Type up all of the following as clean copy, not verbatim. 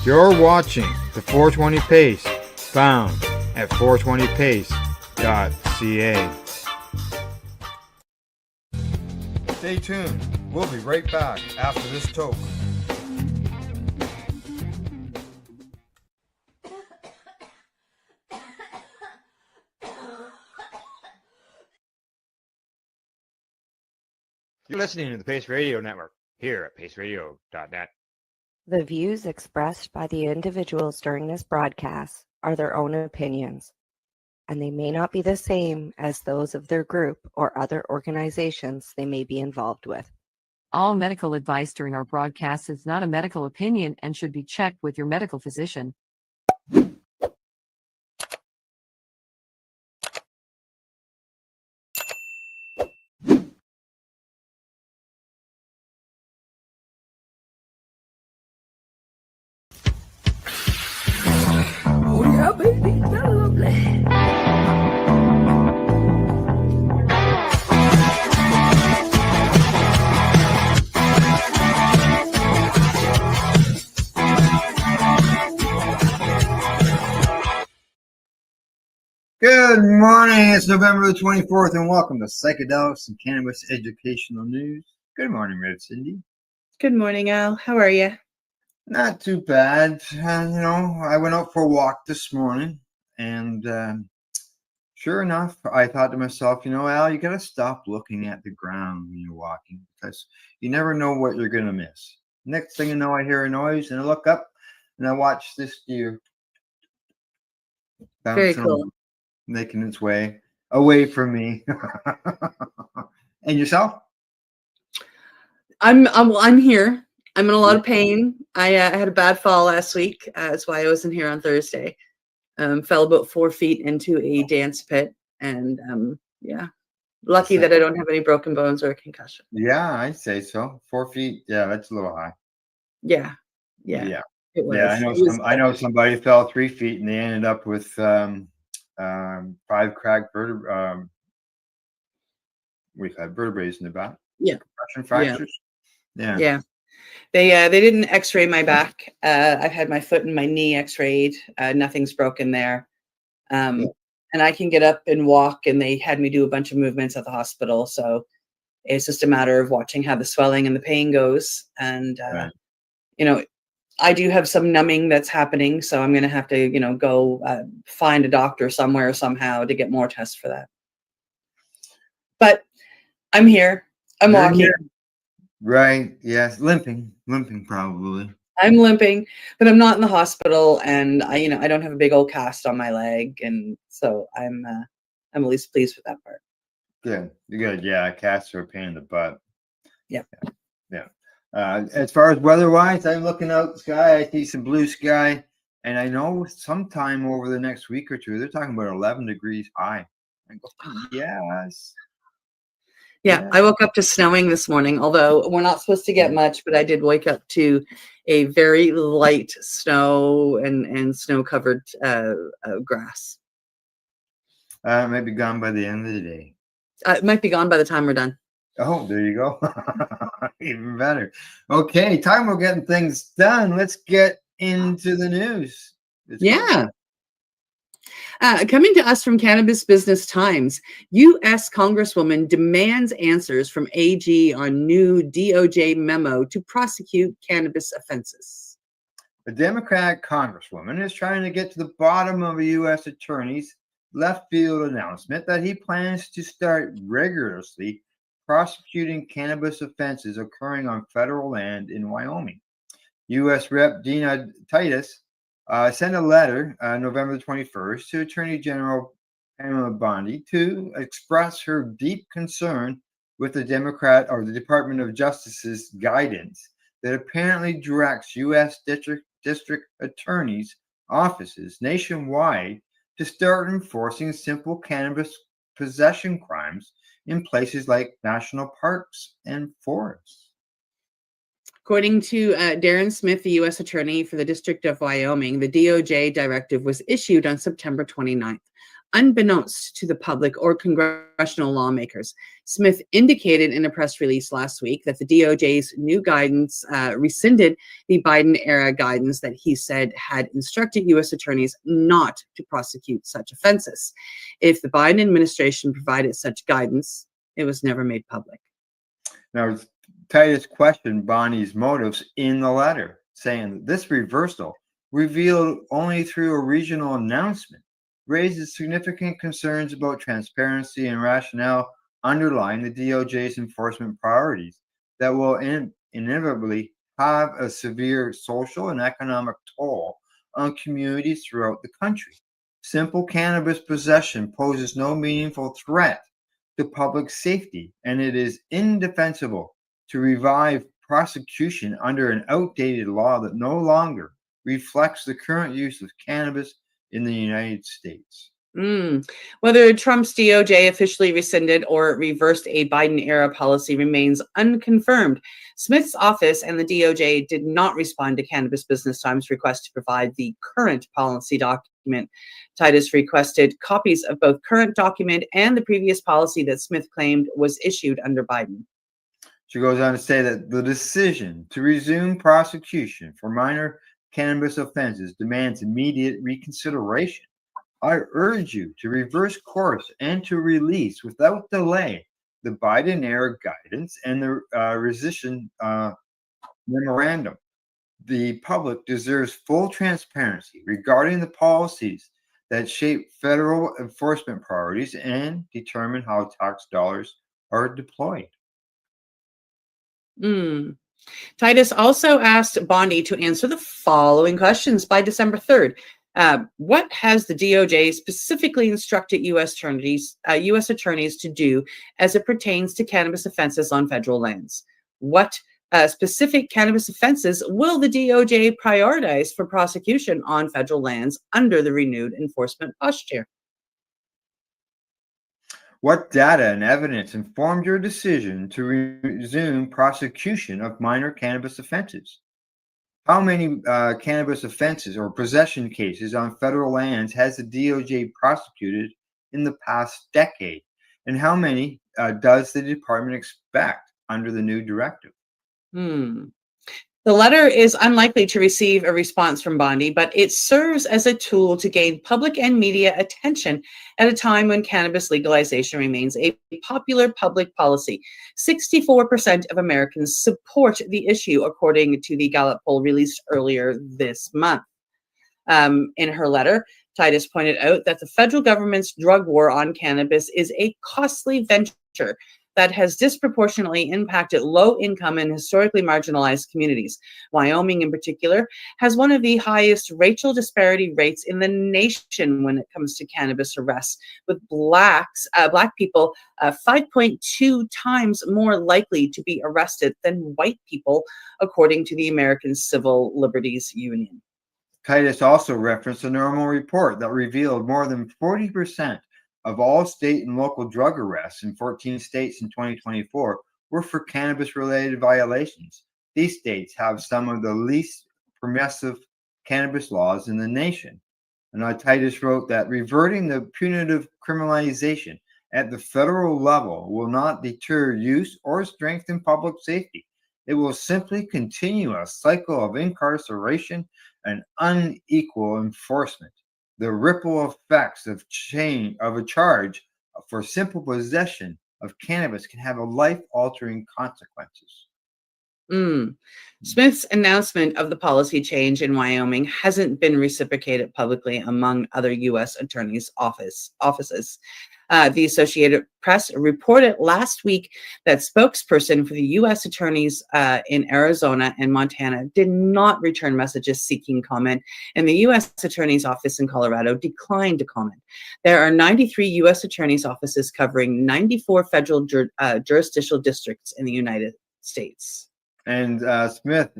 You're watching the 420 Pace, found at 420pace.ca. Stay tuned. We'll be right back after this toke. You're listening to the Pace Radio Network here at paceradio.net. The views expressed by the individuals during this broadcast are their own opinions, and they may not be the same as those of their group or other organizations they may be involved with. All medical advice during our broadcast is not a medical opinion and should be checked with your medical physician. Baby, lovely. Good morning, it's November the 24th, and welcome to Psychedelics and Cannabis Educational News. Good morning, Red Cindy. Good morning, Al. How are you? Not too bad. I went out for a walk this morning, and sure enough, I thought to myself, Al, you got to stop looking at the ground when you're walking because you never know what you're going to miss. Next thing you know, I hear a noise, and I look up, and I watch this deer Very cool. Making its way away from me. And yourself? I'm here. I'm in a lot of pain. I had a bad fall last week. That's why I wasn't here on Thursday. Fell about 4 feet into a dance pit, and lucky that I don't have any broken bones or a concussion. Yeah, I'd say so. 4 feet. Yeah, that's a little high. Yeah. It was. Yeah, I know somebody fell 3 feet and they ended up with 5 cracked vertebrae. We've had vertebrae in the back. Yeah. Compression fractures. Yeah. They didn't x-ray my back. I've had my foot and my knee x-rayed. Nothing's broken there. And I can get up and walk, and they had me do a bunch of movements at the hospital. So it's just a matter of watching how the swelling and the pain goes. And, I do have some numbing that's happening. So I'm going to have to, go find a doctor somewhere somehow to get more tests for that. But I'm here. I'm walking. Here. Right. Yes. Limping probably. I'm limping, but I'm not in the hospital, and I don't have a big old cast on my leg, and so I'm at least pleased with that part. Good. You're good. Yeah, casts are a pain in the butt. Yeah. As far as weather-wise, I'm looking out the sky. I see some blue sky, and I know sometime over the next week or two, they're talking about 11 degrees high. I go, yes. Yeah, I woke up to snowing this morning, although we're not supposed to get much, but I did wake up to a very light snow and snow-covered grass. It might be gone by the end of the day. It might be gone by the time we're done. Oh, there you go. Even better. Okay, time we're getting things done. Let's get into the news. Coming to us from Cannabis Business Times, U.S. Congresswoman demands answers from AG on new DOJ memo to prosecute cannabis offenses. The Democratic Congresswoman is trying to get to the bottom of a U.S. attorney's left field announcement that he plans to start rigorously prosecuting cannabis offenses occurring on federal land in Wyoming. U.S. Rep. Dina Titus sent a letter November 21st to Attorney General Pamela Bondi to express her deep concern with the Department of Justice's guidance that apparently directs U.S. district attorneys' offices nationwide to start enforcing simple cannabis possession crimes in places like national parks and forests. According to Darren Smith, the U.S. Attorney for the District of Wyoming, the DOJ directive was issued on September 29th. unbeknownst to the public or congressional lawmakers. Smith indicated in a press release last week that the DOJ's new guidance rescinded the Biden-era guidance that he said had instructed U.S. attorneys not to prosecute such offenses. If the Biden administration provided such guidance, it was never made public. Now, Titus questioned Bonnie's motives in the letter, saying that this reversal, revealed only through a regional announcement, raises significant concerns about transparency and rationale underlying the DOJ's enforcement priorities that will inevitably have a severe social and economic toll on communities throughout the country. Simple cannabis possession poses no meaningful threat to public safety, and it is indefensible to revive prosecution under an outdated law that no longer reflects the current use of cannabis in the United States. Whether Trump's DOJ officially rescinded or reversed a Biden-era policy remains unconfirmed. Smith's office and the DOJ did not respond to Cannabis Business Times' request to provide the current policy document. Titus requested copies of both current document and the previous policy that Smith claimed was issued under Biden. She goes on to say that the decision to resume prosecution for minor cannabis offenses demands immediate reconsideration. I urge you to reverse course and to release without delay the Biden-era guidance and the rescission memorandum. The public deserves full transparency regarding the policies that shape federal enforcement priorities and determine how tax dollars are deployed. Titus also asked Bondi to answer the following questions by December 3rd. What has the DOJ specifically instructed U.S. attorneys to do as it pertains to cannabis offenses on federal lands? What specific cannabis offenses will the DOJ prioritize for prosecution on federal lands under the renewed enforcement posture? What data and evidence informed your decision to resume prosecution of minor cannabis offenses? How many cannabis offenses or possession cases on federal lands has the DOJ prosecuted in the past decade? And how many does the department expect under the new directive? The letter is unlikely to receive a response from Bondi, but it serves as a tool to gain public and media attention at a time when cannabis legalization remains a popular public policy. 64% of Americans support the issue, according to the Gallup poll released earlier this month. In her letter, Titus pointed out that the federal government's drug war on cannabis is a costly venture that has disproportionately impacted low-income and historically marginalized communities. Wyoming, in particular, has one of the highest racial disparity rates in the nation when it comes to cannabis arrests, with Black people 5.2 times more likely to be arrested than white people, according to the American Civil Liberties Union. Titus also referenced a normal report that revealed more than 40% of all state and local drug arrests in 14 states in 2024 were for cannabis-related violations. These states have some of the least permissive cannabis laws in the nation. And Titus wrote that reverting the punitive criminalization at the federal level will not deter use or strengthen public safety. It will simply continue a cycle of incarceration and unequal enforcement. The ripple effects of a charge for simple possession of cannabis can have a life-altering consequences. Smith's announcement of the policy change in Wyoming hasn't been reciprocated publicly among other U.S. attorneys' offices. The Associated Press reported last week that spokesperson for the U.S. attorneys in Arizona and Montana did not return messages seeking comment, and the U.S. Attorney's Office in Colorado declined to comment. There are 93 U.S. attorneys' offices covering 94 federal jurisdictional districts in the United States. And Smith,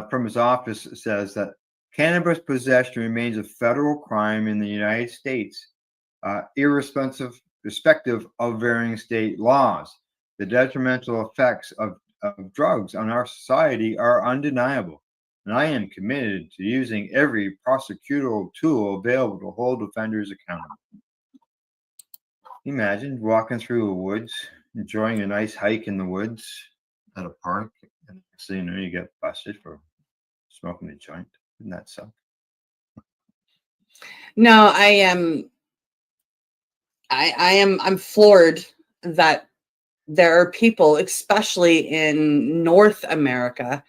from his office, says that cannabis possession remains a federal crime in the United States, irrespective of varying state laws. The detrimental effects of drugs on our society are undeniable, and I am committed to using every prosecutorial tool available to hold offenders accountable. Imagine walking through the woods, enjoying a nice hike in the woods at a park, and next thing you know, you get busted for smoking a joint. Wouldn't that suck? No, I'm floored that there are people, especially in North America,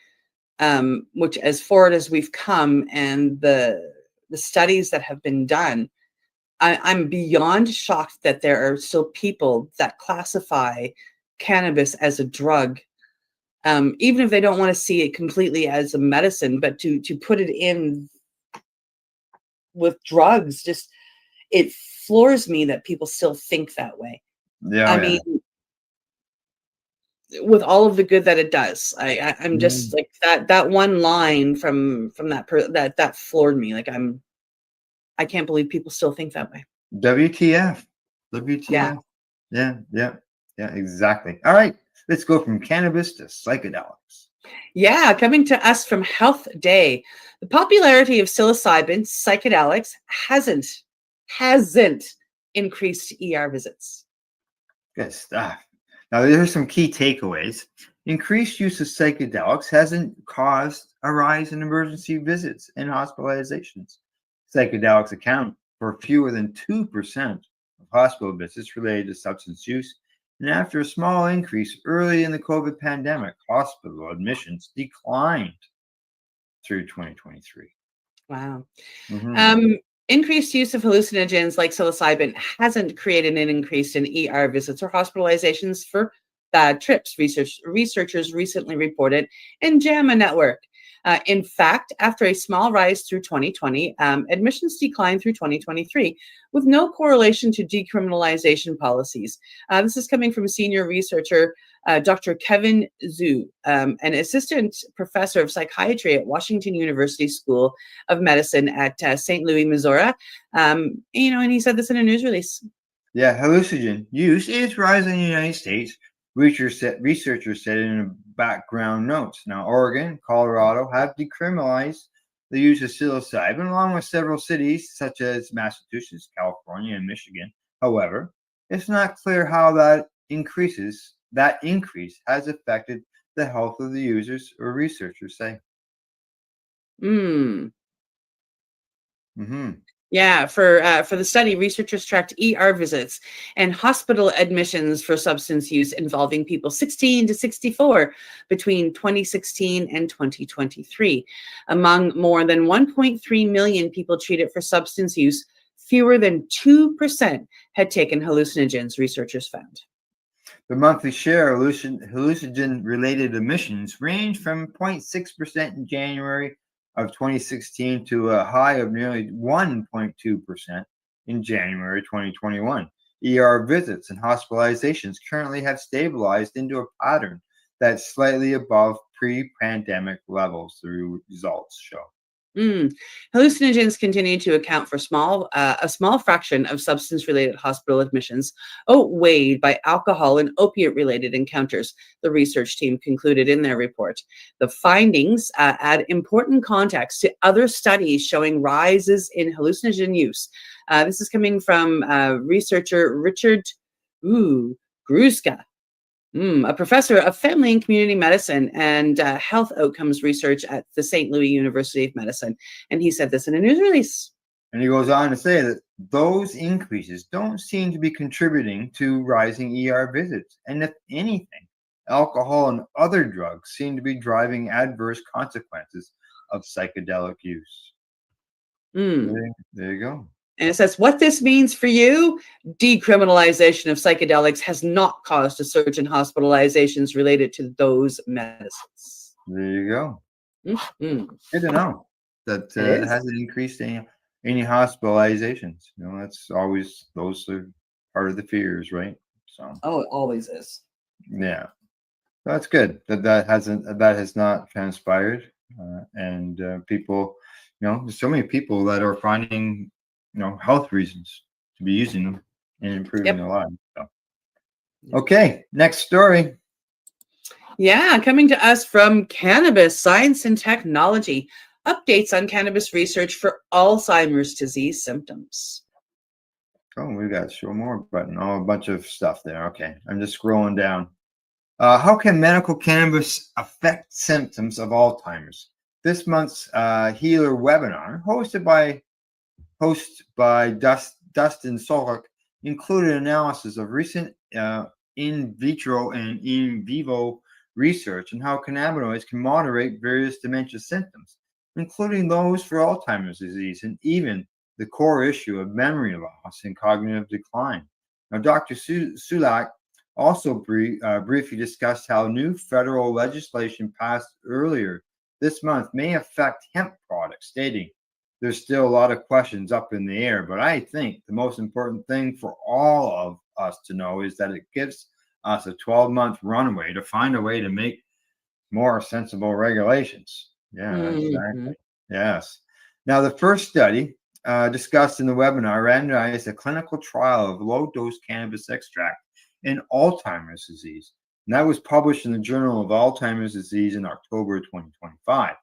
which as forward as we've come, and the studies that have been done, I'm beyond shocked that there are still people that classify cannabis as a drug, even if they don't want to see it completely as a medicine, but to put it in with drugs, just it floors me that people still think that way. Yeah, I mean, with all of the good that it does, I'm just like that one line from that floored me. Like I can't believe people still think that way. WTF? WTF? Yeah, exactly. All right, let's go from cannabis to psychedelics. Yeah, coming to us from Health Day, the popularity of psilocybin psychedelics hasn't increased ER visits. Good stuff. Now, there's some key takeaways. Increased use of psychedelics hasn't caused a rise in emergency visits and hospitalizations. Psychedelics account for fewer than 2% of hospital visits related to substance use. And after a small increase early in the COVID pandemic, hospital admissions declined through 2023. Wow. Mhm. Increased use of hallucinogens like psilocybin hasn't created an increase in ER visits or hospitalizations for bad trips, researchers recently reported in JAMA Network. In fact, after a small rise through 2020, admissions declined through 2023 with no correlation to decriminalization policies. This is coming from senior researcher Dr. Kevin Zhu, an assistant professor of psychiatry at Washington University School of Medicine at St. Louis, Missouri. And he said this in a news release. Yeah, hallucinogen use is rising in the United States. Researchers said in background notes. Now, Oregon, Colorado have decriminalized the use of psilocybin, along with several cities such as Massachusetts, California, and Michigan. However, it's not clear how that increase has affected the health of the users, or researchers say. Mm. Mm-hmm. Yeah, for the study, researchers tracked ER visits and hospital admissions for substance use involving people 16 to 64 between 2016 and 2023. Among more than 1.3 million people treated for substance use, fewer than 2% had taken hallucinogens, researchers found. The monthly share of hallucinogen-related emissions ranged from 0.6% in January of 2016 to a high of nearly 1.2% in January 2021. ER visits and hospitalizations currently have stabilized into a pattern that's slightly above pre-pandemic levels, the results show. Hallucinogens continue to account for a small fraction of substance-related hospital admissions, outweighed by alcohol and opiate-related encounters, the research team concluded in their report. The findings add important context to other studies showing rises in hallucinogen use. This is coming from researcher Richard Gruska, a professor of family and community medicine and health outcomes research at the St. Louis University of Medicine. And he said this in a news release. And he goes on to say that those increases don't seem to be contributing to rising ER visits. And if anything, alcohol and other drugs seem to be driving adverse consequences of psychedelic use. There you go. And it says, what this means for you, decriminalization of psychedelics has not caused a surge in hospitalizations related to those medicines. There you go. Mm-hmm. Good to know that it hasn't increased any hospitalizations. That's always, those are part of the fears, right? So. Oh, it always is. Yeah, that's good that has not transpired, and people, there's so many people that are finding health reasons to be using them and improving their lives. So. Okay, next story. Yeah, coming to us from Cannabis Science and Technology. Updates on cannabis research for Alzheimer's disease symptoms. Oh, we got show more button. Oh, a bunch of stuff there. Okay, I'm just scrolling down. How can medical cannabis affect symptoms of Alzheimer's? This month's Healer webinar, hosted by Dustin Solak, included analysis of recent in vitro and in vivo research on how cannabinoids can moderate various dementia symptoms, including those for Alzheimer's disease and even the core issue of memory loss and cognitive decline. Now, Dr. Sulak also briefly discussed how new federal legislation passed earlier this month may affect hemp products, stating there's still a lot of questions up in the air, but I think the most important thing for all of us to know is that it gives us a 12-month runway to find a way to make more sensible regulations. Yeah, exactly. Yes. Now, the first study discussed in the webinar randomized a clinical trial of low-dose cannabis extract in Alzheimer's disease. And that was published in the Journal of Alzheimer's Disease in October 2025.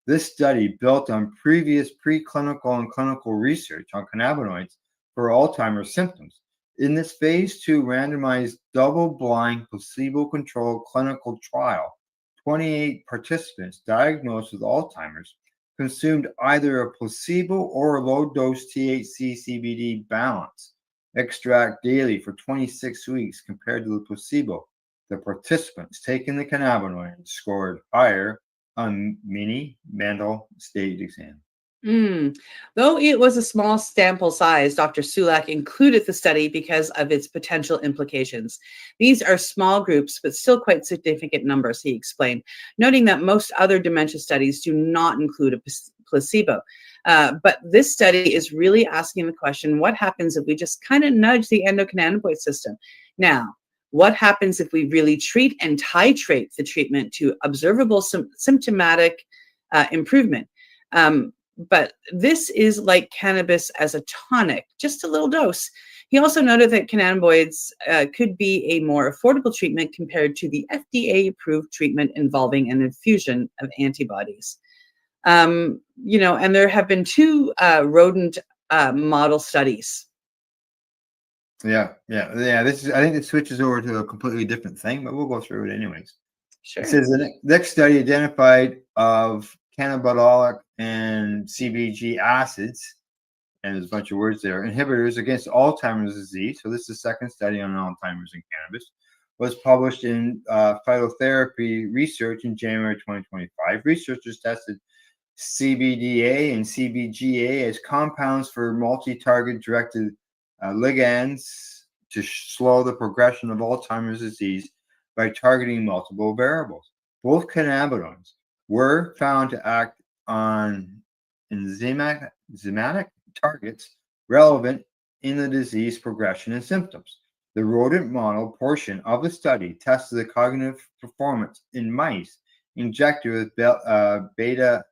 This study built on previous preclinical and clinical research on cannabinoids for Alzheimer's symptoms. In this phase 2 randomized double-blind placebo-controlled clinical trial, 28 participants diagnosed with Alzheimer's consumed either a placebo or a low-dose THC CBD balance extract daily for 26 weeks compared to the placebo. The participants taking the cannabinoid scored higher on mini mental state exam. Though it was a small sample size, Dr. Sulak included the study because of its potential implications. These are small groups, but still quite significant numbers, he explained, noting that most other dementia studies do not include a placebo. But this study is really asking the question, what happens if we just kind of nudge the endocannabinoid system? Now, what happens if we really treat and titrate the treatment to observable symptomatic improvement? But this is like cannabis as a tonic, just a little dose. He also noted that cannabinoids could be a more affordable treatment compared to the FDA-approved treatment involving an infusion of antibodies. And there have been 2 rodent model studies. Yeah. I think it switches over to a completely different thing, but we'll go through it anyways. Sure. It says the next study identified of cannabinolic and CBG acids, and there's a bunch of words there, inhibitors against Alzheimer's disease. So this is the second study on Alzheimer's and cannabis. Was published in Phytotherapy Research in January 2025. Researchers tested CBDA and CBGA as compounds for multi-target directed ligands to slow the progression of Alzheimer's disease by targeting multiple variables. Both cannabinoids were found to act on enzymatic targets relevant in the disease progression and symptoms. The rodent model portion of the study tested the cognitive performance in mice injected with beta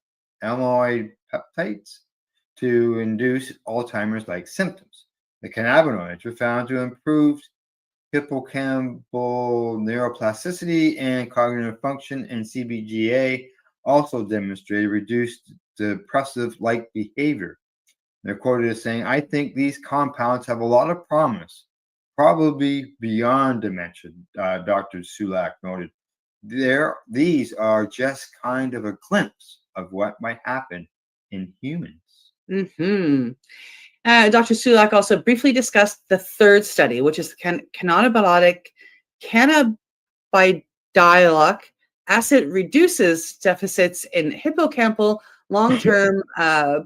amyloid peptides to induce Alzheimer's-like symptoms. The cannabinoids were found to improve hippocampal neuroplasticity and cognitive function, and CBGA also demonstrated reduced depressive-like behavior. They're quoted as saying, "I think these compounds have a lot of promise, probably beyond dementia," Dr. Sulak noted. These are just kind of a glimpse of what might happen in humans. Dr. Sulak also briefly discussed the third study, which is cannabinoid acid reduces deficits in hippocampal long-term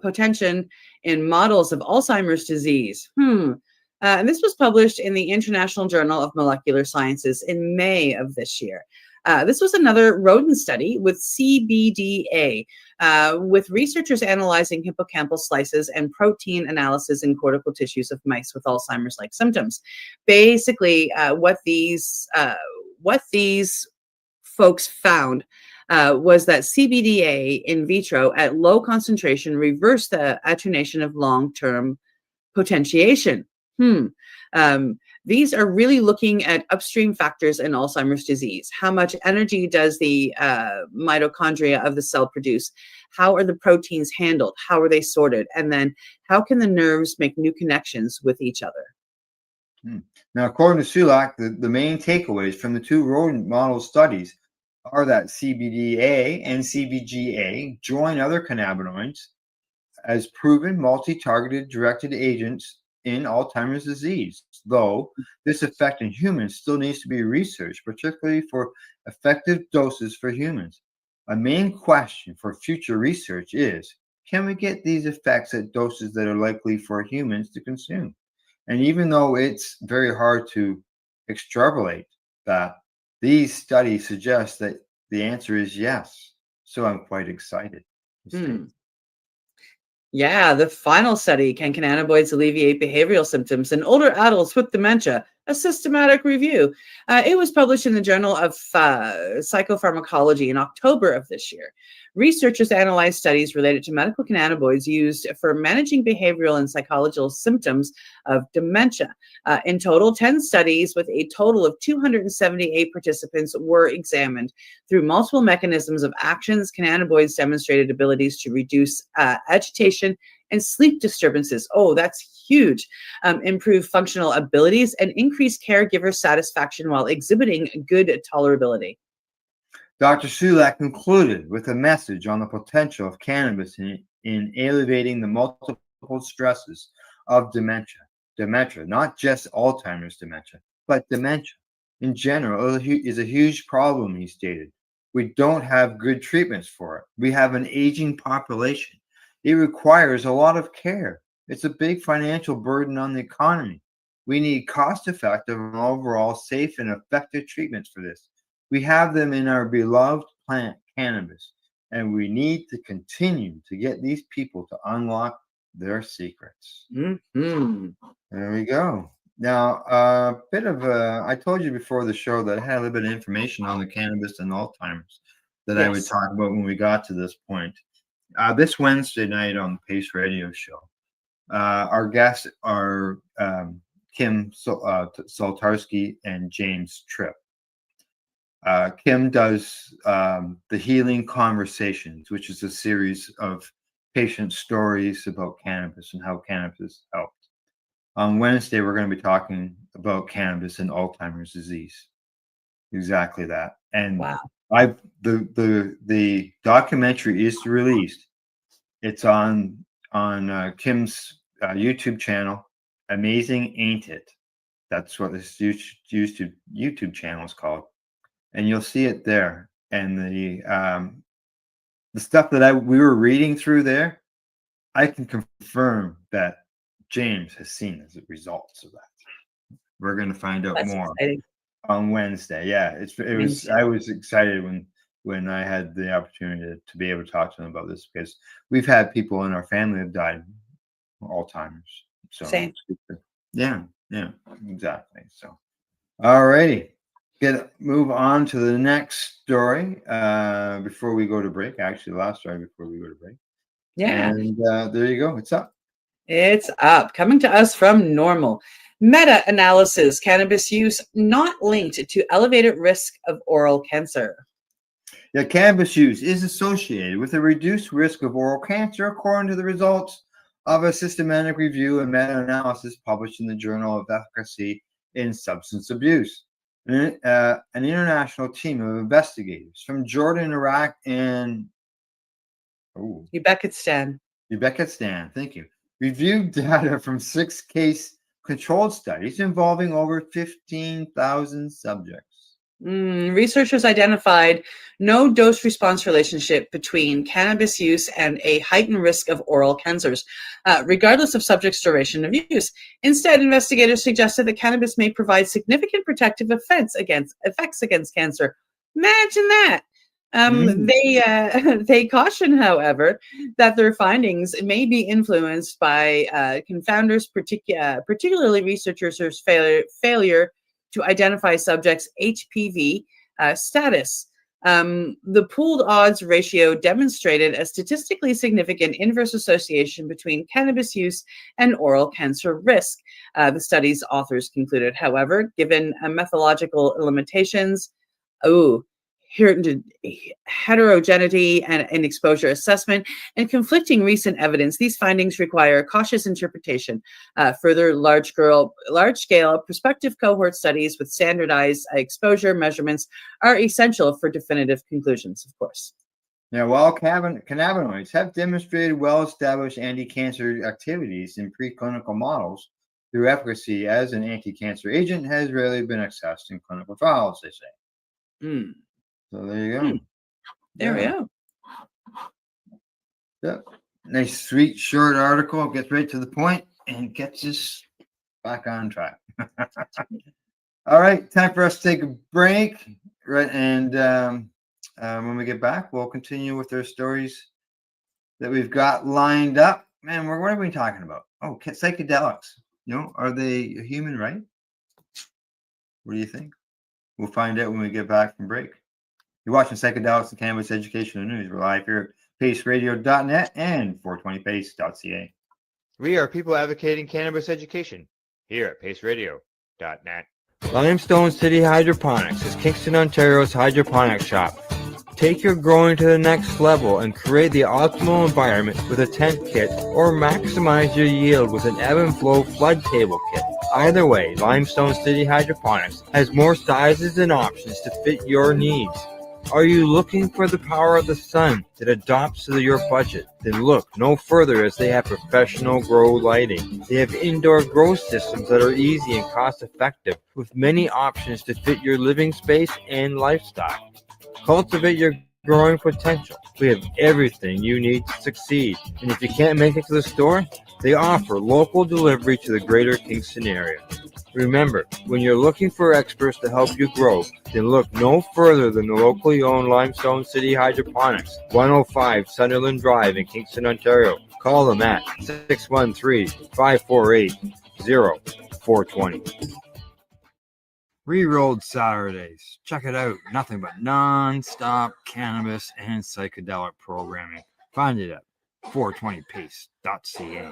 potential in models of Alzheimer's disease. And this was published in the International Journal of Molecular Sciences in May of this year. This was another rodent study with CBDA, with researchers analyzing hippocampal slices and protein analysis in cortical tissues of mice with Alzheimer's-like symptoms. Basically, what these folks found was that CBDA in vitro at low concentration reversed the attenuation of long-term potentiation. These are really looking at upstream factors in Alzheimer's disease. How much energy does the mitochondria of the cell produce? How are the proteins handled? How are they sorted? And then how can the nerves make new connections with each other? Now, according to Sulak, the main takeaways from the 2 rodent model studies are that CBDA and CBGA join other cannabinoids as proven multi-targeted directed agents in Alzheimer's disease, though this effect in humans still needs to be researched, particularly for effective doses for humans. A main question for future research is, can we get these effects at doses that are likely for humans to consume? And even though it's very hard to extrapolate that, these studies suggest that the answer is yes. So I'm quite excited. Yeah, the final study, Can Cannabinoids Alleviate Behavioral Symptoms in Older Adults with Dementia? A systematic review. It was published in the Journal of Psychopharmacology in October of this year. Researchers analyzed studies related to medical cannabinoids used for managing behavioral and psychological symptoms of dementia. In total, 10 studies with a total of 278 participants were examined. Through multiple mechanisms of actions, cannabinoids demonstrated abilities to reduce agitation and sleep disturbances. Oh, that's huge. Improve functional abilities and increase caregiver satisfaction while exhibiting good tolerability. Dr. Sulak concluded with a message on the potential of cannabis in alleviating the multiple stresses of dementia. Dementia, not just Alzheimer's dementia, but dementia in general is a huge problem, he stated. We don't have good treatments for it. We have an aging population. It requires a lot of care. It's a big financial burden on the economy. We need cost-effective and overall safe and effective treatments for this. We have them in our beloved plant, cannabis, and we need to continue to get these people to unlock their secrets. Mm-hmm. There we go. Now, I told you before the show that I had a little bit of information on the cannabis and Alzheimer's that I would talk about when we got to this point. This Wednesday night on the Pace Radio Show, our guests are Kim Saltarsky and James Tripp. Kim does the Healing Conversations, which is a series of patient stories about cannabis and how cannabis helped. On Wednesday, we're going to be talking about cannabis and Alzheimer's disease. Exactly that. And wow. The documentary is released. It's on Kim's YouTube channel. Amazing, Ain't It? That's what this YouTube channel is called. And you'll see it there. And the stuff that we were reading through there, I can confirm that James has seen as a result of that. We're going to find out more on Wednesday. Yeah, I was excited when I had the opportunity to be able to talk to them about this, because we've had people in our family have died of Alzheimer's. So same. Yeah, exactly. So, all righty. Move on to the next story before we go to break. Actually, the last story before we go to break. Yeah. And there you go. It's up. It's up. Coming to us from Normal. Meta-analysis, cannabis use not linked to elevated risk of oral cancer. Yeah, cannabis use is associated with a reduced risk of oral cancer, according to the results of a systematic review and meta-analysis published in the Journal of Efficacy in Substance Abuse. An international team of investigators from Jordan, Iraq, and Uzbekistan. Thank you. Reviewed data from 6 case-controlled studies involving over 15,000 subjects. Researchers identified no dose-response relationship between cannabis use and a heightened risk of oral cancers, regardless of subjects' duration of use. Instead, investigators suggested that cannabis may provide significant protective effects against cancer. Imagine that. They caution, however, that their findings may be influenced by confounders, particularly researchers' failure to identify subjects' HPV status. The pooled odds ratio demonstrated a statistically significant inverse association between cannabis use and oral cancer risk. The study's authors concluded, however, given methodological limitations, heterogeneity and exposure assessment, and conflicting recent evidence, these findings require cautious interpretation. Further large-scale prospective cohort studies with standardized exposure measurements are essential for definitive conclusions, of course. Now, while cannabinoids have demonstrated well-established anti-cancer activities in preclinical models, their efficacy as an anti-cancer agent has rarely been assessed in clinical trials, they say. Mm. So there you go. There we go. Yep. Nice, sweet, short article. Gets right to the point and gets us back on track. All right, time for us to take a break. Right, and when we get back, we'll continue with our stories that we've got lined up. Man, what are we talking about? Oh, psychedelics. Are they a human right? What do you think? We'll find out when we get back from break. You're watching Psychedelics and Cannabis Educational News. We're live here at paceradio.net and 420pace.ca. We are people advocating cannabis education here at paceradio.net. Limestone City Hydroponics is Kingston, Ontario's hydroponics shop. Take your growing to the next level and create the optimal environment with a tent kit, or maximize your yield with an ebb and flow flood table kit. Either way, Limestone City Hydroponics has more sizes and options to fit your needs. Are you looking for the power of the sun that adapts to your budget? Then look no further, as they have professional grow lighting. They have indoor grow systems that are easy and cost effective, with many options to fit your living space and lifestyle. Cultivate your growing potential. We have everything you need to succeed. And if you can't make it to the store, they offer local delivery to the greater Kingston area. Remember, when you're looking for experts to help you grow, then look no further than the locally owned Limestone City Hydroponics, 105 Sunderland Drive in Kingston, Ontario. Call them at 613-548-0420. Rerolled Saturdays. Check it out. Nothing but non-stop cannabis and psychedelic programming. Find it at 420pace.ca.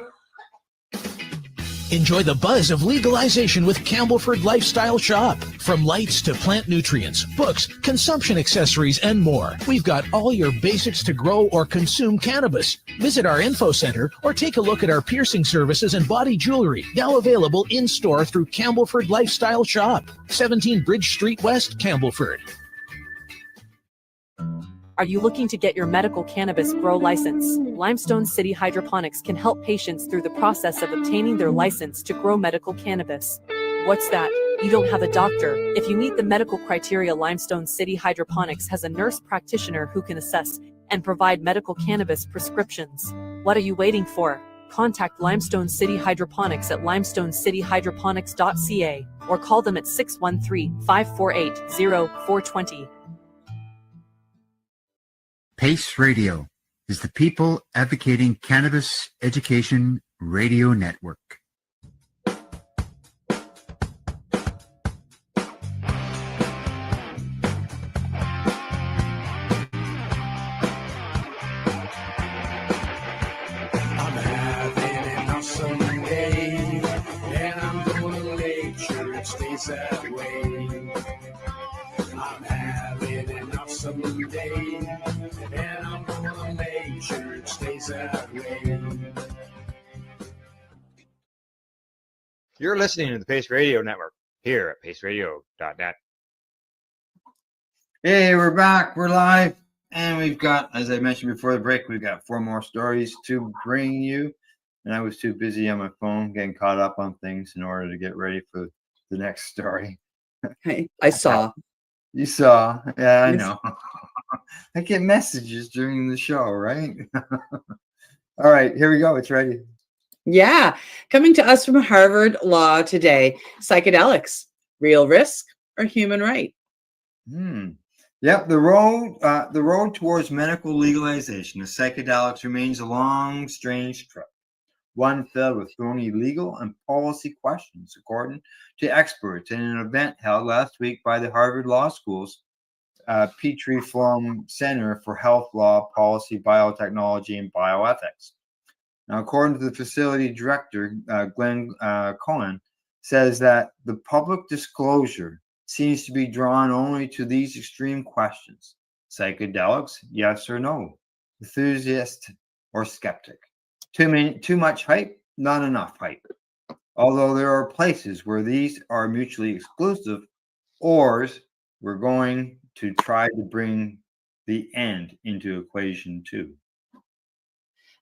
Enjoy the buzz of legalization with Campbellford Lifestyle Shop. From lights to plant nutrients, books, consumption accessories, and more, we've got all your basics to grow or consume cannabis. Visit our info center or take a look at our piercing services and body jewelry, now available in-store through Campbellford Lifestyle Shop, 17 Bridge Street West, Campbellford. Are you looking to get your medical cannabis grow license? Limestone City Hydroponics can help patients through the process of obtaining their license to grow medical cannabis. What's that? You don't have a doctor. If you meet the medical criteria, Limestone City Hydroponics has a nurse practitioner who can assess and provide medical cannabis prescriptions. What are you waiting for? Contact Limestone City Hydroponics at limestonecityhydroponics.ca or call them at 613-548-0420. PACE Radio is the People Advocating Cannabis Education Radio Network. That way. I'm having an awesome day, and I'm gonna make sure it stays that way. You're listening to the Pace Radio Network here at paceradio.net. Hey, we're back. We're live. And we've got, as I mentioned before the break, we've got 4 more stories to bring you. And I was too busy on my phone getting caught up on things in order to get ready for the next story. Hey, I saw. You saw. Yeah, I know. I get messages during the show, right? All right, here we go. It's ready. Yeah. Coming to us from Harvard Law today, psychedelics, real risk or human right? Yep, the road towards medical legalization of psychedelics remains a long, strange trip. One filled with thorny legal and policy questions, according to experts in an event held last week by the Harvard Law School's Petrie Flom Center for Health Law, Policy, Biotechnology, and Bioethics. Now, according to the facility director, Glenn Cohen, says that the public disclosure seems to be drawn only to these extreme questions: psychedelics, yes or no; enthusiast or skeptic; too much hype, not enough hype. Although there are places where these are mutually exclusive, or we're going to try to bring the end into equation too.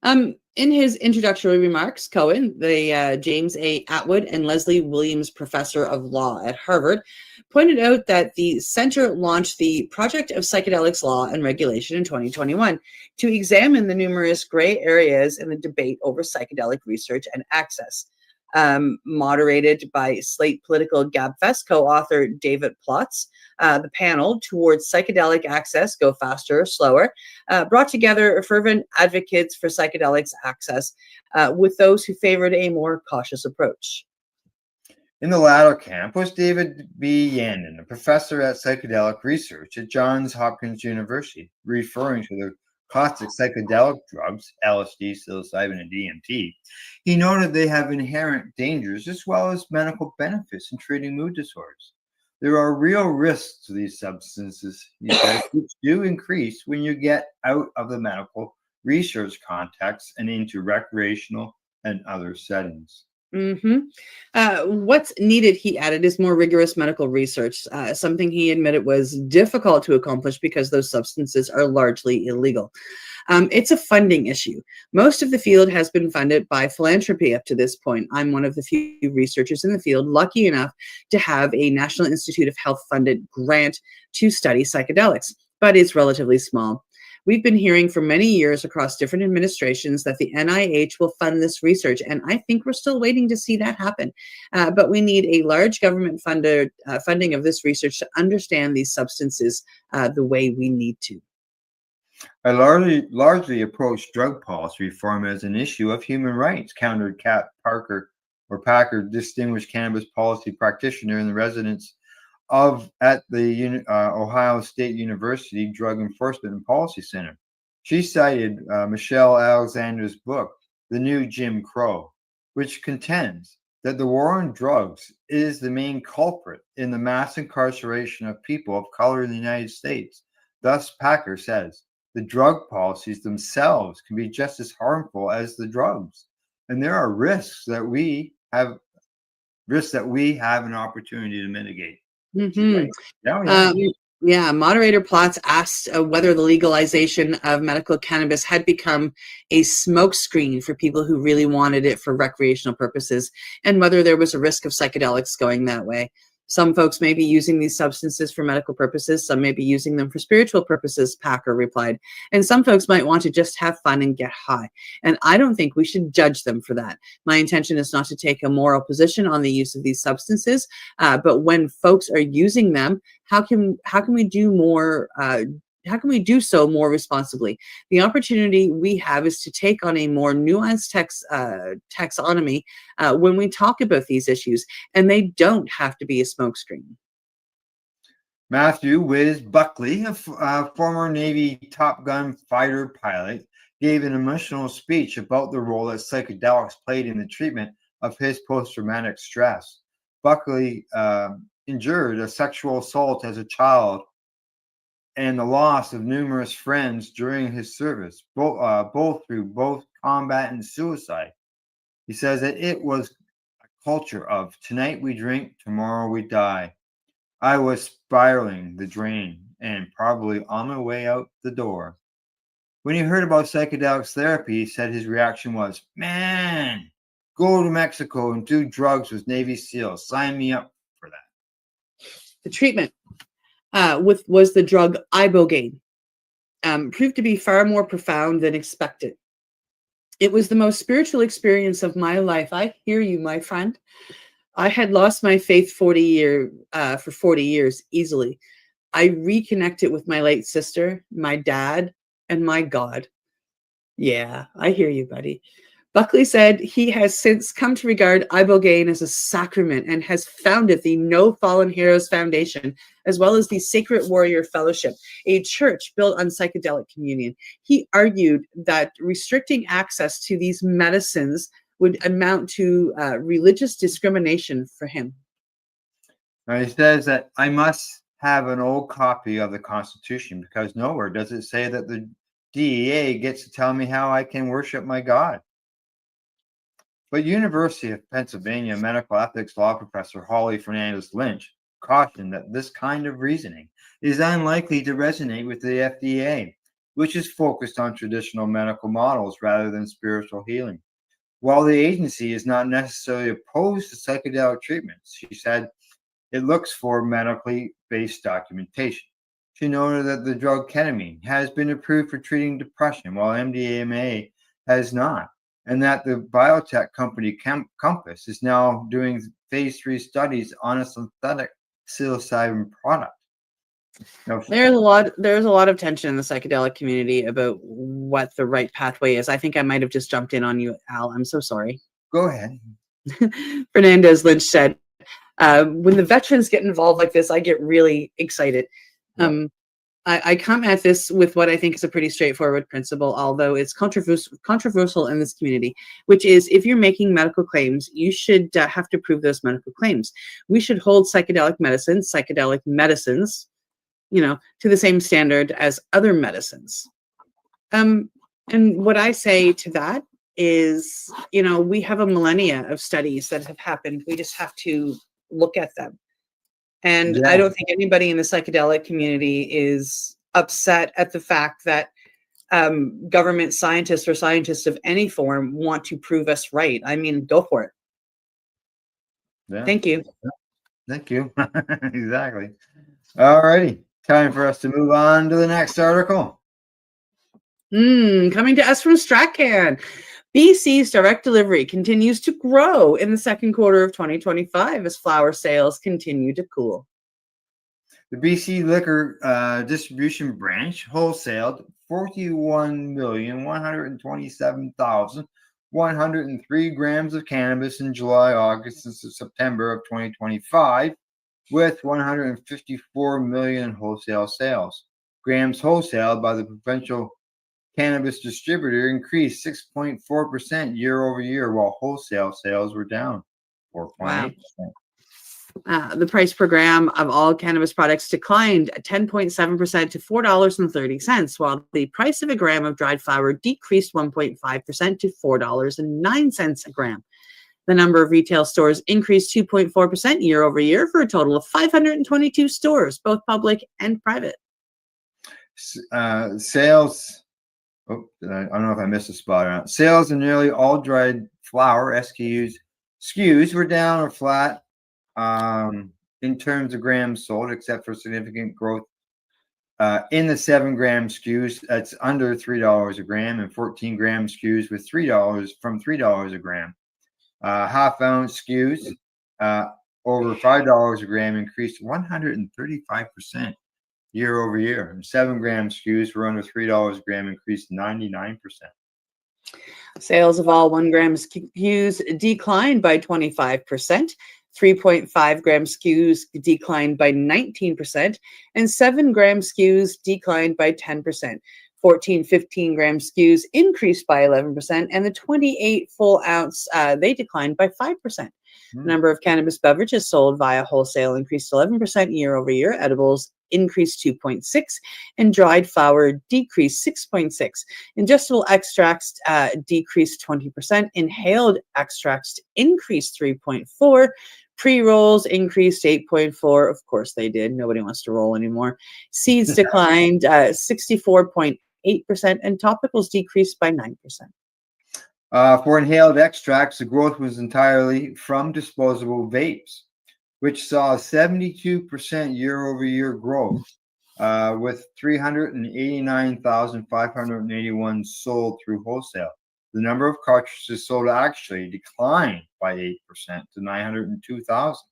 In his introductory remarks, Cohen, the James A. Atwood and Leslie Williams Professor of Law at Harvard, pointed out that the center launched the Project of Psychedelics Law and Regulation in 2021 to examine the numerous gray areas in the debate over psychedelic research and access. Moderated by Slate Political Gabfest co-author David Plotz, the panel Towards Psychedelic Access, Go Faster or Slower, brought together fervent advocates for psychedelics access with those who favored a more cautious approach. In the latter camp was David B. Yannon, a professor at psychedelic research at Johns Hopkins University, referring to the caustic psychedelic drugs, LSD, psilocybin, and DMT. He noted they have inherent dangers as well as medical benefits in treating mood disorders. There are real risks to these substances, he said, which do increase when you get out of the medical research context and into recreational and other settings. What's needed, he added, is more rigorous medical research, something he admitted was difficult to accomplish because those substances are largely illegal. It's a funding issue. Most of the field has been funded by philanthropy up to this point. I'm one of the few researchers in the field lucky enough to have a National Institute of Health funded grant to study psychedelics, but it's relatively small. We've been hearing for many years across different administrations that the NIH will fund this research, and I think we're still waiting to see that happen. But we need a large government funding of this research to understand these substances the way we need to. I largely approached drug policy reform as an issue of human rights, countered Kat Packer, distinguished cannabis policy practitioner in the residence at the Ohio State University Drug Enforcement and Policy Center. She cited Michelle Alexander's book, The New Jim Crow, which contends that the war on drugs is the main culprit in the mass incarceration of people of color in the United States. Thus, Packer says, the drug policies themselves can be just as harmful as the drugs, and there are risks that we have an opportunity to mitigate. Moderator Plotz asked whether the legalization of medical cannabis had become a smokescreen for people who really wanted it for recreational purposes, and whether there was a risk of psychedelics going that way. Some folks may be using these substances for medical purposes. Some may be using them for spiritual purposes, Packer replied. And some folks might want to just have fun and get high. And I don't think we should judge them for that. My intention is not to take a moral position on the use of these substances. But when folks are using them, how can we do more? How can we do so more responsibly? The opportunity we have is to take on a more nuanced taxonomy when we talk about these issues, and they don't have to be a smokescreen. Matthew Wiz Buckley, a former Navy Top Gun fighter pilot, gave an emotional speech about the role that psychedelics played in the treatment of his post-traumatic stress. Buckley endured a sexual assault as a child and the loss of numerous friends during his service, both through combat and suicide. He says that it was a culture of tonight we drink, tomorrow we die. I was spiraling the drain and probably on my way out the door. When he heard about psychedelics therapy, he said his reaction was, "Man, go to Mexico and do drugs with Navy SEALs. Sign me up for that." The treatment was the drug ibogaine, proved to be far more profound than expected. It was the most spiritual experience of my life. I hear you, my friend. I had lost my faith for 40 years easily. I reconnected with my late sister, my dad, and my God. Yeah, I hear you, buddy. Buckley said he has since come to regard ibogaine as a sacrament and has founded the No Fallen Heroes Foundation, as well as the Sacred Warrior Fellowship, a church built on psychedelic communion. He argued that restricting access to these medicines would amount to religious discrimination for him. Now, he says that I must have an old copy of the Constitution because nowhere does it say that the DEA gets to tell me how I can worship my God. But University of Pennsylvania medical ethics law professor Holly Fernandez Lynch cautioned that this kind of reasoning is unlikely to resonate with the FDA, which is focused on traditional medical models rather than spiritual healing. While the agency is not necessarily opposed to psychedelic treatments, she said it looks for medically based documentation. She noted that the drug ketamine has been approved for treating depression, while MDMA has not, and that the biotech company Compass is now doing phase 3 studies on a synthetic psilocybin product. Now, There's a lot of tension in the psychedelic community about what the right pathway is. I think I might have just jumped in on you, Al. I'm so sorry. go ahead. Fernandez Lynch said, when the veterans get involved like this, I get really excited. I come at this with what I think is a pretty straightforward principle, although it's controversial in this community, which is if you're making medical claims, you should have to prove those medical claims. We should hold psychedelic medicines, to the same standard as other medicines. And what I say to that is, we have a millennia of studies that have happened. We just have to look at them. And I don't think anybody in the psychedelic community is upset at the fact that government scientists or scientists of any form want to prove us right. I mean, go for it. Yeah. Thank you. Thank you. Exactly. All righty. Time for us to move on to the next article. Coming to us from Strachan. BC's direct delivery continues to grow in the second quarter of 2025 as flower sales continue to cool. The BC Liquor Distribution Branch wholesaled 41,127,103 grams of cannabis in July, August, and September of 2025, with 154 million wholesale sales. Grams wholesaled by the provincial cannabis distributor increased 6.4% year over year, while wholesale sales were down 4.8%. The price per gram of all cannabis products declined 10.7% to $4.30, while the price of a gram of dried flower decreased 1.5% to $4.09 a gram. The number of retail stores increased 2.4% year over year for a total of 522 stores, both public and private. Sales. I don't know if I missed a spot or not. Sales in nearly all dried flower SKUs were down or flat in terms of grams sold, except for significant growth in the 7-gram SKUs. That's under $3 a gram, and 14-gram SKUs with $3 a gram. Half-ounce SKUs over $5 a gram increased 135%. year over year. And 7-gram SKUs were under $3 a gram, increased 99%. Sales of all 1-gram SKUs declined by 25%. 3.5-gram SKUs declined by 19%, and 7-gram SKUs declined by 10%. 15-gram SKUs increased by 11%, and the 28 full ounce, they declined by 5%. The number of cannabis beverages sold via wholesale increased 11% year over year. Edibles increased 2.6%, and dried flower decreased 6.6%. Ingestible extracts decreased 20%. Inhaled extracts increased 3.4%. Pre-rolls increased 8.4%. Of course they did. Nobody wants to roll anymore. Seeds declined 64.8%, and topicals decreased by 9%. For inhaled extracts, the growth was entirely from disposable vapes, which saw a 72% year-over-year growth, with 389,581 sold through wholesale. The number of cartridges sold actually declined by 8% to 902,000.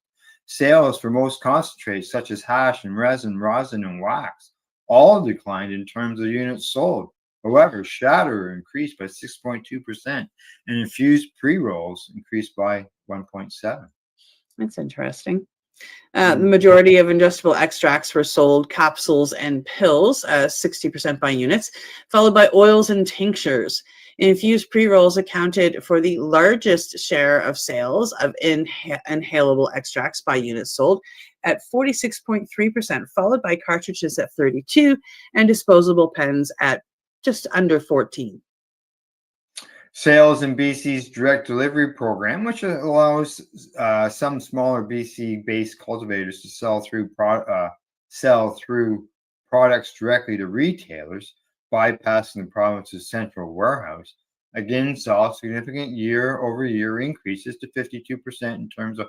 Sales for most concentrates, such as hash and resin, rosin, and wax, all declined in terms of units sold. However, shatter increased by 6.2%, and infused pre-rolls increased by 1.7%. That's interesting. The majority of ingestible extracts were sold capsules and pills, 60% by units, followed by oils and tinctures. Infused pre-rolls accounted for the largest share of sales of inhalable extracts by units sold, at 46.3%, followed by cartridges at 32% and disposable pens at just under 14%. Sales in BC's direct delivery program, which allows some smaller BC-based cultivators to sell through products directly to retailers, bypassing the province's central warehouse, again saw significant year-over-year increases to 52% in terms of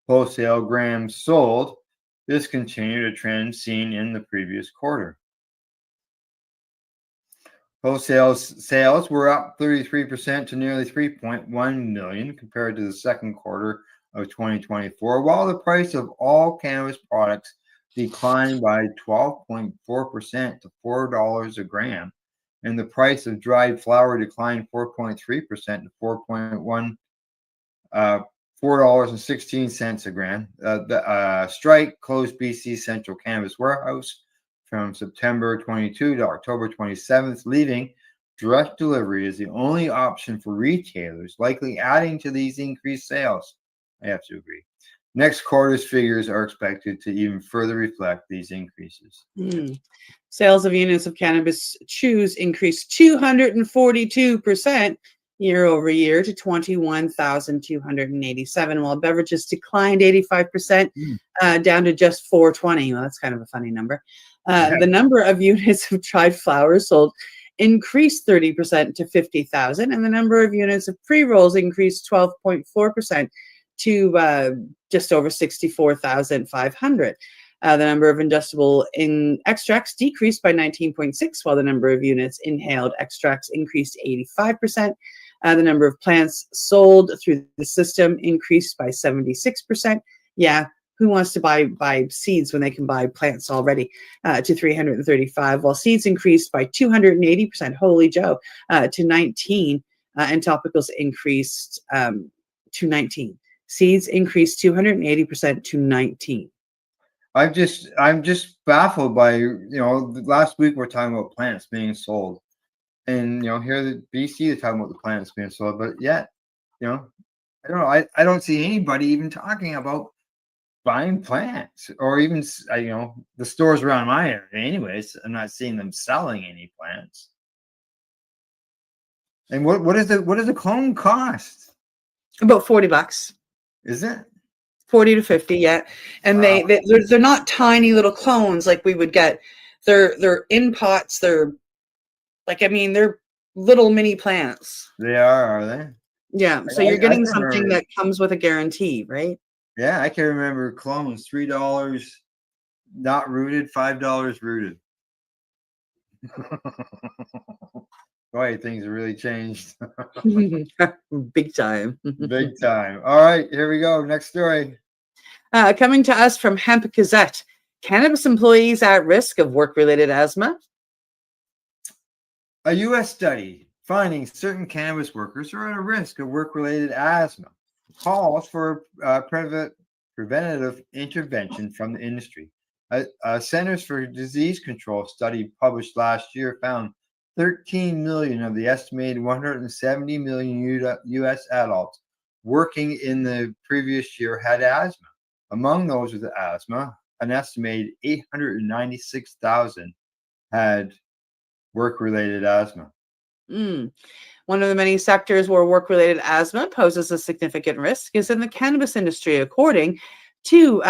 wholesale grams sold. This continued a trend seen in the previous quarter. Wholesale sales were up 33% to nearly 3.1 million compared to the second quarter of 2024, while the price of all cannabis products declined by 12.4% to $4 a gram, and the price of dried flower declined 4.3% to $4.16 a gram. The strike closed BC Central Cannabis Warehouse from September 22 to October 27th, leaving direct delivery as the only option for retailers, likely adding to these increased sales. I have to agree. Next quarter's figures are expected to even further reflect these increases. Sales of units of cannabis chews increased 242% year over year to 21,287, while beverages declined 85% down to just 420. Well, that's kind of a funny number. The number of units of dried flowers sold increased 30% to 50,000, and the number of units of pre-rolls increased 12.4% to just over 64,500. The number of ingestible extracts decreased by 19.6%, while the number of units inhaled extracts increased 85%. The number of plants sold through the system increased by 76%. Yeah, who wants to buy seeds when they can buy plants already? To 335, while seeds increased by 280%. Holy Joe, to 19, and topicals increased to 19. Seeds increased 280% to 19. I'm just baffled by, last week we're talking about plants being sold, and here the BC is talking about the plants being sold, but yet, I don't know, I don't see anybody even talking about buying plants, or even the stores around my area. Anyways, I'm not seeing them selling any plants. And what does the clone cost? About $40. Is it? 40 to 50, yeah. And Wow. they're not tiny little clones like we would get. They're in pots. They're they're little mini plants. They are they? Yeah. So you're getting something that comes with a guarantee, right? Yeah, I can remember clones, $3 not rooted, $5 rooted. Boy, things have really changed. Big time. Big time. All right, here we go. Next story. Coming to us from Hemp Gazette. Cannabis employees at risk of work-related asthma. A U.S. study finding certain cannabis workers are at a risk of work-related asthma calls for preventative intervention from the industry. A Centers for Disease Control study published last year found 13 million of the estimated 170 million U.S. adults working in the previous year had asthma. Among those with asthma, an estimated 896,000 had work-related asthma. One of the many sectors where work-related asthma poses a significant risk is in the cannabis industry, according to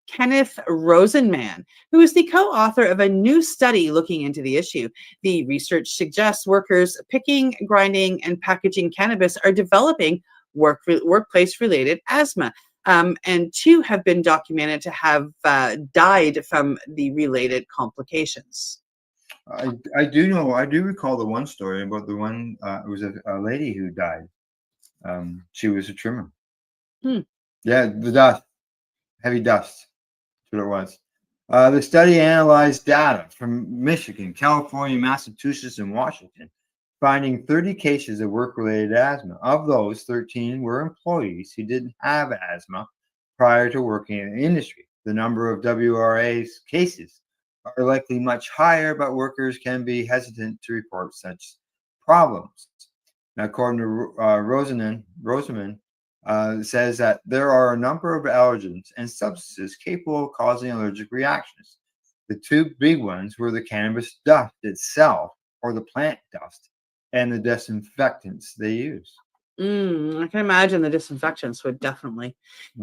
Kenneth Rosenman, who is the co-author of a new study looking into the issue. The research suggests workers picking, grinding, and packaging cannabis are developing workplace-related asthma, and 2 have been documented to have died from the related complications. I do recall the one story about the one, it was a lady who died. She was a trimmer. Yeah, the dust, heavy dust. That's what it was. The study analyzed data from Michigan, California, Massachusetts, and Washington, finding 30 cases of work-related asthma. Of those, 13 were employees who didn't have asthma prior to working in the industry. The number of WRA's cases are likely much higher, but workers can be hesitant to report such problems. Now, according to Roseman, says that there are a number of allergens and substances capable of causing allergic reactions. The two big ones were the cannabis dust itself, or the plant dust, and the disinfectants they use. I can imagine the disinfectants would definitely.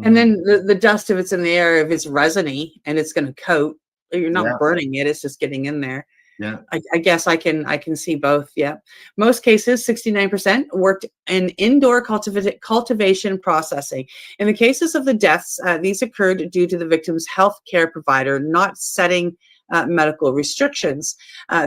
And then the dust, if it's in the air, if it's resiny and it's going to coat, you're not burning it; it's just getting in there. Yeah. I guess I can see both. Yeah. Most cases, 69% worked in indoor cultivation processing. In the cases of the deaths, these occurred due to the victim's health care provider not setting medical restrictions.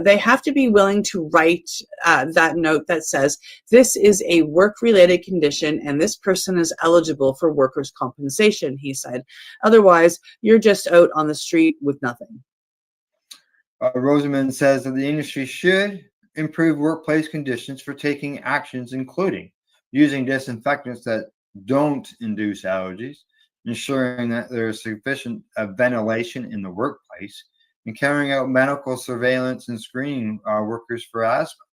They have to be willing to write that note that says, this is a work-related condition and this person is eligible for workers' compensation, he said. Otherwise, you're just out on the street with nothing. Rosamond says that the industry should improve workplace conditions for taking actions, including using disinfectants that don't induce allergies, ensuring that there is sufficient ventilation in the workplace, and carrying out medical surveillance and screening workers for asthma.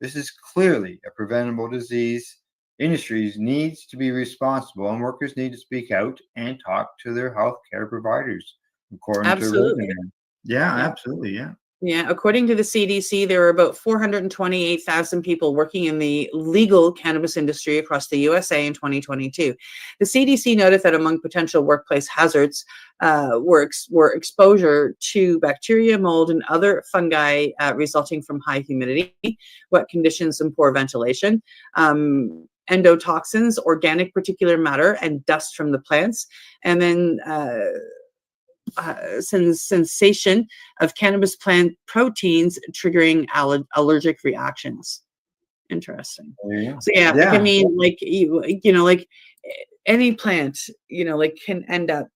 This is clearly a preventable disease. Industries needs to be responsible, and workers need to speak out and talk to their healthcare providers, according to Rosamond. Yeah, absolutely. Yeah. Yeah. According to the CDC, there were about 428,000 people working in the legal cannabis industry across the USA in 2022. The CDC noted that among potential workplace hazards were exposure to bacteria, mold, and other fungi resulting from high humidity, wet conditions, and poor ventilation. Endotoxins, organic particulate matter, and dust from the plants. And then sensation of cannabis plant proteins triggering allergic reactions. Interesting. So like, I mean, like like any plant, like can end up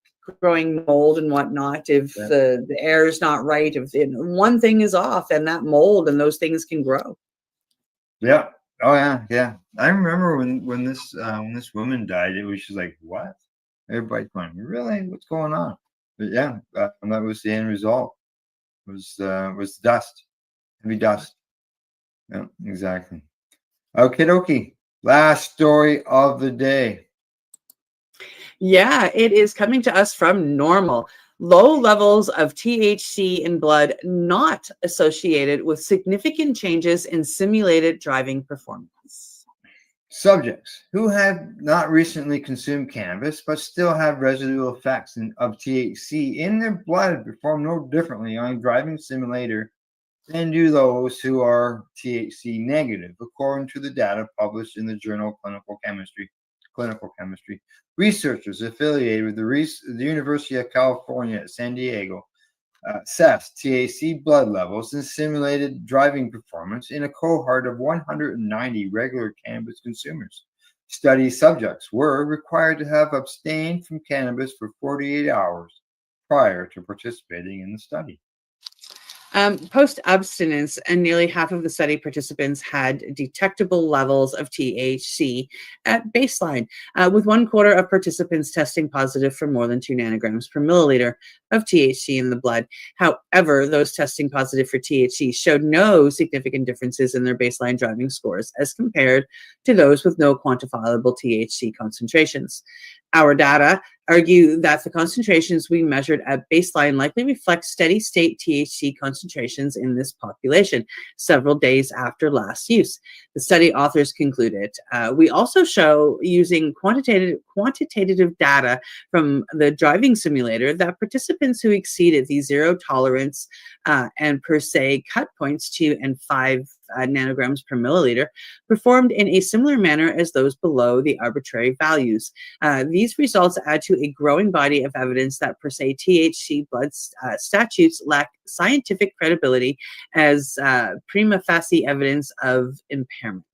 growing mold and whatnot if the air is not right. If one thing is off, and that mold and those things can grow. Yeah. Oh yeah. I remember when this woman died, it was just like, what? Everybody's going, really? What's going on? But yeah, and that was the end result. Was dust, heavy dust. Yeah, exactly. Okie dokie. Last story of the day. Yeah, it is coming to us from Normal. Low levels of THC in blood not associated with significant changes in simulated driving performance. Subjects who have not recently consumed cannabis but still have residual effects of THC in their blood perform no differently on a driving simulator than do those who are THC negative, according to the data published in the journal Clinical Chemistry. Researchers affiliated with the University of California at San Diego assessed THC blood levels and simulated driving performance in a cohort of 190 regular cannabis consumers. Study subjects were required to have abstained from cannabis for 48 hours prior to participating in the study. Post-abstinence, and nearly half of the study participants had detectable levels of THC at baseline, with 1/4 of participants testing positive for more than 2 nanograms per milliliter of THC in the blood. However, those testing positive for THC showed no significant differences in their baseline driving scores as compared to those with no quantifiable THC concentrations. Our data argue that the concentrations we measured at baseline likely reflect steady state THC concentrations in this population several days after last use. The study authors concluded, we also show using quantitative data from the driving simulator that participants who exceeded the zero tolerance and per se cut points 2 and 5 nanograms per milliliter performed in a similar manner as those below the arbitrary values. These results add to a growing body of evidence that per se THC blood statutes lack scientific credibility as prima facie evidence of impairment.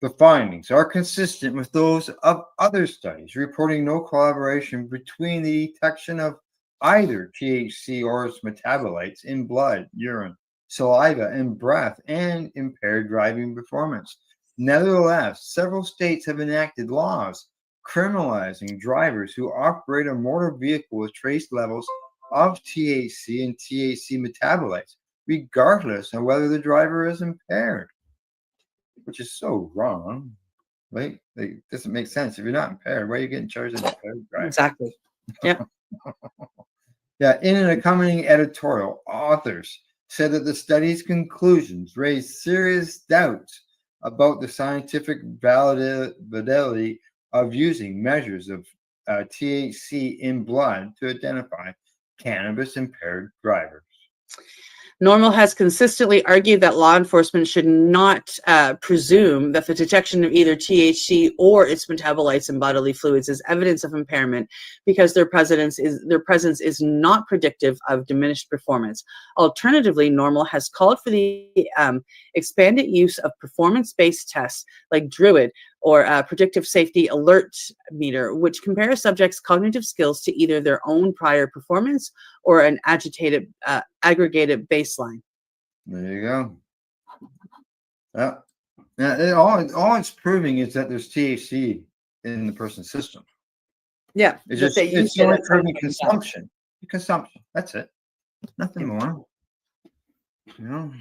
The findings are consistent with those of other studies reporting no collaboration between the detection of either THC or its metabolites in blood, urine, saliva, and breath, and impaired driving performance. Nevertheless, several states have enacted laws criminalizing drivers who operate a motor vehicle with trace levels of THC and THC metabolites, regardless of whether the driver is impaired, which is so wrong. Right? Like, it doesn't make sense. If you're not impaired, why are you getting charged an impaired driver? Exactly. Yeah. Yeah, in an accompanying editorial, authors said that the study's conclusions raised serious doubts about the scientific validity of using measures of THC in blood to identify cannabis impaired drivers. NORML has consistently argued that law enforcement should not presume that the detection of either THC or its metabolites in bodily fluids is evidence of impairment because their presence is not predictive of diminished performance. Alternatively, NORML has called for the expanded use of performance-based tests like DRUID or predictive safety alert meter, which compares subjects' cognitive skills to either their own prior performance or an aggregated baseline. There you go. Yeah. Now, all it's proving is that there's THC in the person's system. Yeah, It's just it's only proving consumption. Consumption. That's it. Nothing more. You know.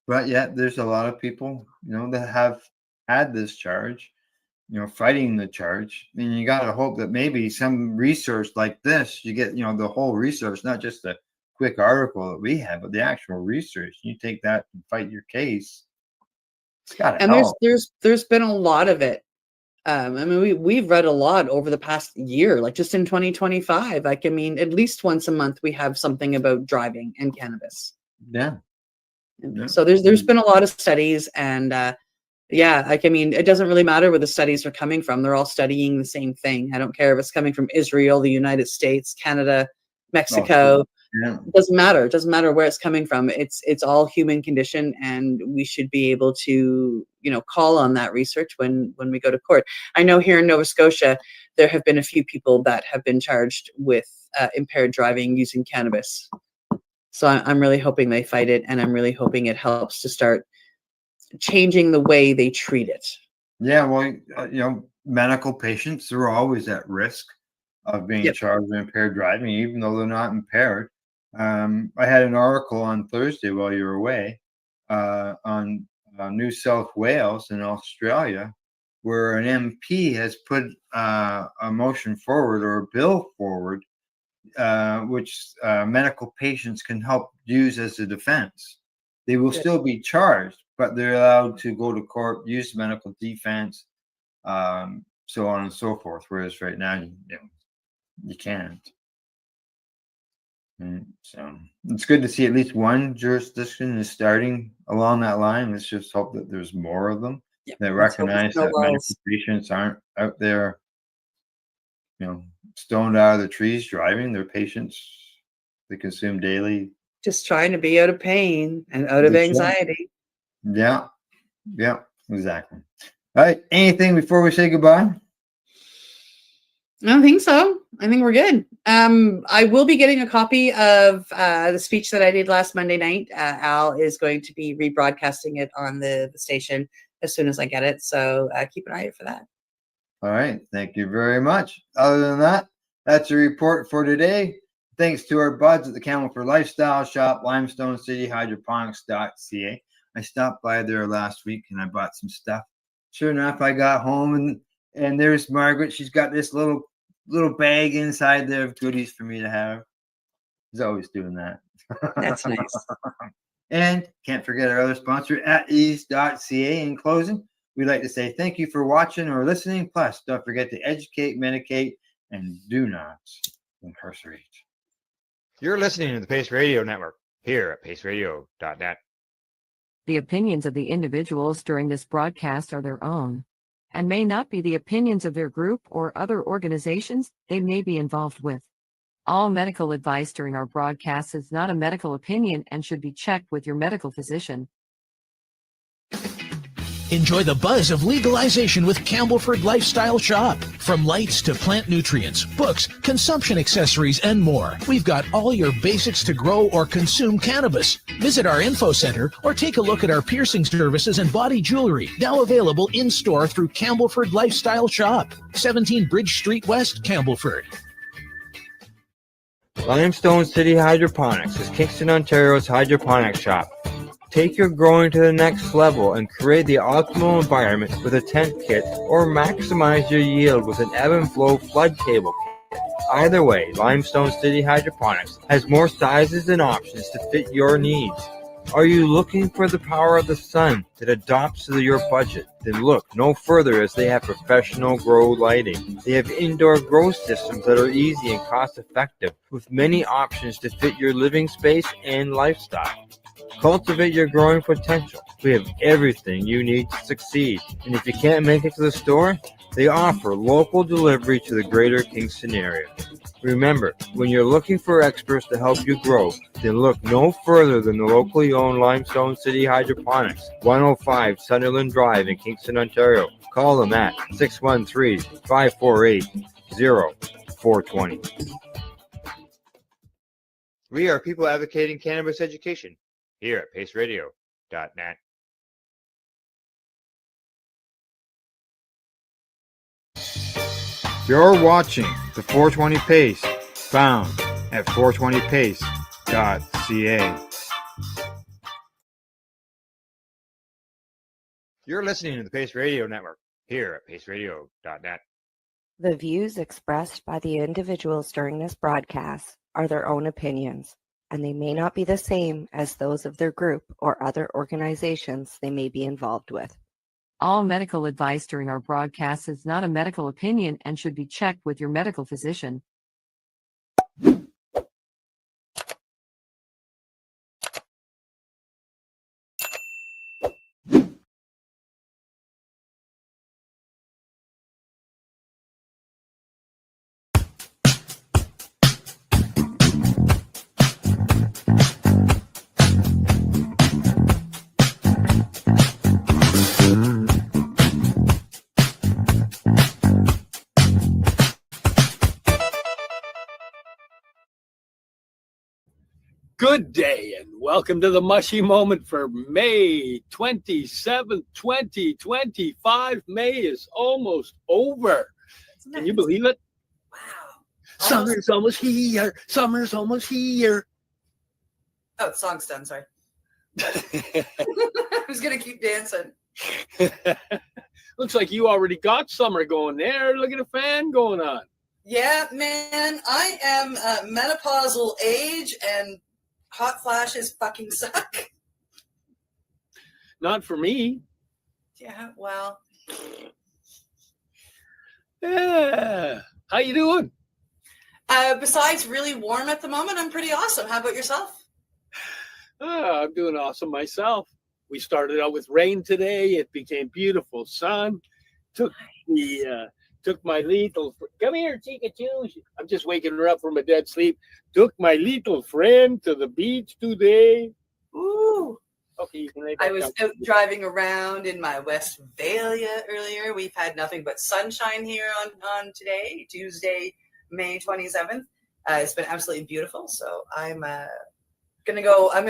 But yet there's a lot of people, that have had this charge, fighting the charge. And you got to hope that maybe some research like this, you get, the whole research, not just the quick article that we have, but the actual research. You take that and fight your case. It's got to help. There's been a lot of it. I mean, we've read a lot over the past year, like just in 2025. Like, I mean, at least once a month we have something about driving and cannabis. Yeah. So there's been a lot of studies, and like, I mean, it doesn't really matter where the studies are coming from. They're all studying the same thing. I don't care if it's coming from Israel, the United States, Canada, Mexico. Yeah. It doesn't matter. It doesn't matter where it's coming from. It's all human condition, and we should be able to, call on that research when we go to court. I know here in Nova Scotia, there have been a few people that have been charged with impaired driving using cannabis. So I'm really hoping they fight it, and I'm really hoping it helps to start changing the way they treat it. Yeah, well, medical patients are always at risk of being charged with impaired driving, even though they're not impaired. I had an article on Thursday while you were away on New South Wales in Australia, where an MP has put a motion forward or a bill forward, which medical patients can help use as a defense. They will still be charged, but they're allowed to go to court, use medical defense, so on and so forth. Whereas right now, you can't. And so it's good to see at least one jurisdiction is starting along that line. Let's just hope that there's more of them that recognize that medical patients aren't out there, stoned out of the trees driving. Their patients they consume daily. Just trying to be out of pain and out of anxiety. Yeah, exactly. All right. Anything before we say goodbye? I don't think so. I think we're good. I will be getting a copy of the speech that I did last Monday night. Al is going to be rebroadcasting it on the station as soon as I get it. So keep an eye out for that. All right. Thank you very much. Other than that, that's a report for today. Thanks to our buds at the Campbellford Lifestyle Shop, Limestone City Hydroponics.ca. I stopped by there last week and I bought some stuff. Sure enough, I got home and there's Margaret. She's got this little bag inside there of goodies for me to have. She's always doing that. That's nice. And can't forget our other sponsor at ease.ca. In closing, we'd like to say thank you for watching or listening. Plus, don't forget to educate, medicate, and do not incarcerate. You're listening to the Pace Radio Network here at paceradio.net. The opinions of the individuals during this broadcast are their own and may not be the opinions of their group or other organizations they may be involved with. All medical advice during our broadcast is not a medical opinion and should be checked with your medical physician. Enjoy the buzz of legalization with Campbellford Lifestyle Shop. From lights to plant nutrients, books, consumption accessories, and more, we've got all your basics to grow or consume cannabis. Visit our info center or take a look at our piercing services and body jewelry, now available in-store through Campbellford Lifestyle Shop, 17 Bridge Street West, Campbellford. Limestone City Hydroponics is Kingston, Ontario's hydroponics shop. Take your growing to the next level and create the optimal environment with a tent kit, or maximize your yield with an ebb and flow flood table kit. Either way, Limestone City Hydroponics has more sizes and options to fit your needs. Are you looking for the power of the sun that adapts to your budget? Then look no further, as they have professional grow lighting. They have indoor grow systems that are easy and cost effective, with many options to fit your living space and lifestyle. Cultivate your growing potential. We have everything you need to succeed. And if you can't make it to the store, they offer local delivery to the greater Kingston area. Remember, when you're looking for experts to help you grow, then look no further than the locally owned Limestone City Hydroponics, 105 Sunderland Drive in Kingston, Ontario. Call them at 613-548-0420. We are people advocating cannabis education here at paceradio.net. You're watching the 420 Pace, found at 420pace.ca. You're listening to the Pace Radio Network here at paceradio.net. The views expressed by the individuals during this broadcast are their own opinions, and they may not be the same as those of their group or other organizations they may be involved with. All medical advice during our broadcast is not a medical opinion and should be checked with your medical physician. Good day and welcome to the Mushy Moment for May 27th, 2025. May is almost over. Can you believe it? Wow. Summer's almost here. Summer's almost here. Oh, the song's done. Sorry. I was going to keep dancing. Looks like you already got summer going there. Look at the fan going on. Yeah, man. I am menopausal age and hot flashes fucking suck. Not for me. Yeah, well. Yeah. How you doing? Besides really warm at the moment, I'm pretty awesome. How about yourself? I'm doing awesome myself. We started out with rain today. It became beautiful sun. Took my little, come here, Chikachoo. I'm just waking her up from a dead sleep. Took my little friend to the beach today. Ooh. Okay, you can lay I back was down. out driving around in my Westphalia earlier. We've had nothing but sunshine here on today, Tuesday, May 27th. It's been absolutely beautiful. So I'm gonna go out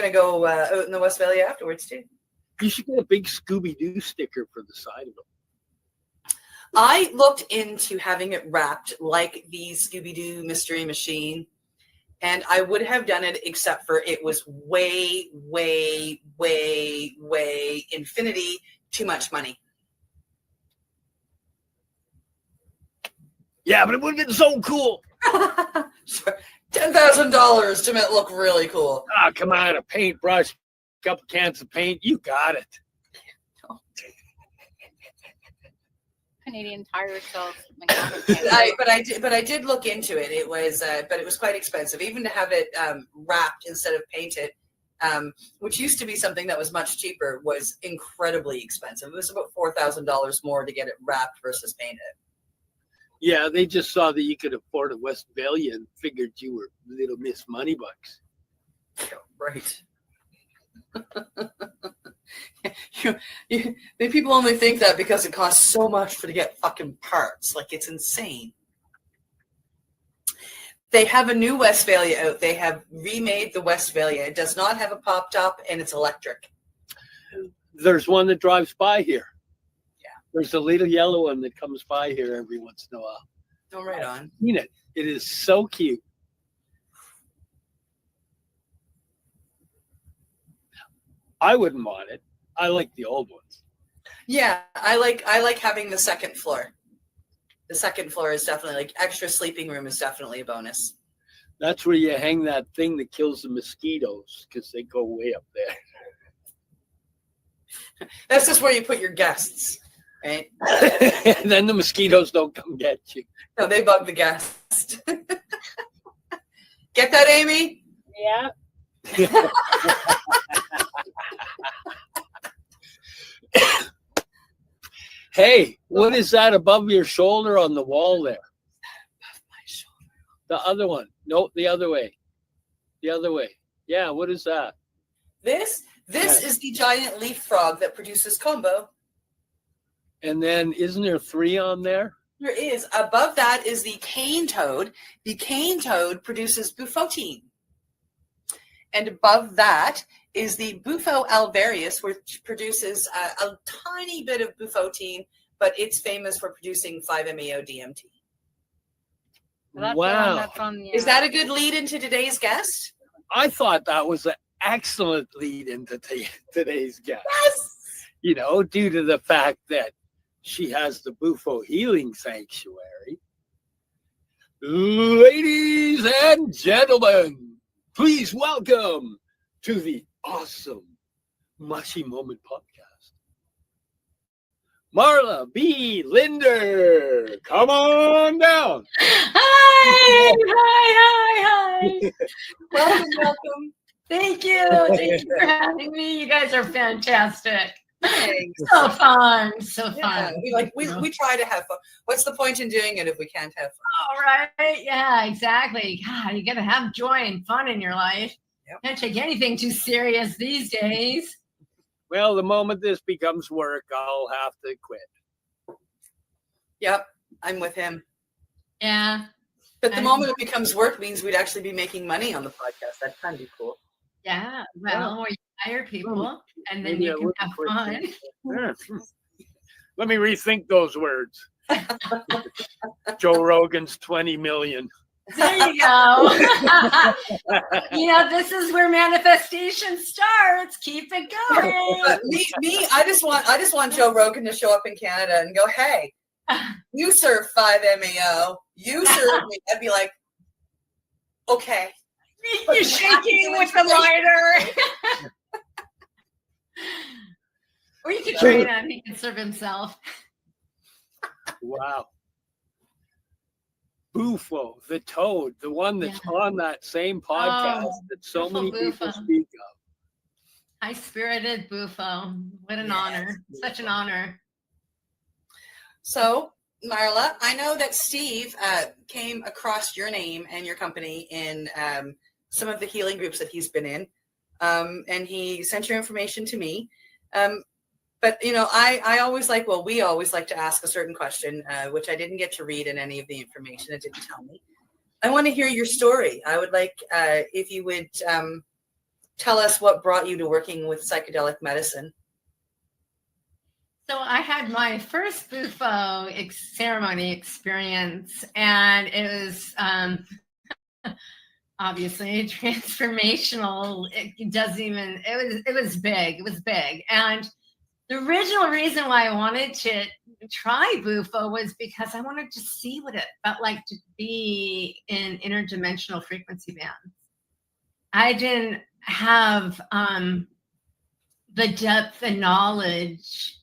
in the Westphalia afterwards too. You should get a big Scooby-Doo sticker for the side of it. I looked into having it wrapped like the Scooby-Doo Mystery Machine, and I would have done it, except for it was way, way, way, way infinity too much money. Yeah, but it would have been so cool. $10,000 to make it look really cool. Ah, come on, a paintbrush, a couple cans of paint, you got it. Canadian Tire sells But I did look into it. It was but it was quite expensive, even to have it wrapped instead of painted, which used to be something that was much cheaper, was incredibly expensive. It was about $4,000 more to get it wrapped versus painted. Yeah, they just saw that you could afford a Westphalia and figured you were Little Miss Moneybucks. Right. People only think that because it costs so much to get fucking parts. Like, it's insane. They have a new Westphalia out. They have remade the Westphalia. It does not have a pop top, and it's electric. There's one that drives by here. Yeah. There's a little yellow one that comes by here every once in a while. Oh, right on. I've seen it. It is so cute. I wouldn't want it. I like the old ones. Yeah, I like having the second floor. The second floor is definitely like extra sleeping room is definitely a bonus. That's where you hang that thing that kills the mosquitoes because they go way up there. That's just where you put your guests, right? And then the mosquitoes don't come get you. No, they bug the guest. Get that, Amy? Yeah. Hey, what is that above your shoulder on the wall there? Above my shoulder. The other one. No, the other way. The other way. Yeah, what is that? This is the giant leaf frog that produces combo. And then isn't there 3 on there? There is. Above that is the cane toad. The cane toad produces bufotein. And above that is the Bufo alvarius, which produces a tiny bit of bufotein, but it's famous for producing 5-MeO-DMT. Wow. Is that a good lead into today's guest? I thought that was an excellent lead into today's guest. Yes. You know, due to the fact that she has the Bufo Healing Sanctuary. Ladies and gentlemen, please welcome to the awesome Mushy Moment podcast, Marla B. Linder. Come on down. Hi. Welcome. Thank you. Thank you for having me. You guys are fantastic. Thanks. So fun. Yeah, we try to have fun. What's the point in doing it if we can't have fun? All right. Yeah, exactly. God, you got to have joy and fun in your life. Yep. Can't take anything too serious these days. Well, the moment this becomes work, I'll have to quit. Yep, I'm with him. Yeah. But the moment it becomes work means we'd actually be making money on the podcast. That'd kind of be cool. Yeah. Well, or you hire people and then you can have fun. Yeah. Let me rethink those words. Joe Rogan's 20 million. There you go. You know, this is where manifestation starts. Keep it going. me, I just want Joe Rogan to show up in Canada and go, hey, you serve 5-MeO. You serve me. I'd be like, okay. You're shaking with the lighter. Or you could train him. He can serve himself. Wow. Bufo, the toad, the one that's on that same podcast that so many people speak of. High-spirited Bufo. What an honor. Such an honor. So, Marla, I know that Steve came across your name and your company in some of the healing groups that he's been in, and he sent your information to me. But, you know, we always like to ask a certain question, which I didn't get to read in any of the information. It didn't tell me. I want to hear your story. I would like if you would tell us what brought you to working with psychedelic medicine. So I had my first Bufo ceremony experience, and it was obviously transformational. It was big. It was big. And the original reason why I wanted to try Bufo was because I wanted to see what it felt like to be in interdimensional frequency bands. I didn't have the depth and knowledge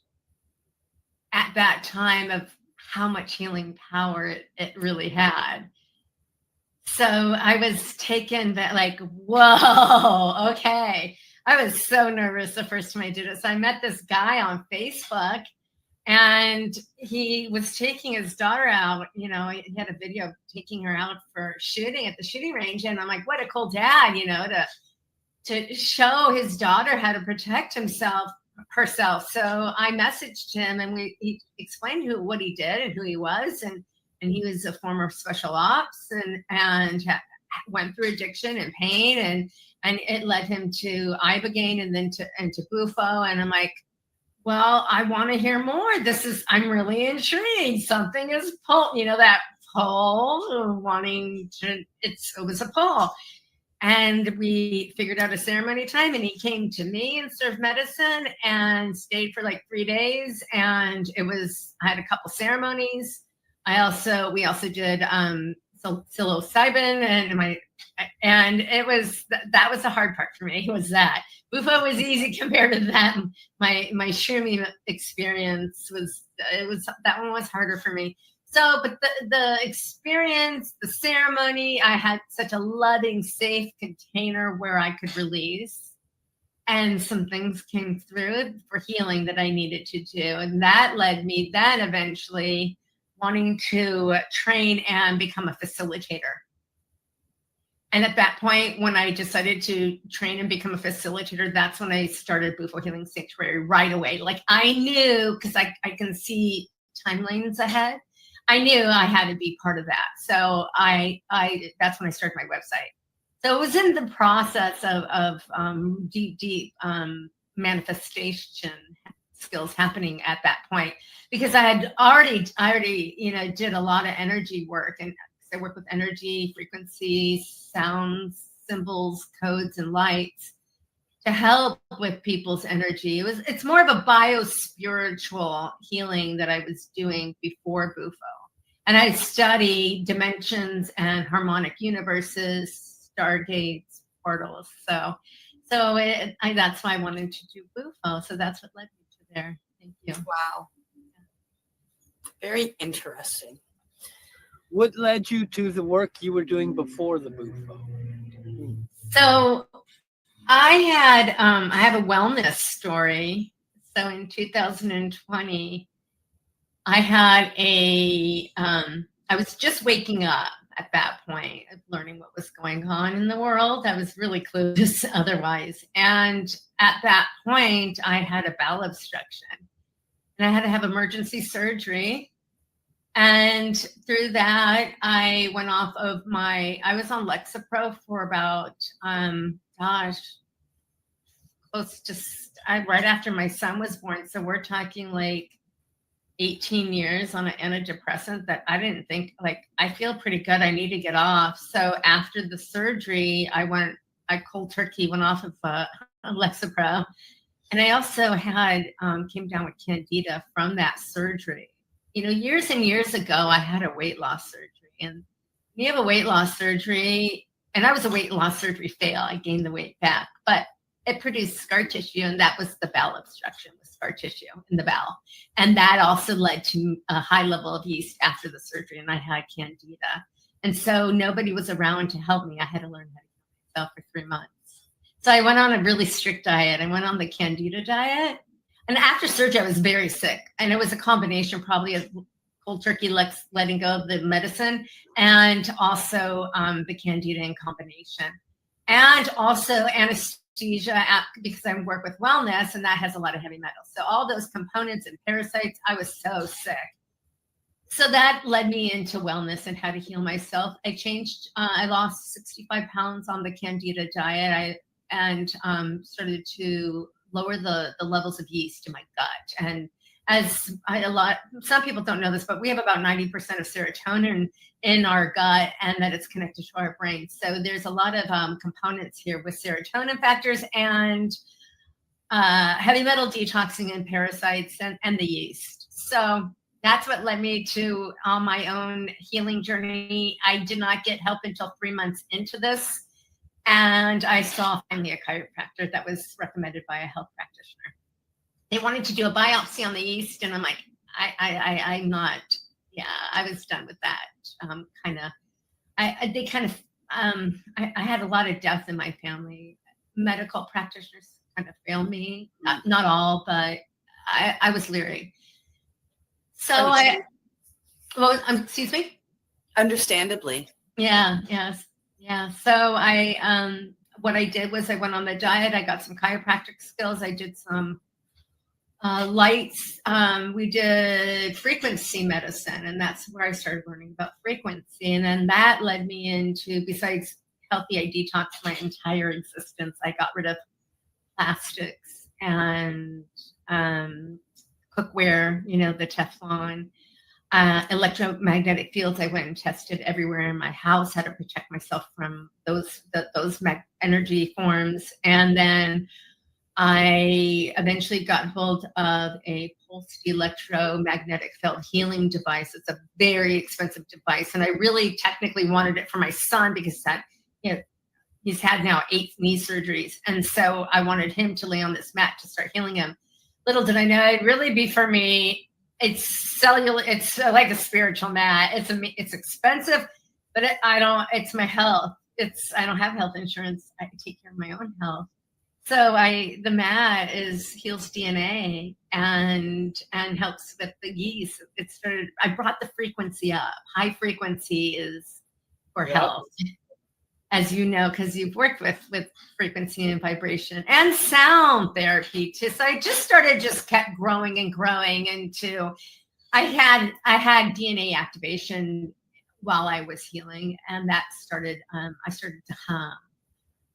at that time of how much healing power it really had. So I was taken back, like, whoa, okay. I was so nervous the first time I did it. So I met this guy on Facebook, and he was taking his daughter out. You know, he had a video of taking her out for shooting at the shooting range. And I'm like, what a cool dad, you know, to show his daughter how to protect herself. So I messaged him, and he explained what he did and who he was. And he was a former special ops and went through addiction and pain, and it led him to Ibogaine and then to Bufo. And I'm like, well, I want to hear more. I'm really intrigued. Something is pull, you know, that pull wanting to, it was a pull. And we figured out a ceremony time, and he came to me and served medicine and stayed for like 3 days. And I had a couple ceremonies. We also did psilocybin, and it was, that was the hard part for me, was that. Bufo was easy compared to that. My shroomy experience that one was harder for me. So, but the experience, the ceremony, I had such a loving, safe container where I could release. And some things came through for healing that I needed to do. And that led me then eventually wanting to train and become a facilitator. And at that point, when I decided to train and become a facilitator, that's when I started Bufo Healing Sanctuary right away. Like I knew, because I can see timelines ahead. I knew I had to be part of that. So that's when I started my website. So it was in the process of deep manifestation skills happening at that point, because I already did a lot of energy work, and I work with energy, frequency, sounds, symbols, codes, and lights to help with people's energy. It's more of a bio-spiritual healing that I was doing before Bufo. And I study dimensions and harmonic universes, stargates, portals. So that's why I wanted to do Bufo. So that's what led me to there. Thank you. Wow. Very interesting. What led you to the work you were doing before the Bufo? So I have a wellness story. So in 2020, I had I was just waking up at that point, learning what was going on in the world. I was really clueless otherwise. And at that point, I had a bowel obstruction, and I had to have emergency surgery. And through that, I went off of I was on Lexapro for about, close to, right after my son was born. So we're talking like 18 years on an antidepressant that I didn't think, like, I feel pretty good. I need to get off. So after the surgery, I cold turkey went off of Lexapro. And I also came down with candida from that surgery. Years and years ago, I had a weight loss surgery. And when you have a weight loss surgery, and I was a weight loss surgery fail, I gained the weight back, but it produced scar tissue, and that was the bowel obstruction, with scar tissue in the bowel. And that also led to a high level of yeast after the surgery, and I had candida. And so nobody was around to help me. I had to learn how to heal myself for 3 months. So I went on a really strict diet. I went on the candida diet. And after surgery, I was very sick. And it was a combination probably of cold turkey, letting go of the medicine, and also the candida in combination. And also anesthesia, because I work with wellness, and that has a lot of heavy metals. So all those components and parasites, I was so sick. So that led me into wellness and how to heal myself. I lost 65 pounds on the candida diet. And started to lower the levels of yeast in my gut. And some people don't know this, but we have about 90% of serotonin in our gut, and that it's connected to our brain. So there's a lot of components here with serotonin factors and heavy metal detoxing and parasites and the yeast. So that's what led me to on my own healing journey. I did not get help until 3 months into this. And I saw finally a chiropractor that was recommended by a health practitioner. They wanted to do a biopsy on the yeast, and I'm like, I'm not. Yeah, I was done with that. I had a lot of death in my family. Medical practitioners kind of failed me. Not all, but I was leery. So excuse me? Understandably. Yeah, yes. Yeah. So what I did was I went on the diet. I got some chiropractic skills. I did some lights. We did frequency medicine, and that's where I started learning about frequency. And then that led me into, besides healthy, I detoxed my entire existence. I got rid of plastics and cookware, the Teflon. electromagnetic fields. I went and tested everywhere in my house how to protect myself from those energy forms. And then I eventually got hold of a pulsed electromagnetic field healing device. It's a very expensive device, and I really technically wanted it for my son because he's had now 8 knee surgeries, and so I wanted him to lay on this mat to start healing him. Little did I know it'd really be for me. It's cellular. It's like a spiritual mat. It's expensive, but it's my health. I don't have health insurance. I take care of my own health. So the mat heals DNA and helps with the yeast. I brought the frequency up. High frequency is for health, as you know, because you've worked with frequency and vibration and sound therapy too. So I just kept growing and growing into. I had DNA activation while I was healing, and that started. I started to hum.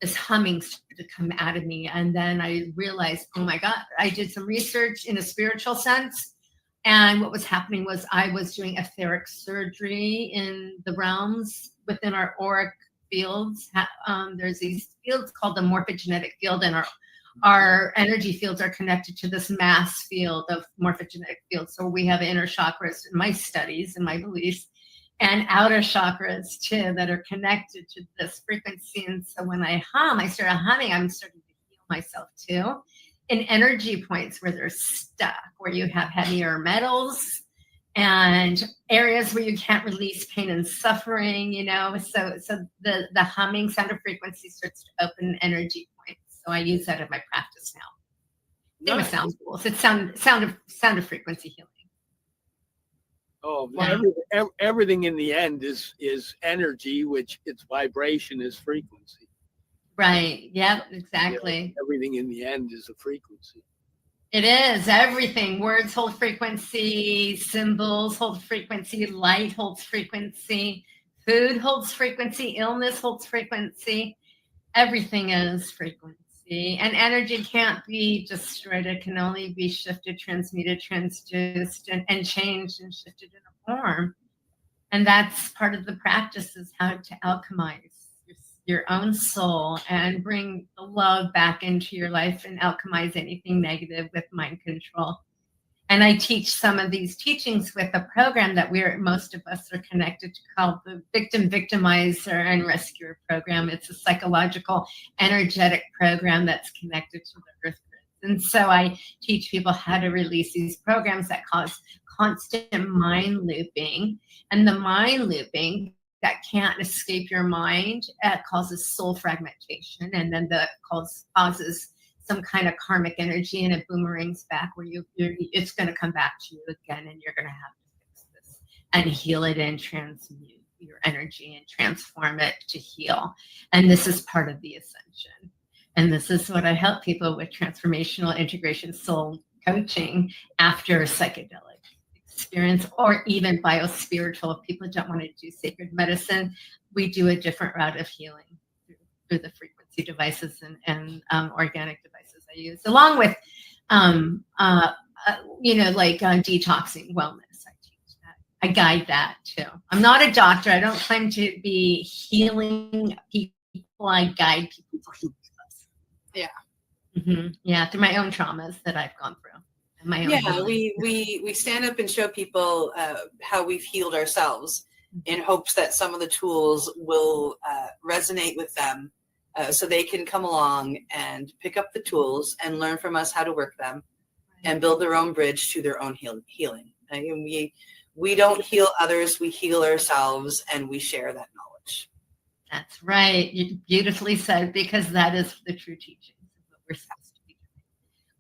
This humming started to come out of me. And then I realized, oh my God, I did some research in a spiritual sense. And what was happening was I was doing etheric surgery in the realms within our auric fields. There's these fields called the morphogenetic field, and our energy fields are connected to this mass field of morphogenetic fields. So we have inner chakras in my studies and my beliefs, and outer chakras too that are connected to this frequency. And so when I started humming, I'm starting to heal myself too in energy points where they're stuck, where you have heavier metals and areas where you can't release pain and suffering, So the humming sound of frequency starts to open energy points. So I use that in my practice now. Same with sound tools. It's sound of frequency healing. Oh, everything in the end is energy, which its vibration is frequency. Right. Yep. Exactly. Everything in the end is a frequency. It is everything. Words hold frequency. Symbols hold frequency. Light holds frequency. Food holds frequency. Illness holds frequency. Everything is frequency. And energy can't be destroyed. It can only be shifted, transmuted, transduced, and changed and shifted in a form. And that's part of the practice, is how to alchemize your own soul and bring the love back into your life and alchemize anything negative with mind control. And I teach some of these teachings with a program that most of us are connected to, called the Victim Victimizer and Rescuer Program. It's a psychological, energetic program that's connected to the earth grid. And so I teach people how to release these programs that cause constant mind looping. And the mind looping that can't escape your mind causes soul fragmentation. And then that causes some kind of karmic energy, and it boomerangs back where it's going to come back to you again, and you're going to have to fix this and heal it and transmute your energy and transform it to heal. And this is part of the ascension. And this is what I help people with: transformational integration soul coaching after a psychedelic experience, or even biospiritual. If people don't want to do sacred medicine, we do a different route of healing through the frequency devices and organic devices I use, along with detoxing wellness. I teach that. I guide that too. I'm not a doctor. I don't claim to be healing people. I guide people to heal themselves. Yeah. Mm-hmm. Yeah, through my own traumas that I've gone through. And my own healing. we stand up and show people how we've healed ourselves, in hopes that some of the tools will resonate with them, so they can come along and pick up the tools and learn from us how to work them, and build their own bridge to their own healing. We don't heal others, we heal ourselves, and we share that knowledge. That's right. You beautifully said, because that is the true teaching of what we're supposed to be doing.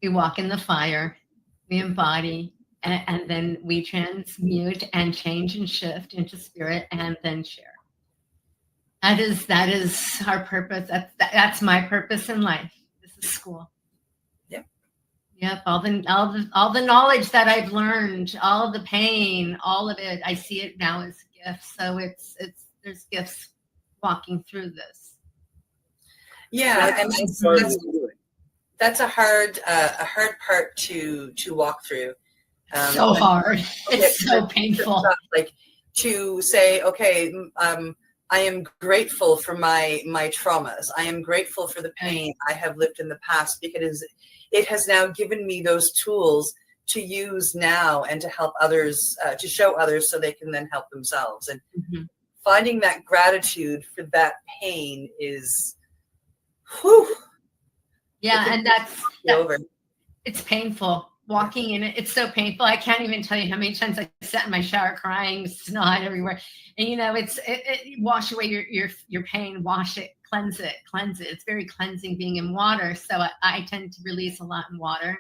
We walk in the fire, we embody, and then we transmute and change and shift into spirit, and then share. That is our purpose. That's my purpose in life. This is school. Yep. All the knowledge that I've learned, all of the pain, all of it, I see it now as gifts. So there's gifts walking through this. Yeah, and that's a hard part to walk through. So hard. It's so painful. Like to say, okay, I am grateful for my traumas. I am grateful for the pain I have lived in the past, because it has now given me those tools to use now and to help others, to show others so they can then help themselves. And finding that gratitude for that pain is, whew. Yeah, and that's over. It's painful. Walking in it, it's so painful. I can't even tell you how many times I sat in my shower crying, snot everywhere. And it wash away your pain, wash it, cleanse it. It's very cleansing being in water. So I tend to release a lot in water,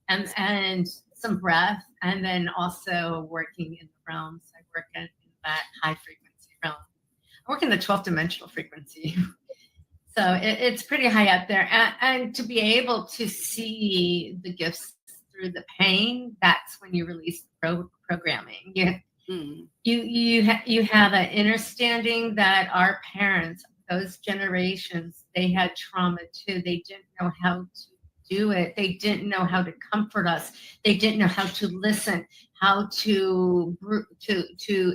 and some breath, and then also working in the realms. I work in that high frequency realm. I work in the 12th dimensional frequency. So it's pretty high up there, and to be able to see the gifts through the pain, that's when you release programming. You have an understanding that our parents, those generations, they had trauma too. They didn't know how to do it. They didn't know how to comfort us. They didn't know how to listen, how to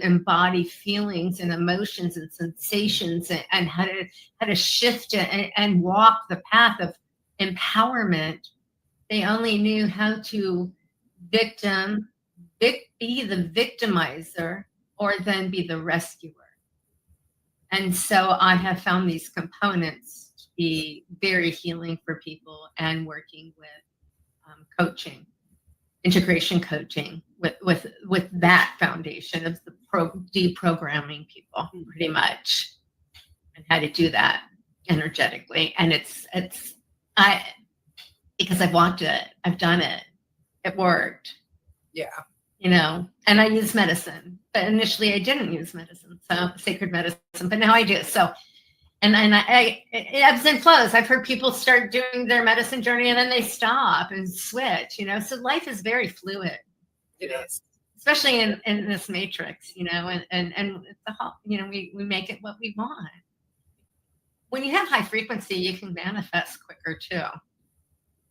embody feelings and emotions and sensations, and how to shift it and walk the path of empowerment. They only knew how to be the victimizer, or then be the rescuer. And so I have found these components to be very healing for people, and working with coaching, integration coaching, with that foundation of the deprogramming people, pretty much, and how to do that energetically. And because I've walked it, I've done it, it worked. Yeah. And I use medicine, but initially I didn't use medicine, so sacred medicine, but now I do. So, and it ebbs and flows. I've heard people start doing their medicine journey and then they stop and switch, so life is very fluid. It is. Especially in this matrix, and the whole, we make it what we want. When you have high frequency, you can manifest quicker too.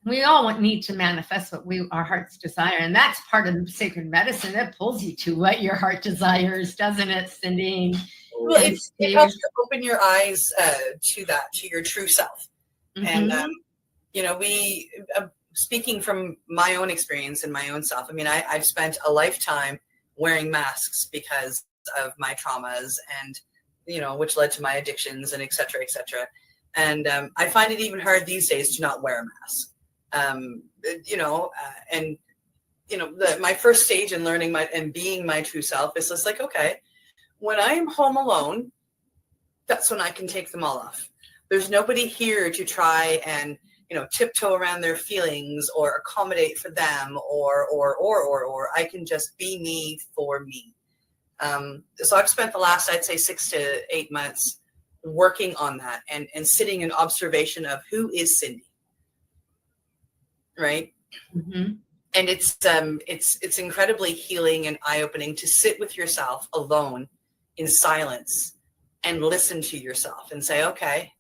We all need to manifest what our hearts desire. And that's part of sacred medicine. It pulls you to what your heart desires, doesn't it, Cindy? Well, it helps to open your eyes to your true self. And, speaking from my own experience and my own self, I've spent a lifetime wearing masks because of my traumas, and, which led to my addictions, and et cetera, et cetera. And I find it even hard these days to not wear a mask. My first stage in learning and being my true self is just like, okay, when I am home alone, that's when I can take them all off. There's nobody here to try and, tiptoe around their feelings or accommodate for them, or I can just be me for me. So I've spent the last, I'd say 6 to 8 months working on that, and sitting in observation of who is Cindy. Right. Mm-hmm. And it's incredibly healing and eye-opening to sit with yourself alone in silence and listen to yourself and say, okay,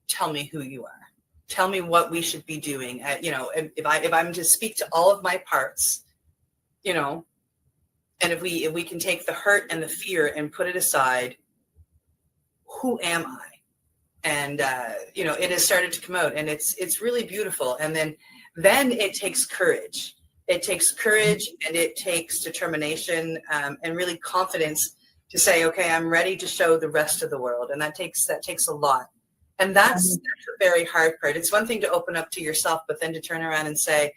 tell me who you are. Tell me what we should be doing. If I'm to speak to all of my parts, and if we can take the hurt and the fear and put it aside, who am I? And it has started to come out, and it's really beautiful. And then it takes courage. It takes courage, and it takes determination, and really confidence to say, okay, I'm ready to show the rest of the world. And that takes a lot. And that's the very hard part. It's one thing to open up to yourself, but then to turn around and say,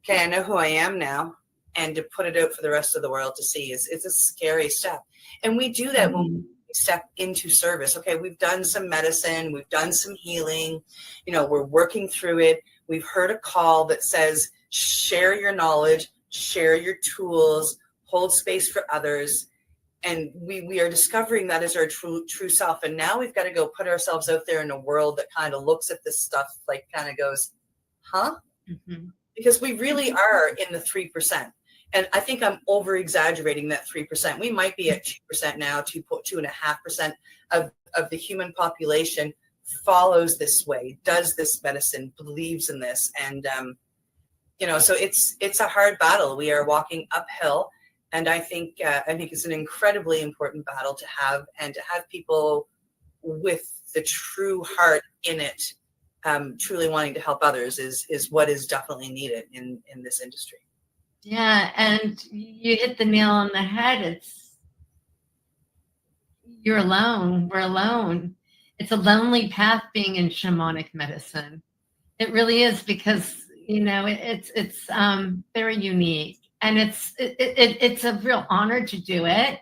okay, I know who I am now, and to put it out for the rest of the world to see it's a scary step. And we do that when we step into service. Okay, we've done some medicine, we've done some healing, we're working through it. We've heard a call that says, share your knowledge, share your tools, hold space for others. And we are discovering that as our true self. And now we've got to go put ourselves out there in a world that kind of looks at this stuff, like kind of goes, huh? Mm-hmm. Because we really are in the 3%. And I think I'm over exaggerating that 3%. We might be at 2% now, 2.5% of the human population follows this way, does this medicine, believes in this. And So it's a hard battle. We are walking uphill, and I think it's an incredibly important battle to have, and to have people with the true heart in it, truly wanting to help others is what is definitely needed in this industry. Yeah, and you hit the nail on the head. You're alone. We're alone. It's a lonely path being in shamanic medicine. It really is, because it's very unique, and it's a real honor to do it.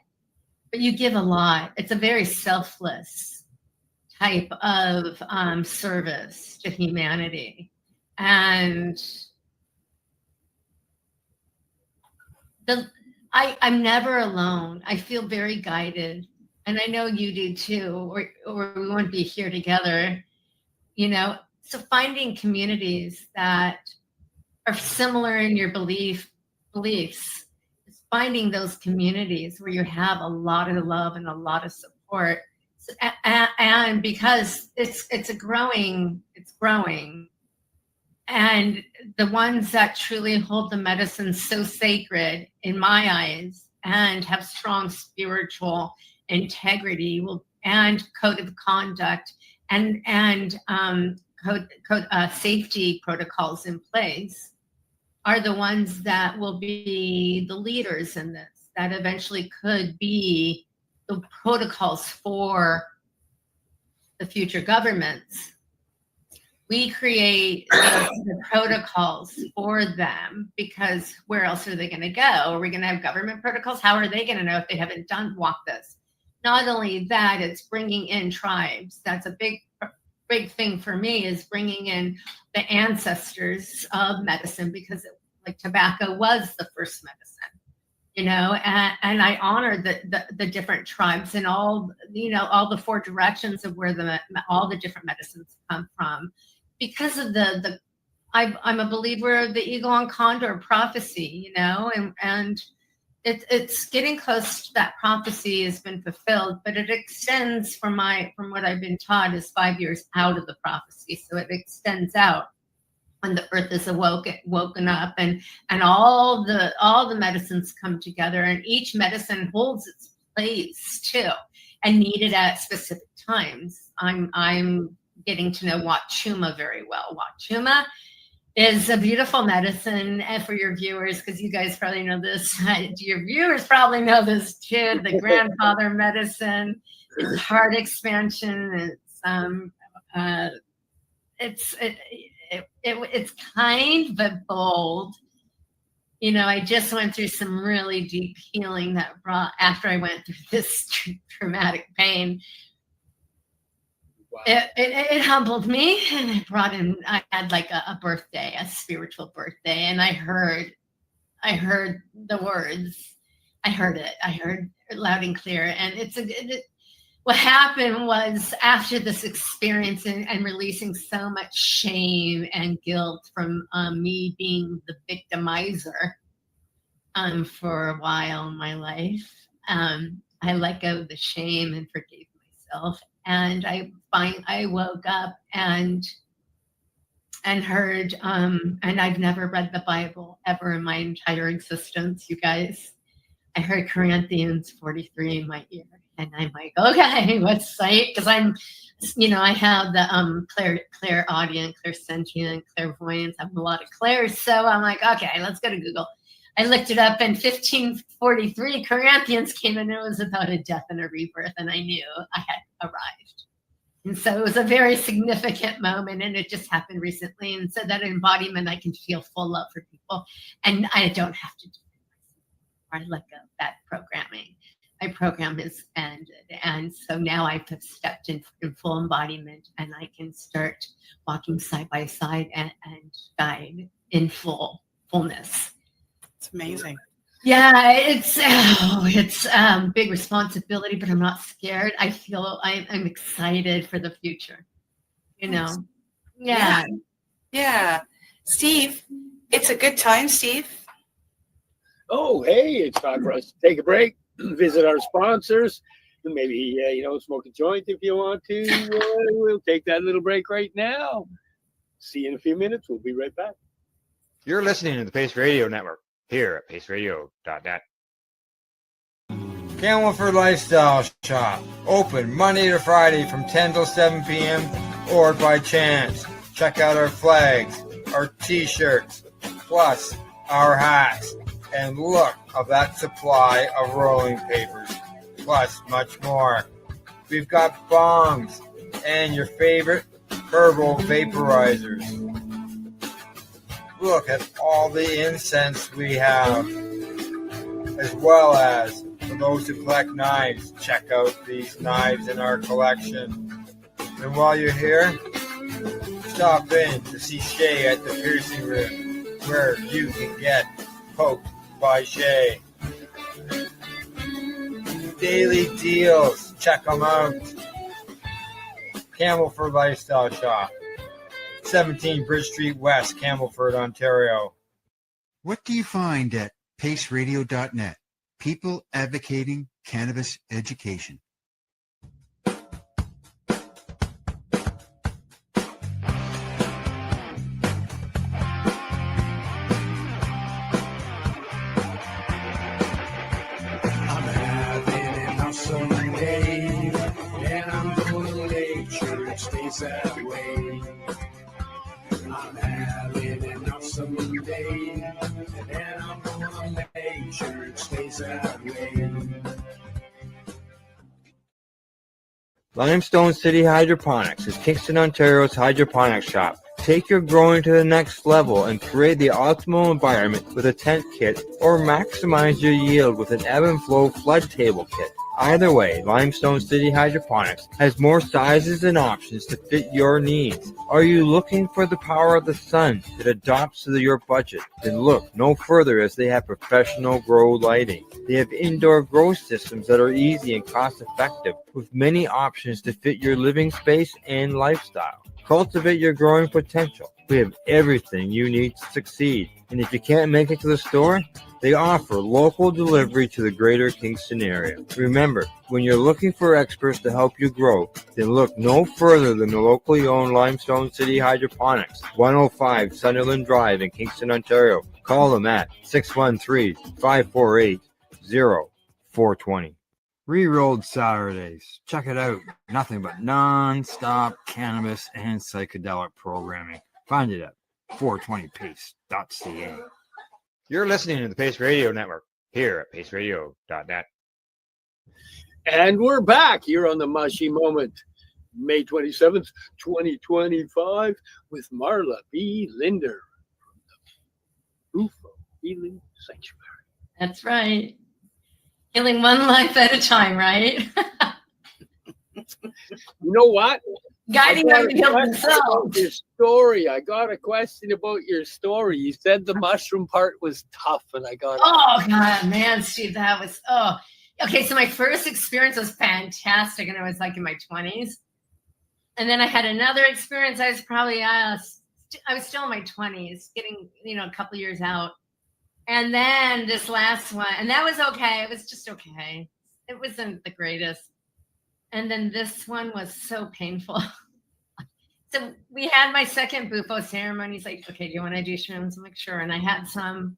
But you give a lot. It's a very selfless type of service to humanity, and I'm never alone. I feel very guided, and I know you do too, or we wouldn't be here together. So finding communities that are similar in your beliefs, finding those communities where you have a lot of love and a lot of support, and because it's growing, and the ones that truly hold the medicine so sacred in my eyes and have strong spiritual integrity and code of conduct and safety protocols in place are the ones that will be the leaders in this, that eventually could be the protocols for the future governments. We create the protocols for them, because where else are they going to go? Are we going to have government protocols? How are they going to know if they haven't walked this? Not only that, it's bringing in tribes. That's a big thing for me, is bringing in the ancestors of medicine, because like tobacco was the first medicine, and I honor the different tribes and all the four directions of where all the different medicines come from, because of I'm a believer of the eagle and condor prophecy, and it's getting close to that prophecy has been fulfilled, but it extends from what I've been taught is 5 years out of the prophecy. So it extends out when the earth is woken up, and all the medicines come together, and each medicine holds its place too, and needed at specific times. I'm getting to know Wachuma very well. Wachuma is a beautiful medicine, and for your viewers, because you guys probably know this, your viewers probably know this too, the grandfather medicine, it's heart expansion, it's kind but bold. I just went through some really deep healing that brought, after I went through this traumatic pain. Wow. It humbled me, and I had like a birthday, a spiritual birthday, and I heard the words. I heard it loud and clear. And what happened was, after this experience and releasing so much shame and guilt from me being the victimizer for a while in my life, I let go of the shame and forgave myself. And I woke up and heard, and I've never read the Bible ever in my entire existence, you guys. I heard Corinthians 43 in my ear, and I'm like, okay, what's sight? Because I have the clairaudient, clairsentient, clairvoyance. I have a lot of clairs, so I'm like, okay, let's go to Google. I looked it up, and 1543 Corinthians came in. It was about a death and a rebirth, and I knew I had arrived. And so it was a very significant moment, and it just happened recently. And so that embodiment, I can feel full love for people, and I don't have to do it myself. I let go of that programming. My program is ended, and so now I've stepped in full embodiment, and I can start walking side by side and guide in fullness. It's amazing. Yeah, it's big responsibility, but I'm not scared. I feel I'm excited for the future. Yeah. Steve, it's a good time, Steve. Oh, hey, it's time for us to take a break, visit our sponsors, and maybe smoke a joint if you want to. We'll take that little break right now. See you in a few minutes. We'll be right back. You're listening to the Pace Radio Network here at paceradio.net. Camelford Lifestyle Shop, open Monday to Friday from 10 till 7 p.m. or by chance. Check out our flags, our t-shirts, plus our hats, and look of that supply of rolling papers, plus much more. We've got bongs and your favorite herbal vaporizers. Look at all the incense we have, as well as for those who collect knives, check out these knives in our collection. And while you're here, stop in to see Shay at the piercing room, where you can get poked by Shay. Daily deals, check them out. Camelford Lifestyle Shop, 17 Bridge Street West, Camelford, Ontario. What do you find at paceradio.net? People advocating cannabis education. That way. I'm having an awesome day, and I'm gonna make sure it stays that way. Limestone City Hydroponics is Kingston, Ontario's hydroponics shop. Take your growing to the next level and create the optimal environment with a tent kit, or maximize your yield with an ebb and flow flood table kit. Either way, Limestone City Hydroponics has more sizes and options to fit your needs. Are you looking for the power of the sun that adapts to your budget? Then look no further, as they have professional grow lighting. They have indoor grow systems that are easy and cost effective, with many options to fit your living space and lifestyle. Cultivate your growing potential. We have everything you need to succeed. And if you can't make it to the store, they offer local delivery to the greater Kingston area. Remember, when you're looking for experts to help you grow, then look no further than the locally owned Limestone City Hydroponics, 105 Sunderland Drive in Kingston, Ontario. Call them at 613-548-0420. Rerolled Saturdays. Check it out. Nothing but non-stop cannabis and psychedelic programming. Find it at 420pace.ca. You're listening to the Pace Radio Network here at paceradio.net. And we're back here on the Mushy Moment, May 27th, 2025, with Marla B. Linder from the Bufo Healing Sanctuary. That's right. Healing one life at a time, right? You know what? Guiding them to heal themselves. Your story. I got a question about your story. You said the mushroom part was tough, and I got. Oh God, man, Steve, that was okay. So my first experience was fantastic, and I was like in my 20s, and then I had another experience. I was probably I was still in my 20s, getting a couple years out, and then this last one, and that was okay. It was just okay. It wasn't the greatest. And then this one was so painful. So we had my second Bufo ceremony. He's like, okay, do you want to do shrooms? I'm like, sure. And I had some.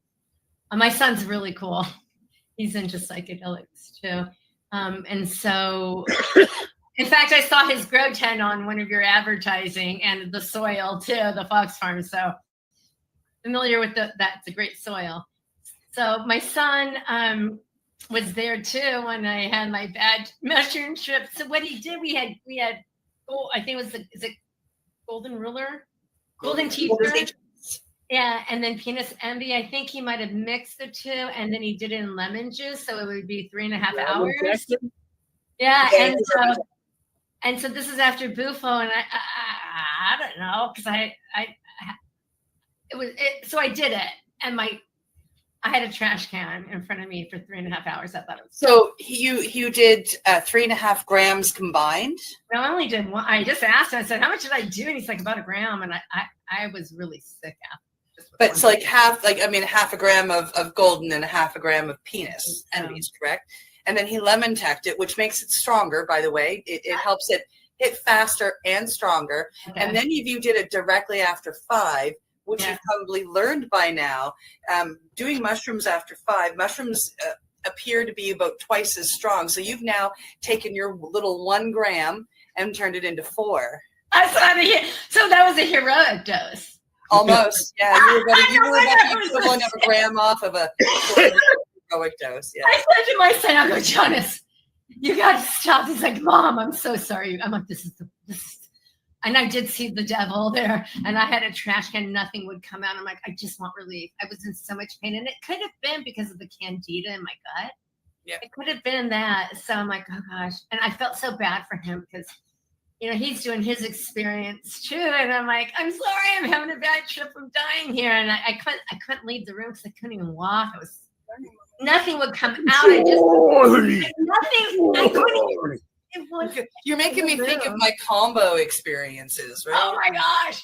My son's really cool. He's into psychedelics too. And so, in fact, I saw his grow tent on one of your advertising, and the soil too, the Fox Farm. So familiar with that's a great soil. So my son was there too when I had my bad mushroom trip. So what he did, we had I think it was is it golden ruler, golden teacher, yeah, and then penis envy. I think he might have mixed the two, and then he did it in lemon juice, so it would be 3.5 hours. Yeah, and so this is after Bufo, and I don't know, because so I did it, and I had a trash can in front of me for 3.5 hours. I thought it was so. You did 3.5 grams combined. No, I only did one. I just asked him. I said, "How much did I do?" And he's like, "About a gram." And I was really sick after. But it's like half a gram of golden and half a gram of penis envies, correct? And then he lemon teched it, which makes it stronger. By the way, it helps it hit faster and stronger. Okay. And then you did it directly after 5. which Yeah. you've probably learned by now, doing mushrooms after 5, mushrooms appear to be about twice as strong. So you've now taken your little 1 gram and turned it into 4. So that was a heroic dose. Almost, yeah. You were about the equivalent of a gram off of a heroic dose. Yeah. I said to my son, I go, Jonas, you got to stop. He's like, Mom, I'm so sorry. I'm like, this is. And I did see the devil there, and I had a trash can. Nothing would come out. I'm like, I just want relief. I was in so much pain, and it could have been because of the candida in my gut. Yeah, it could have been that. So I'm like, oh gosh, and I felt so bad for him because, he's doing his experience too, and I'm like, I'm sorry, I'm having a bad trip. I'm dying here, and I couldn't leave the room because I couldn't even walk. Nothing would come out. Nothing. I couldn't. You're making me think of my combo experiences, right? Oh my gosh.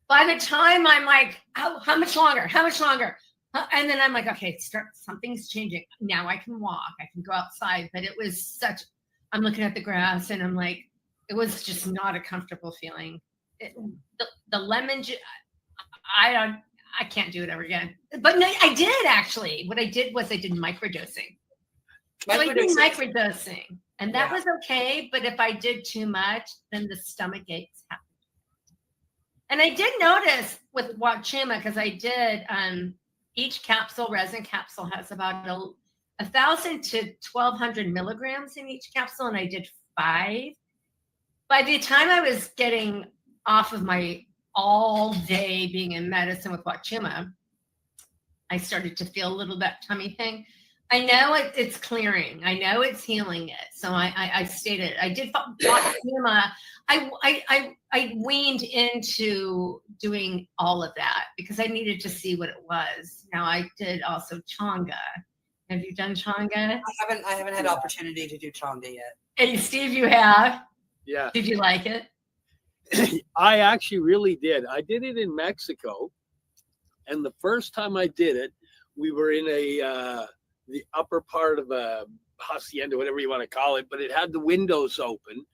By the time I'm like, how much longer? How much longer? And then I'm like, okay, something's changing. Now I can walk. I can go outside. But it was I'm looking at the grass and I'm like, it was just not a comfortable feeling. The lemon juice, I can't do it ever again. But no, I did actually. What I did was I did microdosing. So I did microdosing. And that was okay, but if I did too much, then the stomach aches happened. And I did notice with Wachuma, because I did, each resin capsule has about 1,000 to 1,200 milligrams in each capsule, and I did 5. By the time I was getting off of my all day being in medicine with Wachuma, I started to feel a little bit tummy thing. I know it's clearing. I know it's healing it. So I stated I did Wachuma. I weaned into doing all of that because I needed to see what it was. Now I did also Changa. Have you done Changa? I haven't had opportunity to do Changa yet. Hey, Steve, you have? Yeah. Did you like it? I actually really did. I did it in Mexico, and the first time I did it, we were in the upper part of a hacienda, whatever you want to call it, but it had the windows open,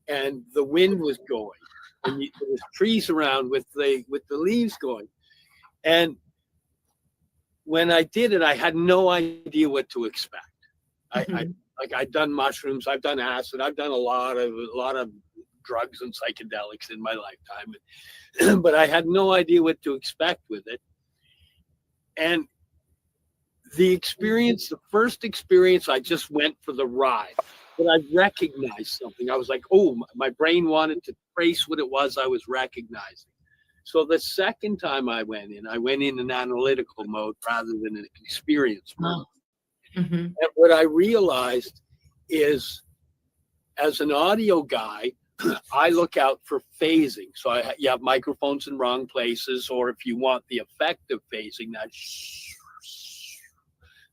and the wind was going, and there was trees around with the leaves going. And when I did it, I had no idea what to expect. I'd done mushrooms, I've done acid, I've done a lot of drugs and psychedelics in my lifetime, but I had no idea what to expect with it. And the first experience, I just went for the ride, but I recognized something. I was like, oh, my brain wanted to trace what it was I was recognizing. So the second time I went in an analytical mode rather than an experience mode. Mm-hmm. And what I realized is, as an audio guy, I look out for phasing. So you have microphones in wrong places, or if you want the effect of phasing, that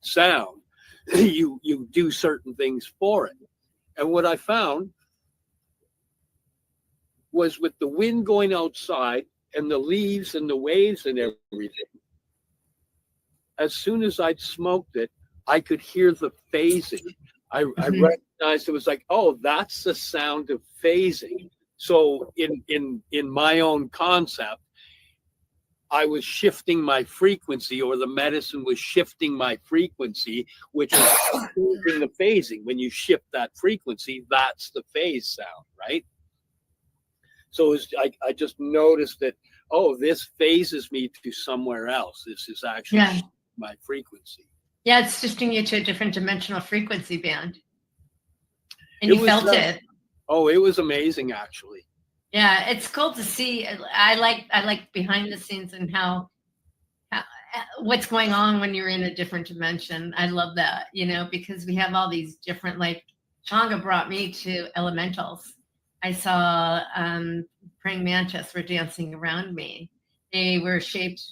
sound, you do certain things for it. And what I found was, with the wind going outside and the leaves and the waves and everything, as soon as I'd smoked it, I could hear the phasing. I recognized it was like, oh, that's the sound of phasing. So in my own concept, I was shifting my frequency, or the medicine was shifting my frequency, which is changing the phasing. When you shift that frequency, that's the phase sound, right? So I just noticed that, oh, this phases me to somewhere else. This is actually my frequency. Yeah, it's shifting you to a different dimensional frequency band. And you felt it. Oh, it was amazing, actually. Yeah, it's cool to see. I like behind the scenes and how what's going on when you're in a different dimension. I love that, because we have all these different, like Changa brought me to elementals. I saw praying mantis were dancing around me. They were shaped,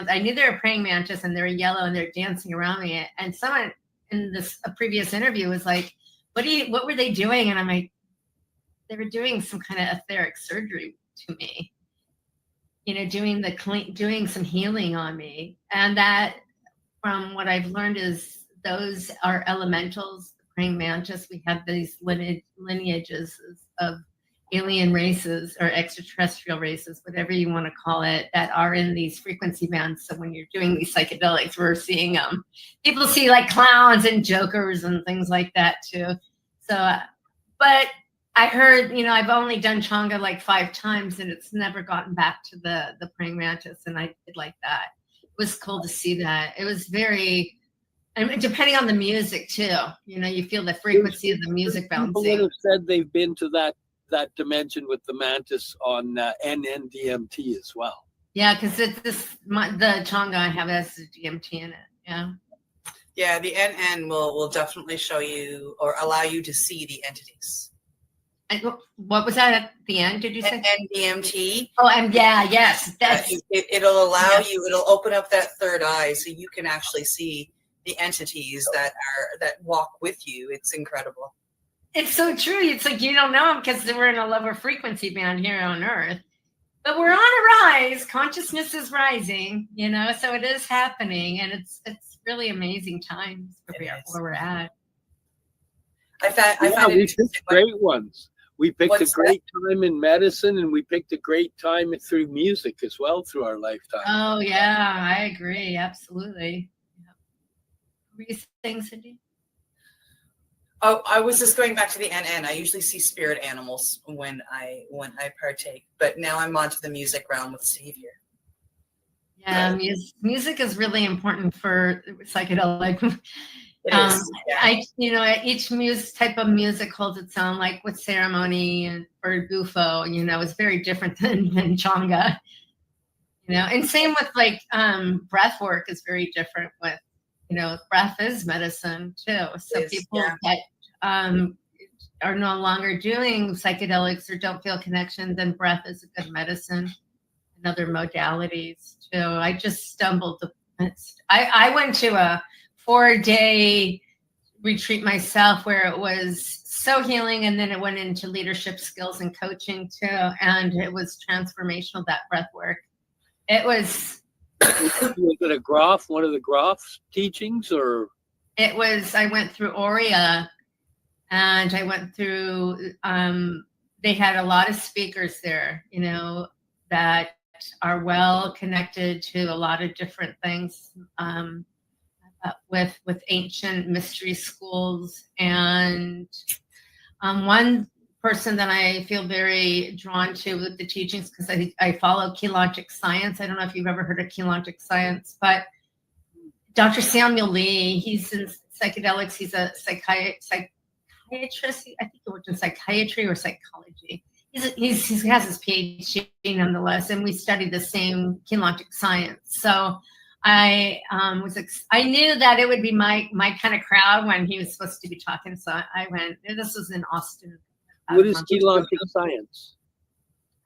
I knew they were praying mantis and they were yellow and they're dancing around me. And someone in a previous interview was like, what were they doing? And I'm like, they were doing some kind of etheric surgery to me, doing some healing on me. And that, from what I've learned, is those are elementals, the praying mantis. We have these lineages of alien races or extraterrestrial races, whatever you want to call it, that are in these frequency bands. So when you're doing these psychedelics, we're seeing people see like clowns and jokers and things like that too. So, but I heard, I've only done Changa like 5 times, and it's never gotten back to the praying mantis, and I did like that. It was cool to see that. It was very, and depending on the music too, you feel the frequency of the music People bouncing. that have said they've been to that dimension with the mantis on NNDMT as well. Yeah, because it's the Changa I have has the DMT in it. Yeah. Yeah, the NN will definitely show you or allow you to see the entities. And what was that at the end? Did you say NDMT? Oh, and yes, that's it'll allow you. It'll open up that third eye, so you can actually see the entities that walk with you. It's incredible. It's so true. It's like you don't know them because we're in a lower frequency band here on Earth, but we're on a rise. Consciousness is rising, so it is happening, and it's really amazing times where we're at. I found we picked great ones. We picked a great time in medicine, and we picked a great time through music as well through our lifetime. Oh yeah, I agree. Absolutely. What were you saying, Cindy? Oh, I was just going back to the NN. I usually see spirit animals when I partake, but now I'm onto the music realm with Steve here. Yeah, music is really important for psychedelic. Each type of music holds its own, like with ceremony and for Bufo, is very different than Changa. And same with like breath work is very different with, breath is medicine too. So people that are no longer doing psychedelics or don't feel connection, then breath is a good medicine. And other modalities too. I just stumbled. I went to a 4-day retreat myself where it was so healing, and then it went into leadership skills and coaching too, and it was transformational, that breath work. It was it a Groff, one of the Groff's teachings, or it was I went through Aurea, and I went through they had a lot of speakers there, that are well connected to a lot of different things with ancient mystery schools. And one person that I feel very drawn to with the teachings, because I follow Keylontic science. I don't know if you've ever heard of Keylontic science, but Dr. Samuel Lee, he's in psychedelics. He's a psychiatrist. I think he worked in psychiatry or psychology. He has his PhD nonetheless, and we studied the same Keylontic science. So I knew that it would be my kind of crowd when he was supposed to be talking. So I went. This was in Austin. What is Keylontic science?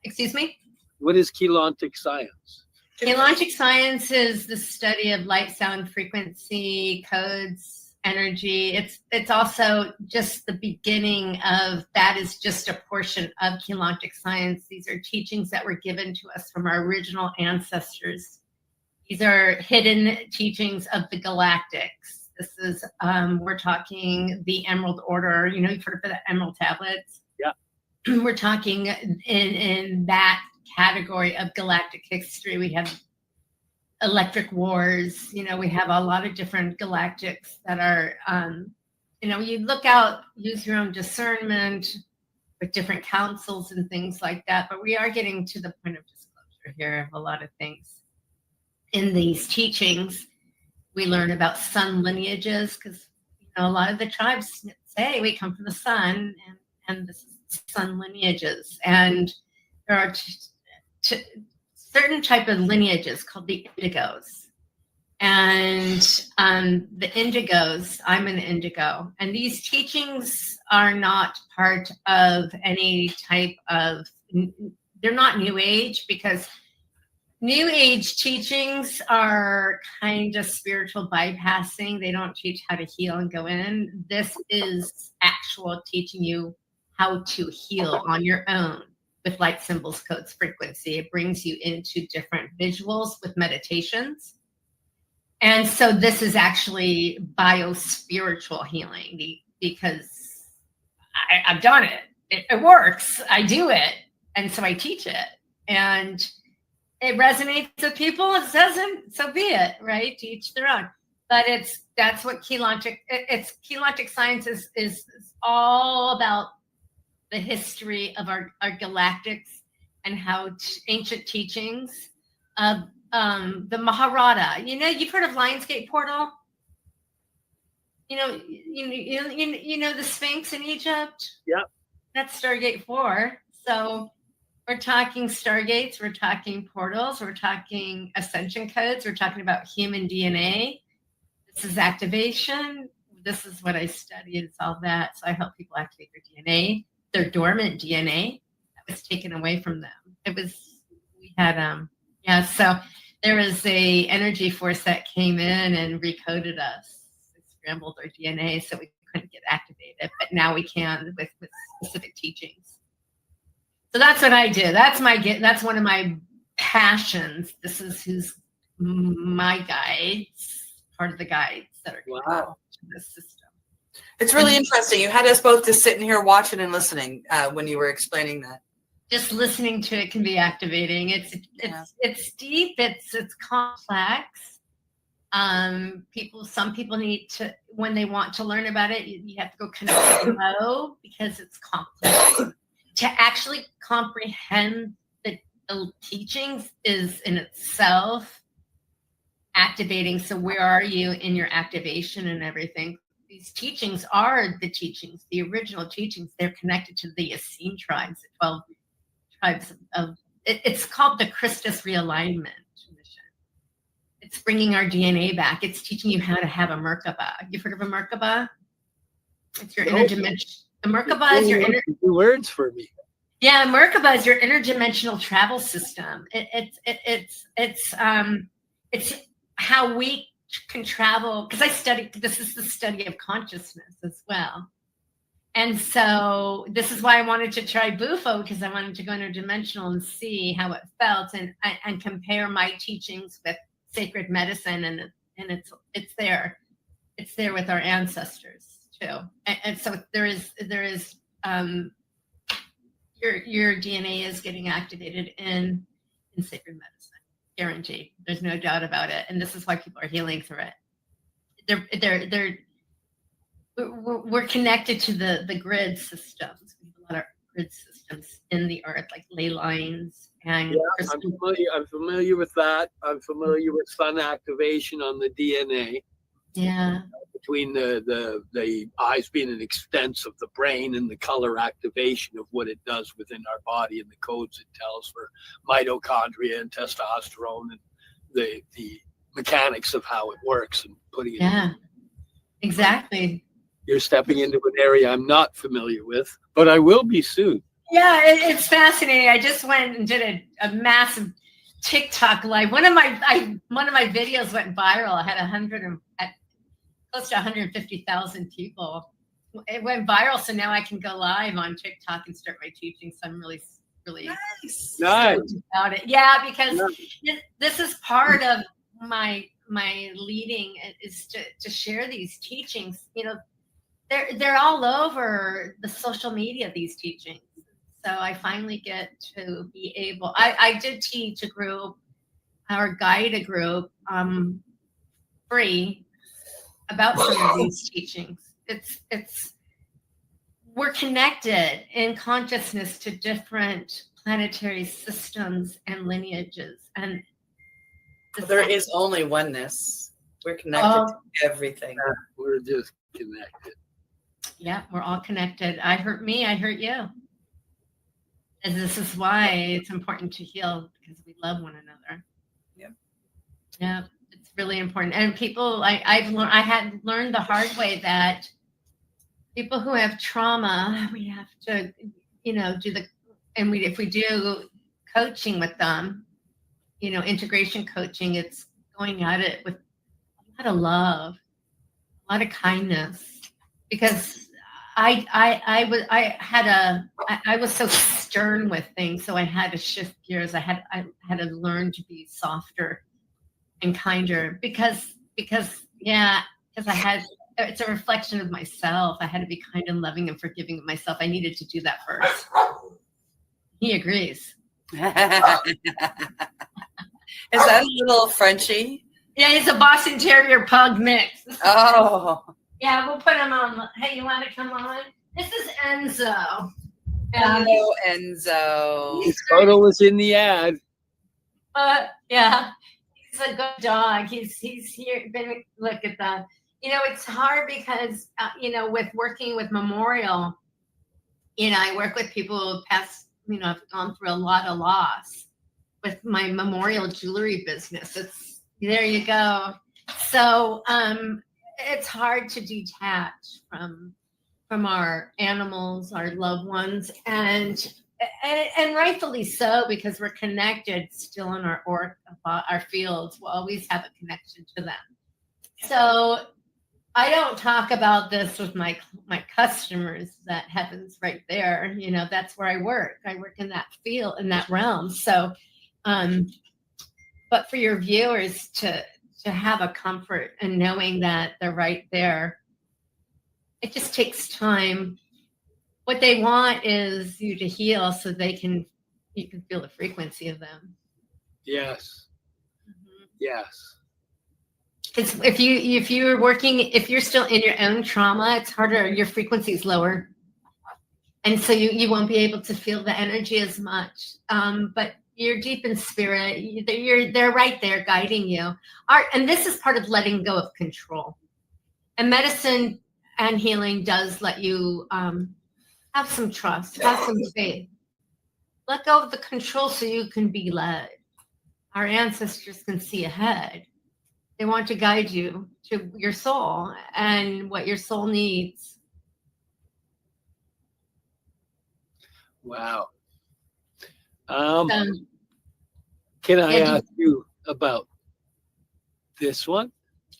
Excuse me? What is Keylontic science? Keylontic science is the study of light, sound, frequency, codes, energy. It's also just the beginning of that is just a portion of Keylontic science. These are teachings that were given to us from our original ancestors. These are hidden teachings of the galactics. This is we're talking the Emerald Order. You've heard of the Emerald Tablets. Yeah. We're talking in that category of galactic history. We have electric wars, we have a lot of different galactics that are, you look out, use your own discernment with different councils and things like that. But we are getting to the point of disclosure here of a lot of things. In these teachings, we learn about sun lineages, because a lot of the tribes say we come from the sun, and this is sun lineages. And there are certain type of lineages called the indigos. And the indigos, I'm an indigo. And these teachings are not part of any type of, they're not New Age, because New Age teachings are kind of spiritual bypassing. They don't teach how to heal and go in. This is actual teaching you how to heal on your own. With light, symbols, codes, frequency. It brings you into different visuals with meditations. And so this is actually bio-spiritual healing, because I've done it. it works. I do it. And so I teach it. And it resonates with people. It doesn't, so be it, right? To each their own. But that's what key logic science is all about, the history of our galactics and how ancient teachings of the Maharata. You've heard of Lionsgate Portal? You know the Sphinx in Egypt? Yep. That's Stargate 4. So we're talking stargates, we're talking portals, we're talking ascension codes, we're talking about human DNA. This is activation. This is what I study. It's all that. So I help people activate their DNA, their dormant DNA that was taken away from them. So there was a energy force that came in and recoded us. It scrambled our DNA so we couldn't get activated, but now we can with specific teachings. So that's what I do. That's one of my passions. This is who's my guides, part of the guides that are Wow. to this system. It's really interesting. You had us both just sitting here watching and listening when you were explaining that. Just listening to it can be activating. It's deep. It's complex. Some people need to, when they want to learn about it, you have to go kind of slow because it's complex. To actually comprehend the teachings is in itself activating. So where are you in your activation and everything? These teachings are the teachings, the original teachings. They're connected to the Essene tribes, the 12 tribes of it's called the Christus realignment mission. It's bringing our DNA back. It's teaching you how to have a Merkaba. You've heard of a Merkaba? It's your interdimensional. A Merkaba is your new words for me. Yeah, Merkaba is your interdimensional travel system. It's how we can travel, because this is the study of consciousness as well. And so this is why I wanted to try Bufo, because I wanted to go interdimensional and see how it felt and compare my teachings with sacred medicine, and it's there with our ancestors too. And so there is your DNA is getting activated in sacred medicine, guaranteed. There's no doubt about it, and this is why people are healing through it. We're connected to the grid systems. We have a lot of grid systems in the earth, like ley lines and. Yeah, I'm familiar with that. I'm familiar with sun activation on the DNA. Yeah. Between the eyes being an extense of the brain and the color activation of what it does within our body and the codes it tells for mitochondria and testosterone and the mechanics of how it works and putting it. Yeah, exactly. You're stepping into an area I'm not familiar with, but I will be soon. Yeah, it's fascinating. I just went and did a massive TikTok live. One of my videos went viral. I had close to 150,000 people. It went viral, so now I can go live on TikTok and start my teaching. So I'm really nice about it. Yeah, because this is part of my leading is to share these teachings. They're all over the social media, these teachings. So I finally get to be able. I did teach a group or guide a group free about some of these teachings. We're connected in consciousness to different planetary systems and lineages, and there is only oneness. We're connected to everything. We're just connected. Yeah, we're all connected. I hurt me, I hurt you. And this is why it's important to heal, because we love one another. Yep. Yeah. It's really important. And people, I had learned the hard way that people who have trauma, we have to, if we do coaching with them, integration coaching, it's going at it with a lot of love, a lot of kindness, because I was so stern with things, so I had to shift gears. I had to learn to be softer and kinder because I had it's a reflection of myself. I had to be kind and loving and forgiving of myself. I needed to do that first. He agrees. Is that a little Frenchie? Yeah, he's a Boston Terrier Pug mix. Oh. Yeah, we'll put him on. Hey, you want to come on? This is Enzo. Hello, Enzo. His photo was in the ad. Yeah, he's a good dog. He's here. Look at that. It's hard because with working with Memorial, I work with people who have have gone through a lot of loss with my Memorial jewelry business. There you go. So it's hard to detach from our animals, our loved ones, and rightfully so, because we're connected still in our fields. We'll always have a connection to them. So I don't talk about this with my customers. That heaven's right there. That's where I work. I work in that field, in that realm. So, but for your viewers to have a comfort in knowing that they're right there, it just takes time. What they want is you to heal so you can feel the frequency of them. Yes. Yes. Because if you're still in your own trauma, it's harder. Your frequency is lower, and so you won't be able to feel the energy as much. But you're deep in spirit. They're right there guiding you. And this is part of letting go of control. And medicine and healing does let you have some trust, have some faith. Let go of the control so you can be led. Our ancestors can see ahead. They want to guide you to your soul and what your soul needs. Wow. Can I ask you about this one?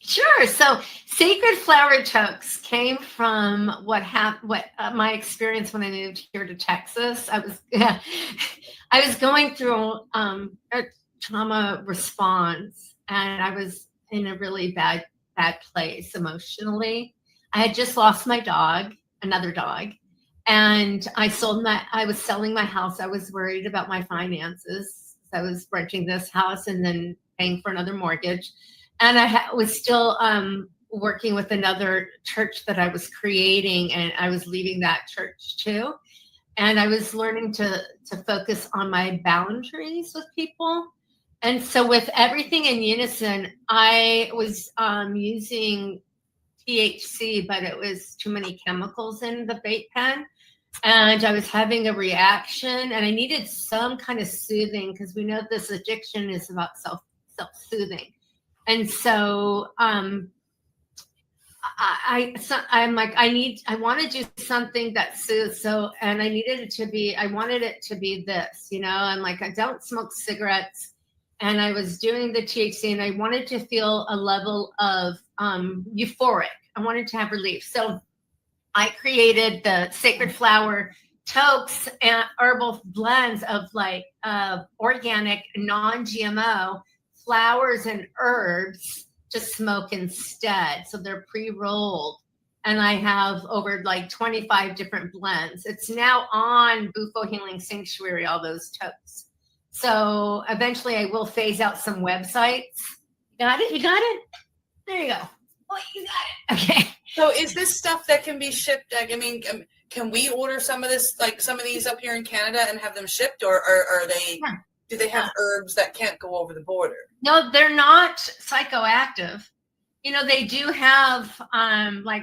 Sure. So sacred flower tokes came from my experience when I moved here to Texas. I was going through a trauma response, and I was in a really bad place emotionally. I had just lost my dog, another dog, and I was selling my house. I was worried about my finances. I was renting this house and then paying for another mortgage. And I was still working with another church that I was creating, and I was leaving that church too. And I was learning to focus on my boundaries with people. And so with everything in unison, I was using THC, but it was too many chemicals in the vape pen. And I was having a reaction, and I needed some kind of soothing, because we know this addiction is about self-soothing. And so I'm like, I want to do something that soothes. So, and I wanted it to be this, I'm like, I don't smoke cigarettes, and I was doing the THC, and I wanted to feel a level of euphoric. I wanted to have relief. So I created the sacred flower tokes and herbal blends of organic, non-GMO flowers and herbs to smoke instead. So they're pre-rolled, and I have over 25 different blends. It's now on Bufo Healing Sanctuary, all those tokes. So eventually I will phase out some websites. Got it? You got it? There you go. Oh, you got it. Okay. So is this stuff that can be shipped? I mean, can we order some of this, some of these up here in Canada and have them shipped, or are they? Yeah. Do they have herbs that can't go over the border? No, they're not psychoactive. They do have,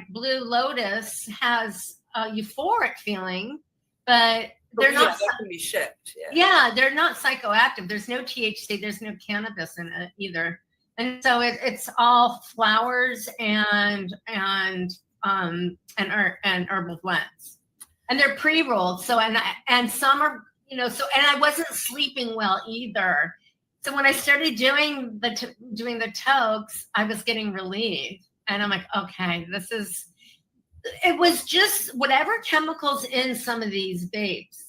Blue Lotus has a euphoric feeling, but they're not. That can be shipped. Yeah, they're not psychoactive. There's no THC. There's no cannabis in it either. And so it's all flowers and herbal blends, and they're pre-rolled. So and some are. So, and I wasn't sleeping well either. So when I started doing the tokes, I was getting relief, and I'm like, okay, it was just whatever chemicals in some of these vapes,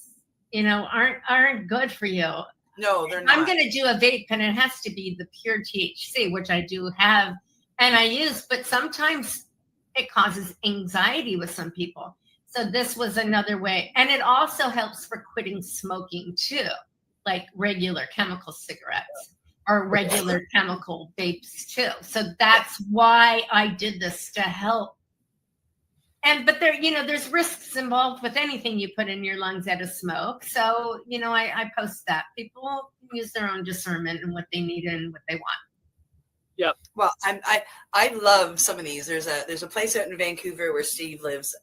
aren't good for you. No, they're not. I'm going to do a vape, and it has to be the pure THC, which I do have, and I use, but sometimes it causes anxiety with some people. So this was another way. And it also helps for quitting smoking too, like regular chemical cigarettes or regular chemical vapes too. So that's why I did this, to help. But there, there's risks involved with anything you put in your lungs out of smoke. So, I post that. People use their own discernment and what they need and what they want. Yep. Well, I love some of these. There's a place out in Vancouver where Steve lives,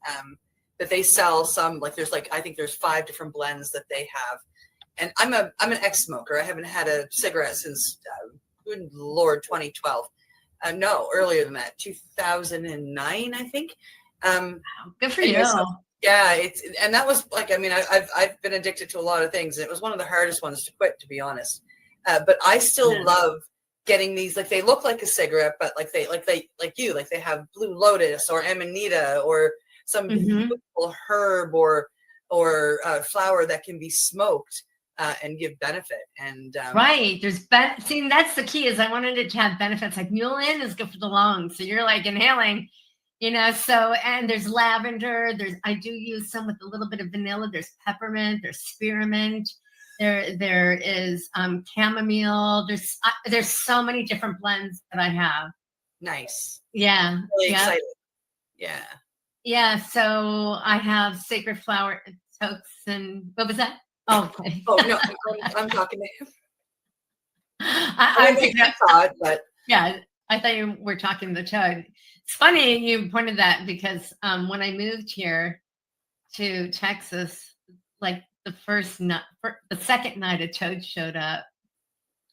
that they sell some, like I think there's 5 different blends that they have. And I'm an ex-smoker. I haven't had a cigarette since good Lord 2012. No, earlier than that, 2009, I think. Good for you. Yeah, and that was I've been addicted to a lot of things. And it was one of the hardest ones to quit, to be honest. But I still love getting these, like they look like a cigarette, but they have Blue Lotus or Amanita or some beautiful herb or flower that can be smoked and give benefit. And right, see, that's the key. Is I wanted it to have benefits. Like mullein is good for the lungs, so you're like inhaling. So, and there's lavender. I do use some with a little bit of vanilla. There's peppermint. There's spearmint. There is chamomile. There's so many different blends that I have. Nice. Yeah. Really excited. Yeah. Yeah. So I have sacred flower tokes and what was that? Oh, okay. Oh no, I'm talking to him. But yeah, I thought you were talking to the toad. It's funny you pointed that because when I moved here to Texas, like the second night a toad showed up.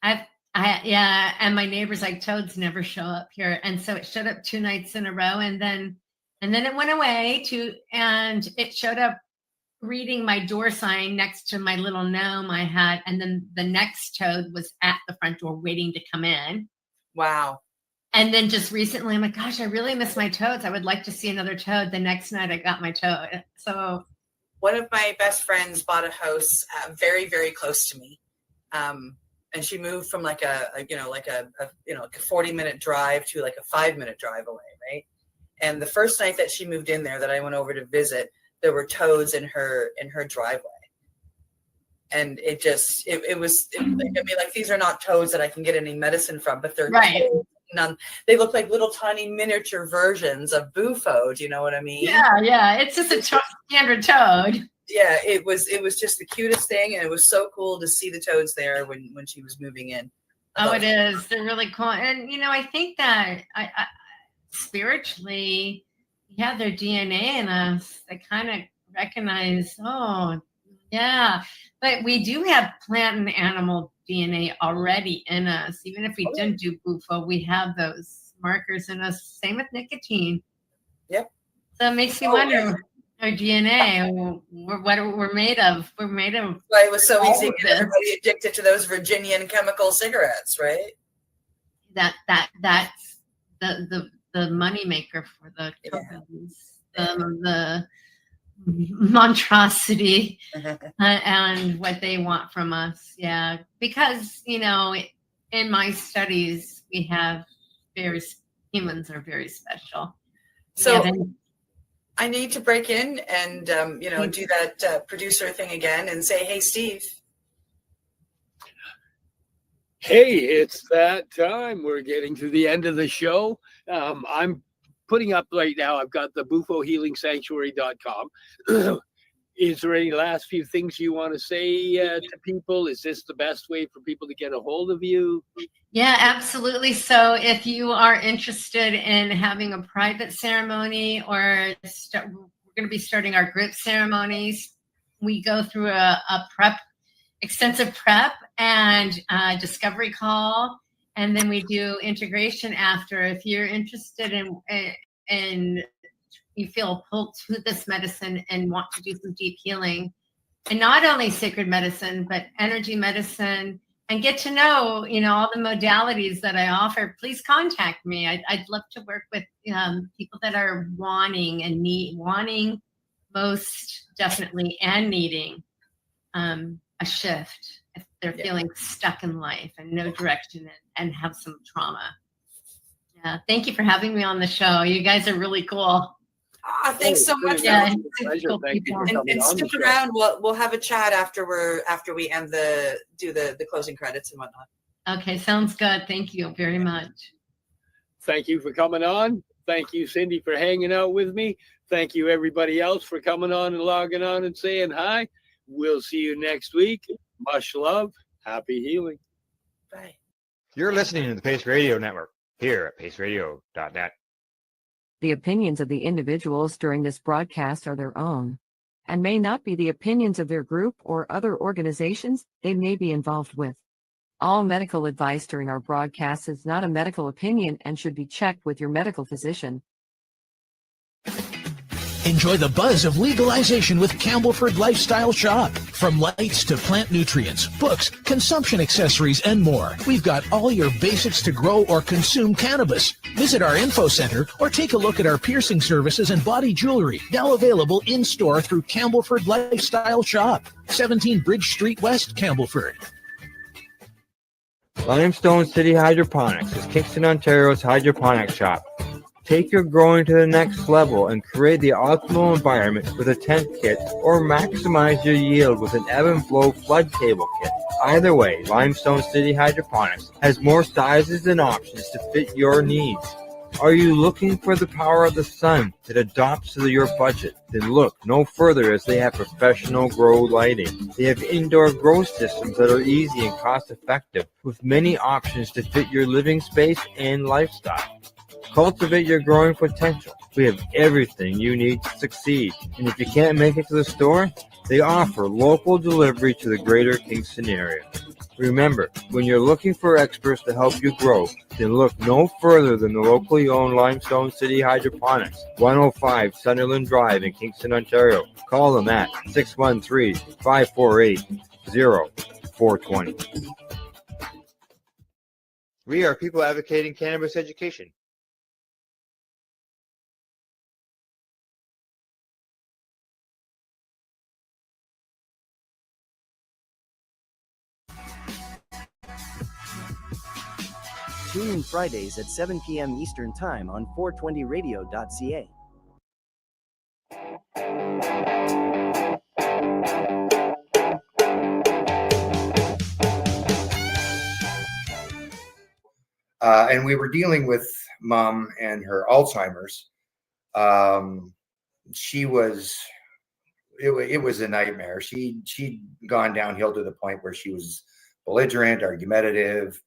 And my neighbors like, toads never show up here, and so it showed up 2 nights in a row, and then it went away and it showed up reading my door sign next to my little gnome I had, and then the next toad was at the front door waiting to come in. Wow. And then just recently, I'm like, gosh, I really miss my toads. I would like to see another toad. The next night, I got my toad. So, one of my best friends bought a house very, very close to me, and she moved from like a 40-minute drive to like a 5-minute drive away, right? And the first night that she moved in there, that I went over to visit, there were toads in her driveway, and it was these are not toads that I can get any medicine from, but they're right. They look like little tiny miniature versions of bufo. Do you know what I mean? Yeah. It's just a standard toad. Yeah, it was just the cutest thing, and it was so cool to see the toads there when she was moving in. It is. They're really cool, and I think that I spiritually, yeah, their DNA in us. They kind of recognize. Oh, yeah, but we do have plant and animal DNA already in us. Even if we didn't do bufo, we have those markers in us. Same with nicotine. Yep. So it makes me wonder our DNA, what we're made of. We're made of. Well, it was so easy to get everybody addicted to those Virginian chemical cigarettes, right? That's the moneymaker for the companies. The monstrosity and what they want from us. Yeah, because in my studies we have humans are very special. So I need to break in and do that producer thing again and say, hey, Steve. Hey, it's that time. We're getting to the end of the show. I'm putting up right now, I've got the bufohealingsanctuary.com. Is there any last few things you want to say to people? Is this the best way for people to get a hold of you? Yeah, absolutely. So if you are interested in having a private ceremony, or we're going to be starting our group ceremonies, we go through a extensive prep and discovery call. And then we do integration after. If you're interested in you feel pulled to this medicine and want to do some deep healing, and not only sacred medicine, but energy medicine, and get to know, all the modalities that I offer, please contact me. I'd love to work with people that are wanting most definitely, and needing a shift. If they're feeling stuck in life and no direction and have some trauma. Yeah. Thank you for having me on the show. You guys are really cool. Thanks so much. Yeah, Pleasure. Thank you for And, coming and on the stick show. around. We'll have a chat after we end the closing credits and whatnot. Okay, sounds good. Thank you very much. Thank you for coming on. Thank you, Cindy, for hanging out with me. Thank you, everybody else, for coming on and logging on and saying hi. We'll see you next week. Much love. Happy healing. Bye. You're listening to the Pace Radio Network here at paceradio.net. The opinions of the individuals during this broadcast are their own and may not be the opinions of their group or other organizations they may be involved with. All medical advice during our broadcast is not a medical opinion and should be checked with your medical physician. Enjoy the buzz of legalization with Campbellford Lifestyle Shop. From lights to plant nutrients, books, consumption accessories, and more, we've got all your basics to grow or consume cannabis. Visit our info center or take a look at our piercing services and body jewelry, now available in-store through Campbellford Lifestyle Shop, 17 Bridge Street West, Campbellford. Limestone City Hydroponics is Kingston, Ontario's hydroponics shop. Take your growing to the next level and create the optimal environment with a tent kit or maximize your yield with an ebb and flow flood table kit. Either way, Limestone City Hydroponics has more sizes and options to fit your needs. Are you looking for the power of the sun that adapts to your budget? Then look no further, as they have professional grow lighting. They have indoor grow systems that are easy and cost effective with many options to fit your living space and lifestyle. Cultivate your growing potential. We have everything you need to succeed. And if you can't make it to the store, they offer local delivery to the greater Kingston area. Remember, when you're looking for experts to help you grow, then look no further than the locally owned Limestone City Hydroponics, 105 Sunderland Drive in Kingston, Ontario. Call them at 613-548-0420. We are people advocating cannabis education. Tune in Fridays at 7 p.m. Eastern Time on 420radio.ca. And we were dealing with Mom and her Alzheimer's. It was a nightmare. She'd gone downhill to the point where she was belligerent, argumentative,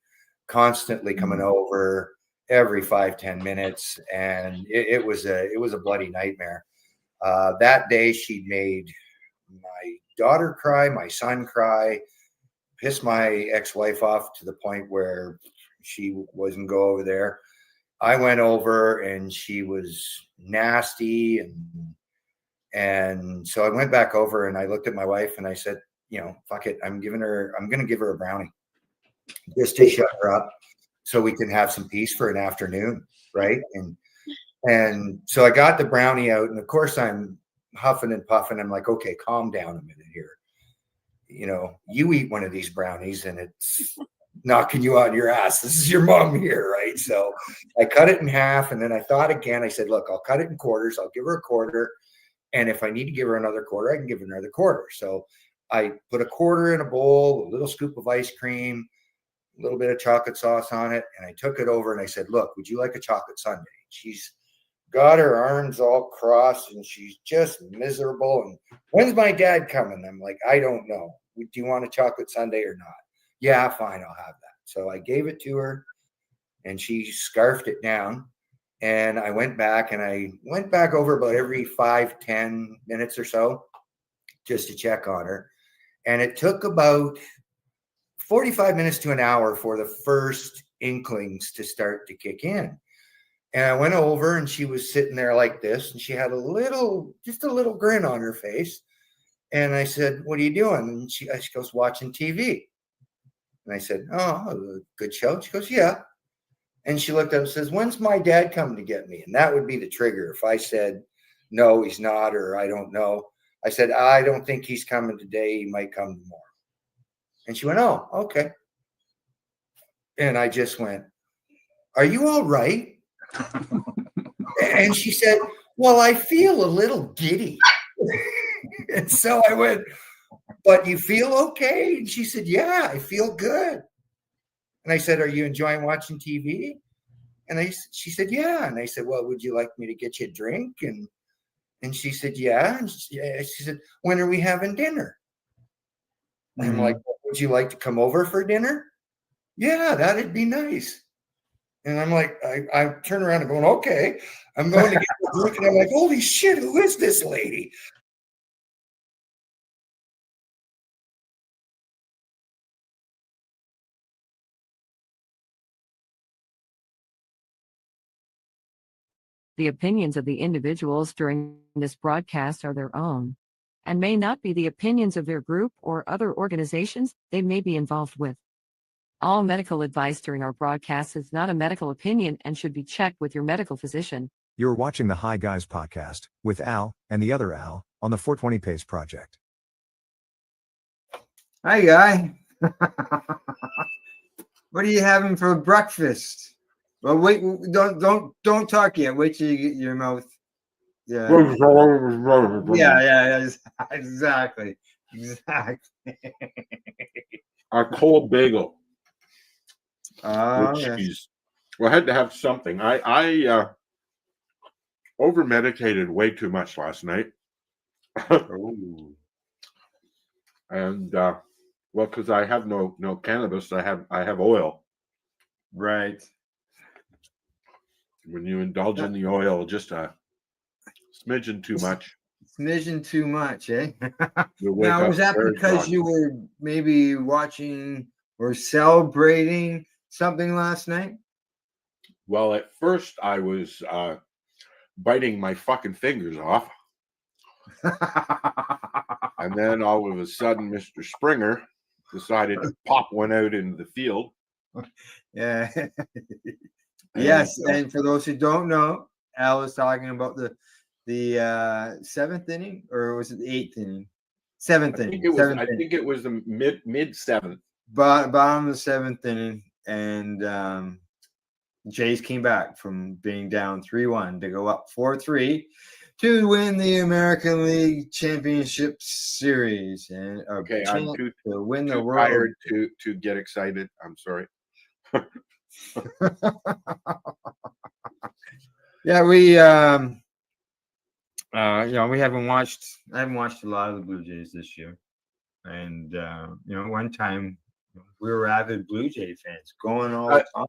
constantly coming over every 5-10 minutes, and it was a bloody nightmare. That day she made my daughter cry, my son cry, pissed my ex-wife off to the point where she wouldn't go over there. I went over and she was nasty, and so I went back over and I looked at my wife and I said, fuck it, I'm going to give her a brownie just to shut her up so we can have some peace for an afternoon, right? And so I got the brownie out, and of course I'm huffing and puffing. I'm like, okay, calm down a minute here. You eat one of these brownies and it's knocking you on your ass. This is your mom here, right? So I cut it in half, and then I thought again. I said, look, I'll cut it in quarters. I'll give her a quarter, and if I need to give her another quarter, I can give her another quarter. So I put a quarter in a bowl, a little scoop of ice cream, a little bit of chocolate sauce on it, and I took it over and I said, look, would you like a chocolate sundae? She's got her arms all crossed and she's just miserable. And when's my dad coming? I'm like, I don't know. Do you want a chocolate sundae or not? Yeah, fine, I'll have that. So I gave it to her and she scarfed it down. And I went back over about every 5-10 minutes or so just to check on her. And it took about 45 minutes to an hour for the first inklings to start to kick in. And I went over and she was sitting there like this, and she had just a little grin on her face. And I said, what are you doing? And she goes, watching TV. And I said, oh, good show. She goes, yeah. And she looked up and says, when's my dad coming to get me? And that would be the trigger. If I said, no, he's not, or I don't know. I said, I don't think he's coming today. He might come tomorrow. And she went, oh, okay. And I just went, are you all right? And she said, well, I feel a little giddy. And so I went, but you feel okay? And she said, yeah, I feel good. And I said, are you enjoying watching TV? And she said, yeah. And I said, well, would you like me to get you a drink? And she said, yeah. And she said, when are we having dinner? I'm like, well, would you like to come over for dinner? Yeah, that'd be nice. And I'm like, I turn around and going, okay, I'm going to get a drink. And I'm like, holy shit, who is this lady? The opinions of the individuals during this broadcast are their own and may not be the opinions of their group or other organizations they may be involved with. All medical advice during our broadcast is not a medical opinion and should be checked with your medical physician. You're watching the Hi Guys podcast with Al and the other Al on the 420 Pace Project. Hi, Guy. What are you having for breakfast? Well, wait, don't talk yet. Wait till you get your mouth. Yeah. Yeah, exactly. A cold bagel. Oh, with yes. cheese. Well, I had to have something. I over meditated way too much last night. And well, because I have no cannabis, I have oil. Right. When you indulge in the oil, just a smidgen too much. Smidgen too much, eh? You wake Now, up was that very because groggy. you were maybe watching or celebrating something last night? Well, at first I was biting my fucking fingers off. And then all of a sudden, Mr. Springer decided to pop one out into the field. Yeah. Yes, and for those who don't know, Al was talking about the seventh inning, or was it the eighth inning? Seventh inning. I think it was the mid seventh. Bottom of the seventh inning, and Jays came back from being down 3-1 to go up 4-3 to win the American League Championship Series and Okay, I'm too win the world. tired to get excited. I'm sorry. Yeah, we we haven't watched. I haven't watched a lot of the Blue Jays this year, and one time we were avid Blue Jay fans, going all the time.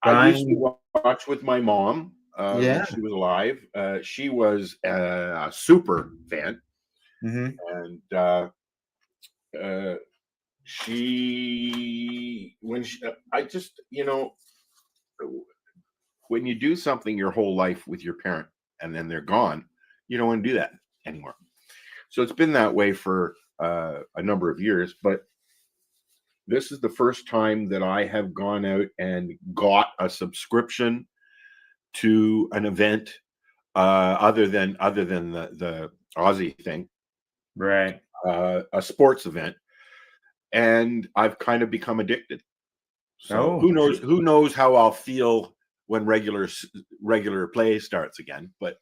I used to watch with my mom. Yeah. She was alive. She was a super fan, Mm-hmm. and when you do something your whole life with your parent and then they're gone, you don't want to do that anymore. So it's been that way for a number of years, but this is the first time that I have gone out and got a subscription to an event other than the Aussie thing, right? A sports event, and I've kind of become addicted. So who knows how I'll feel when regular play starts again? But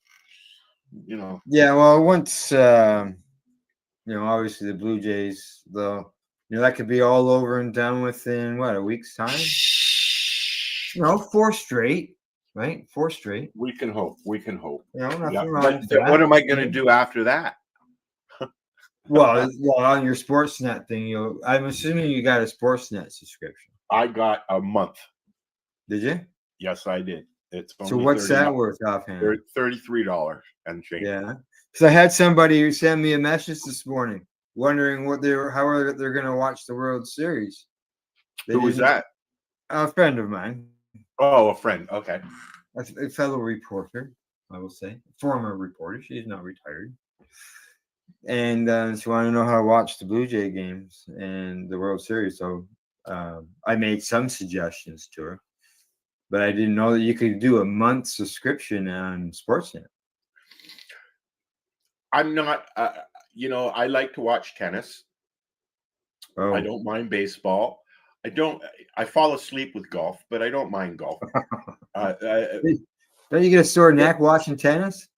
yeah. Well, once obviously the Blue Jays, though, that could be all over and done within what, a week's time. 4 straight, right? 4 straight. We can hope. Nothing wrong with but that. what am I going to do after that? well, on your Sportsnet thing, I'm assuming you got a Sportsnet subscription. I got a month. Did you? Yes, I did. It's so what's that worth offhand? $33 and change. Yeah, because I had somebody who sent me a message this morning wondering how they're going to watch the World Series. Who was that? A friend of mine. Oh, a friend. Okay. A fellow reporter, I will say, former reporter. She's not retired. And she wanted to know how to watch the Blue Jay games and the World Series. So I made some suggestions to her, but I didn't know that you could do a month subscription on Sportsnet. I'm not, I like to watch tennis. I don't mind baseball. I fall asleep with golf, but I don't mind golf. Don't you get a sore neck watching tennis?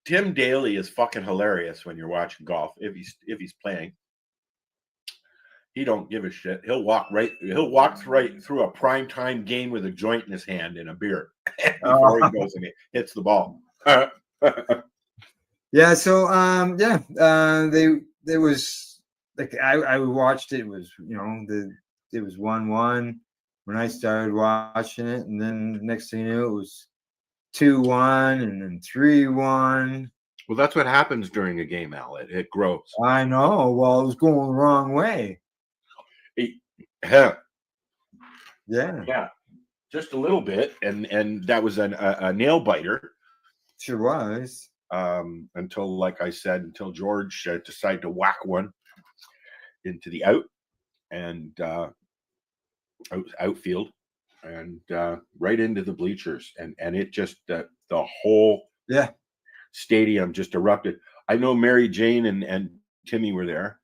Tim Daly is fucking hilarious when you're watching golf. If he's playing, he don't give a shit. He'll walk right through a primetime game with a joint in his hand and a beer before he goes and hits the ball. Yeah. So there was like I watched it. It was it was 1-1 when I started watching it, and then next thing you knew, it was 2-1 and then 3-1. Well, that's what happens during a game, Al. It grows. I know. Well, it was going the wrong way. Yeah. Yeah. Just a little bit, and that was a nail biter. Sure was. Until, like I said, until George decided to whack one into the out and outfield and right into the bleachers, and it just the whole stadium just erupted. I know Mary Jane and Timmy were there.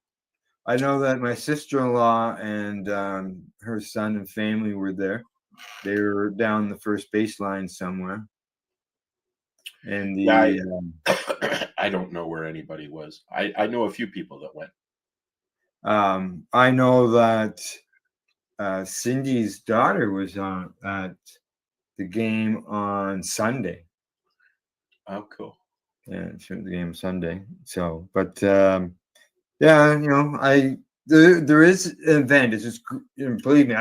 I know that my sister-in-law and her son and family were there. They were down the first baseline somewhere. And I don't know where anybody was. I know a few people that went. I know that Cindy's daughter was at the game on Sunday. Oh, cool. Yeah, she went to the game Sunday. So, but yeah, there is an event. It's just, believe me,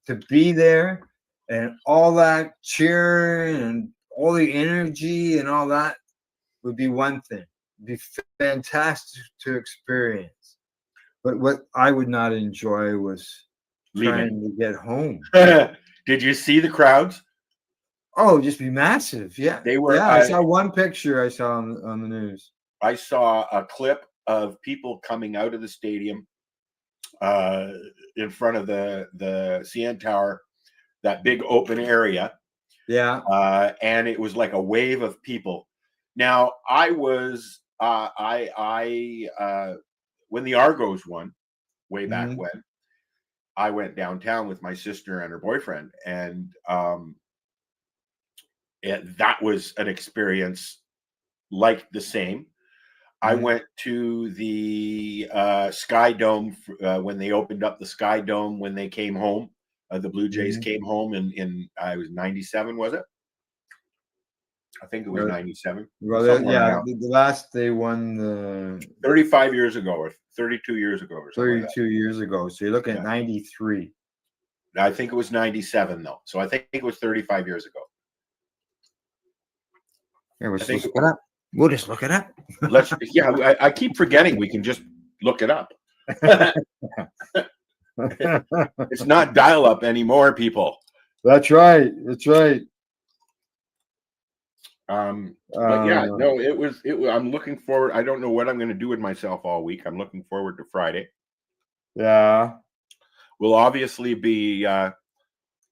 to be there and all that cheering and all the energy and all that would be one thing. It'd be fantastic to experience. But what I would not enjoy was trying to get home. Did you see the crowds? Oh, just be massive. Yeah. They were. Yeah, I saw one picture I saw on the news. I saw a clip of people coming out of the stadium in front of the CN Tower, that big open area. Yeah. And it was like a wave of people. Now, I was when the Argos won way back when, I went downtown with my sister and her boyfriend, and that was an experience like the same. I went to the Sky Dome when they opened up the Sky Dome when they came home. The Blue Jays came home in I was 97, was it? I think it was 97. Well, the last they won the 35 years ago or 32 years ago or something. 32 years ago. So you're looking at 93. I think it was 97 though. So I think it was 35 years ago. Yeah, we'll just look it up. We'll just look it up. I keep forgetting we can just look it up. It's not dial-up anymore, people. That's right. That's right. But yeah, no, it was. I'm looking forward. I don't know what I'm going to do with myself all week. I'm looking forward to Friday. Yeah. We'll obviously be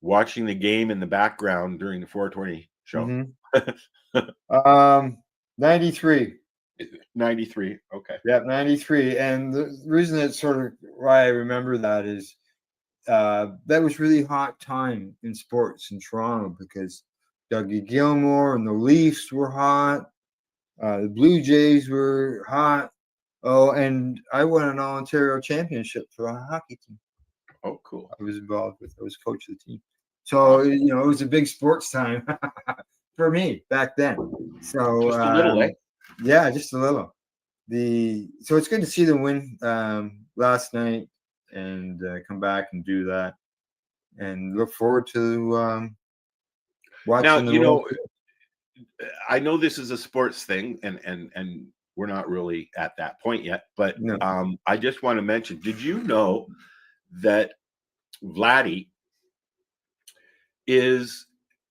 watching the game in the background during the 420 show. 93. 93. Okay. Yeah, 93. And the reason that sort of why I remember that is that was really hot time in sports in Toronto because Dougie Gilmore and the Leafs were hot. The Blue Jays were hot. Oh, and I won an All-Ontario championship for a hockey team. Oh, cool. I was involved with. I was coach of the team. So, it was a big sports time for me back then. So, just a little, yeah, just a little. So it's good to see them win last night and come back and do that, and look forward to watching. Now, I know this is a sports thing, and we're not really at that point yet. But I just want to mention: did you know that Vladdy is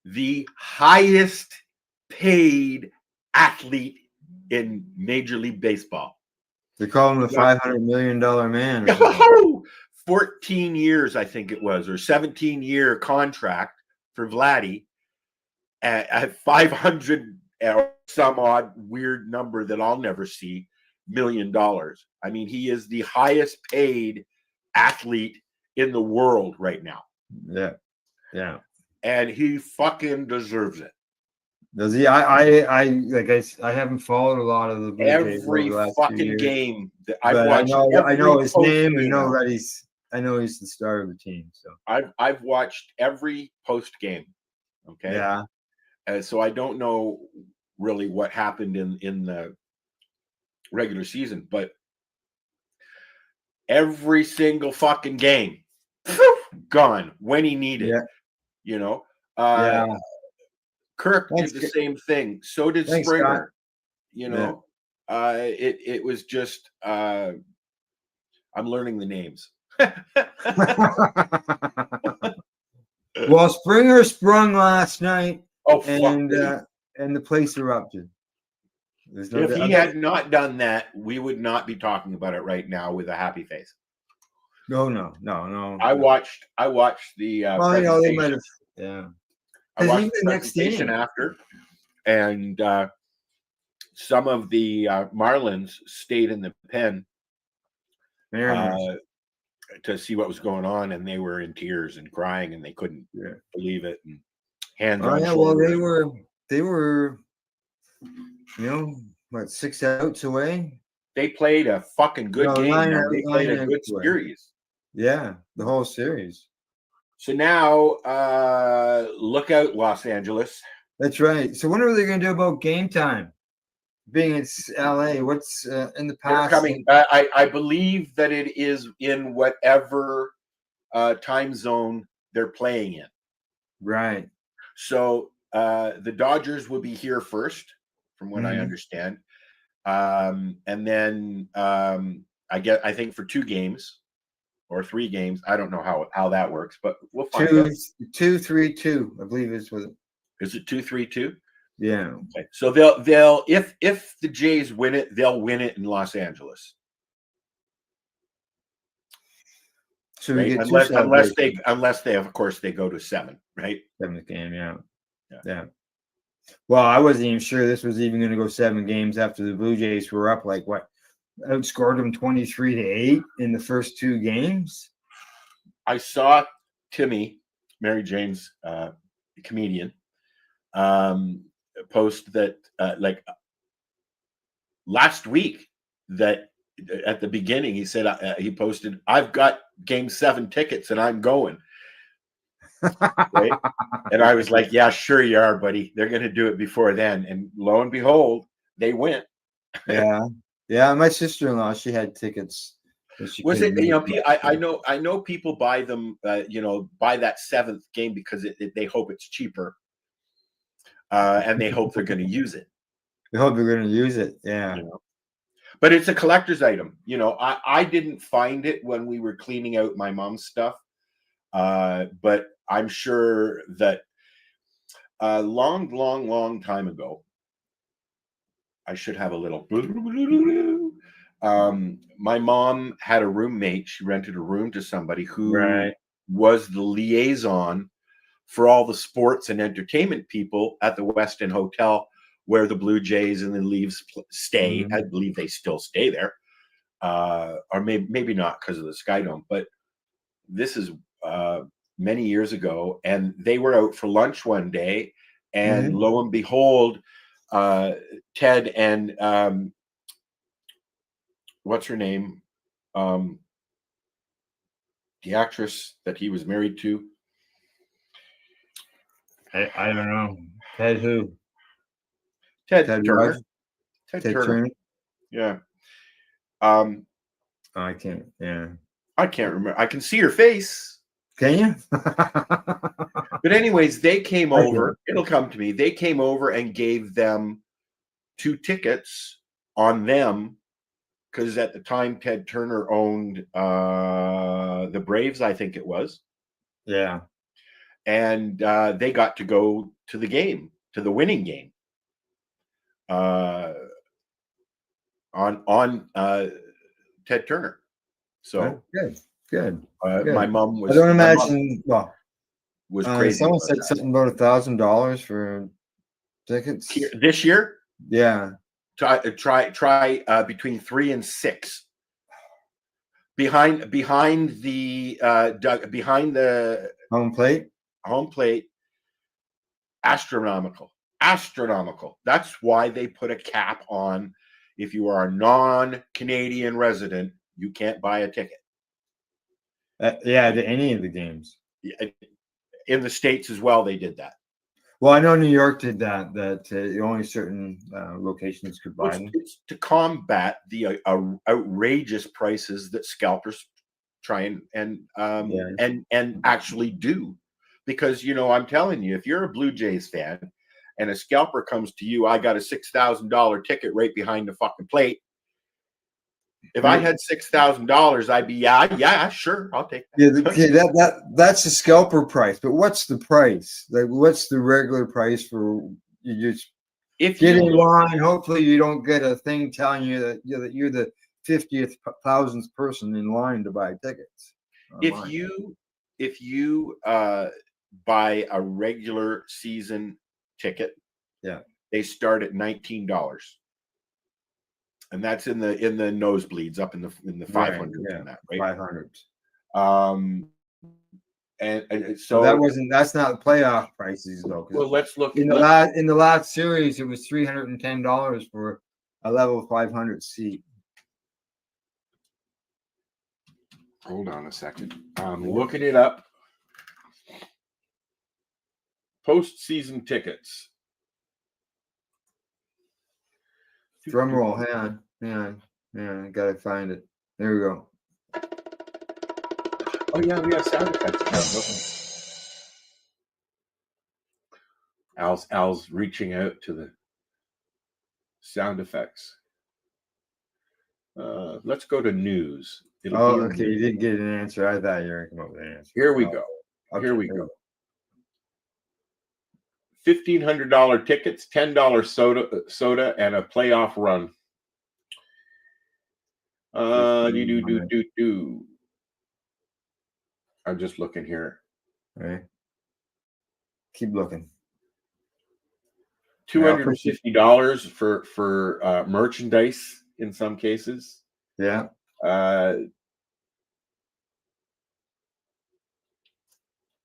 the highest paid athlete in Major League Baseball? They call him the $500 million man. 14 years, I think it was, or 17-year contract for Vladdy at 500 or some odd weird number that I'll never see $1 million. I mean, he is the highest paid athlete in the world right now. Yeah. Yeah. And he fucking deserves it. Does he? I haven't followed a lot of the Blue Jays over Every the last few fucking years, game that I've but watched, I know his name. game I know he's the star of the team. So I've watched every post game. Okay. yeah. So I don't know really what happened in the regular season, but every single fucking game gone when he needed. Yeah. You know. Yeah. Kirk Thanks, did the same thing. So did Thanks, Springer. Scott. You know, it was just I'm learning the names. Well, Springer sprung last night. Oh, and the place erupted. There's no if he had not done that, we would not be talking about it right now with a happy face. No. I watched the well, you know, they might presentation. have. Yeah. I watched Even the the next presentation inning. after, and some of the Marlins stayed in the pen to see what was going on, and they were in tears and crying, and they couldn't believe it. And hands on Well, shoulder. they were, you know, what, 6 outs away. They played a fucking good game. Man. They played a good away. series. Yeah, the whole series. So now, look out, Los Angeles. That's right. So what are they going to do about game time? Being it's LA, what's in the past? They're coming. I believe that it is in whatever time zone they're playing in. Right. So the Dodgers will be here first, from what I understand, and then I think for 2 games or 3 games. I don't know how that works, but we'll find out. 2-3-2, I believe is what. Is it 2-3-2? Yeah. Okay. So they'll if the Jays win it, they'll win it in Los Angeles. So right? we get unless they of course they go to 7, right? 7th game, yeah. Well, I wasn't even sure this was even going to go 7 games after the Blue Jays were up outscored them 23-8 in the first 2 games. I saw Timmy, Mary Jane's comedian, post that last week that at the beginning he said he posted, "I've got game 7 tickets and I'm going." Right? And I was like, "Yeah, sure you are, buddy. They're going to do it before then." And lo and behold, they went. Yeah. My sister-in-law, she had tickets. Was it? I know people buy them. Buy that 7th game because they hope it's cheaper, and they hope they're going to use it. They hope they're going to use it. Yeah. But it's a collector's item. I didn't find it when we were cleaning out my mom's stuff, but I'm sure that a long time ago, I should have a little. My mom had a roommate. She rented a room to somebody who was the liaison for all the sports and entertainment people at the Westin Hotel, where the Blue Jays and the Leafs stay. I believe they still stay there, or maybe not because of the Sky Dome. But this is many years ago, and they were out for lunch one day, and lo and behold, Ted and what's her name, the actress that he was married to. I don't know. Ted who? Ted Turner. Ted Turner. Yeah. I can't. Yeah. I can't remember. I can see her face. Can you? But anyways, they came over. It'll come to me. They came over and gave them 2 tickets on them because at the time Ted Turner owned the Braves, I think it was. Yeah. And they got to go to the game, to the winning game. On Ted Turner. So good. My mom was. I don't imagine. Was crazy. Someone said something about $1,000 for tickets this year. Yeah. Try between 3 and 6. behind the behind the home plate. Astronomical. That's why they put a cap on. If you are a non-Canadian resident, you can't buy a ticket. Yeah, to any of the games. In the States as well, they did that. Well, I know New York did that. That only certain locations could buy them. It's to combat the outrageous prices that scalpers try and actually do. Because I'm telling you, if you're a Blue Jays fan and a scalper comes to you, I got a $6,000 ticket right behind the fucking plate. If I had $6,000, I'd be sure, I'll take that. Yeah, that's the scalper price. But what's the price? Like, what's the regular price for you just get in line? Hopefully, you don't get a thing telling you that you're the 50th thousandth person in line to buy tickets. If you buy a regular season ticket, they start at $19. And that's in the nosebleeds up in the 500s and that, right? 500s. And so that's not the playoff prices though. Well, let's look in the last series. It was $310 for a level 500 seat. Hold on a second. I'm looking it up. Postseason tickets. Drum roll, hang on, I gotta find it. There we go. Oh yeah, we have sound effects now. Al's reaching out to the sound effects. Let's go to news. Okay, you did get an answer. I thought you were gonna come up with an answer. Here we go. Here we go. $1,500 tickets, $10 soda, and a playoff run. I'm just looking here. All right. Keep looking. $250 for merchandise in some cases. Yeah.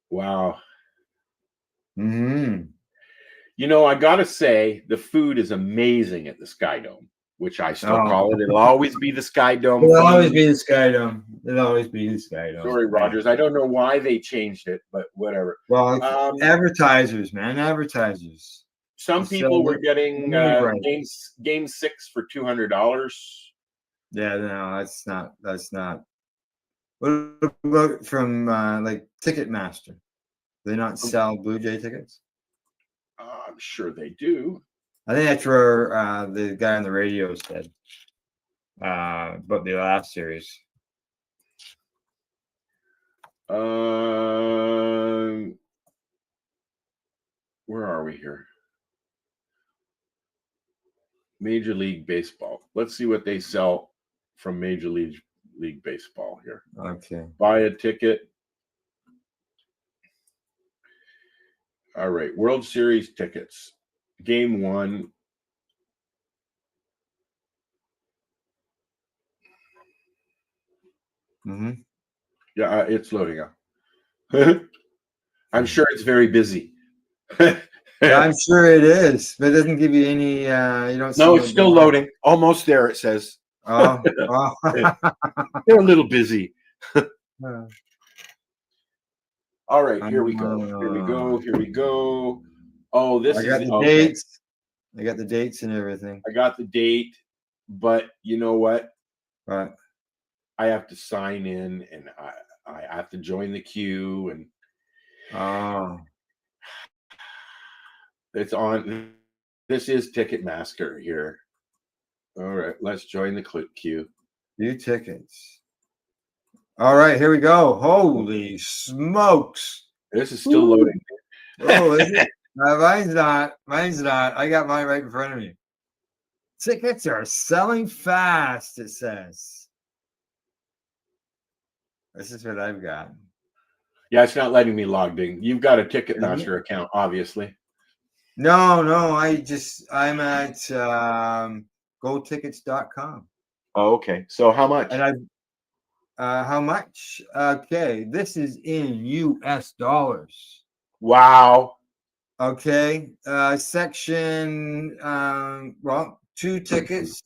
Wow. Mm-hmm. I gotta say the food is amazing at the Sky Dome, which I still call it. It'll always be the Sky Dome. It'll always be the Sky Dome. It'll always be the Sky Dome. Sorry, Rogers. I don't know why they changed it, but whatever. Well, advertisers, man, advertisers. Some people were getting game 6 for $200. Yeah, no, that's not. What about from like Ticketmaster? Do they not sell Blue Jay tickets? I'm sure they do. I think that's where the guy on the radio said about the last series. Where are we here? Major League Baseball. Let's see what they sell from Major League Baseball here. Okay. Buy a ticket. All right. World Series tickets. Game 1. Mm-hmm. Yeah, it's loading up. I'm sure it's very busy. Yeah, I'm sure it is, but it doesn't give you any. You don't. No, it's still loading. Almost there. It says. Oh, they're a little busy. All right, here we go. Here we go. Oh, this I got is the dates. I got the dates and everything. I got the date, but you know what? Right. I have to sign in, and I have to join the queue, and it's on. This is Ticketmaster here. All right, let's join the queue. View tickets. All right, here we go. Holy smokes! This is still loading. Oh, is it? Mine's not. Mine's not. I got mine right in front of me. Tickets are selling fast. It says. This is what I've got. Yeah, it's not letting me log in. You've got a Ticketmaster account, obviously. No. I'm at gotickets.com. Oh, okay. So how much? And How much? Okay, this is in US dollars. Wow. Okay, section, well, 2 tickets,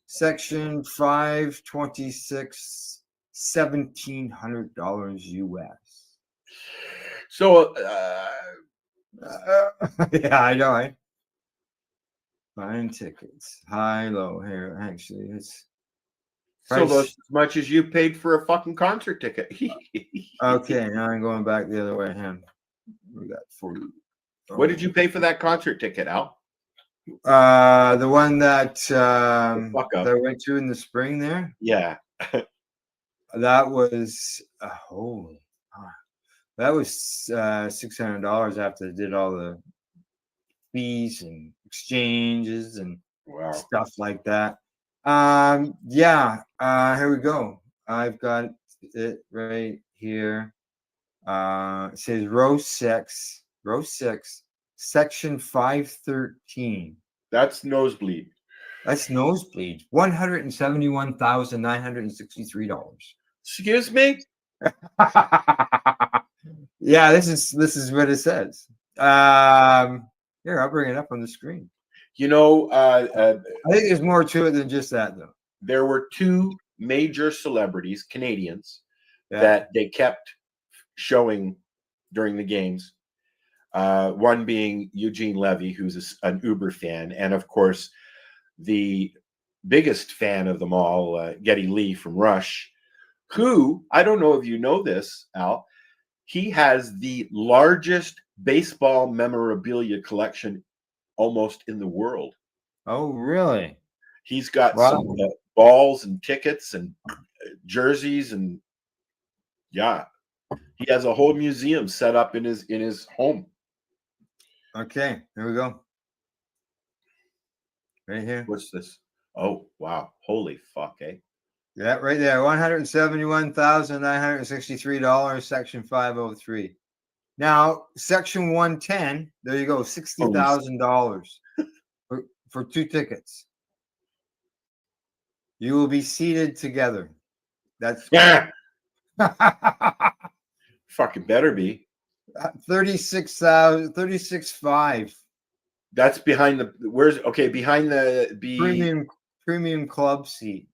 section 526, $1,700 US. So, yeah, I know. Buying tickets, high, low. Here, actually, it's so price. as much as you paid for a fucking concert ticket. Okay, now I'm going back the other way. Him, we got 40. What did you pay for that concert ticket, Al? The one that fuck up. that I went to in the spring there. Yeah. That was holy. That was $600 after they did all the fees and exchanges and stuff like that. Yeah. Here we go. I've got it right here. It says row 6, section 513. That's nosebleed. That's nosebleed. $171,963. Excuse me? Yeah, this is what it says. Here, I'll bring it up on the screen. You know, I think there's more to it than just that, though. There were 2 major celebrities, Canadians, Yeah. that they kept showing during the games. One being Eugene Levy, who's an Uber fan, and of course, the biggest fan of them all, Geddy Lee from Rush, who, I don't know if you know this, Al, he has the largest baseball memorabilia collection almost in the world. Oh, really? He's got Wow. some balls and tickets and jerseys, and yeah, he has a whole museum set up in his home. Okay, here we go. Right here. What's this? Oh, wow. Holy fuck, eh? Yeah, right there. $171,963, section 503. Now, section 110, there you go, $60,000 for 2 tickets. You will be seated together. That's fucking better be. 36,500. That's behind the behind the premium club seat.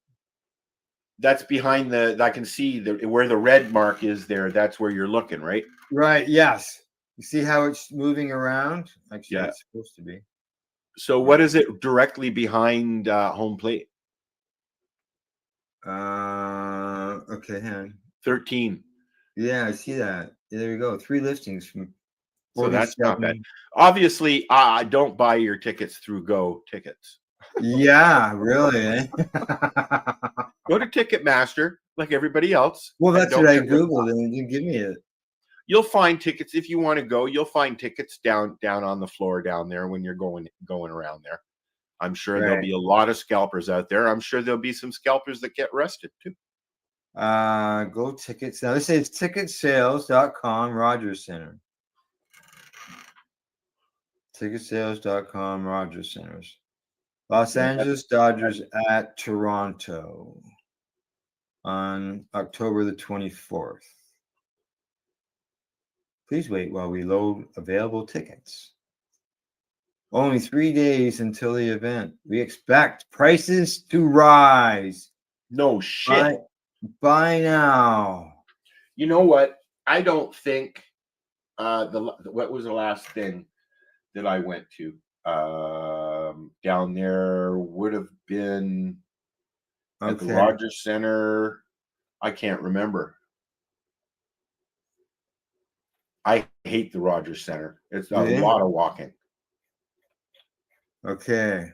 That's behind I can see where the red mark is there. That's where you're looking, right? Right. Yes. You see how it's moving around? Actually, Yeah. it's supposed to be. So what is it directly behind home plate? Okay, hang on. 13. Yeah, I see that. Yeah, there you go. 3 listings from. So that's not bad. Obviously, I don't buy your tickets through Go Tickets. Yeah, really. Eh? Go to Ticketmaster like everybody else. Well, that's what I googled, and it didn't give me it. You'll find tickets if you want to go. You'll find tickets down on the floor down there when you're going around there. I'm sure there'll be a lot of scalpers out there. I'm sure there'll be some scalpers that get arrested too. Go tickets. Now this is ticketsales.com, Rogers Center. Ticketsales.com, Rogers Centers. Los Angeles Dodgers at Toronto on October the 24th. Please wait while we load available tickets. Only 3 days until the event. We expect prices to rise. No shit. Buy now. You know what? I don't think what was the last thing that I went to down there would have been at the Rogers Center. I can't remember. I hate the Rogers Center. It's a lot of walking. Okay.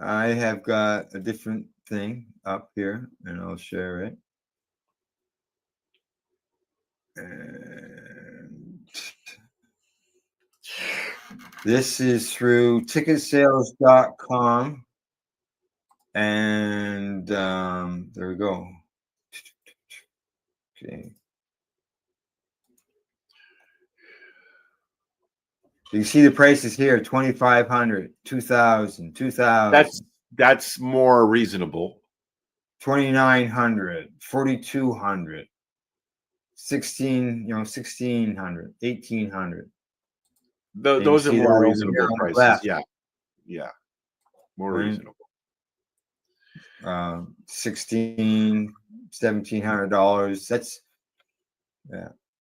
I have got a different thing up here, and I'll share it. And this is through ticketsales.com. And there we go. Okay. You see the prices here, 2,500, 2,000, 2,000. That's more reasonable. $2,900, $4,200, 1,600, 1,800. Those are more reasonable prices. Left. Yeah, more Right. reasonable. $1,700. That's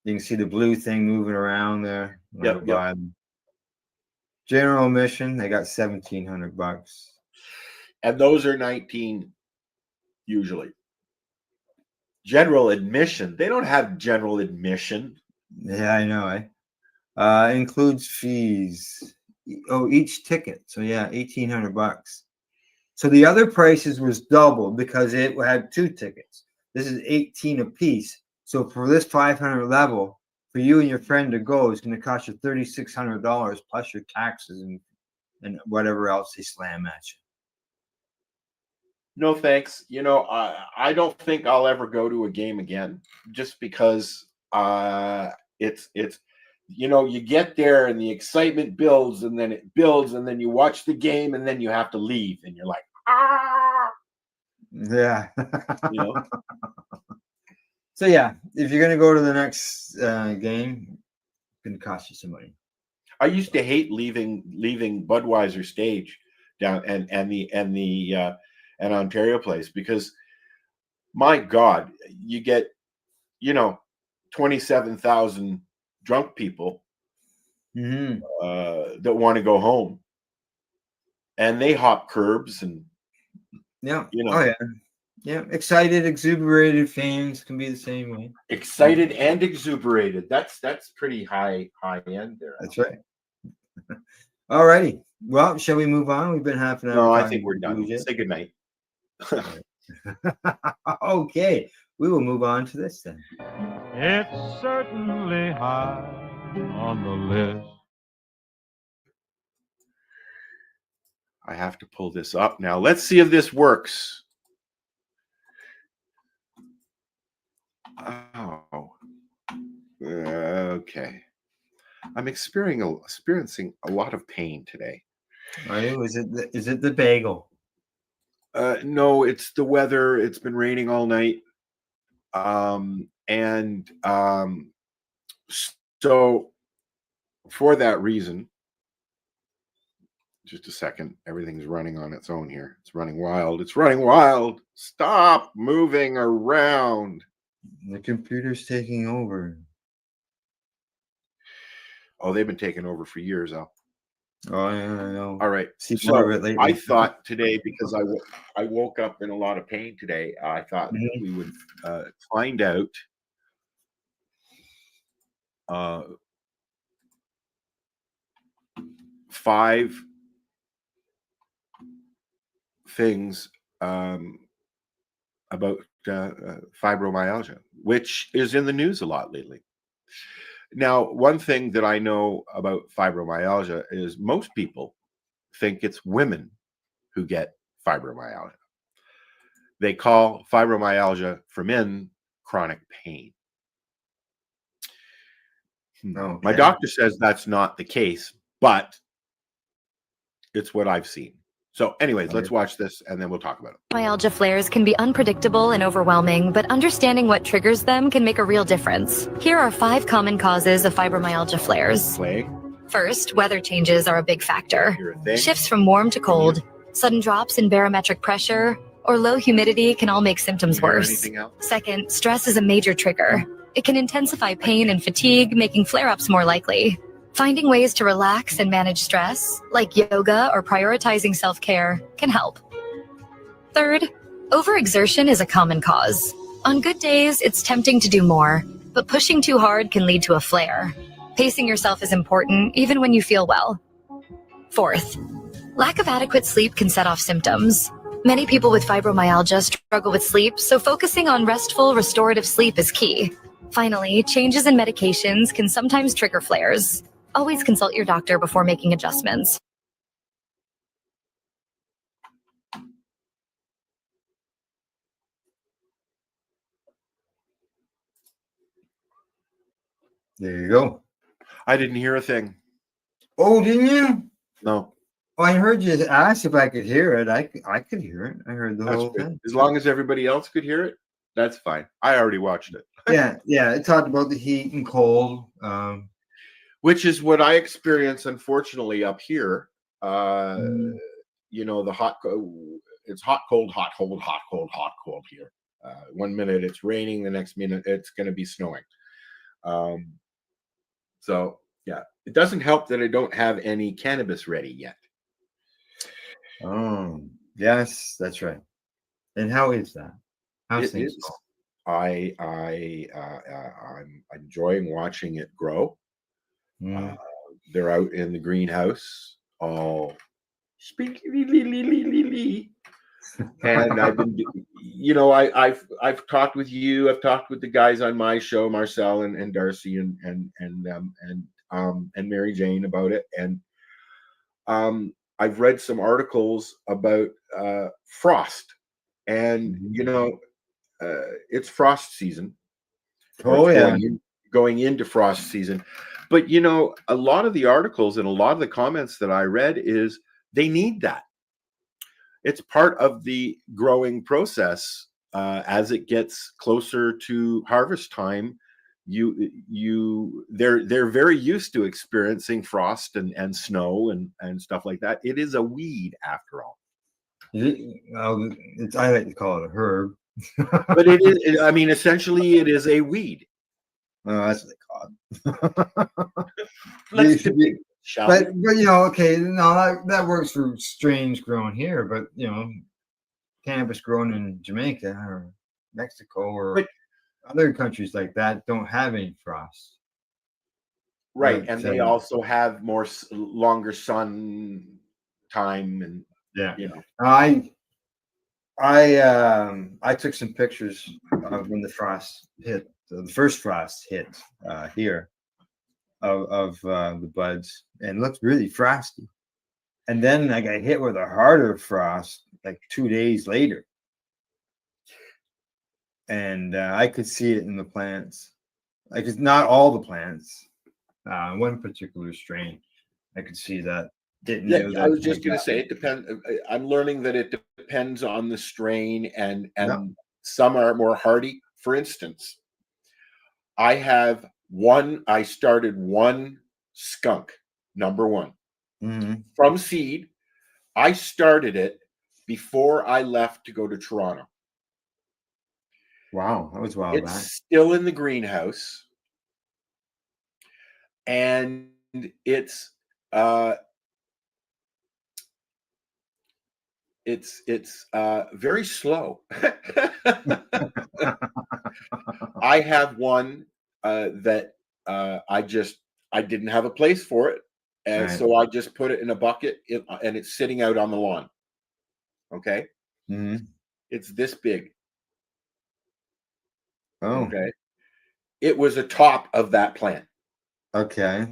You can see the blue thing moving around there. Yep. General admission, they got $1,700. And those are 19 usually. General admission. They don't have general admission. Yeah, I know. Includes fees. Each ticket. So yeah, $1,800. So the other prices was double because it had 2 tickets. This is 18 a piece. So for this 500 level, for you and your friend to go, it's going to cost you $3,600 plus your taxes and whatever else they slam at you. No thanks. I don't think I'll ever go to a game again, just because it's you get there and the excitement builds and then it builds and then you watch the game and then you have to leave and you're like, Yeah. So yeah, if you're gonna go to the next game, it's gonna cost you some money. I used to hate leaving Budweiser stage down and Ontario Place, because my God, you get 27,000 drunk people that want to go home, and they hop curbs and excited, exuberated fans can be the same way. Excited and exuberated. That's pretty high end there. That's right. All righty. Well, shall we move on? We've been half an hour. No, I think we're done. Say good night. Okay, we will move on to this then. It's certainly high on the list. I have to pull this up now. Let's see if this works. Oh, okay. I'm experiencing a lot of pain today. Are you? Is it the bagel? No, it's the weather. It's been raining all night. So for that reason, just a second, everything's running on its own here. It's running wild. It's running wild. Stop moving around. The computer's taking over. Oh, they've been taking over for years, Al. Oh, yeah, I know. All right. See So more of it lately. I thought today, because I woke up in a lot of pain today, I thought we would find out five things about fibromyalgia, which is in the news a lot lately. Now, one thing that I know about fibromyalgia is most people think it's women who get fibromyalgia. They call fibromyalgia for men chronic pain. Okay. My doctor says that's not the case, but it's what I've seen. So anyways, let's watch this and then we'll talk about it. Fibromyalgia flares can be unpredictable and overwhelming, but understanding what triggers them can make a real difference. Here are 5 common causes of fibromyalgia flares. First, weather changes are a big factor. Shifts from warm to cold, sudden drops in barometric pressure, or low humidity can all make symptoms worse. Second, stress is a major trigger. It can intensify pain and fatigue, making flare-ups more likely. Finding ways to relax and manage stress, like yoga or prioritizing self-care, can help. Third, overexertion is a common cause. On good days, it's tempting to do more, but pushing too hard can lead to a flare. Pacing yourself is important, even when you feel well. Fourth, lack of adequate sleep can set off symptoms. Many people with fibromyalgia struggle with sleep, so focusing on restful, restorative sleep is key. Finally, changes in medications can sometimes trigger flares. Always consult your doctor before making adjustments. There you go. I didn't hear a thing. Oh, didn't you? No. Oh, I heard you ask if I could hear it. I could hear it. I heard the That's whole good. thing. As long as everybody else could hear it, that's fine. I already watched it. Yeah. It talked about the heat and cold. Which is what I experience, unfortunately, up here. You know, it's hot, cold, hot, cold, hot, cold, hot, cold here. 1 minute it's raining, the next minute it's going to be snowing. So yeah, it doesn't help that I don't have any cannabis ready yet. Oh, yes, that's right. And how is that? How's It things is. I'm enjoying watching it grow. going? They're out in the greenhouse, all speaking, and I've been, you know, I've talked with you. I've talked with the guys on my show, Marcel and Darcy and Mary Jane about it, and I've read some articles about frost, and you know, it's frost season. Oh, yeah. Going into frost season. But you know, a lot of the articles and a lot of the comments that I read is they need that. It's part of the growing process. As it gets closer to harvest time, they're very used to experiencing frost and snow and stuff like that. It is a weed after all. I like to call it a herb. But it is, I mean, essentially it is a weed. Oh, that's what they call it. Let's debate, shall we? But you know, okay, no, that works for strains grown here, but you know, cannabis grown in Jamaica or Mexico or other countries like that don't have any frost. Right, But, and they also have longer sun time, and yeah, you know. I took some pictures of when the frost hit, the first frost hit here of the buds, and it looked really frosty. And then I got hit with a harder frost like 2 days later, and I could see it in the plants. Like, it's not all the plants. One particular strain, I could see that. Didn't know that. I was just going to say it depends. I'm learning that it depends on the strain, and some are more hardy. For instance, I started one skunk, number one, from seed. I started it before I left to go to Toronto. Wow, that was a while back. It's still in the greenhouse, and it's very slow. I have one that I didn't have a place for it, and so I just put it in a bucket, and it's sitting out on the lawn. Okay, it's this big. Oh, okay. It was a top of that plant. Okay.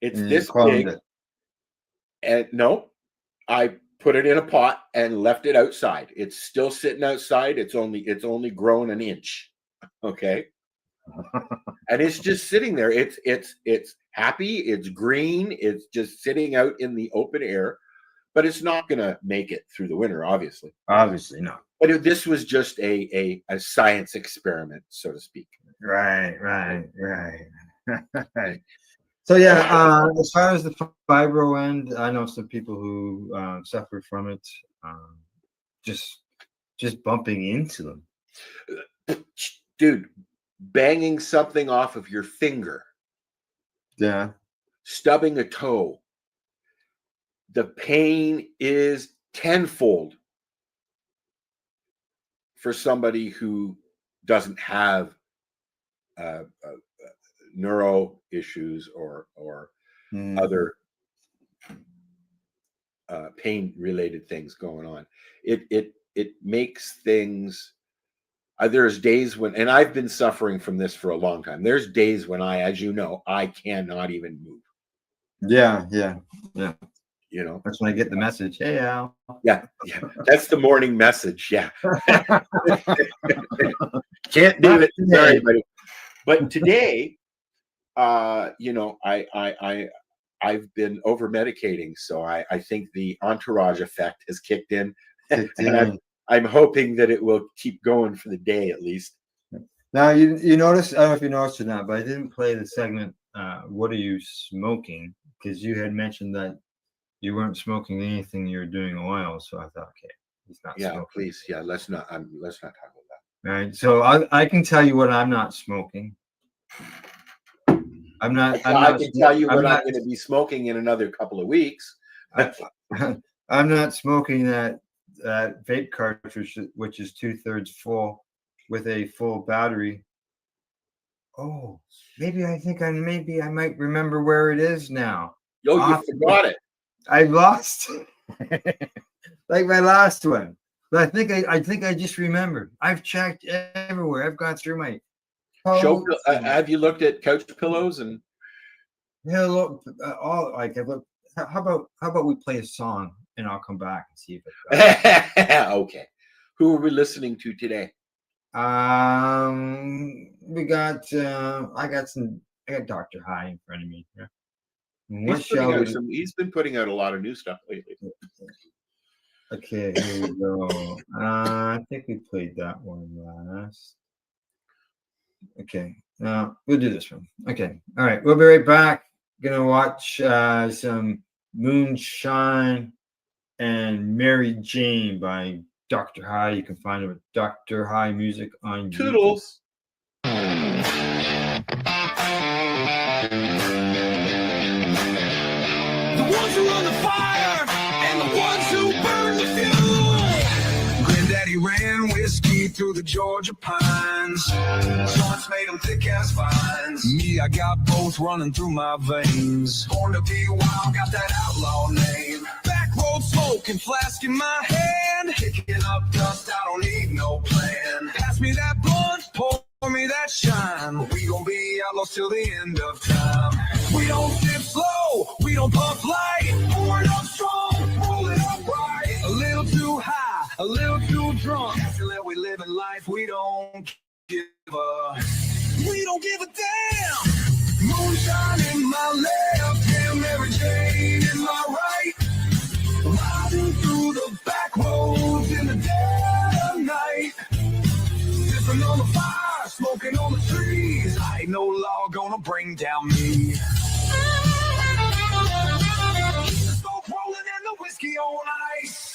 It's And this cloned big. it. And no, I put it in a pot and left it outside. It's still sitting outside. It's only grown an inch. Okay. And it's just sitting there. It's happy. It's green. It's just sitting out in the open air, but it's not going to make it through the winter, obviously. Obviously not. But this was just a science experiment, so to speak. Right. So yeah, as far as the fibro end, I know some people who suffer from it, just bumping into them. Dude, banging something off of your finger. Yeah. Stubbing a toe. The pain is tenfold for somebody who doesn't have neuro issues or other pain related things going on. It makes things. There's days when, and I've been suffering from this for a long time. There's days when as you know, I cannot even move. Yeah. You know, that's when I get the message. Hey, Al. Yeah. That's the morning message. Yeah. Can't do it. Sorry, buddy. But today, you know, I I've been over medicating, so I think the entourage effect has kicked in, and I'm hoping that it will keep going for the day at least. Now you notice, I don't know if you noticed or not, but I didn't play the segment. What are you smoking? Because you had mentioned that you weren't smoking anything you were doing oil, so I thought, okay, he's not smoking. Please, let's not talk about that. All right, so I can tell you what I'm not smoking. I can tell you what I'm going to be smoking in another couple of weeks. I'm not smoking that vape cartridge, which is 2/3 full with a full battery. Oh, maybe I might remember where it is now. You forgot it. I lost like my last one. But I think I just remembered. I've checked everywhere. I've gone through my have you looked at couch pillows and look, how about we play a song and I'll come back and see if it's okay. Who are we listening to today? We got I got Dr. High in front of me. Yeah. He's been putting out a lot of new stuff lately. Okay, here we go. I think we played that one last. Okay, we'll do this one. Okay, all right, we'll be right back. Gonna watch some Moonshine and Mary Jane by Dr. High. You can find it with Dr. High Music on Toodles. The ones who run the fire and the ones who burn the fuel. Granddaddy ran whiskey through the Georgia pines. Joints made them thick as vines. Me, I got both running through my veins. Born to be wild, got that outlaw name. Back road smoke and flask in my hand. Kicking up dust, I don't need no plan. Pass me that blunt, pour me that shine. We gon' be outlaws till the end of time. We don't sip slow, we don't puff light. Pouring up strong, rolling up right. A little too high, a little too drunk. Feel that we living life, we don't give a damn. Moonshine in my left, and Mary Jane in my right. Riding through the back roads in the dead of night. Sipping on the fire, smoking on the trees. Ain't no law gonna bring down me. Smoke rolling and the whiskey on ice.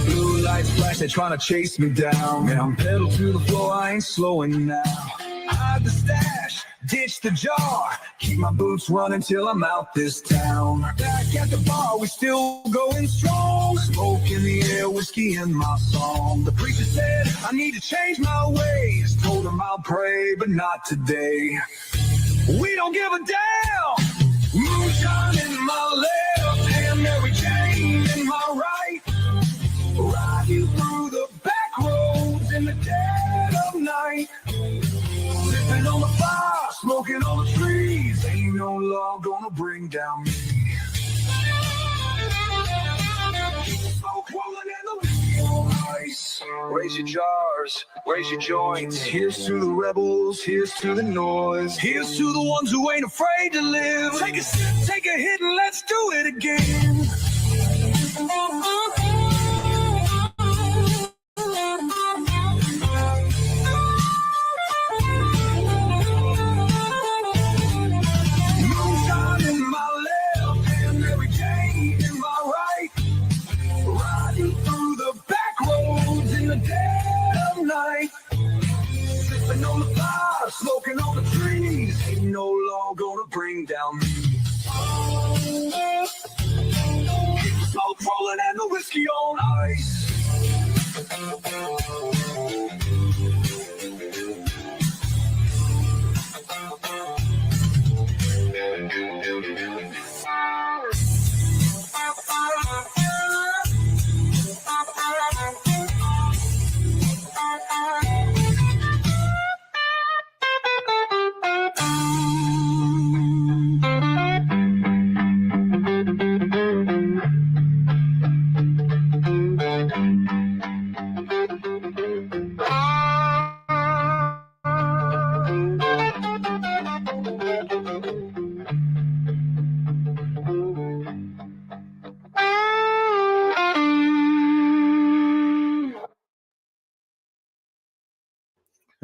Blue lights flash, they're trying to chase me down. Man, I'm pedal to the floor, I ain't slowing now. Hide the stash, ditch the jar. Keep my boots running till I'm out this town. Back at the bar, we still going strong. Smoke in the air, whiskey in my song. The preacher said I need to change my ways. Told him I'll pray, but not today. We don't give a damn. Moonshine in my left, and Mary Jane in my right. Riding through the back roads in the dead of night. Sipping on the fire, smoking on the trees. Ain't no law gonna bring down me. Smoke rolling and the whiskey on ice. Raise your jars, raise your joints. Here's to the rebels, here's to the noise. Here's to the ones who ain't afraid to live. Take a sip, take a hit, and let's do it again. Smoking on the trees, ain't no law gonna bring down me. Keep the smoke rolling and the whiskey on ice.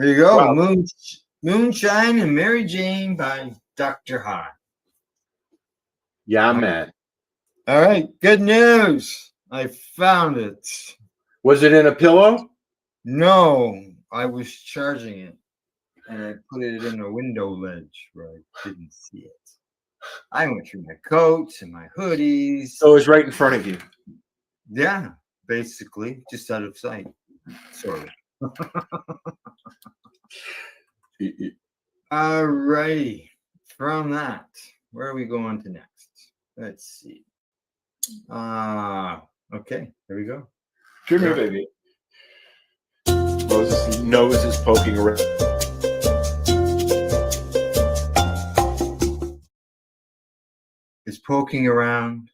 There you go. Wow. Moonshine and Mary Jane by Dr. Hahn. Yeah, man. All right. Good news. I found it. Was it in a pillow? No, I was charging it. And I put it in a window ledge where I didn't see it. I went through my coats and my hoodies. So it was right in front of you. Yeah, basically, just out of sight. Sort of. All righty. From that, where are we going to next? Let's see. Okay, here we go. Come here, baby. Moses' nose is poking around. Is poking around.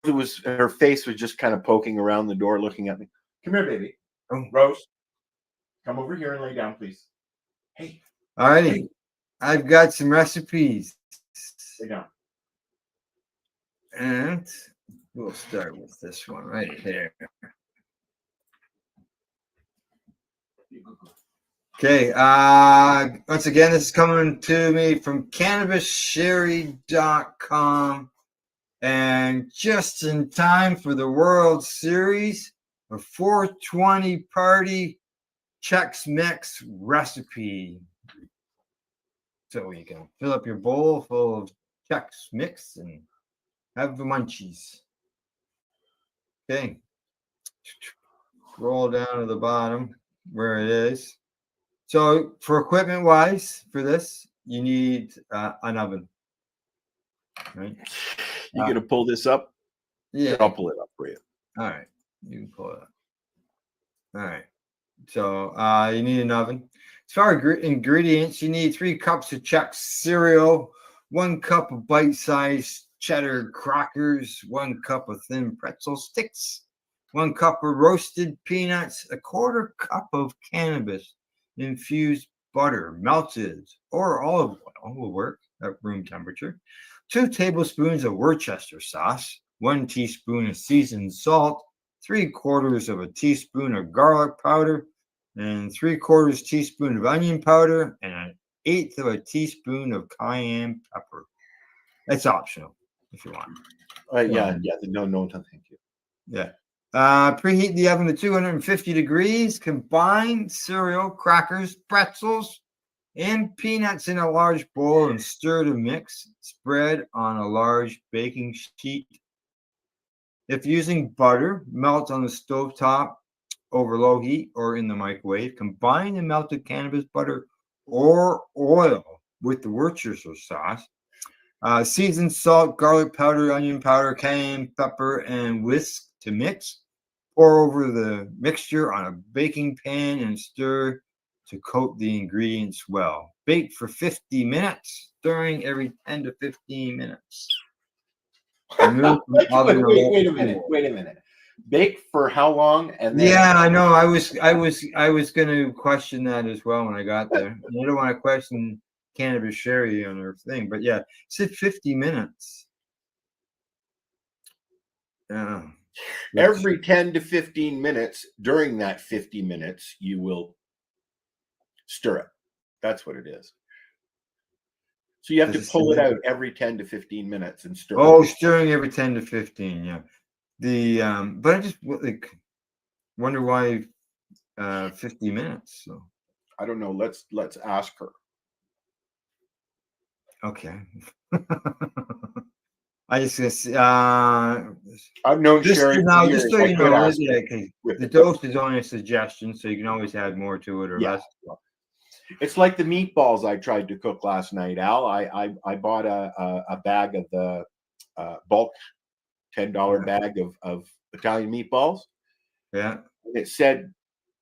It was her face was just kind of poking around the door, looking at me. Come here, baby. Oh. Rose, come over here and lay down, please. Hey. All righty. I've got some recipes. Lay down. And we'll start with this one right here. Okay. Once again, this is coming to me from CannabisSherry.com. And just in time for the World Series, a 420 party Chex Mix recipe. So you can fill up your bowl full of Chex Mix and have the munchies. Okay. Roll down to the bottom where it is. So for equipment wise, for this, you need an oven. Right? You gonna pull this up? Yeah. I'll pull it up for you. All right. You can pull it up. All right. So you need an oven. As far as ingredients, you need 3 cups of Chex cereal, 1 cup of bite-sized cheddar crackers, 1 cup of thin pretzel sticks, 1 cup of roasted peanuts, 1/4 cup of cannabis infused butter, melted or olive oil will work at room temperature, 2 tablespoons of Worcester sauce, 1 teaspoon of seasoned salt, 3/4 of a teaspoon of garlic powder, and 3/4 teaspoon of onion powder, and 1/8 of a teaspoon of cayenne pepper. It's optional if you want. Yeah. No, thank you. Yeah. Preheat the oven to 250 degrees. Combine cereal, crackers, pretzels, and peanuts in a large bowl and stir to mix. Spread on a large baking sheet. If using butter, melt on the stovetop over low heat or in the microwave. Combine the melted cannabis butter or oil with the Worcestershire sauce. Season salt, garlic powder, onion powder, cayenne pepper, and whisk to mix. Pour over the mixture on a baking pan and stir to coat the ingredients well. Bake for 50 minutes, stirring every 10 to 15 minutes. Wait a minute. Bake for how long? And then yeah, I know. I was going to question that as well when I got there. I don't want to question Cannabis Sherry on her thing, but yeah, it said 50 minutes. Yeah. Every 10 to 15 minutes, during that 50 minutes, you will stir it. That's what it is. So you have to pull it out every 10 to 15 minutes and stir. Oh, stirring every 10 to 15, yeah. But I just wonder why 50 minutes. So I don't know. Let's ask her. Okay. I just I've known Sherry now. for years. Just so you know, the dose is only a suggestion, so you can always add more to it or less. It's like the meatballs I tried to cook last night, Al. I bought a bag of the bulk $10 bag of Italian meatballs. Yeah. And it said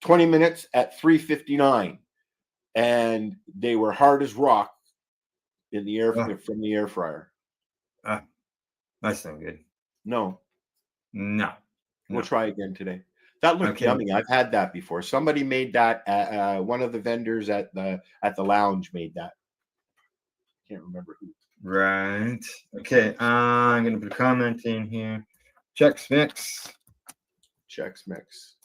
20 minutes at 359, and they were hard as rock in the air from the air fryer. That's not good. No. We'll try again today. That looked yummy. I've had that before. Somebody made that. One of the vendors at the lounge made that. Can't remember who. Right. Okay. I'm gonna put a comment in here. Chex Mix. Chex Mix.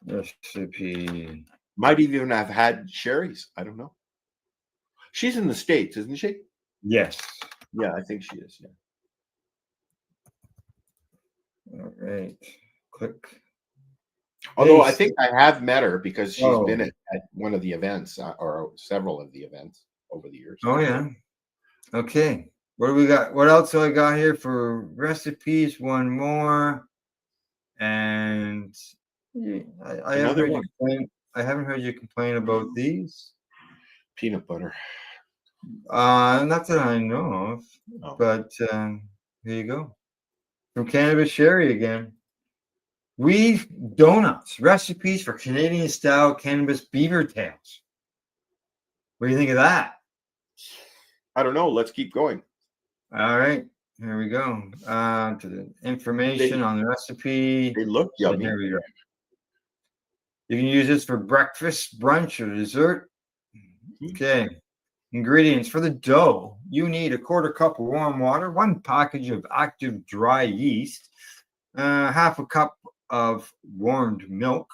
Recipe. Might even have had Sherry's. I don't know. She's in the States, isn't she? Yes. Yeah, I think she is. Yeah. All right. Click. Although I Paste. think I have met her because she's Oh. been at one of the events or several of the events over the years. Oh yeah. Okay. What do we got? What else do I got here for recipes? One more. And I haven't Another heard you one. complain. I haven't heard you complain about these. Peanut butter. Not that I know of. Oh. But here you go. From Cannabis Sherry again. Weed donuts, recipes for Canadian style cannabis beaver tails. What do you think of that? I don't know. Let's keep going. All right, here we go. To the information on the recipe. They look So yummy. here we go. You can use this for breakfast, brunch, or dessert. Okay. Ingredients for the dough. You need a quarter cup of warm water, 1 package of active dry yeast, half a cup of warmed milk,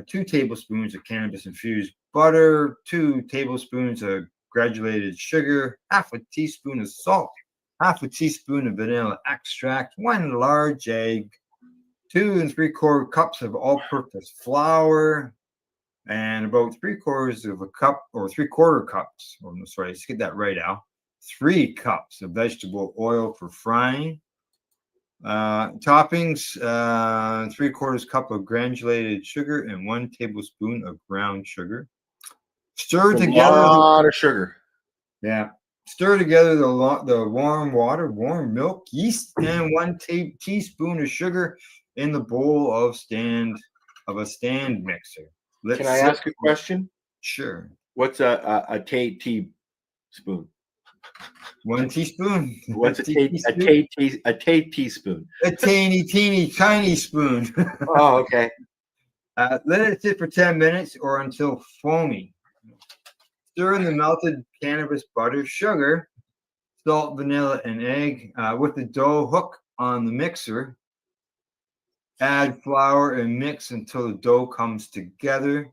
2 tablespoons of cannabis infused butter, 2 tablespoons of granulated sugar, half a teaspoon of salt, half a teaspoon of vanilla extract, 1 large egg, 2 3/4 cups of all-purpose flour, and about 3/4 of a cup or 3/4 cups. Oh, no, sorry, let's get that right, Al. 3 cups of vegetable oil for frying. Toppings: 3/4 cup of granulated sugar and 1 tablespoon of brown sugar. Stir together. A lot of sugar. Yeah. Stir together the warm water, warm milk, yeast, and 1 teaspoon of sugar in the bowl of a stand mixer. Can I ask a question? Sure. What's a teaspoon? 1 teaspoon. What's a teaspoon? A teeny tiny spoon. Oh, okay. Let it sit for 10 minutes or until foamy. Stir in the melted cannabis butter, sugar, salt, vanilla, and egg with the dough. Hook on the mixer. Add flour and mix until the dough comes together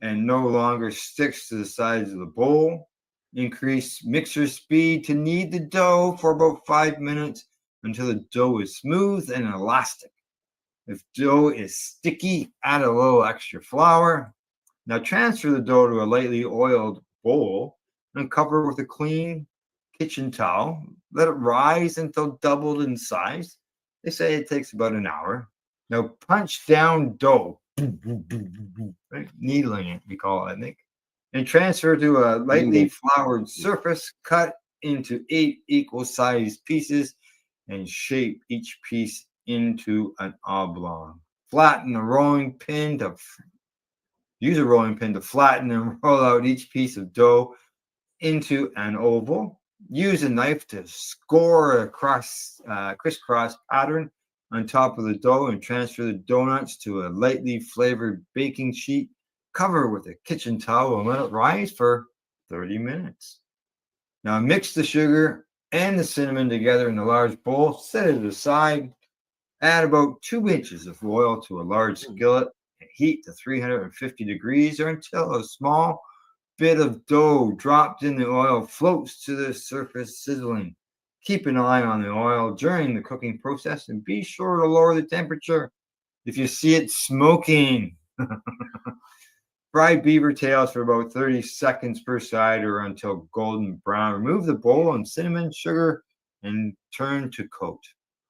and no longer sticks to the sides of the bowl. Increase mixer speed to knead the dough for about 5 minutes until the dough is smooth and elastic. If dough is sticky, add a little extra flour. Now transfer the dough to a lightly oiled bowl and cover with a clean kitchen towel. Let it rise until doubled in size. They say it takes about an hour. Now punch down dough, right? Needling it, we call it, I think, and transfer to a lightly floured surface. Cut into 8 equal sized pieces and shape each piece into an oblong. Flatten a rolling pin to use a rolling pin to flatten and roll out each piece of dough into an oval. Use a knife to score a crisscross pattern on top of the dough and transfer the donuts to a lightly flavored baking sheet. Cover with a kitchen towel and let it rise for 30 minutes. Now mix the sugar and the cinnamon together in a large bowl. Set it aside. Add about 2 inches of oil to a large skillet and heat to 350 degrees or until a small bit of dough dropped in the oil floats to the surface, sizzling. Keep an eye on the oil during the cooking process and be sure to lower the temperature if you see it smoking. Fry beaver tails for about 30 seconds per side or until golden brown. Remove the bowl and cinnamon, sugar, and turn to coat.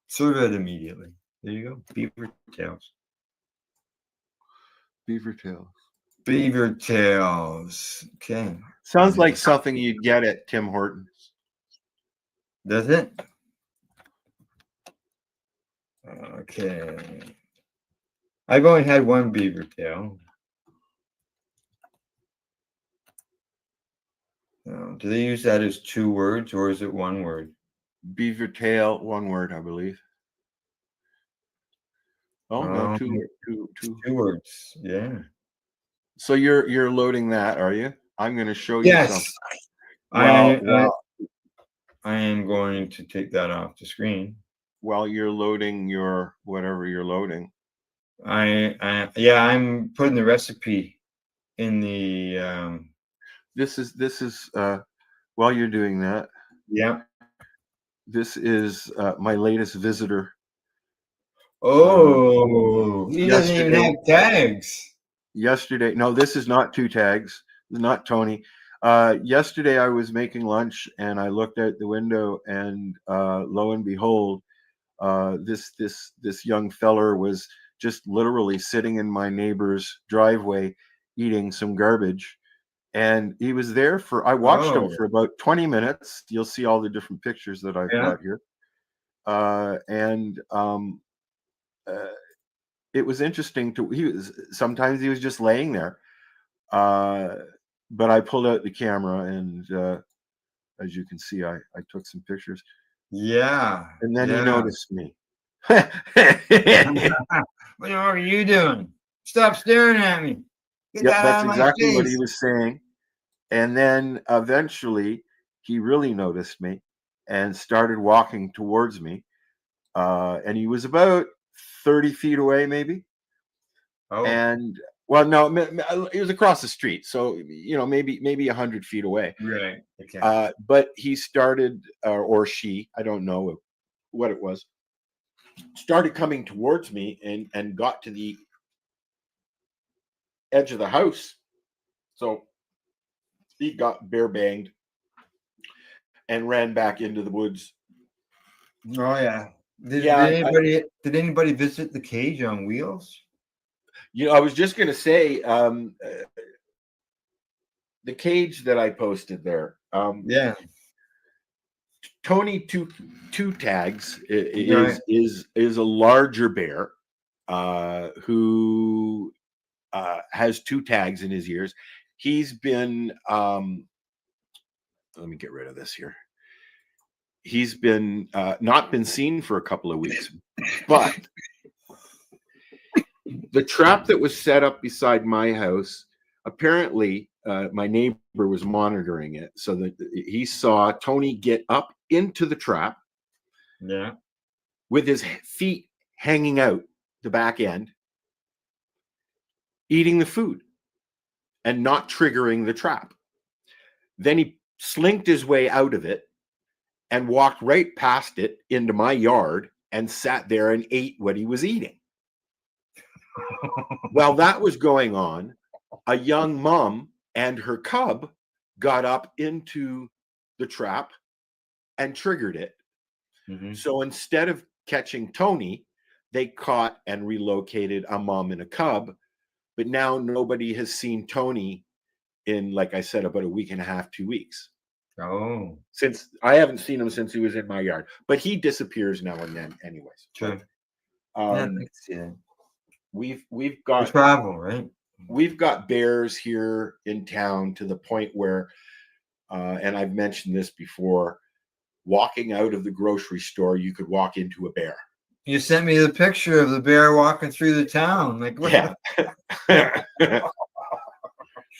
Serve it immediately. There you go. Beaver tails. Beaver tails. Beaver tails. Okay. Sounds like something you'd get at Tim Hortons. Does it? Okay. I've only had 1 beaver tail. Do they use that as 2 words or is it 1 word? Beaver tail, 1 word, I believe. Oh no, two 2 words. Yeah. So you're loading that, are you? I'm going to show you Yes. something. I am going to take that off the screen. While you're loading your whatever you're loading. I'm putting the recipe in the This is while you're doing that. Yeah. This is my latest visitor. Oh, he doesn't even have tags. Yesterday, no, this is not two tags, not Tony. Yesterday, I was making lunch and I looked out the window, and lo and behold, this young feller was just literally sitting in my neighbor's driveway eating some garbage. And he was there for, I watched him for about 20 minutes. You'll see all the different pictures that I've got here. It was interesting sometimes he was just laying there. But I pulled out the camera, and as you can see, I took some pictures. Yeah. And then he noticed me. What are you doing? Stop staring at me. Get Yep, that that's out of my exactly what he face. was saying. And then eventually he really noticed me and started walking towards me. And he was about 30 feet away, maybe. Oh. And well, no, it was across the street. So, maybe 100 feet away. Right. Okay. But he started, or she, I don't know what it was, started coming towards me and got to the edge of the house. So he got bear banged and ran back into the woods. Oh yeah. Did anybody visit the cage on wheels? I was just going to say, the cage that I posted there. Yeah. Tony two tags is a larger bear who has two tags in his ears. He's been let me get rid of this here. He's been not been seen for a couple of weeks, but the trap that was set up beside my house, apparently my neighbor was monitoring it, so that he saw Tony get up into the trap, with his feet hanging out the back end, eating the food and not triggering the trap. Then he slinked his way out of it and walked right past it into my yard and sat there and ate what he was eating. While that was going on, a young mom and her cub got up into the trap and triggered it. So instead of catching Tony, they caught and relocated a mom and a cub. But now nobody has seen Tony in, like I said, about a week and a half, 2 weeks. Oh. Since I haven't seen him since he was in my yard, but he disappears now and then anyways. Sure. We've got travel, right? We've got bears here in town to the point where, and I've mentioned this before, walking out of the grocery store, you could walk into a bear. You sent me the picture of the bear walking through the town. Like, what? Yeah.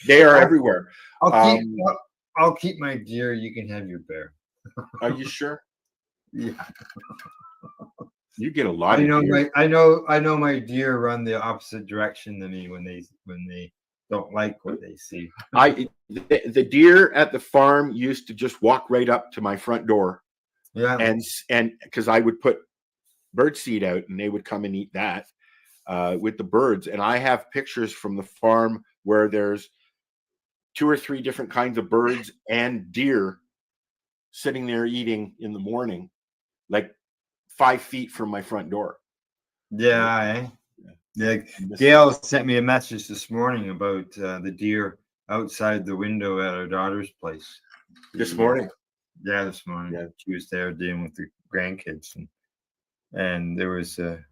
They are everywhere. I'll keep my deer. You can have your bear. Are you sure? Yeah. You get a lot of deer. I know my deer run the opposite direction than me when they don't like what they see. The deer at the farm used to just walk right up to my front door. Yeah. And because I would put bird seed out and they would come and eat that with the birds. And I have pictures from the farm where there's 2 or 3 different kinds of birds and deer sitting there eating in the morning, like 5 feet from my front door. Yeah. Gail sent me a message this morning about the deer outside the window at our daughter's place. This morning? Yeah, this morning. Yeah, she was there dealing with the grandkids, and there was the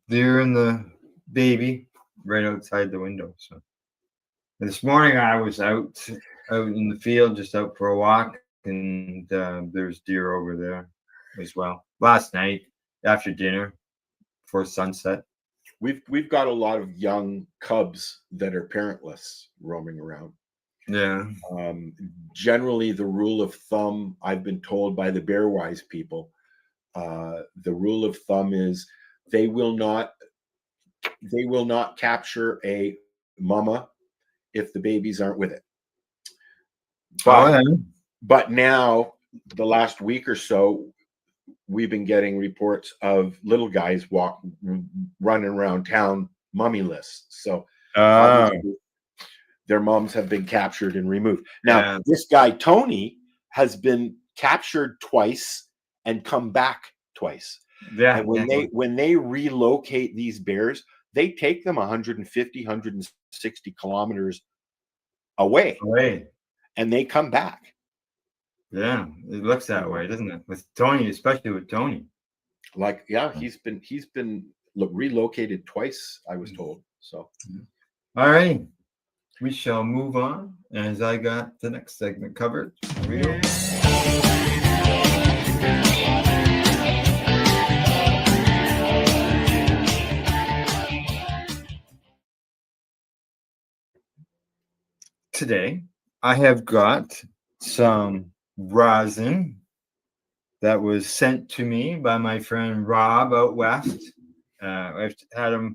deer and the baby right outside the window. So this morning I was out in the field, just out for a walk, and there's deer over there as well. Last night after dinner, before sunset. We've got a lot of young cubs that are parentless roaming around. Yeah. Generally, the rule of thumb, I've been told by the bear wise people, the rule of thumb is they will not capture a mama if the babies aren't with it. Oh, But, yeah. but now, the last week or so, we've been getting reports of little guys running around town mummyless. So obviously their moms have been captured and removed. Now, this guy, Tony, has been captured twice and come back twice. Yeah. And when they relocate these bears, they take them 150, 160 kilometers away. And they come back. Yeah, it looks that way, doesn't it? With Tony, especially with Tony. Like, yeah, he's been relocated twice, I was told. So, all right, we shall move on as I got the next segment covered. Here we go. Today, I have got some rosin that was sent to me by my friend Rob out west. I've had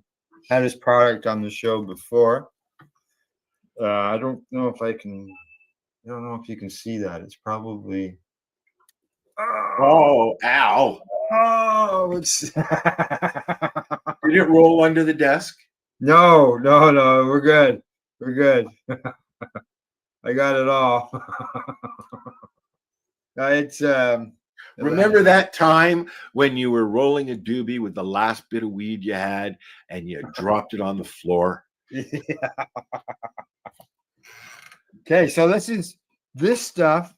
his product on the show before. I don't know if you can see that. It's probably. Oh, ow! Oh, it's. Did it roll under the desk? No, we're good. We're good. I got it all. It's remember that time when you were rolling a doobie with the last bit of weed you had and you dropped it on the floor? Yeah. Okay, so this stuff,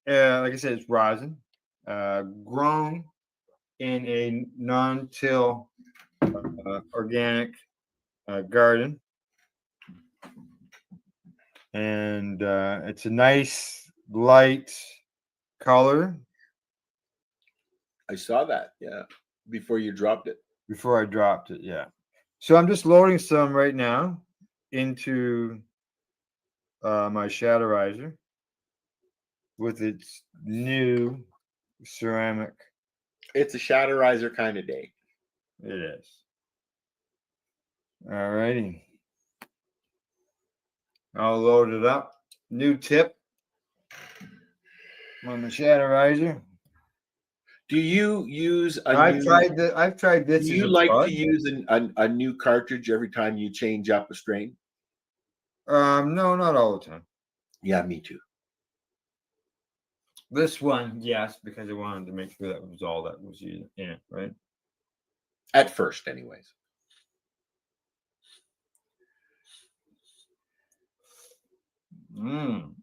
like I said, it's rosin, grown in a non-till organic garden. And it's a nice light color. I saw that, yeah, before you dropped it. Before I dropped it, yeah. So I'm just loading some right now into my shadowizer with its new ceramic. It's a shadowizer kind of day. It is. All righty. I'll load it up. New tip on the shadowizer. Do you use I've tried this. Do you like to use a new cartridge every time you change up a strain? No, not all the time. Yeah, me too. This one, yes, because I wanted to make sure that was all that was in it, right? At first, anyways.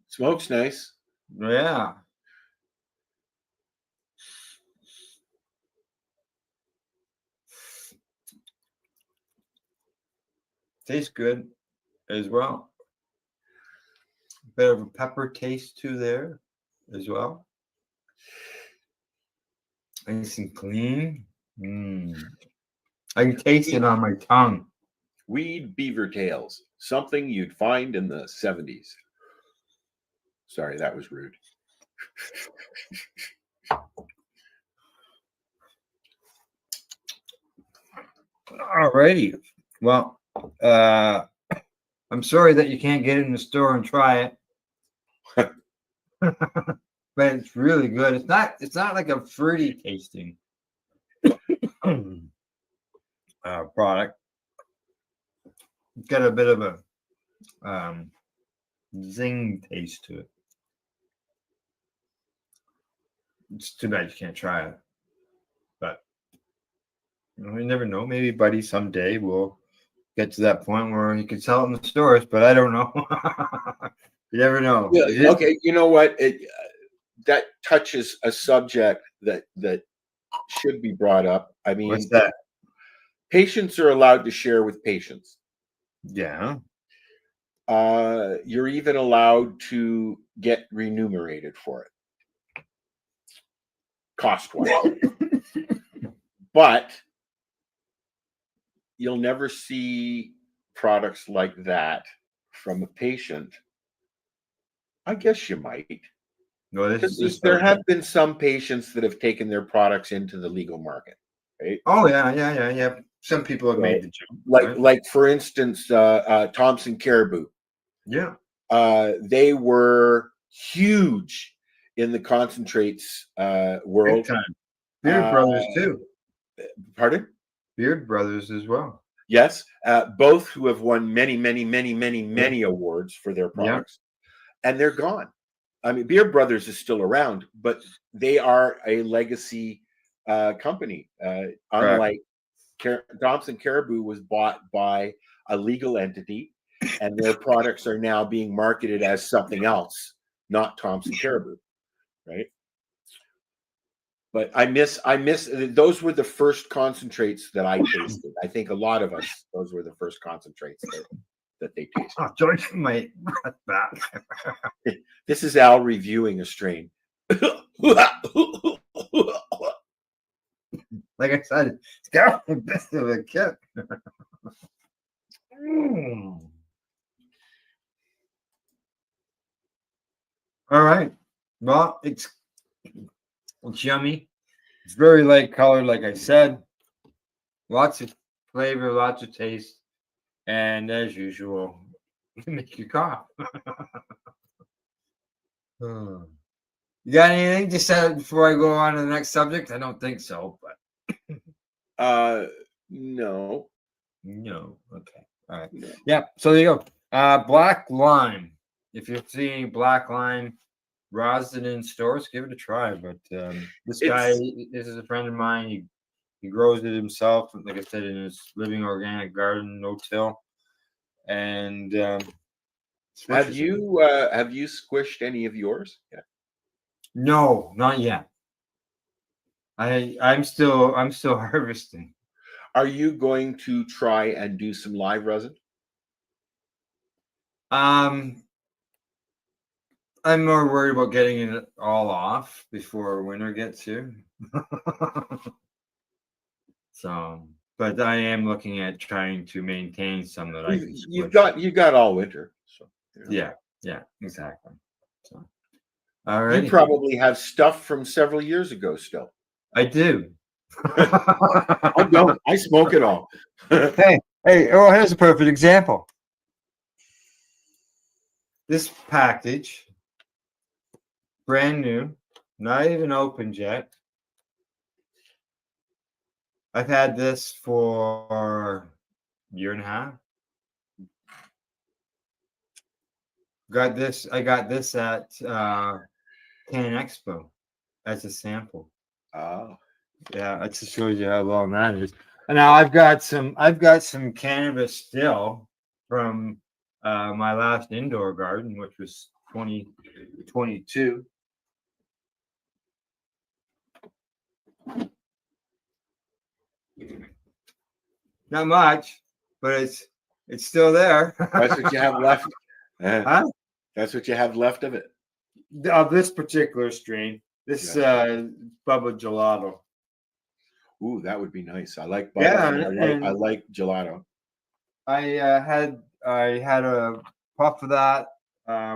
Smoke's nice. Yeah. Tastes good as well. Bit of a pepper taste to there as well. Nice and clean. I can taste it on my tongue. Weed beaver tails, something you'd find in the 70s. Sorry, that was rude. All righty. Well, I'm sorry that you can't get it in the store and try it. But it's really good. It's not like a fruity tasting product. It's got a bit of a zing taste to it. It's too bad you can't try it. But you never know. Maybe Buddy someday will get to that point where you can sell it in the stores, but I don't know. You never know. Yeah, okay, you know what? That touches a subject that should be brought up. I mean, what's that? Patients are allowed to share with patients. Yeah. You're even allowed to get remunerated for it, cost-wise. But you'll never see products like that from a patient. I guess you might. No, there have been some patients that have taken their products into the legal market, right? Oh yeah. Some people have made the jump. Like for instance, Thompson Caribou. Yeah. They were huge in the concentrates world. Big time. Beard Brothers too. Pardon? Beard Brothers as well. Yes, both who have won many awards for their products, and they're gone. I mean, Beard Brothers is still around, but they are a legacy company. Unlike Thompson Caribou was bought by a legal entity, and their products are now being marketed as something else, not Thompson Caribou, right? But I miss those were the first concentrates that I tasted. I think a lot of us, those were the first concentrates that they tasted. Oh, George might back. This is Al reviewing a strain. Like I said, it's got the best of a kick. All right. Well, it's yummy. It's very light colored, like I said. Lots of flavor, lots of taste. And as usual, it make you cough. You got anything to say before I go on to the next subject? I don't think so, but no. No. Okay. All right. Yeah. So there you go. Black lime. If you're seeing black lime rosin in stores, give it a try. But this is a friend of mine. He grows it himself, like I said, in his living organic garden, no till. And have you squished any of yours? Yeah. No, not yet. I'm still harvesting. Are you going to try and do some live resin? I'm more worried about getting it all off before winter gets here. So, but I am looking at trying to maintain some that I can. You got all winter. So yeah, exactly. So, all right. You probably have stuff from several years ago still. I do. I don't. I smoke it all. hey, oh, here's a perfect example. This package, brand new, not even opened yet. I've had this for a year and a half. I got this at Can Expo as a sample. Oh. Yeah, that just shows you how long that is. And now I've got some cannabis still from my last indoor garden, which was 2022. Not much, but it's still there. That's what you have left. Huh? That's what you have left of it. Of this particular strain, this Bubba Gelato. Ooh, that would be nice. I like Bubba. Yeah, I like gelato. I had a puff of that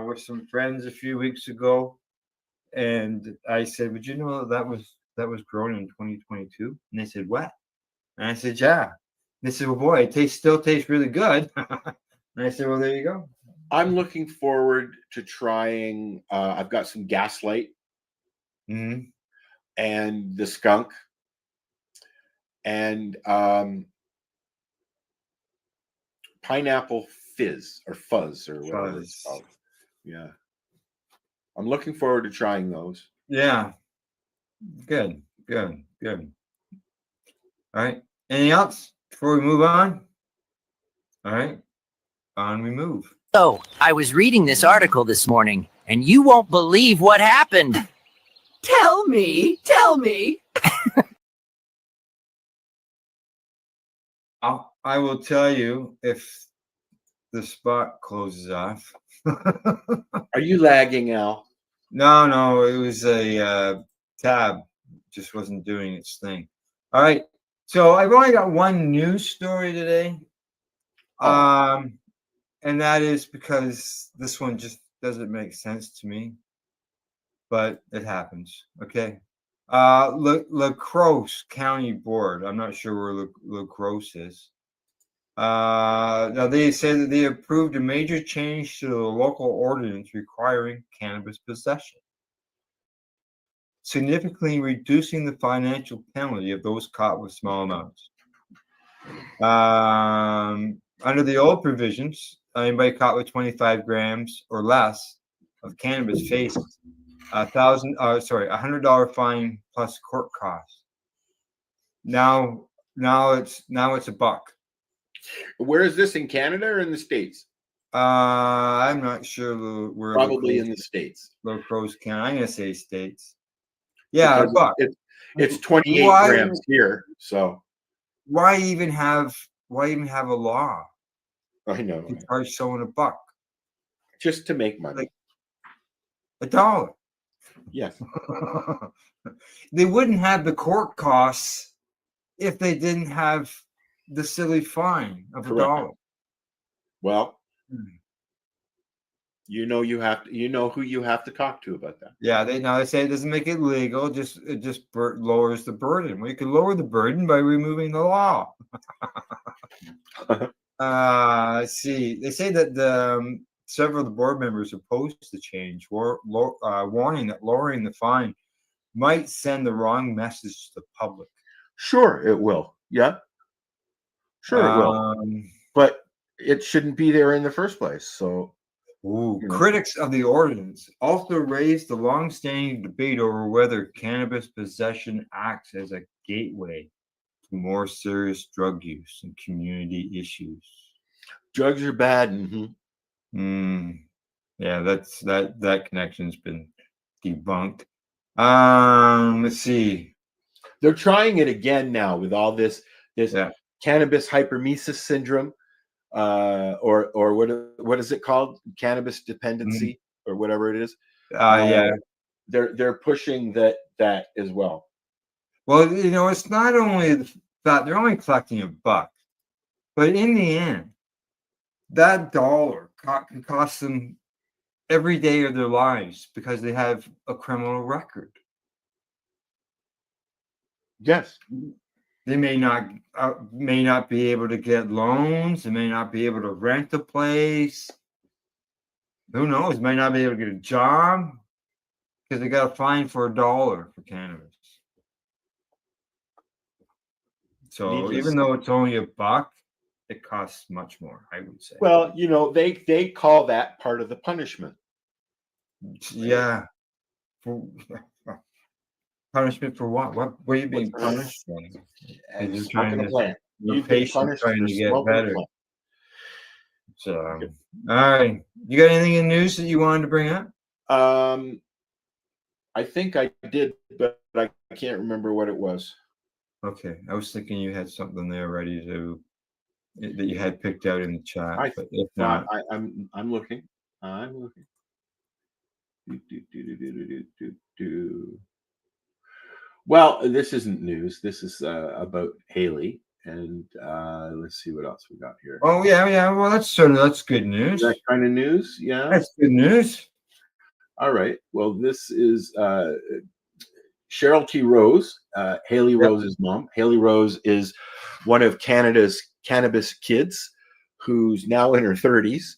with some friends a few weeks ago, and I said, "Would you know that was grown in 2022?" And they said, "What?" And I said, "Yeah." And they said, "Well, boy, it still tastes really good." And I said, "Well, there you go." I'm looking forward to trying. I've got some Gaslight and the Skunk and Pineapple Fizz or Fuzz or whatever it's called. Yeah. I'm looking forward to trying those. Yeah. Good. All right. Anything else before we move on? All right. On we move. So, I was reading this article this morning, and you won't believe what happened. Tell me. I will tell you if the spot closes off. Are you lagging, Al? No, it was a tab. Just wasn't doing its thing. All right. So I've only got one news story today. And that is because this one just doesn't make sense to me. But it happens. Okay. La Crosse County Board. I'm not sure where La Crosse is. Now they say that they approved a major change to the local ordinance requiring cannabis possession, significantly reducing the financial penalty of those caught with small amounts. Under the old provisions, anybody caught with 25 grams or less of cannabis faced $100 fine plus court costs. Now it's $1. Where is this, in Canada or in the States? I'm not sure where. Probably in the States. Low Crows can. I'm gonna say States. Yeah, Because $1. it's 28 grams here. So why even have a law? I know. To charge someone $1 just to make money. Like $1. Yes. They wouldn't have the court costs if they didn't have the silly fine of $1. Well, you know who you have to talk to about that. Yeah, they say it doesn't make it legal. It just lowers the burden. We could lower the burden by removing the law. Let's see. They say that several of the board members opposed the change, warning that lowering the fine might send the wrong message to the public. Sure, it will. Yeah. Sure, it will. But it shouldn't be there in the first place. So, critics of the ordinance also raised the long-standing debate over whether cannabis possession acts as a gateway to more serious drug use and community issues. Drugs are bad. Yeah, that connection's been debunked. Let's see. They're trying it again now with all this cannabis hypermesis syndrome, or what is it called? Cannabis dependency, or whatever it is. They're pushing that as well. Well, it's not only that they're only collecting $1, but in the end, that $1 can cost them every day of their lives because they have a criminal record. Yes. They may not be able to get loans. They may not be able to rent a place. Who knows? Might not be able to get a job because they got a fine for $1 for cannabis. So even though it's only $1, it costs much more, I would say. Well, they call that part of the punishment. Yeah. Punishment for what? What are you being punished for? You're trying to, your patient's trying to get better. So, all right. You got anything in news that you wanted to bring up? I think I did, but I can't remember what it was. Okay. I was thinking you had something there ready that you had picked out in the chat. But if not, I'm looking. Well, this isn't news. This is about Haley, and let's see what else we got here. Oh yeah. Well, that's good news. That kind of news, yeah. That's good news. All right. Well, this is Cheryl T. Rose, Haley Rose's mom. Haley Rose is one of Canada's cannabis kids, who's now in her 30s.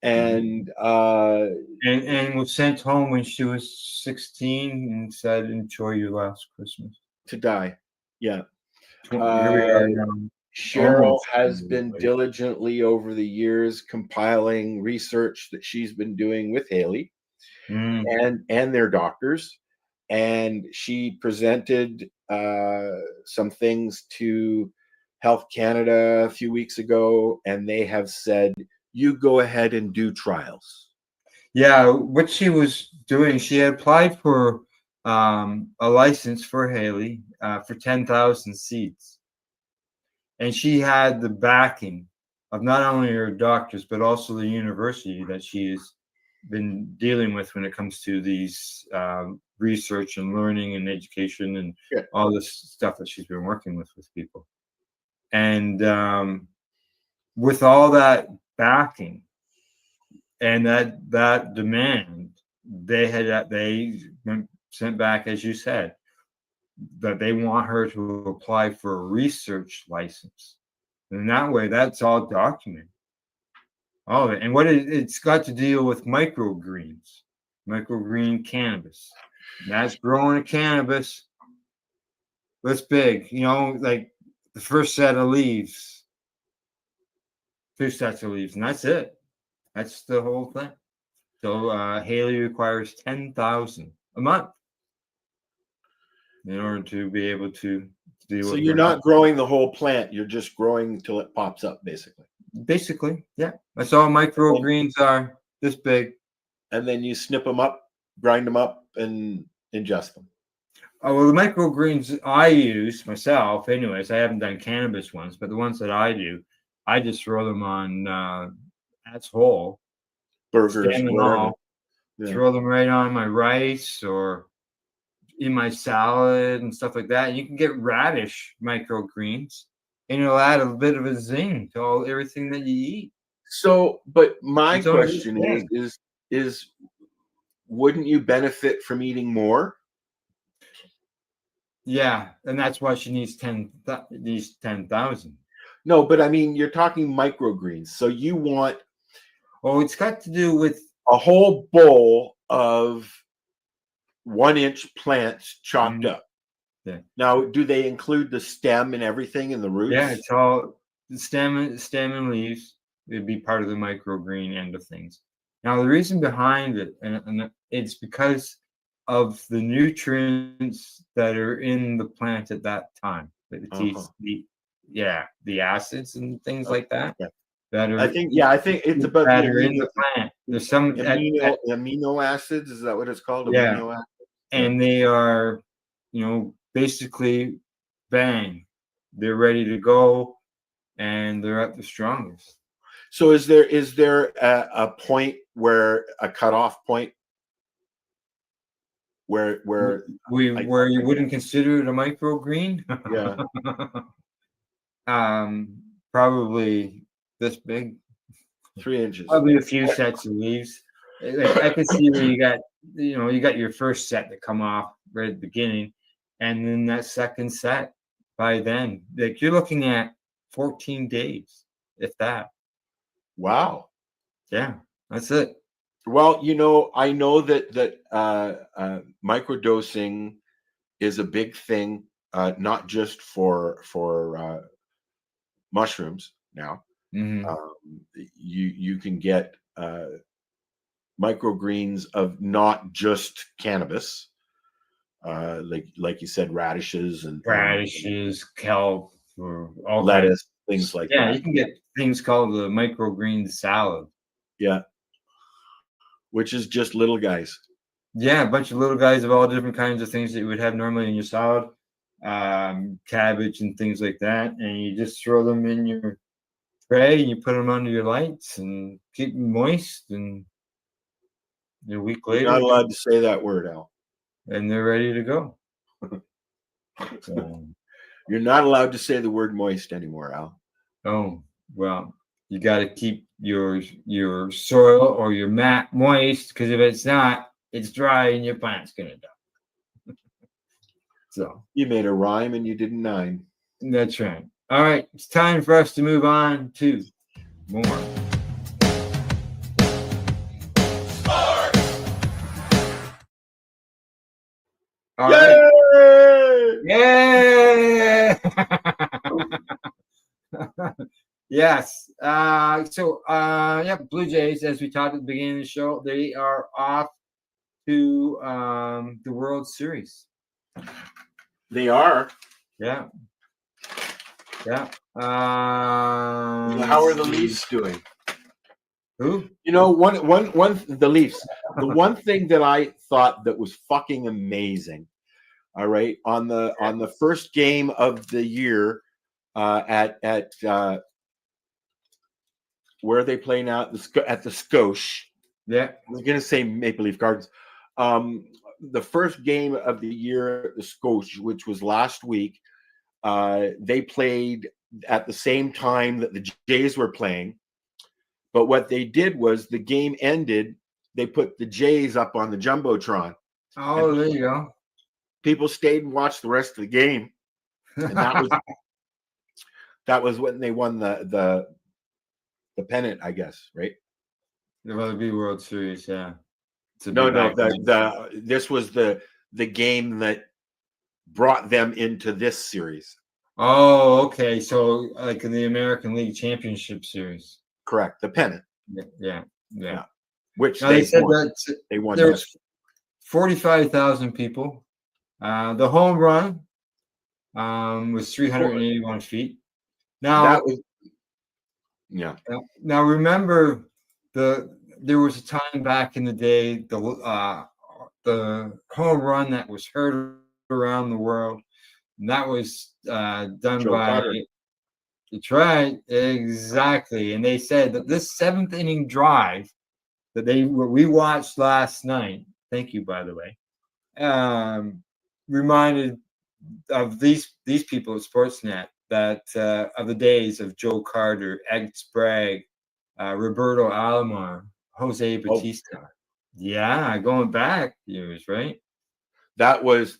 And was sent home when she was 16 and said, "Enjoy your last Christmas." To die. Yeah. Here we are now. Cheryl has been diligently over the years compiling research that she's been doing with Haley and their doctors. And she presented some things to Health Canada a few weeks ago, and they have said, you go ahead and do trials. Yeah, what she was doing, she had applied for a license for Haley for 10,000 seeds. And she had the backing of not only her doctors, but also the university that she has been dealing with when it comes to these research and learning and education and all this stuff that she's been working with people. And with all that backing and that demand, they sent back, as you said, that they want her to apply for a research license And that way, that's all documented. All of it. And what it's got to deal with microgreens, microgreen cannabis. And that's growing a cannabis this big, like the first set of leaves, 2 sets of leaves, and that's it. That's the whole thing. So Haley requires 10,000 a month in order to be able to deal So with you're her not health. growing the whole plant. You're just growing until it pops up, basically. Basically, yeah. That's all microgreens are, this big. And then you snip them up, grind them up, and ingest them. Oh, well, the microgreens I use myself, anyways, I haven't done cannabis ones, but the ones that I do, I just throw them on that's whole. Burgers, stem and whatever. all, Yeah. throw them right on my rice or in my salad and stuff like that. You can get radish microgreens, and it'll add a bit of a zing to everything that you eat. So, but my It's only question this big. is, wouldn't you benefit from eating more? Yeah, and that's why she needs 10,000. No, but I mean, you're talking microgreens. So you want it's got to do with a whole bowl of 1-inch plants chopped up. Yeah. Now, do they include the stem and everything and the roots? Yeah, it's all the stem and leaves. It'd be part of the microgreen end of things. Now, the reason behind it, and it's because of the nutrients that are in the plant at that time. The acids and things like that. Okay. That are, I think it's about that the are in the plant. There's some amino acids. Is that what it's called? Yeah, Amino acids? and they are, basically, bang, they're ready to go, and they're at the strongest. So is there a point where a cutoff point where you wouldn't consider it a microgreen? Yeah. Probably this big. 3 inches. Probably a few sets of leaves. Like, I can see where you got your first set that come off right at the beginning, and then that second set by then, like you're looking at 14 days, if that. Wow. Yeah, that's it. Well, I know that microdosing is a big thing, not just for mushrooms now. You can get microgreens of not just cannabis, like you said, radishes and kelp, or all lettuce, things like that. Yeah, you can get things called the microgreen salad. Yeah, which is just little guys. Yeah, a bunch of little guys of all different kinds of things that you would have normally in your salad, cabbage and things like that, and you just throw them in your tray and you put them under your lights and keep them moist, and a week later, You're not allowed to say that word, Al. And they're ready to go. You're not allowed to say the word moist anymore, Al. Oh, well, you got to keep your soil or your mat moist, because if it's not, it's dry and your plant's gonna die. So you made a rhyme and you did 9. That's right. All right, it's time for us to move on to more. All right. Yay! Yes. Blue Jays, as we talked at the beginning of the show, they are off to the World Series. They are. Yeah. Yeah. How are the Leafs doing? Who? The Leafs. The one thing that I thought that was fucking amazing. All right, on the first game of the year, at where they play now at the Scotia. Yeah, I was gonna say Maple Leaf Gardens. The first game of the year at the Scotia, which was last week, they played at the same time that the Jays were playing. But what they did was the game ended. They put the Jays up on the Jumbotron. Oh, there you go. People stayed and watched the rest of the game, and That was when they won the pennant, I guess, right? The Rugby World Series, yeah. No, this was the game that brought them into this series. Oh, okay. So like in the American League Championship Series. Correct. The pennant. Yeah. Which now, they said won. that They won. There was 45,000 people. The home run was 381 feet. Now that was, yeah. Now remember, there was a time back in the day, the home run that was heard around the world, and that was done Joe by Carter. That's right, exactly. And they said that this seventh inning drive that we watched last night. Thank you, by the way. Reminded of these people at Sportsnet that of the days of Joe Carter, Ed Sprague, Roberto Alomar, Jose Batista. Yeah, going back years, right? That was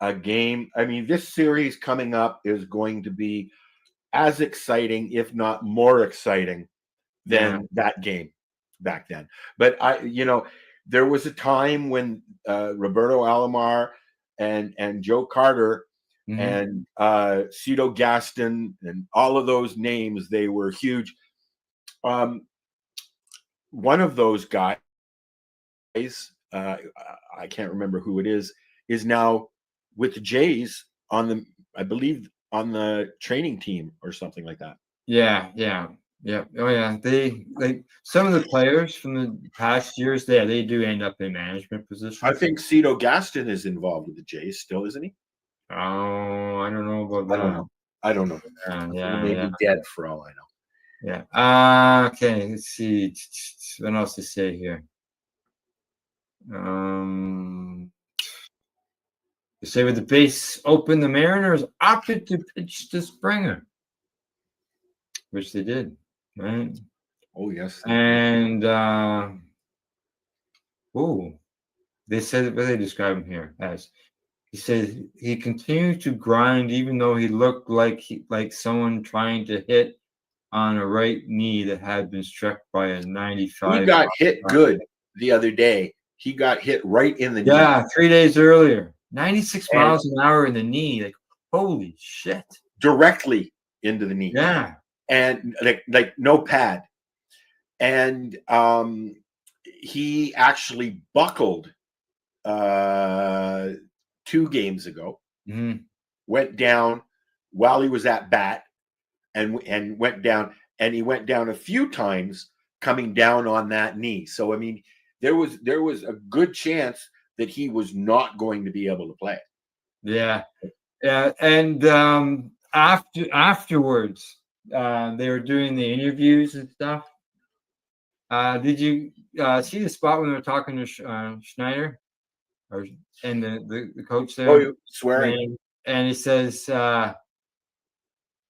a game. I mean, this series coming up is going to be as exciting, if not more exciting, than that game back then. But there was a time when Roberto Alomar and Joe Carter and Cito Gaston and all of those names, they were huge. One of those guys, I can't remember who it is now with the Jays I believe on the training team or something like that. Yeah. Oh yeah. They some of the players from the past years, they do end up in management positions. I think Cito Gaston is involved with the Jays still, isn't he? Oh, I don't know about that. I don't know. Yeah, he may be dead for all I know. Yeah. Okay. Let's see. What else to say here? They say with the base open, the Mariners opted to pitch to Springer, which they did, right? Oh yes. And they said what they describe him here as. He said he continued to grind even though he looked like someone trying to hit on a right knee that had been struck by a 95. He got hit good the other day. He got hit right in the knee. Yeah, 3 days earlier. 96 miles an hour in the knee. Like, holy shit. Directly into the knee. Yeah. And like no pad. And he actually buckled 2 games ago. Went down while he was at bat and went down, and he went down a few times coming down on that knee. So I mean, there was a good chance that he was not going to be able to play. Yeah. And afterwards, they were doing the interviews and stuff. Did you see the spot when they were talking to Schneider and the coach there? Oh, swearing. And he says,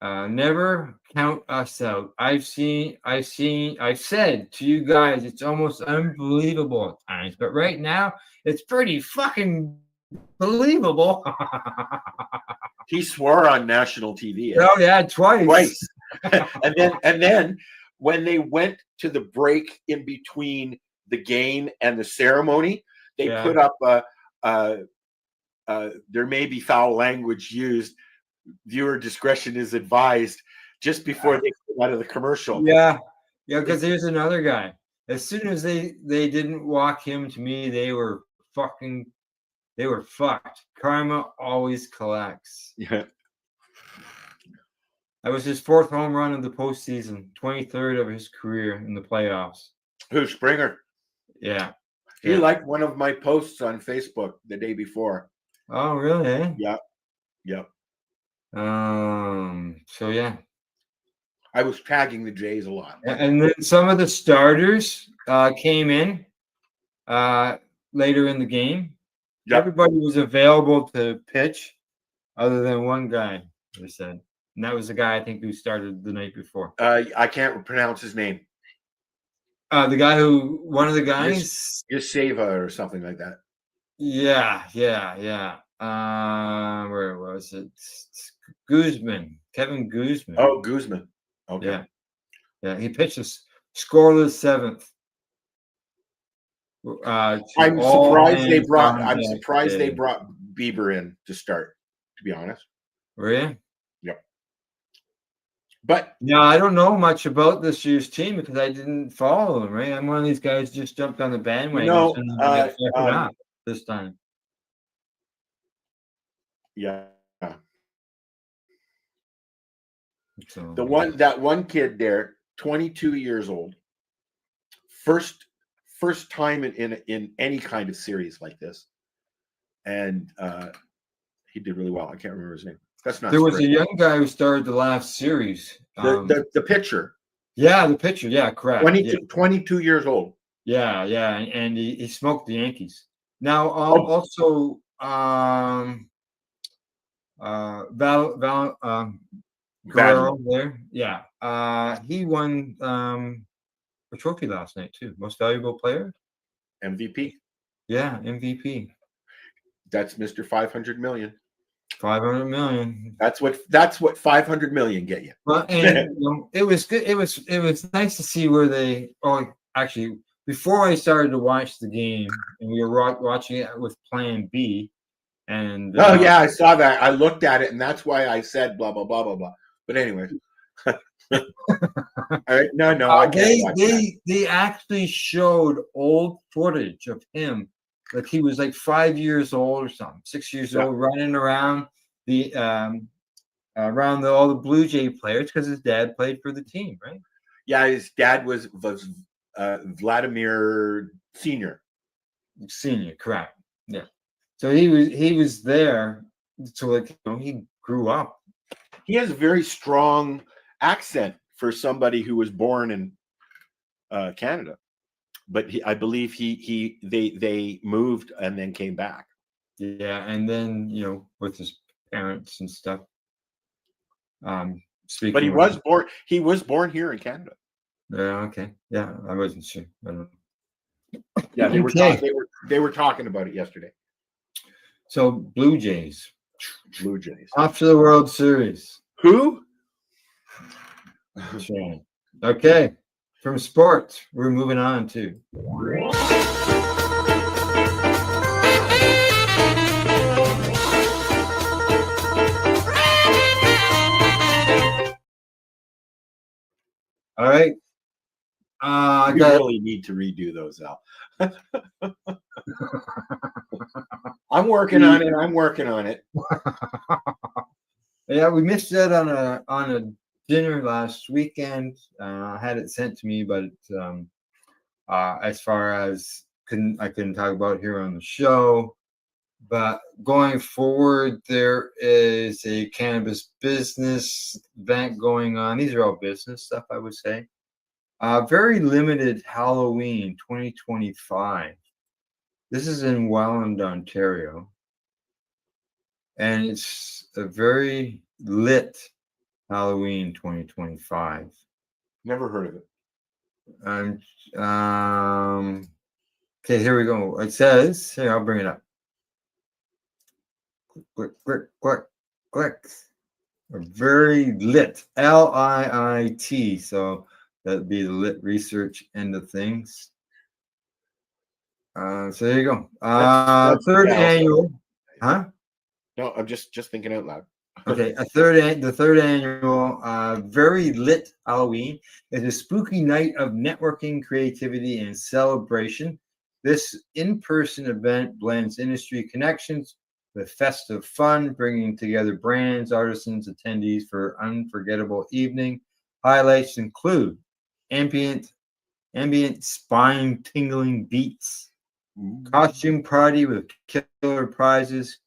never count us out. I've said to you guys, it's almost unbelievable at times, but right now it's pretty fucking believable. He swore on national TV. Oh yeah, twice. and then when they went to the break in between the game and the ceremony, they put up there may be foul language used. Viewer discretion is advised just before they come out of the commercial. Yeah, because there's another guy. As soon as they didn't walk him to me, they were fucked. Karma always collects. Yeah. That was his 4th home run of the postseason, 23rd of his career in the playoffs. Who's Springer? Yeah. He liked one of my posts on Facebook the day before. Oh, really? Eh? Yeah. So yeah, I was tagging the Jays a lot. And then some of the starters came in later in the game. Yep. Everybody was available to pitch, other than one guy. They said, and that was the guy I think who started the night before. I can't pronounce his name. One of the guys, Yaseva or something like that. Yeah. Where was it? Guzman, Kevin Guzman. Oh, Guzman. Okay. Yeah. Yeah. He pitched a scoreless seventh. I'm surprised they brought Bieber in to start, to be honest. Were you? Yep. But no, I don't know much about this year's team because I didn't follow them, right? I'm one of these guys who just jumped on the bandwagon this time. Yeah. So, that one kid there, 22 years old, first time in any kind of series like this, and he did really well. I can't remember his name. That's not. There was a young guy who started the last series. The pitcher. Yeah, the pitcher. Yeah, correct. 22 years old. Yeah, and he smoked the Yankees. Now also Guerrero there. Yeah. He won a trophy last night too. Most valuable player. MVP. Yeah, MVP. That's Mr. 500 million. 500 million. That's what 500 million get you. Well, and it was good. It was nice to see where they. Oh, actually, before I started to watch the game, and we were watching it with Plan B, and yeah, I saw that. I looked at it, and that's why I said blah blah blah blah blah. But anyway, all right, no, I can't watch that. They actually showed old footage of him. Like he was like 5 years old or something, 6 years old, running around all the Blue Jay players because his dad played for the team, right? Yeah, his dad was Vladimir Senior. Senior, correct. Yeah. So he was there. So he grew up. He has a very strong accent for somebody who was born in Canada. But I believe they moved and then came back. Yeah, and then with his parents and stuff. But he was born here in Canada. Yeah. Okay. Yeah, I wasn't sure. I don't know. Yeah, they were talking about it yesterday. So Blue Jays off to the World Series. Who? Okay. From sports, we're moving on to. All right. You really need to redo those, Al. I'm working on it. Yeah, we missed that on a dinner last weekend. I had it sent to me, but as far as I couldn't talk about here on the show. But going forward, there is a cannabis business event going on. These are all business stuff, I would say. Very limited Halloween 2025. This is in Welland, Ontario. And it's a very lit Halloween 2025. Never heard of it. Okay, here we go. It says, here, I'll bring it up. Click, click, click, click. Very lit. LIIT. So that'd be the lit research end of things. So there you go. Third annual. Huh? No, I'm just thinking out loud. Okay, the third annual Very Lit Halloween is a spooky night of networking, creativity, and celebration. This in-person event blends industry connections with festive fun, bringing together brands, artisans, attendees for unforgettable evening. Highlights include ambient spine-tingling beats, costume party with killer prizes,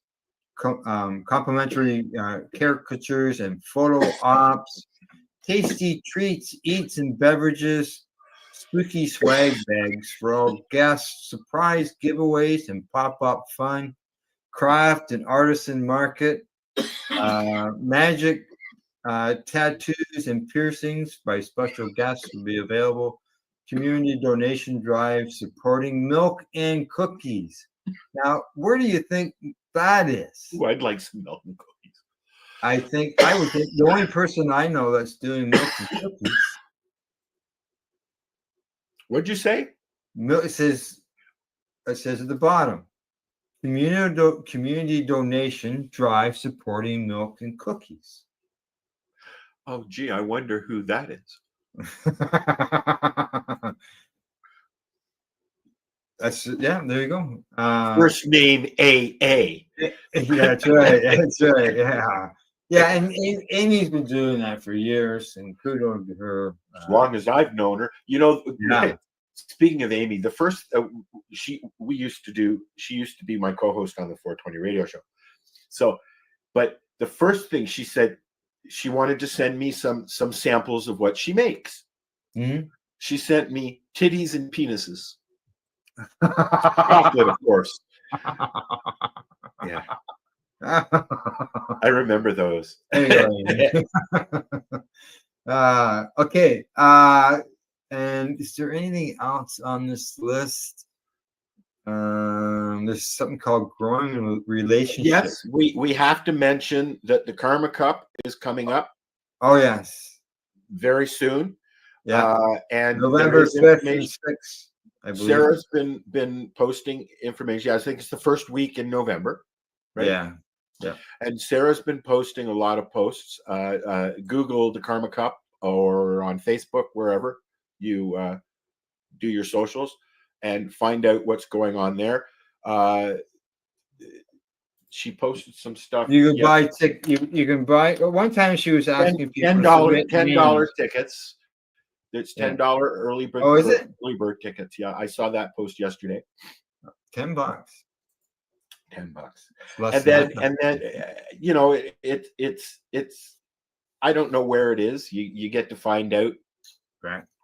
complimentary caricatures and photo ops, tasty treats, eats, and beverages, spooky swag bags for all guests, surprise giveaways and pop-up fun, craft and artisan market, magic tattoos and piercings by special guests will be available, community donation drive supporting milk and cookies. Now, where do you think that is? Ooh, I'd like some milk and cookies. I would think the only person I know that's doing milk and cookies. What'd you say? Milk, it says at the bottom. Community donation drive supporting milk and cookies. Oh, gee, I wonder who that is. There you go. First name AA. Yeah, that's right. That's right. Yeah. Yeah, and Amy's been doing that for years, and kudos to her. As long as I've known her. Yeah. Speaking of Amy, the first she used to be my co-host on the 420 radio show. So, but the first thing she said, she wanted to send me some samples of what she makes. Mm-hmm. She sent me titties and penises. Chocolate, of course. Yeah. I remember those. Okay. And is there anything else on this list? There's something called growing relationships. Yes, we have to mention that the Karma Cup is coming up. Oh yes, very soon. Yeah, and November 5th and 6th. I believe Sarah's been posting information. I think it's the first week in November. Right? Yeah. Yeah. And Sarah's been posting a lot of posts. Google the Karma Cup or on Facebook, wherever you do your socials, and find out what's going on there. She posted some stuff. You can buy you can buy. One time she was asking people $10 tickets. It's $10 early bird. Oh, is it? Early bird tickets. Yeah, I saw that post yesterday. $10. $10. Less And then you know it's I don't know where it is. You get to find out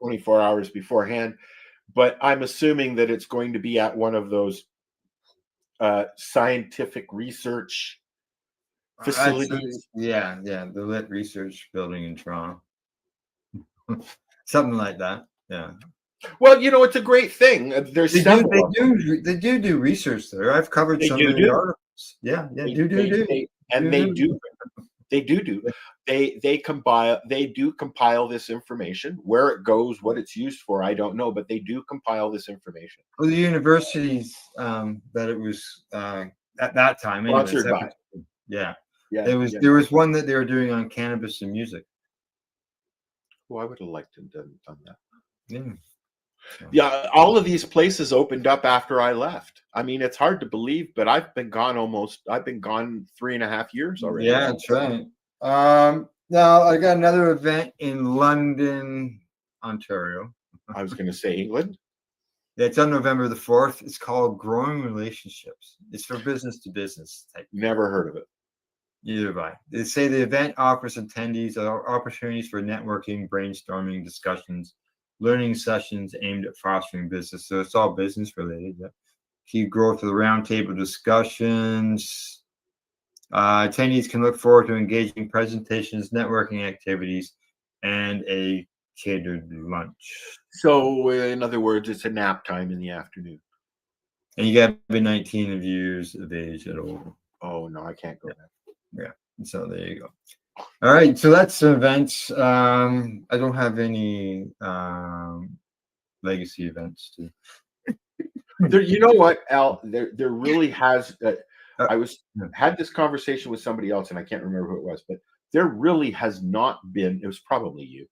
24 hours beforehand, but I'm assuming that it's going to be at one of those scientific research facilities. The Lit Research Building in Toronto. Something like that. Yeah. Well, you know, it's a great thing. There's they do research there. I've covered some of the articles. Yeah, yeah, They compile this information. Where it goes, what it's used for, I don't know, but they do compile this information. Well, the universities that it was at that time. Sponsored by. Yeah. Yeah. There was one that they were doing on cannabis and music. Well, I would have liked to have done that. Yeah. Yeah, all of these places opened up after I left. I mean, it's hard to believe, but I've been gone 3.5 years already. Yeah, that's right. Now I got another event in London, Ontario. I was going to say England. Yeah, it's on November the 4th. It's called Growing Relationships. It's for business to business type. Never heard of it. Neither have I. They say the event offers attendees opportunities for networking, brainstorming, discussions, learning sessions aimed at fostering business. So it's all business related. Yeah. Key growth of the roundtable discussions. Attendees can look forward to engaging presentations, networking activities, and a catered lunch. So, in other words, it's a nap time in the afternoon. And you got to be 19 years of age at all. Oh, no, I can't go there. Yeah. So there you go. All right. So that's some events. I don't have any legacy events to. There, you know what, Al? There really has. Had this conversation with somebody else, and I can't remember who it was, but there really has not been. It was probably you.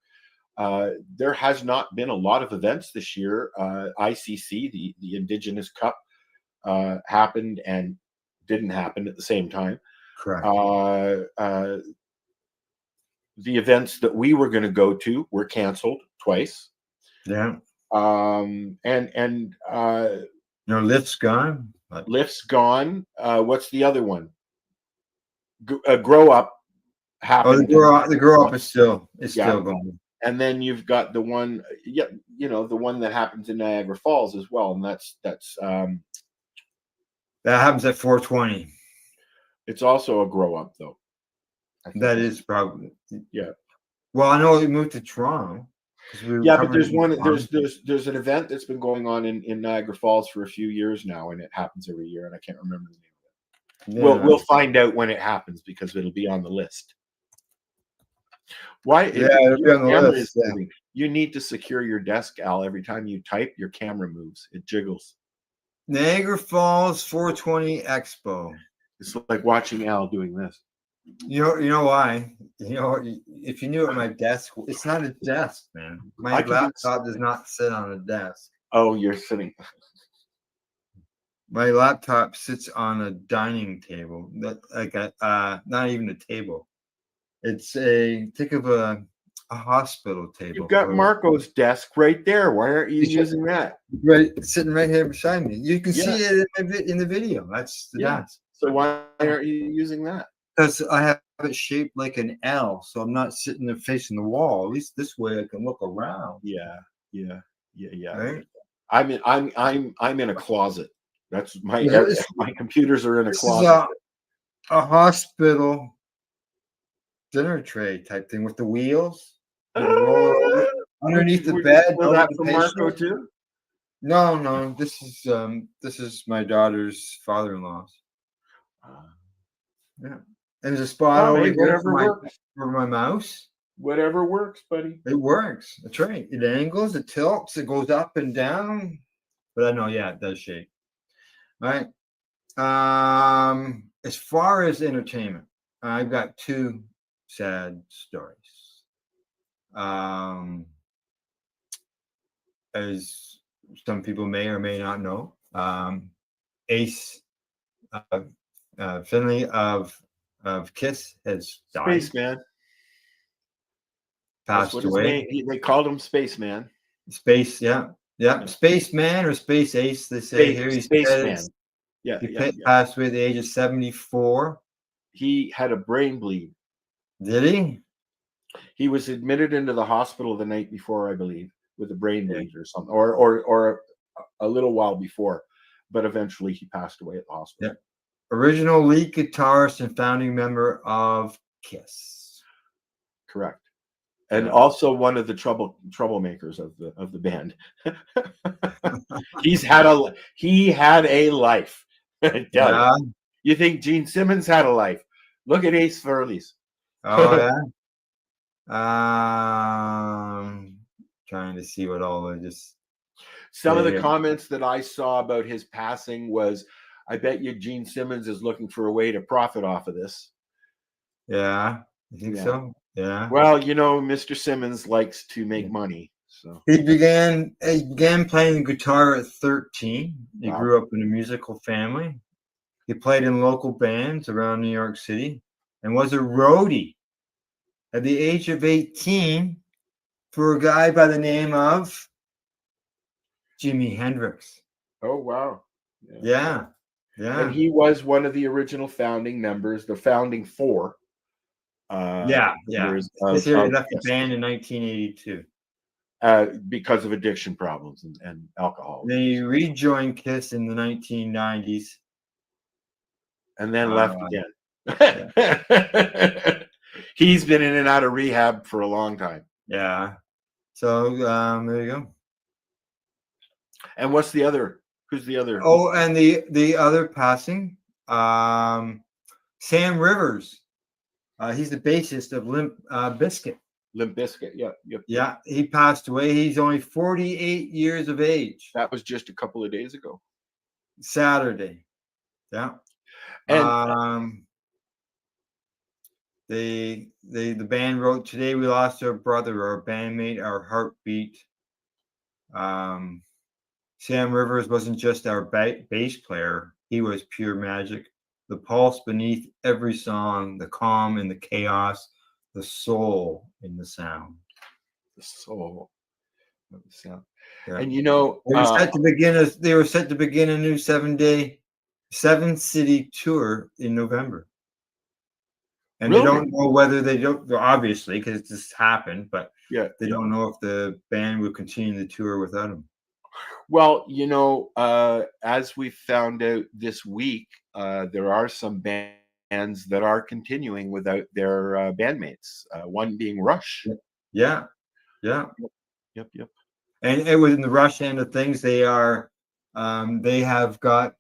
There has not been a lot of events this year. ICC, the Indigenous Cup, happened and didn't happen at the same time. Correct. The events that we were going to go to were canceled twice. Yeah. Lift's gone. Lift's gone. What's the other one? Grow Up happened. Oh, the grow up is still going. And then you've got the one, the one that happens in Niagara Falls as well, and that's that happens at 420. It's also a grow up though. That is probably yeah. Well, I know we moved to Toronto. But there's there's an event that's been going on in Niagara Falls for a few years now, and it happens every year, and I can't remember the name We'll find out when it happens because it'll be on the list. Why? Yeah, it'll be on the camera list, is moving. You need to secure your desk, Al. Every time you type, your camera moves. It jiggles. Niagara Falls 420 Expo. It's like watching Al doing this. You know why? You know, if you knew at my desk, it's not a desk, man. My laptop does not sit on a desk. Oh, you're sitting. My laptop sits on a dining table, not even a table. It's think of a hospital table. You've got Marco's desk right there. Why aren't you using that? Right, sitting right here beside me. You can see it in the video. That's the desk. So why aren't you using that? Because I have it shaped like an L, so I'm not sitting there facing the wall. At least this way I can look around. Yeah. Right? I'm in a closet. That's my computers are in a This closet. is a hospital dinner tray type thing with the wheels. Underneath the bed. Was that from Marco too? No. This is my daughter's father-in-law's. Yeah. And there's a spot over here for my mouse. Whatever works, buddy. It works. That's right. It angles, it tilts, it goes up and down. But I know, it does shake. All right. As far as entertainment, I've got two sad stories. As some people may or may not know, Ace Finley of Kiss has died. Spaceman. Passed away. They called him Spaceman. Space, yeah. Spaceman or Space Ace, they say here. He's Spaceman. He passed away at the age of 74. He had a brain bleed. Did he? He was admitted into the hospital the night before, I believe, with a brain bleed or something, or a little while before, but eventually he passed away at the hospital. Yeah. Original lead guitarist and founding member of Kiss. Correct. And also one of the troublemakers of the band. He had a life. You think Gene Simmons had a life? Look at Ace Frehley's. Oh yeah. Trying to see what all I just. Some of the comments that I saw about his passing was, I bet you Gene Simmons is looking for a way to profit off of this. Yeah, I think so. Yeah. Well, Mr. Simmons likes to make money. So he began playing guitar at 13. He grew up in a musical family. He played in local bands around New York City and was a roadie at the age of 18 for a guy by the name of Jimi Hendrix. Oh, wow. Yeah. And he was one of the original founding members, the founding four. This year he left the band in 1982. Because of addiction problems and alcohol. Then he rejoined Kiss in the 1990s. And then left again. He's been in and out of rehab for a long time. Yeah. So there you go. And what's the other? Who's the other? Oh, and the other passing, Sam Rivers. He's the bassist of Limp Bizkit. Limp Bizkit, yep. Yeah, he passed away. He's only 48 years of age. That was just a couple of days ago. Saturday. Yeah. And the band wrote, "Today we lost our brother, our bandmate, our heartbeat." Sam Rivers wasn't just our bass player. He was pure magic. The pulse beneath every song, the calm in the chaos, the soul in the sound. The soul of the sound. Yeah. And they were set to begin a new 7-city tour in November. And They don't know whether obviously, because this happened, but they don't know if the band will continue the tour without him. Well, as we found out this week, there are some bands that are continuing without their bandmates. One being Rush. Yeah. Yep. And it was in the Rush end of things. They have got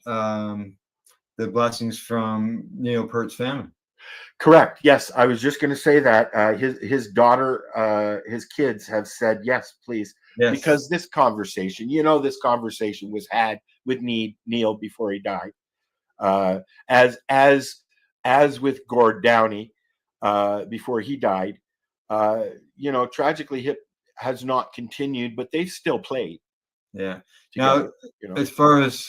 the blessings from Neil Peart's family. Correct. Yes, I was just going to say that his daughter, his kids have said yes, please, because this conversation, this conversation was had with Neil before he died. As with Gord Downey, before he died, tragically hip has not continued, but they've still played. Yeah. Together, now, as far as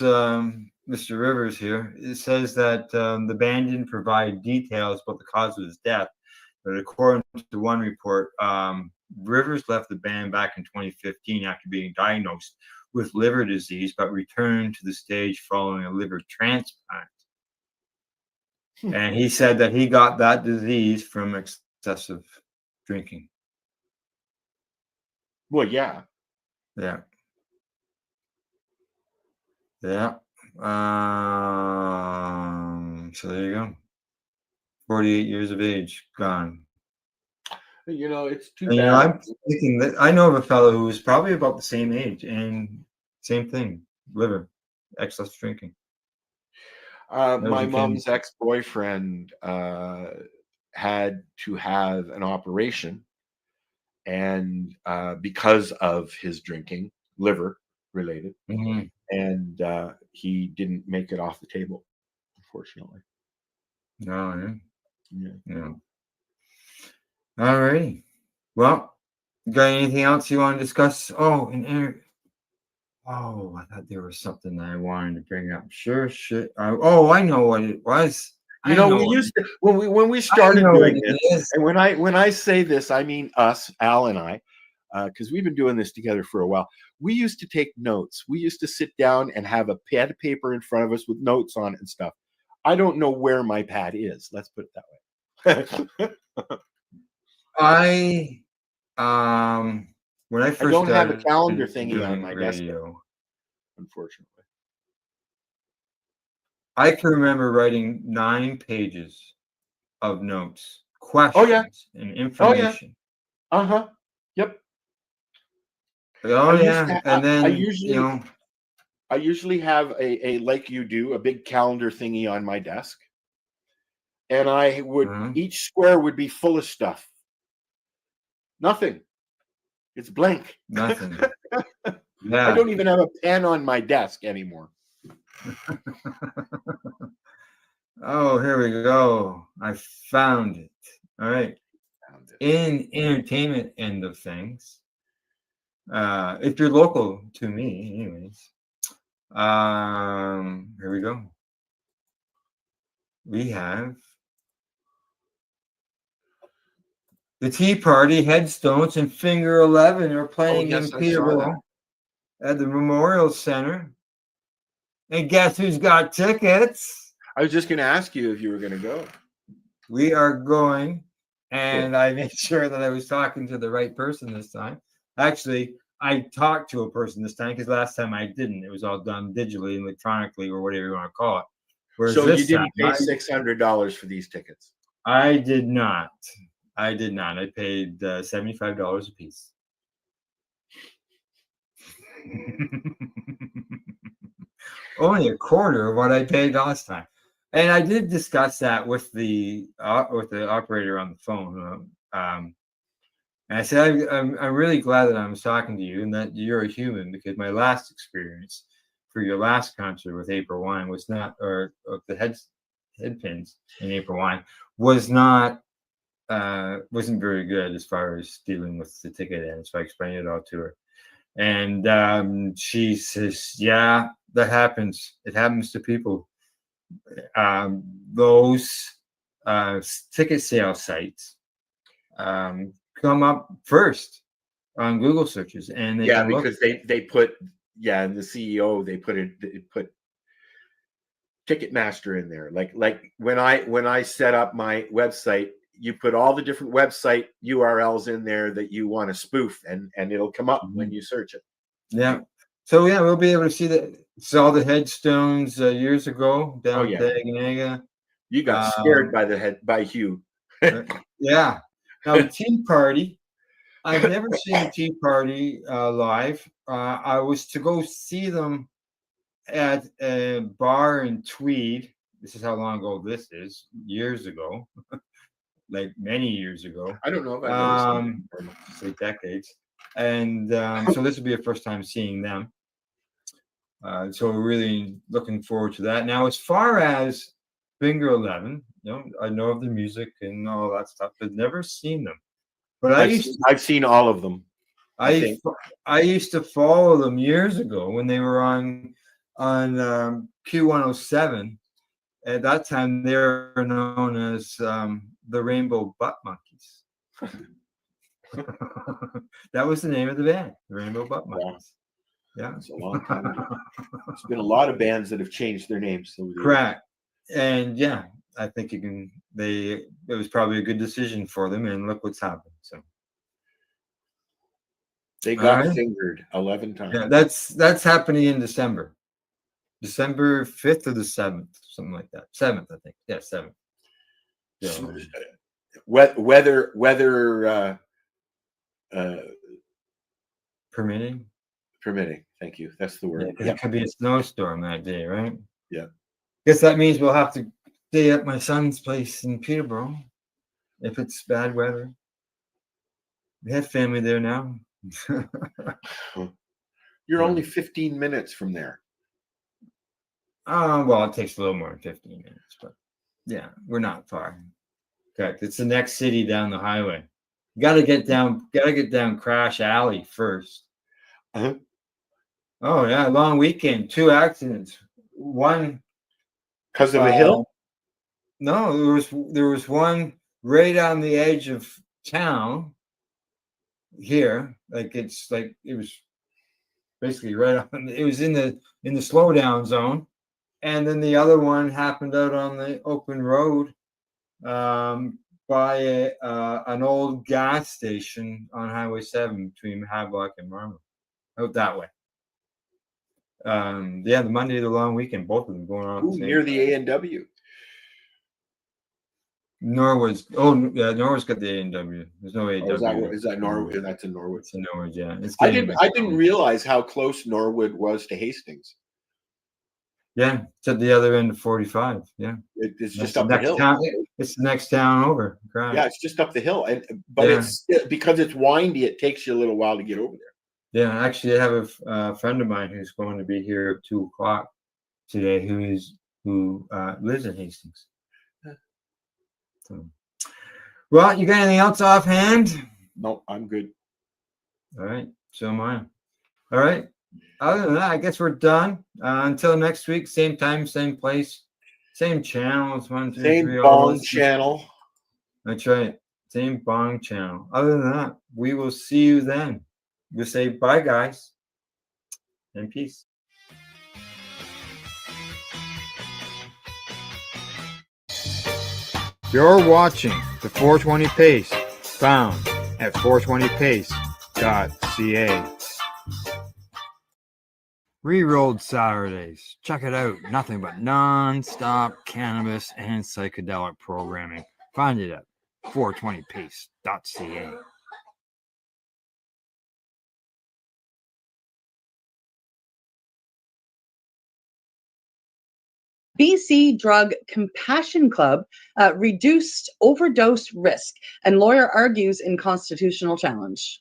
Mr. Rivers here, it says that the band didn't provide details about the cause of his death, but according to one report, Rivers left the band back in 2015 after being diagnosed with liver disease, but returned to the stage following a liver transplant. And he said that he got that disease from excessive drinking. Well, yeah. Yeah. Yeah. So there you go. 48 years of age, gone. It's too And, bad. I'm thinking that I know of a fellow who was probably about the same age and same thing, liver, excess drinking. My mom's ex-boyfriend had to have an operation, and because of his drinking, liver related, and he didn't make it off the table, unfortunately. No, yeah. All right. Well, got anything else you want to discuss? Oh, I thought there was something that I wanted to bring up. Sure. I know what it was. We used to when we started doing this, and when I say this, I mean us, Al and I, because we've been doing this together for a while. We used to take notes. We used to sit down and have a pad of paper in front of us with notes on it and stuff. I don't know where my pad is. Let's put it that way. When I first don't have a started calendar thingy doing on my desk, radio, unfortunately. I can remember writing 9 pages of notes, questions, and information. Yep. And then I usually have a like you do, a big calendar thingy on my desk, and I would each square would be full of stuff. Nothing. It's blank. Nothing. I don't even have a pen on my desk anymore. Oh, here we go. I found it. All right. In entertainment end of things, if you're local to me, anyways, here we go. We have the Tea Party, Headstones, and Finger 11 are playing in Peterborough at the Memorial Center. And guess who's got tickets? I was just going to ask you if you were going to go. We are going, and I made sure that I was talking to the right person this time. Actually, I talked to a person this time because last time I didn't. It was all done digitally, electronically, or whatever you want to call it. Whereas so this you didn't time, pay $600 for these tickets? I did not. I paid $75 a piece. Only a quarter of what I paid last time. And I did discuss that with the operator on the phone. And I said, I'm really glad that I was talking to you and that you're a human, because my last experience for your last concert with April Wine was not, or the head pins in April Wine was not, wasn't very good as far as dealing with the ticket end. So I explained it all to her. And she says, yeah, that happens. It happens to people. Those ticket sale sites come up first on Google searches, and they can because they put and the CEO they put Ticketmaster in there. Like when I set up my website, you put all the different website URLs in there that you want to spoof, and it'll come up when you search it. Yeah. So we'll be able to see saw the Headstones years ago down at Daganega. You got scared by Hugh. Yeah. Now the Tea Party, I've never seen a Tea Party live. I was to go see them at a bar in Tweed. This is how long ago this is. Years ago, like many years ago. I don't know if I've ever seen them. Say decades. And so this will be a first time seeing them. So we're really looking forward to that. Now, as far as Finger 11, I know of the music and all that stuff, but never seen them. But I've seen all of them. I used to follow them years ago when they were on Q107. At that time, they were known as the Rainbow Butt Monkeys. That was the name of the band, the Rainbow Butt Monkeys. Yeah, it's a long time ago. There's been a lot of bands that have changed their names. Correct. And yeah, I think it was probably a good decision for them, and look what's happened. So they got fingered 11 times. Yeah, that's happening in December 5th or the 7th, something like that. 7th, I think. Yeah, 7th. So, weather permitting. Thank you. That's the word. Yeah, it could be a snowstorm that day, right? Yeah. Guess that means we'll have to stay at my son's place in Peterborough if it's bad weather. We have family there now. You're only 15 minutes from there. Well, it takes a little more than 15 minutes, but yeah, we're not far. Correct. It's the next city down the highway. Gotta get down Crash Alley first. Uh-huh. Oh yeah, long weekend, 2 accidents. One because of a hill? No, there was one right on the edge of town here. It was basically right on. It was in the slowdown zone, and then the other one happened out on the open road by an old gas station on Highway 7 between Havelock and Marmot, out that way. The Monday of the long weekend, both of them going on. Near the A&W. Norwood's got the A&W. There's no A&W. Is that Norwood? That's in Norwood. It's in Norwood, yeah. I didn't realize how close Norwood was to Hastings. Yeah, it's at the other end of 45. Yeah, it's just up the hill. It's the next town over. Right. Yeah, it's just up the hill, but it's because it's windy. It takes you a little while to get over there. Yeah, actually, I have a friend of mine who's going to be here at 2:00 today, who lives in Hastings. So, well, you got anything else offhand? No, I'm good. All right, so am I. All right. Other than that, I guess we're done. Until next week, same time, same place, same channels. Same bong channel. That's right. Same bong channel. Other than that, we will see you then. We'll say bye, guys, and peace. You're watching the 420 Pace, found at 420pace.ca. Rerolled Saturdays. Check it out. Nothing but non-stop cannabis and psychedelic programming. Find it at 420pace.ca. BC Drug Compassion Club reduced overdose risk, and lawyer argues in constitutional challenge.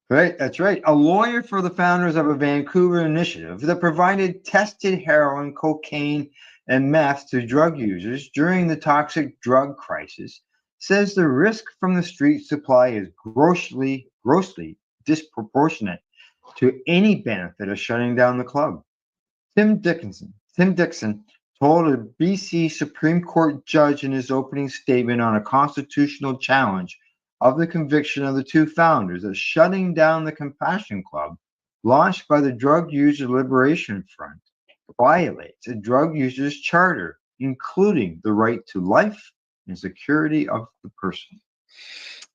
Right, that's right. A lawyer for the founders of a Vancouver initiative that provided tested heroin, cocaine, and meth to drug users during the toxic drug crisis says the risk from the street supply is grossly disproportionate to any benefit of shutting down the club. Tim Dixon told a BC Supreme Court judge in his opening statement on a constitutional challenge of the conviction of the two founders that shutting down the Compassion Club, launched by the Drug User Liberation Front, violates a drug user's charter, including the right to life and security of the person.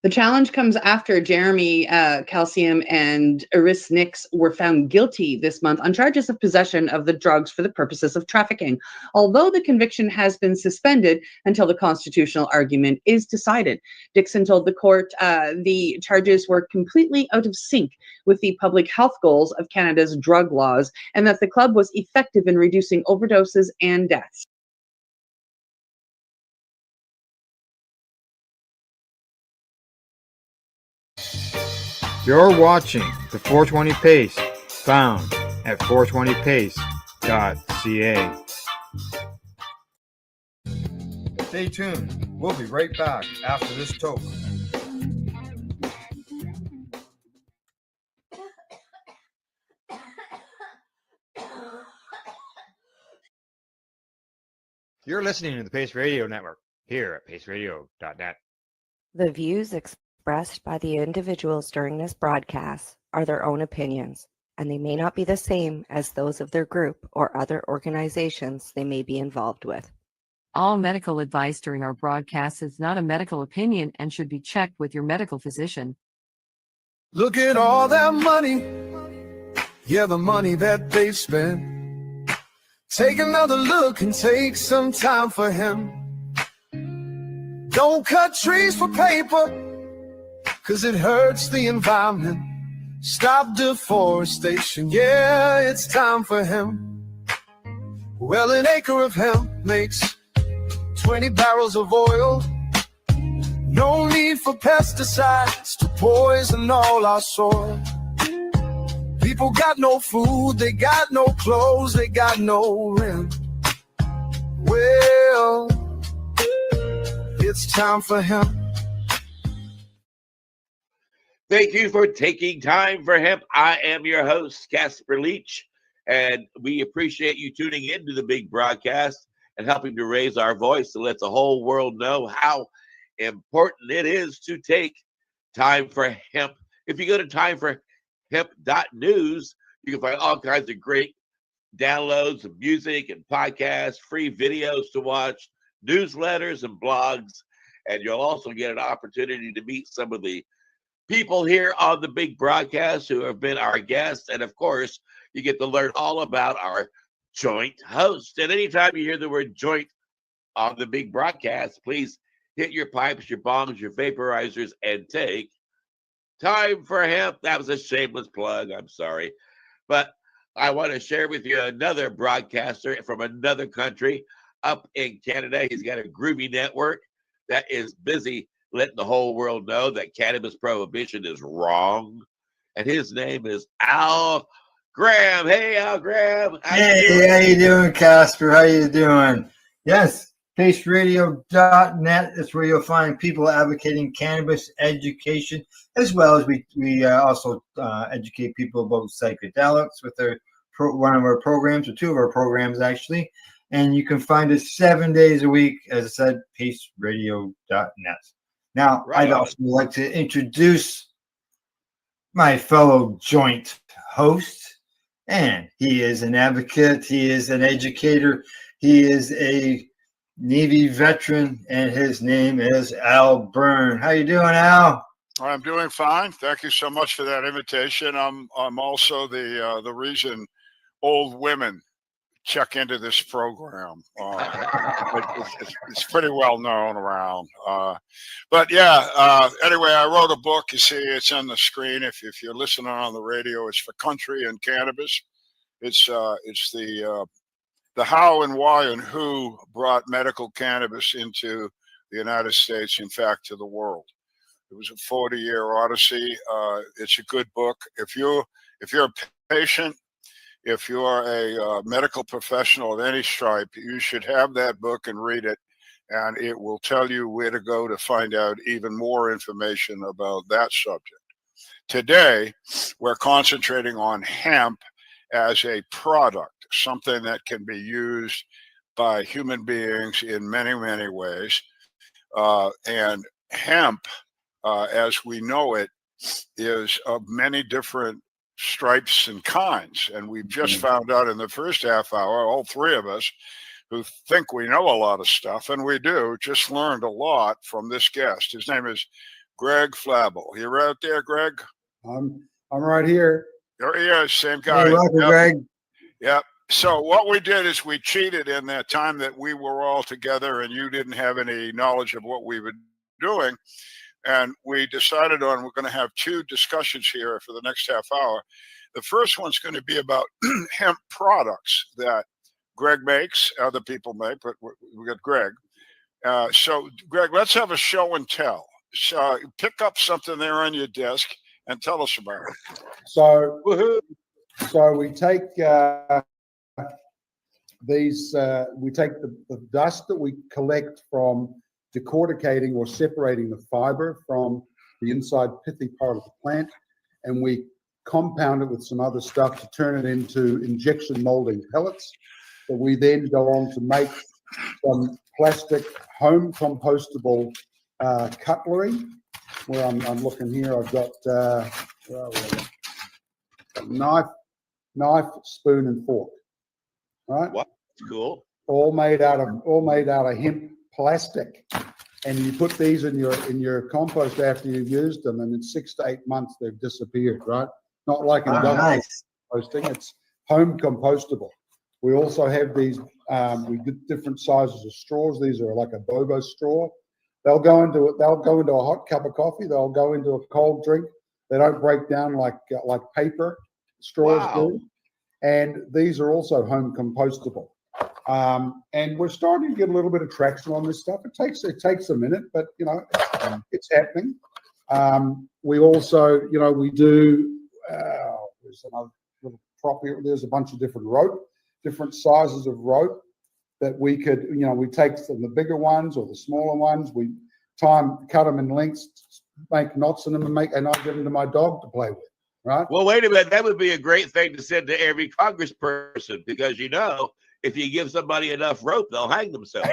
The challenge comes after Jeremy Calcium and Iris Nix were found guilty this month on charges of possession of the drugs for the purposes of trafficking, although the conviction has been suspended until the constitutional argument is decided. Dixon told the court the charges were completely out of sync with the public health goals of Canada's drug laws and that the club was effective in reducing overdoses and deaths. You're watching the 420 Pace, found at 420pace.ca. Stay tuned. We'll be right back after this toke. You're listening to the Pace Radio Network here at paceradio.net. The views expressed by the individuals during this broadcast are their own opinions, and they may not be the same as those of their group or other organizations they may be involved with. All medical advice during our broadcast is not a medical opinion and should be checked with your medical physician. Look at all that money. Yeah, the money that they spent. Take another look and take some time for him. Don't cut trees for paper, 'cause it hurts the environment. Stop deforestation, yeah, it's time for him. Well, an acre of hemp makes 20 barrels of oil. No need for pesticides to poison all our soil. People got no food, they got no clothes, they got no rent. Well, it's time for hemp. Thank you for taking time for hemp. I am your host, Casper Leach, and we appreciate you tuning in to the big broadcast and helping to raise our voice to let the whole world know how important it is to take time for hemp. If you go to timeforhemp.news, you can find all kinds of great downloads of music and podcasts, free videos to watch, newsletters and blogs, and you'll also get an opportunity to meet some of the people here on the big broadcast who have been our guests. And of course, you get to learn all about our joint host. And anytime you hear the word joint on the big broadcast, please hit your pipes, your bongs, your vaporizers, and take time for hemp. That was a shameless plug. I'm sorry. But I want to share with you another broadcaster from another country up in Canada. He's got a groovy network that is busy letting the whole world know that cannabis prohibition is wrong. And his name is Al Graham. Hey, Al Graham. Hey, how you doing, Casper? How you doing? Yes, paceradio.net is where you'll find people advocating cannabis education, as well as we also educate people about psychedelics with one of our programs, or two of our programs, actually. And you can find us 7 days a week, as I said, paceradio.net. Now, Right I'd on. also like to introduce my fellow joint host, and he is an advocate, he is an educator, he is a Navy veteran, and his name is Al Byrne. How you doing, Al? I'm doing fine. Thank you so much for that invitation. I'm also the reason old women check into this program. It's pretty well known around. But yeah, anyway, I wrote a book. You see, it's on the screen. If you're listening on the radio, it's for country and cannabis. It's the how and why and who brought medical cannabis into the United States, in fact, to the world. It was a 40-year odyssey. It's a good book. If you're a patient, if you're a medical professional of any stripe, you should have that book and read it, and it will tell you where to go to find out even more information about that subject. Today, we're concentrating on hemp as a product, something that can be used by human beings in many, many ways. And hemp, as we know it, is of many different stripes and kinds. And we've just found out in the first half hour, all three of us who think we know a lot of stuff, and we do, just learned a lot from this guest. His name is Greg Flabel. You out there, Greg? I'm right here. There he is, same guy. Hey, welcome, Yep. Greg. Yep. So what we did is we cheated in that time that we were all together and you didn't have any knowledge of what we were doing. And we decided on, we're going to have two discussions here for the next half hour. The first one's going to be about hemp products that Greg makes, other people make, but we got Greg. So Greg, let's have a show and tell. So pick up something there on your desk and tell us about it. So we take we take the dust that we collect from decorticating or separating the fiber from the inside pithy part of the plant, and we compound it with some other stuff to turn it into injection molding pellets that we then go on to make some plastic home compostable cutlery. Where I'm looking here, I've got knife, spoon, and fork. Right? What? Cool. All made out of hemp plastic, and you put these in your compost after you've used them, and in 6 to 8 months they've disappeared. Right? Not like industrial composting; it's home compostable. We also have these. We get different sizes of straws. These are like a bobo straw. They'll go into a hot cup of coffee. They'll go into a cold drink. They don't break down like paper straws do. And these are also home compostable. And we're starting to get a little bit of traction on this stuff. It takes a minute, but it's happening. We also, we do. There's another little prop here. There's a bunch of different rope, different sizes of rope that we could, we take from the bigger ones or the smaller ones. We cut them in lengths, make knots in them, and I give them to my dog to play with. Right. Well, wait a minute. That would be a great thing to send to every congressperson because if you give somebody enough rope, they'll hang themselves.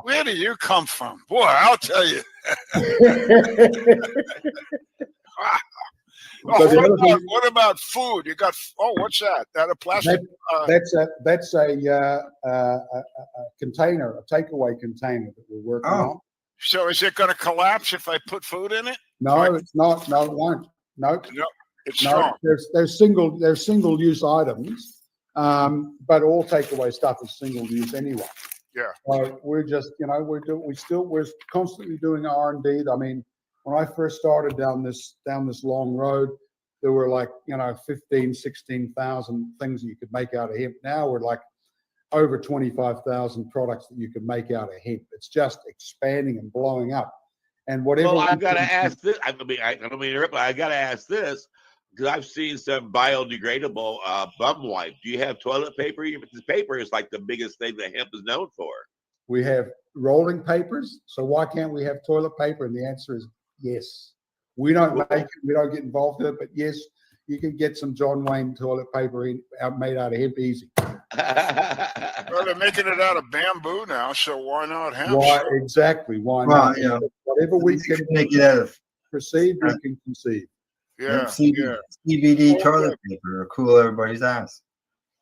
Where do you come from? Boy, I'll tell you. What about food? You got what's that? That a plastic? That's a container, a takeaway container that we're working on. So is it going to collapse if I put food in it? No, it's not. No, it won't. Nope. No, it's strong. There's single use items, but all takeaway stuff is single use anyway. Yeah. So we're just, we're constantly doing R&D. I mean, when I first started down this long road, there were 15, 16,000 things that you could make out of hemp. Now we're like over 25,000 products that you can make out of hemp. It's just expanding and blowing up. And whatever. Well, I've got to ask this. I don't mean to interrupt, but I got to ask this because I've seen some biodegradable bum wipe. Do you have toilet paper? This paper is like the biggest thing that hemp is known for. We have rolling papers. So why can't we have toilet paper? And the answer is yes. We don't make it. We don't get involved in it. But yes, you can get some John Wayne toilet paper made out of hemp easy. Well, they're making it out of bamboo now, so why not hemp? Why exactly? Why not? Whatever we can make it out of, perceive, we can conceive. Yeah, CBD toilet paper will cool everybody's ass.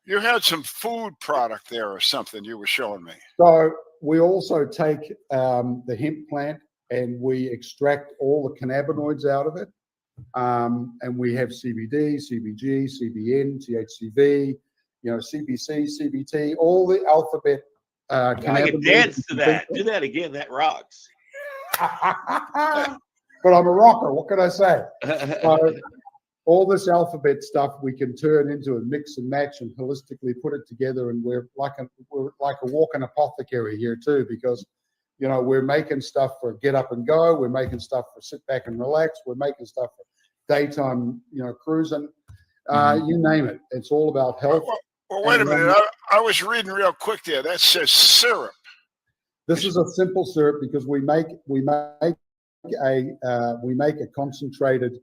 You had some food product there or something you were showing me. So we also take the hemp plant and we extract all the cannabinoids out of it, and we have CBD, CBG, CBN, THCV. CBC, CBT, all the alphabet. I can dance to that. Do that again. That rocks. But I'm a rocker. What can I say? All this alphabet stuff we can turn into a mix and match and holistically put it together, and we're like a walking apothecary here too, because we're making stuff for get up and go. We're making stuff for sit back and relax. We're making stuff for daytime, cruising. You name it. It's all about health. Well, wait a minute. I was reading real quick there. That says syrup. This is a simple syrup because we make a concentrated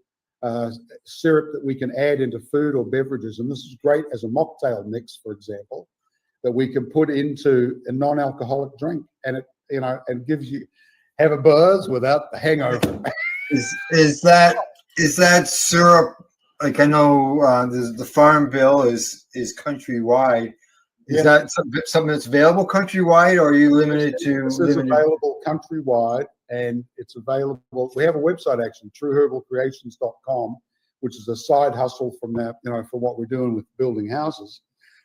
syrup that we can add into food or beverages, and this is great as a mocktail mix, for example, that we can put into a non-alcoholic drink, and it and gives you have a buzz without the hangover. Is that syrup? Like I know the Farm Bill is countrywide. Is that something that's available countrywide, or are you limited to? This is available countrywide, and it's available. We have a website actually, trueherbalcreations.com, which is a side hustle from that, for what we're doing with building houses.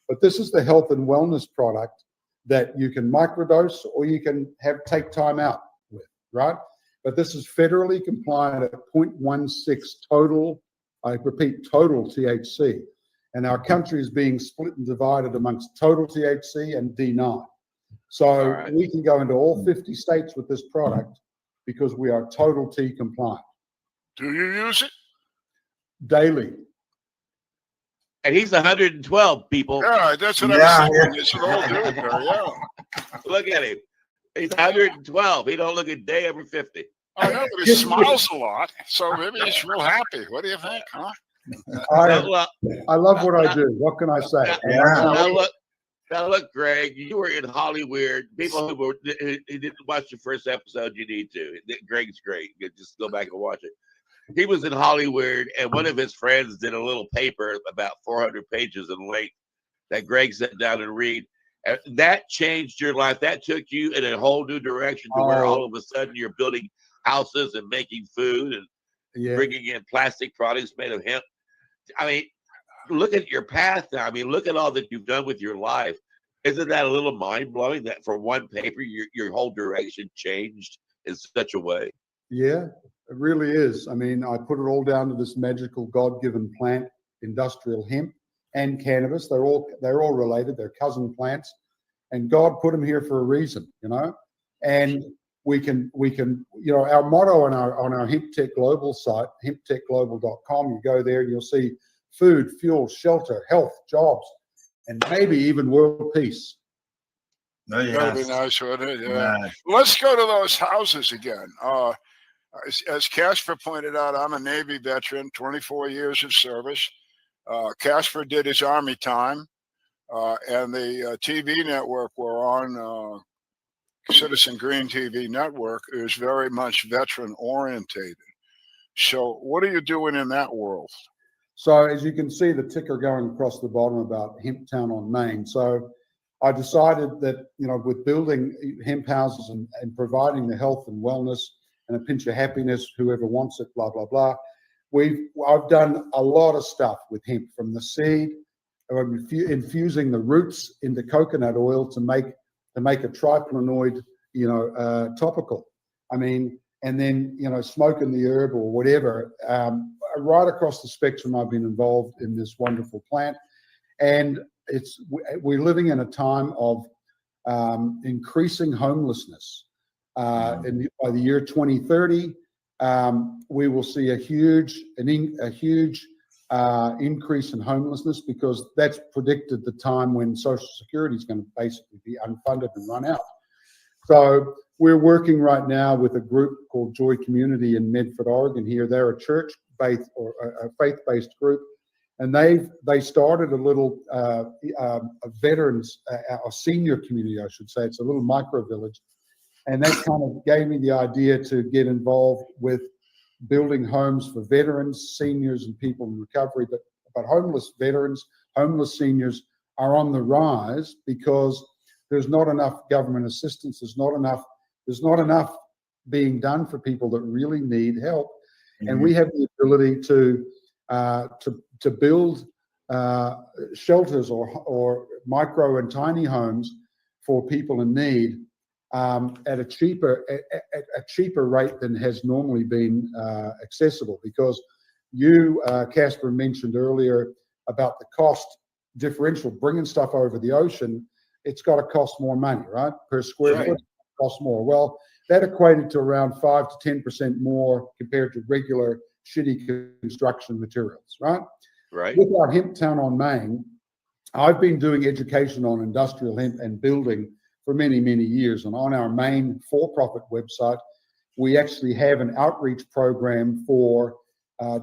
But this is the health and wellness product that you can microdose or you can take time out with, right? But this is federally compliant at 0.16 total. I repeat, total THC. And our country is being split and divided amongst total THC and D9. So we can go into all 50 states with this product because we are total T compliant. Do you use it? Daily. And he's 112 people. Yeah, that's what I was thinking. It's an old dude there, yeah. Look at him. He's 112. He don't look a day over 50. I know, but he smiles a lot, so maybe he's real happy. What do you think, huh? I love what I do. What can I say? Now look, Greg, you were in Hollywood. People who didn't watch the first episode, you need to. Greg's great. You just go back and watch it. He was in Hollywood, and one of his friends did a little paper about 400 pages in length that Greg sat down and read. And that changed your life. That took you in a whole new direction to where all of a sudden you're building houses and making food and bringing in plastic products made of hemp. I mean, look at your path now. I mean, look at all that you've done with your life. Isn't that a little mind-blowing that from one paper, your whole direction changed in such a way? Yeah, it really is. I mean, I put it all down to this magical God-given plant, industrial hemp and cannabis. They're all related. They're cousin plants, and God put them here for a reason, you know. And we can, you know, our motto on our Hemp Tech Global site, hemptechglobal.com. You go there and you'll see food, fuel, shelter, health, jobs, and maybe even world peace. That'd be nice, wouldn't it? Yeah. Let's go to those houses again. As Casper pointed out, I'm a Navy veteran, 24 years of service. Casper did his Army time, and the TV network we're on, Citizen Green TV network, is very much veteran orientated. So what are you doing in that world? So as you can see the ticker going across the bottom about Hemp Town on Main. So I decided that, you know, with building hemp houses and providing the health and wellness and a pinch of happiness, whoever wants it, blah, blah, blah. I've done a lot of stuff with hemp, from the seed, infusing the roots into coconut oil to make a triplanoid, you know, topical. I mean, and then, you know, smoking the herb or whatever. Right across the spectrum, I've been involved in this wonderful plant. And we're living in a time of increasing homelessness. By the year 2030, we will see a huge increase in homelessness, because that's predicted the time when Social Security is going to basically be unfunded and run out. So we're working right now with a group called Joy Community in Medford, Oregon. Here, they're a church-based or a faith-based group, and they started a little a veterans, a senior community, I should say. It's a little micro village. And that kind of gave me the idea to get involved with building homes for veterans, seniors, and people in recovery. But homeless veterans, homeless seniors are on the rise because there's not enough government assistance. There's not enough being done for people that really need help. Mm-hmm. And we have the ability to build shelters or micro and tiny homes for people in need. At a cheaper rate than has normally been accessible, because you, Casper, mentioned earlier about the cost differential, bringing stuff over the ocean. It's got to cost more money, right? Per square foot, it costs more. Well, that equated to around 5 to 10% more compared to regular shitty construction materials, right? Right. With our Hemp Town on Main, I've been doing education on industrial hemp and building for many, many years. And on our main for-profit website, we actually have an outreach program for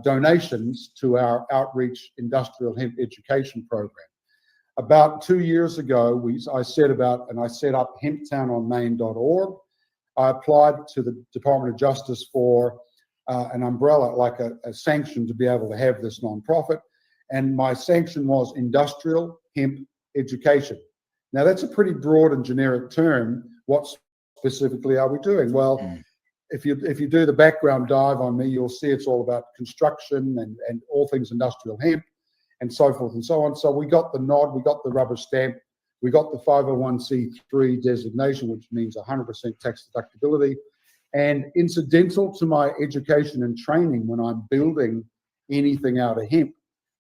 donations to our outreach industrial hemp education program. About 2 years ago, I set up hemptownonmain.org. I applied to the Department of Justice for an umbrella, like a sanction to be able to have this nonprofit. And my sanction was industrial hemp education. Now, that's a pretty broad and generic term. What specifically are we doing? Well, if you do the background dive on me, you'll see it's all about construction and all things industrial hemp and so forth and so on. So we got the nod, we got the rubber stamp, we got the 501c3 designation, which means 100% tax deductibility. And incidental to my education and training, when I'm building anything out of hemp,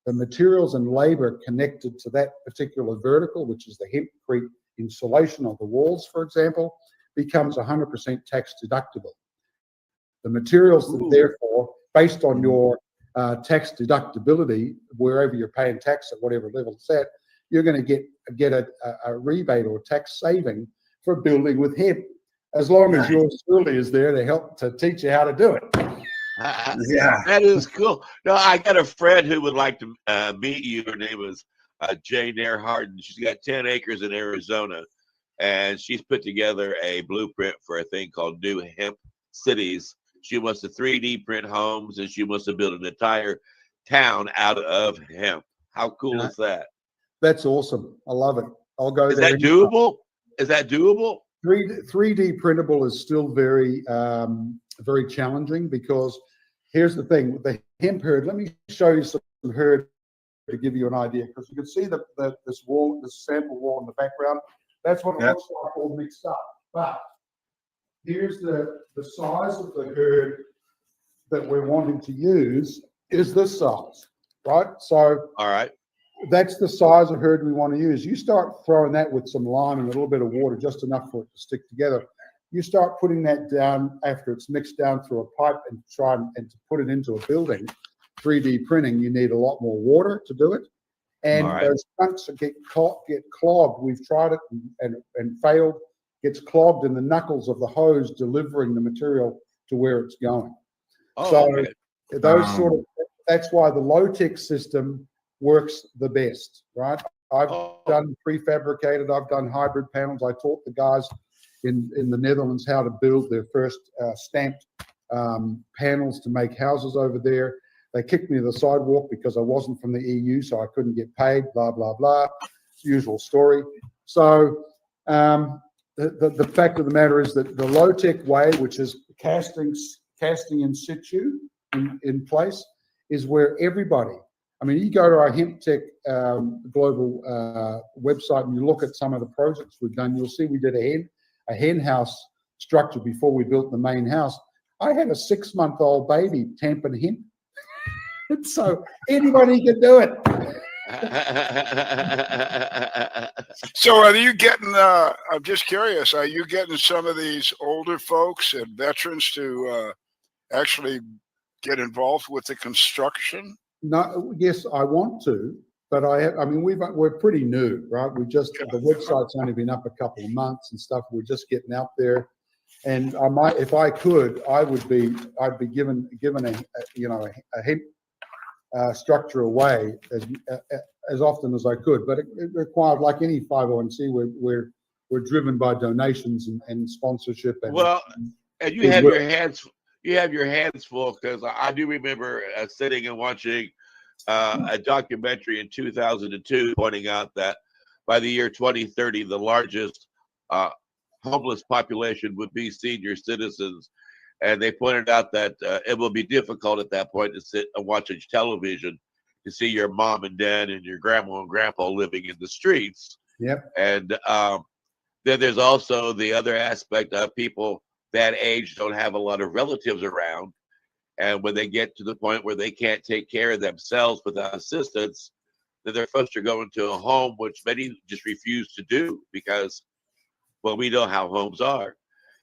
the materials and labor connected to that particular vertical, which is the hempcrete insulation of the walls, for example, becomes 100% tax deductible. The materials that therefore, based on your tax deductibility, wherever you're paying tax at whatever level it's at, you're going to get a rebate or tax saving for building with hemp, as long as your schoolie is there to help to teach you how to do it. Yeah. That is cool. No, I got a friend who would like to meet you. Her name is Jane Earhart, and she's got 10 acres in Arizona, and she's put together a blueprint for a thing called New Hemp Cities. She wants to 3D print homes, and she wants to build an entire town out of hemp. How cool is that? That's awesome. I love it. I'll go Is there. that doable? Is that doable? 3D printable is still very, very challenging, because here's the thing with the hemp herd. Let me show you some herd to give you an idea, because you can see this wall, this sample wall in the background. That's what it looks like all mixed up. But here's the size of the herd that we're wanting to use is this size, right? So all right, that's the size of herd we want to use. You start throwing that with some lime and a little bit of water, just enough for it to stick together. You start putting that down after it's mixed down through a pipe and try and to put it into a building. 3D printing, you need a lot more water to do it. And those chunks get clogged. We've tried it and failed. Gets clogged in the knuckles of the hose delivering the material to where it's going. That's why the low-tech system works the best, right? I've done prefabricated, I've done hybrid panels. I taught the guys in the Netherlands how to build their first stamped panels to make houses over there. They kicked me to the sidewalk because I wasn't from the EU, so I couldn't get paid, blah, blah, blah. Usual story. So the fact of the matter is that the low-tech way, which is casting in situ in place, is where everybody, I mean, you go to our Hemp Tech global website and you look at some of the projects we've done, you'll see we did a hen house structure before we built the main house. I had a 6-month-old baby tamping hemp. So anybody can do it. So are you getting, I'm just curious, are you getting some of these older folks and veterans to actually get involved with the construction? No, yes, I want to, but I mean, we're pretty new, right? The website's only been up a couple of months and stuff. We're just getting out there. And I might, if I could, I'd be given a hemp structure away as often as I could, but it required, like any 501c, we're driven by donations and sponsorship. And you have your hands full, because I do remember sitting and watching a documentary in 2002 pointing out that by the year 2030, the largest homeless population would be senior citizens. And they pointed out that it will be difficult at that point to sit and watch television to see your mom and dad and your grandma and grandpa living in the streets. Yep. And then there's also the other aspect of people that age don't have a lot of relatives around. And when they get to the point where they can't take care of themselves without assistance, then they're forced to go into a home, which many just refuse to do because, well, we know how homes are.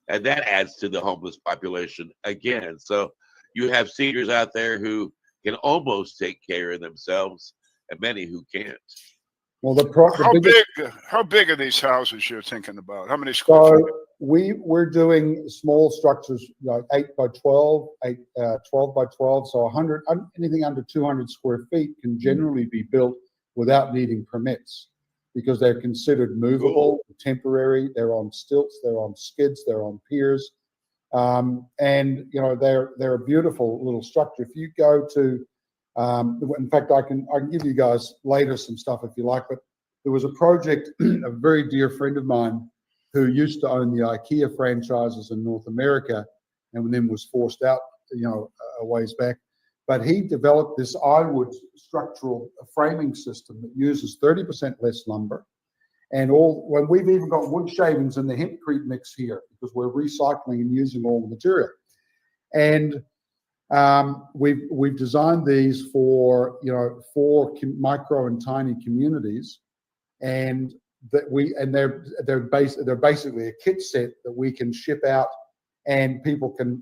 And that adds to the homeless population again. So you have seniors out there who can almost take care of themselves and many who can't. Well, how big are these houses you're thinking about? How many square feet? We're doing small structures, like 8 by 12, 12 by 12. So anything under 200 square feet can generally be built without needing permits, because they're considered movable, temporary. They're on stilts, they're on skids, they're on piers, and they're a beautiful little structure. If you go to, in fact, I can give you guys later some stuff if you like. But there was a project, a very dear friend of mine who used to own the IKEA franchises in North America, and then was forced out, a ways back. But he developed this iWood structural framing system that uses 30% less lumber. And when we've even got wood shavings in the hempcrete mix here, because we're recycling and using all the material. And we've designed these for micro and tiny communities, and they're basically a kit set that we can ship out, and people can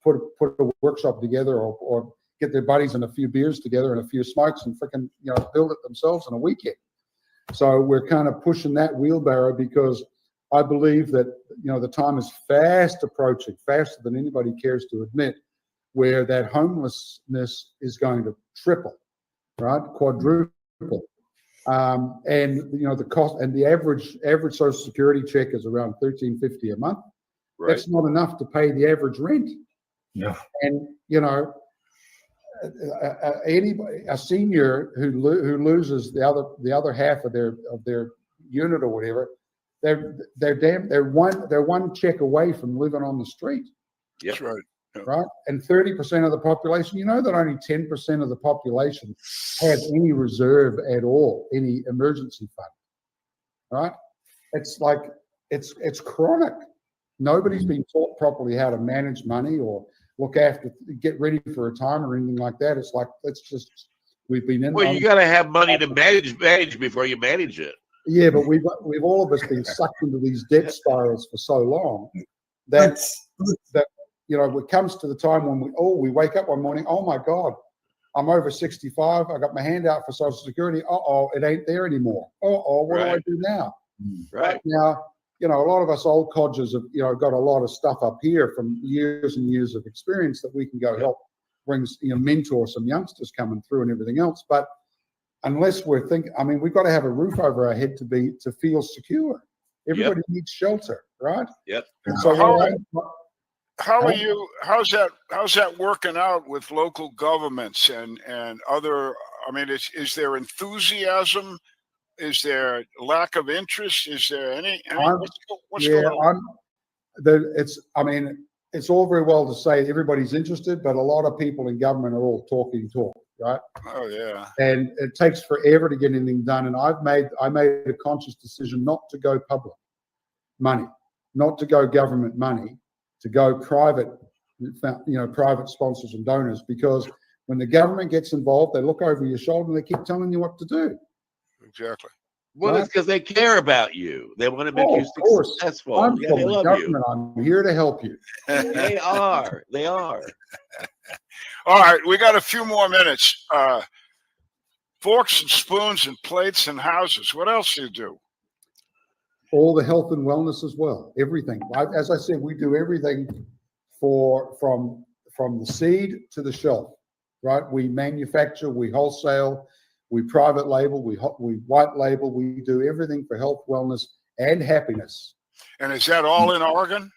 put a workshop together, or get their buddies and a few beers together and a few smokes and freaking build it themselves in a weekend. So we're kind of pushing that wheelbarrow because I believe that the time is fast approaching, faster than anybody cares to admit, where that homelessness is going to triple, right? Quadruple. And the cost and the average Social Security check is around $13.50 a month. Right. That's not enough to pay the average rent. No. And a senior who loses the other half of their unit or whatever, they're one check away from living on the street. That's right. Right, and 30% of the population. You know that only 10% of the population have any reserve at all, any emergency fund. Right? It's like it's chronic. Nobody's been taught properly how to manage money or get ready for retirement or anything like that. It's like we've been in. Well, you got to have money to manage before you manage it. Yeah, but we've all of us been sucked into these debt spirals for so long that it comes to the time when we wake up one morning. Oh my God, I'm over 65. I got my hand out for Social Security. It ain't there anymore. What do I do now? Right now, a lot of us old codgers have got a lot of stuff up here from years and years of experience that we can go help bring, mentor some youngsters coming through and everything else. But unless we're thinking, we've got to have a roof over our head to feel secure. Everybody needs shelter, right? Yep. And so how's that working out with local governments and other? Is there enthusiasm? Is there lack of interest? Is there any what's going on? It's all very well to say everybody's interested, but a lot of people in government are all talk, right? Oh yeah. And it takes forever to get anything done. And I made a conscious decision not to go public money, not to go government money, to go private sponsors and donors, because when the government gets involved, they look over your shoulder and they keep telling you what to do. Exactly. Well, it's because they care about you. They want to make you successful. I'm They from the love government. you. I'm here to help you. They are. They are. All right, we got a few more minutes. Forks and spoons and plates and houses. What else do you do? All the health and wellness as well. Everything. As I said, we do everything from the seed to the shelf. Right? We manufacture, we wholesale, we private label, we white label. We do everything for health, wellness, and happiness. And is that all in Oregon?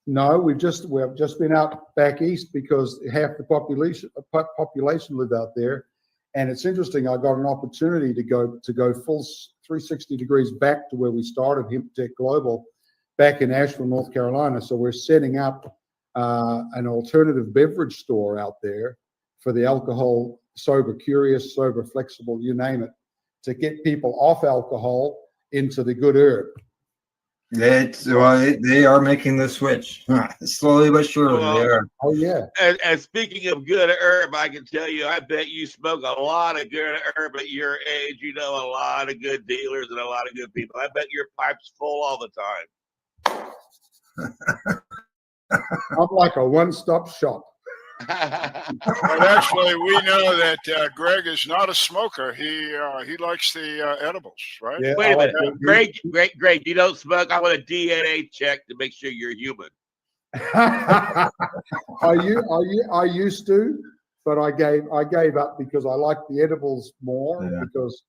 No, we've just been out back east because half the population live out there, and it's interesting. I got an opportunity to go full 360 degrees back to where we started Hemp Tech Global, back in Asheville, North Carolina. So we're setting up an alternative beverage store out there for the alcohol sober curious, sober flexible, you name it, to get people off alcohol into the good herb. They are making the switch slowly but surely. They are. Oh yeah. And speaking of good herb, I can tell you, I bet you smoke a lot of good herb at your age. You know a lot of good dealers and a lot of good people. I bet your pipe's full all the time. I'm like a one-stop shop. But actually, we know that Greg is not a smoker. He likes the edibles, right? Yeah, wait a minute, Greg, you don't smoke. I want a DNA check to make sure you're human. I used to, but I gave up because I like the edibles more. Yeah. Because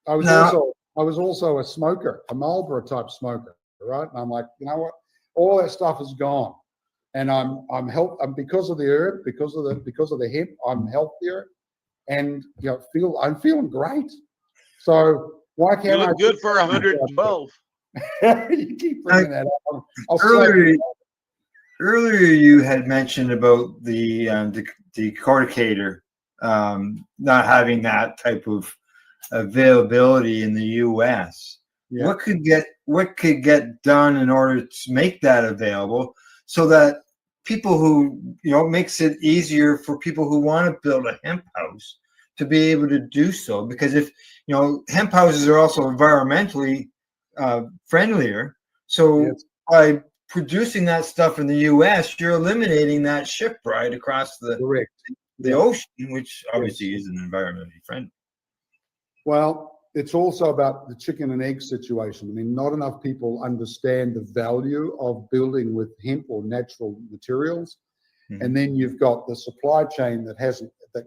I was also a smoker, a Marlboro type smoker, right? And I'm like, you know what? All that stuff is gone. And I'm because of the herb, because of the hemp, I'm healthier, and I'm feeling great. So why can't you look good for 112? You keep bringing that up. Earlier, you had mentioned about the decorticator not having that type of availability in the U.S. Yeah. What could get done in order to make that available, so that people who, makes it easier for people who want to build a hemp house to be able to do so? Because if, hemp houses are also environmentally friendlier. So by producing that stuff in the U.S., you're eliminating that ship ride across the Yeah. ocean, which obviously Yes. isn't environmentally friendly. Well, it's also about the chicken and egg situation. I mean, not enough people understand the value of building with hemp or natural materials. And then you've got the supply chain that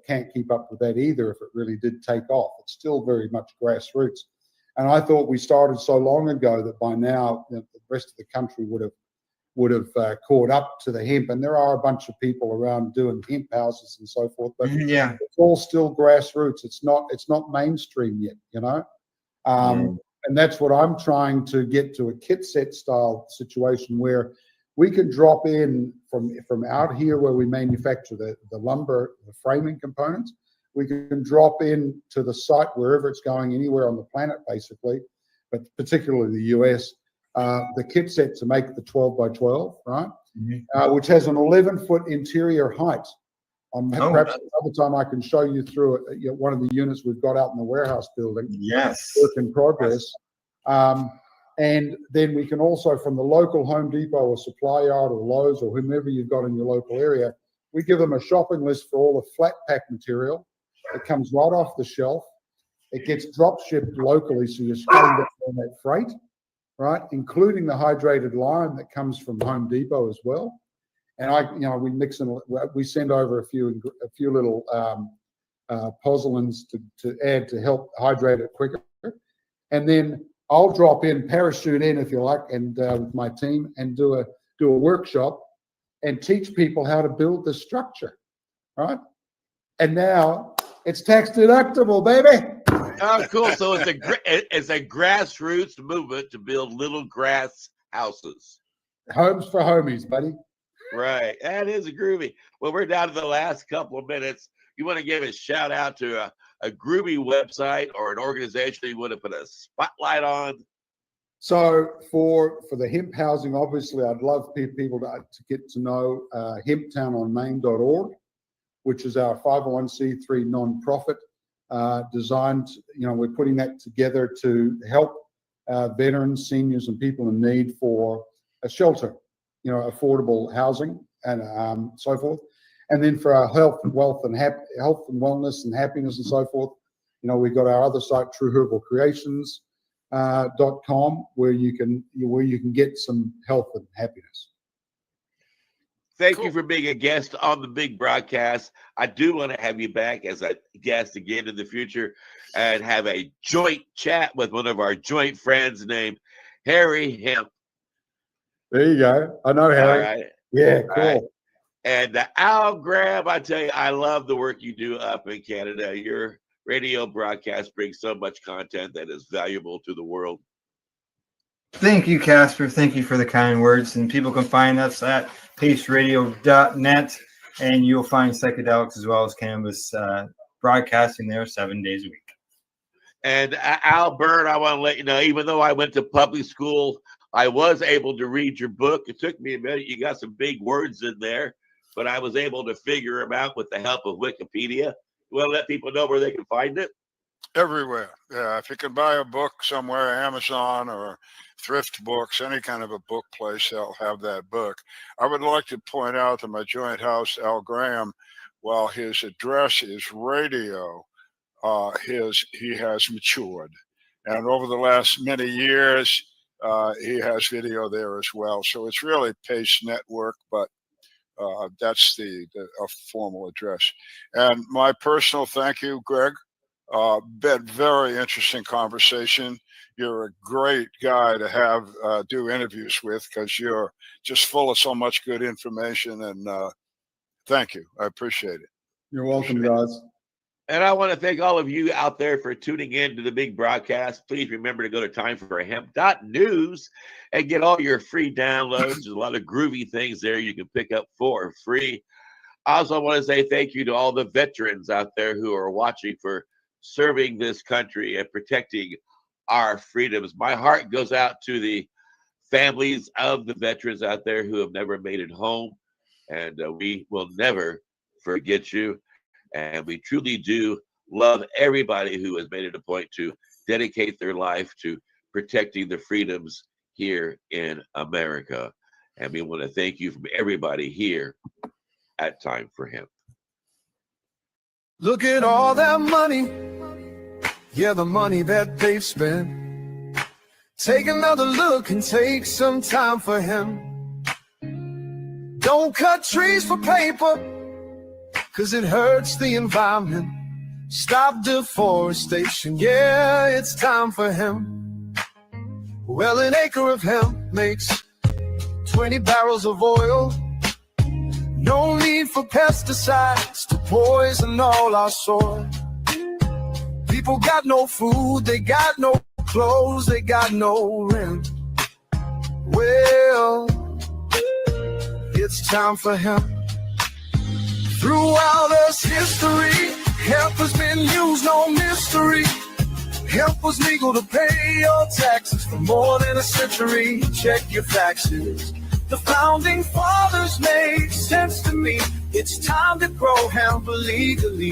can't keep up with that either if it really did take off. It's still very much grassroots. And I thought we started so long ago that by now the rest of the country would have caught up to the hemp. And there are a bunch of people around doing hemp houses and so forth, but Yeah. it's all still grassroots. It's not mainstream yet, you know. And that's what I'm trying to get to, a kit set style situation where we can drop in from out here where we manufacture the lumber, the framing components. We can drop in to the site wherever it's going, anywhere on the planet, basically, but particularly the US. The kit set to make the 12 by 12, right? Which has an 11-foot interior height. Perhaps another time I can show you through one of the units we've got out in the warehouse building. Yes. Work in progress. And then we can also, from the local Home Depot or Supply Yard or Lowe's or whomever you've got in your local area, we give them a shopping list for all the flat pack material. It comes right off the shelf. It gets drop shipped locally, so you're cutting down on that freight, right? Including the hydrated lime that comes from Home Depot as well. And we mix and we send over a few little pozzolans to add to help hydrate it quicker. And then I'll drop in, parachute in, if you like, and with my team, and do a workshop and teach people how to build the structure, right? And now it's tax deductible, baby. Oh, cool. So it's a grassroots movement to build little grass houses. Homes for homies, buddy. Right. That is groovy. Well, we're down to the last couple of minutes. You want to give a shout out to a groovy website or an organization you want to put a spotlight on? So for the hemp housing, obviously, I'd love people to get to know hemptownonmain.org, which is our 501c3 nonprofit designed. We're putting that together to help veterans, seniors, and people in need for a shelter, affordable housing and so forth. And then for our health and wellness and happiness and so forth, we've got our other site, trueherbalcreations.com, where you can get some health and happiness. Thank you for being a guest on the big broadcast. I do want to have you back as a guest again in the future and have a joint chat with one of our joint friends named Harry Hemp. There you go. I know Harry. All right. Yeah, cool. Right. And Al Graham, I tell you, I love the work you do up in Canada. Your radio broadcast brings so much content that is valuable to the world. Thank you, Casper. Thank you for the kind words. And people can find us at paceradio.net, and you'll find psychedelics as well as cannabis broadcasting there 7 days a week. And Al Byrne, I want to let you know, even though I went to public school, I was able to read your book. It took me a minute. You got some big words in there, but I was able to figure them out with the help of Wikipedia. You want to let people know where they can find it? Everywhere. Yeah, if you can buy a book somewhere, Amazon or Thrift Books, any kind of a book place, they'll have that book. I would like to point out that my joint house, Al Graham, while his address is radio, he has matured. And over the last many years, he has video there as well. So it's really Pace Network, but that's a formal address. And my personal thank you, Greg. Been very interesting conversation. You're a great guy to have do interviews with because you're just full of so much good information. And thank you. I appreciate it. You're welcome, guys. And I want to thank all of you out there for tuning in to the big broadcast. Please remember to go to timeforhemp.news and get all your free downloads. There's a lot of groovy things there you can pick up for free. I also want to say thank you to all the veterans out there who are watching for serving this country and protecting our freedoms. My heart goes out to the families of the veterans out there who have never made it home, and we will never forget you. And we truly do love everybody who has made it a point to dedicate their life to protecting the freedoms here in America. And we want to thank you from everybody here at Time for Hemp. Look at all that money. Yeah, the money that they've spent. Take another look and take some time for him. Don't cut trees for paper, 'cause it hurts the environment. Stop deforestation, yeah, it's time for him. Well, an acre of hemp makes 20 barrels of oil. No need for pesticides to poison all our soil. People got no food, they got no clothes, they got no rent. Well, it's time for hemp. Throughout us history, hemp has been used, no mystery. Hemp was legal to pay your taxes for more than a century. Check your faxes. The founding fathers made sense to me. It's time to grow hemp legally.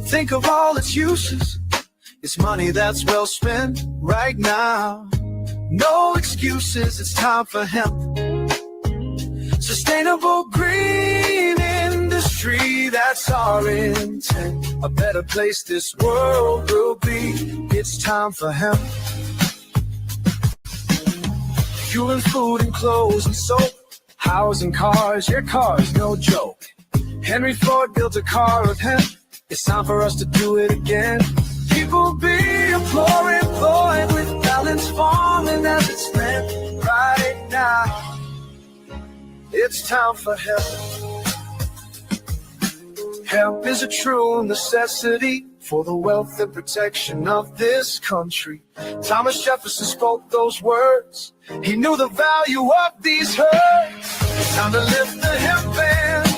Think of all its uses. It's money that's well spent right now. No excuses, it's time for hemp. Sustainable green industry, that's our intent. A better place this world will be. It's time for hemp. Fueling food and clothes and soap. Housing cars, your car's no joke. Henry Ford built a car of hemp. It's time for us to do it again. People be employed with balanced farming as it's meant right now. It's time for hemp. Hemp is a true necessity for the wealth and protection of this country. Thomas Jefferson spoke those words. He knew the value of these herds. It's time to lift the hemp band.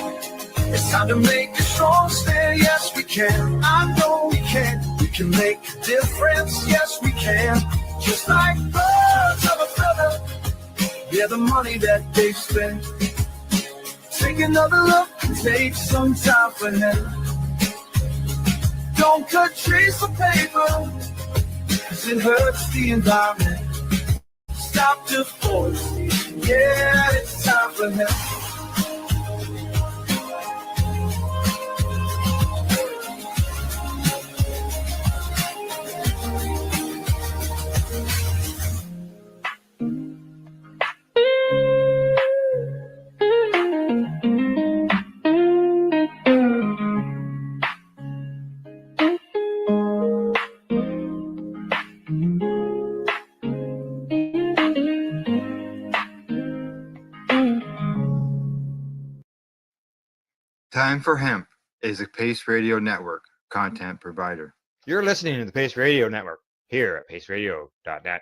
It's time to make a strong stand. Yes, we can. I know we can. We can make a difference. Yes, we can. Just like birds of a feather. Yeah, the money that they spend. Take another look and take some time for him. Don't cut trees for paper, 'cause it hurts the environment. Stop deforestation. Yeah, it's time for him. Time for Hemp is a Pace Radio Network content provider. You're listening to the Pace Radio Network here at paceradio.net.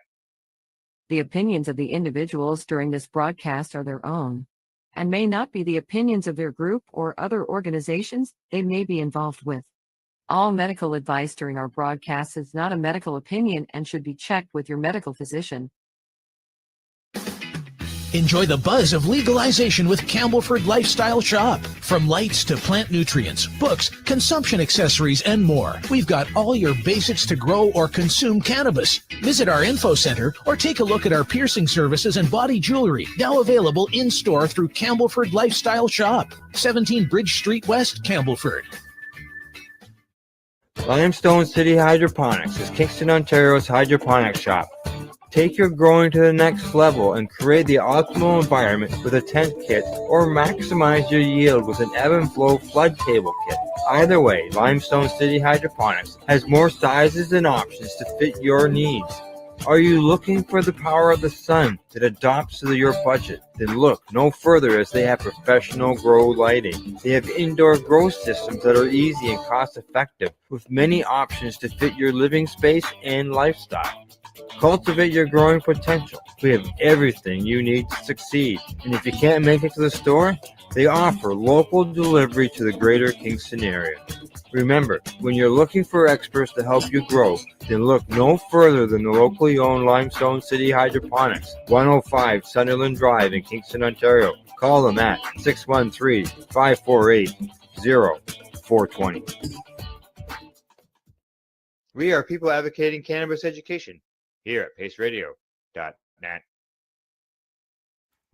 The opinions of the individuals during this broadcast are their own and may not be the opinions of their group or other organizations they may be involved with. All medical advice during our broadcast is not a medical opinion and should be checked with your medical physician. Enjoy the buzz of legalization with Campbellford Lifestyle Shop. From lights to plant nutrients, books, consumption accessories, and more, we've got all your basics to grow or consume cannabis. Visit our info center or take a look at our piercing services and body jewelry, now available in-store through Campbellford Lifestyle Shop, 17 Bridge Street West, Campbellford. Limestone City Hydroponics is Kingston, Ontario's hydroponics shop. Take your growing to the next level and create the optimal environment with a tent kit or maximize your yield with an ebb and flow flood table kit. Either way, Limestone City Hydroponics has more sizes and options to fit your needs. Are you looking for the power of the sun that adapts to your budget? Then look no further, as they have professional grow lighting. They have indoor grow systems that are easy and cost effective with many options to fit your living space and lifestyle. Cultivate your growing potential. We have everything you need to succeed. And if you can't make it to the store, they offer local delivery to the greater Kingston area. Remember, when you're looking for experts to help you grow, then look no further than the locally owned Limestone City Hydroponics, 105 Sunderland Drive in Kingston, Ontario. Call them at 613-548-0420. We are people advocating cannabis education here at paceradio.net.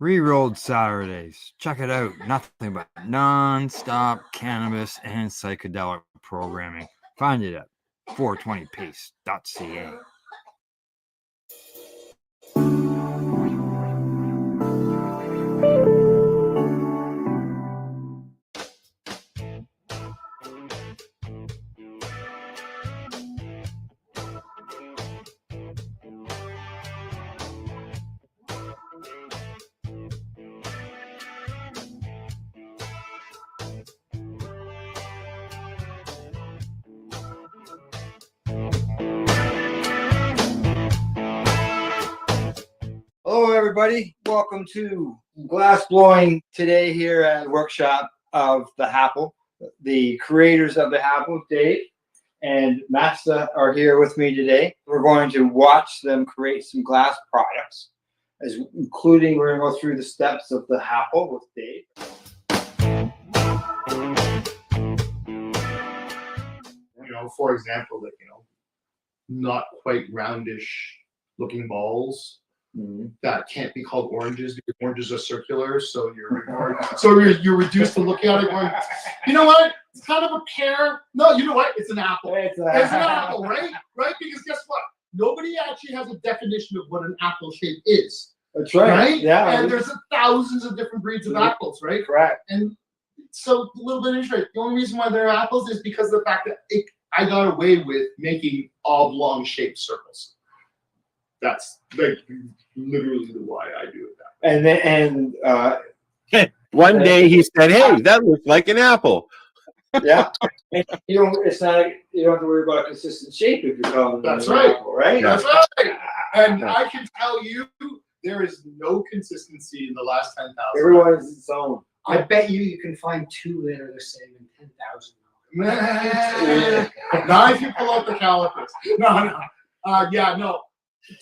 Rerolled Saturdays. Check it out. Nothing but non-stop cannabis and psychedelic programming. Find it at 420pace.ca. Hello, everybody. Welcome to glass blowing today here at the workshop of the Apple. The creators of the Apple, Dave and Masta, are here with me today. We're going to watch them create some glass products, including we're going to go through the steps of the Apple with Dave. For example, like, not quite roundish looking balls that can't be called oranges because oranges are circular. So you're reduced to looking at it going, you know what? It's kind of a pear. No, you know what? It's an apple. It's an apple, right? Right? Because guess what? Nobody actually has a definition of what an apple shape is. That's right. Right? Yeah. And there's thousands of different breeds of apples, right? Correct. And so a little bit interesting. The only reason why they're apples is because of the fact that I got away with making oblong shaped circles. That's like literally why I do it that way. One day he said, "Hey, that looks like an apple." Yeah. And it's not. You don't have to worry about a consistent shape if you're calling it That's an right. apple, right? That's right. And I can tell you, there is no consistency in the last 10,000. Everyone is its own. I bet you can find two that are the same in 10,000. Not if you pull out the calipers. No. No.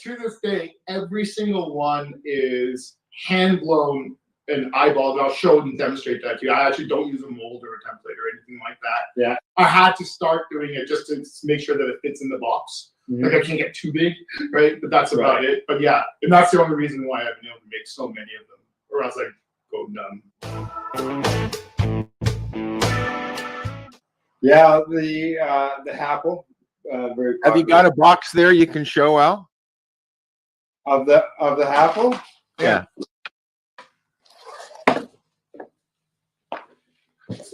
To this day, every single one is hand blown and eyeballed. I'll show and demonstrate that to you. I actually don't use a mold or a template or anything like that. Yeah. I had to start doing it just to make sure that it fits in the box. Like I can't get too big, right? But that's about it. But yeah, and that's the only reason why I've been able to make so many of them, or else I'd go numb. Yeah, the apple. Very Have you got a box there you can show, Al? Of the apple? Yeah.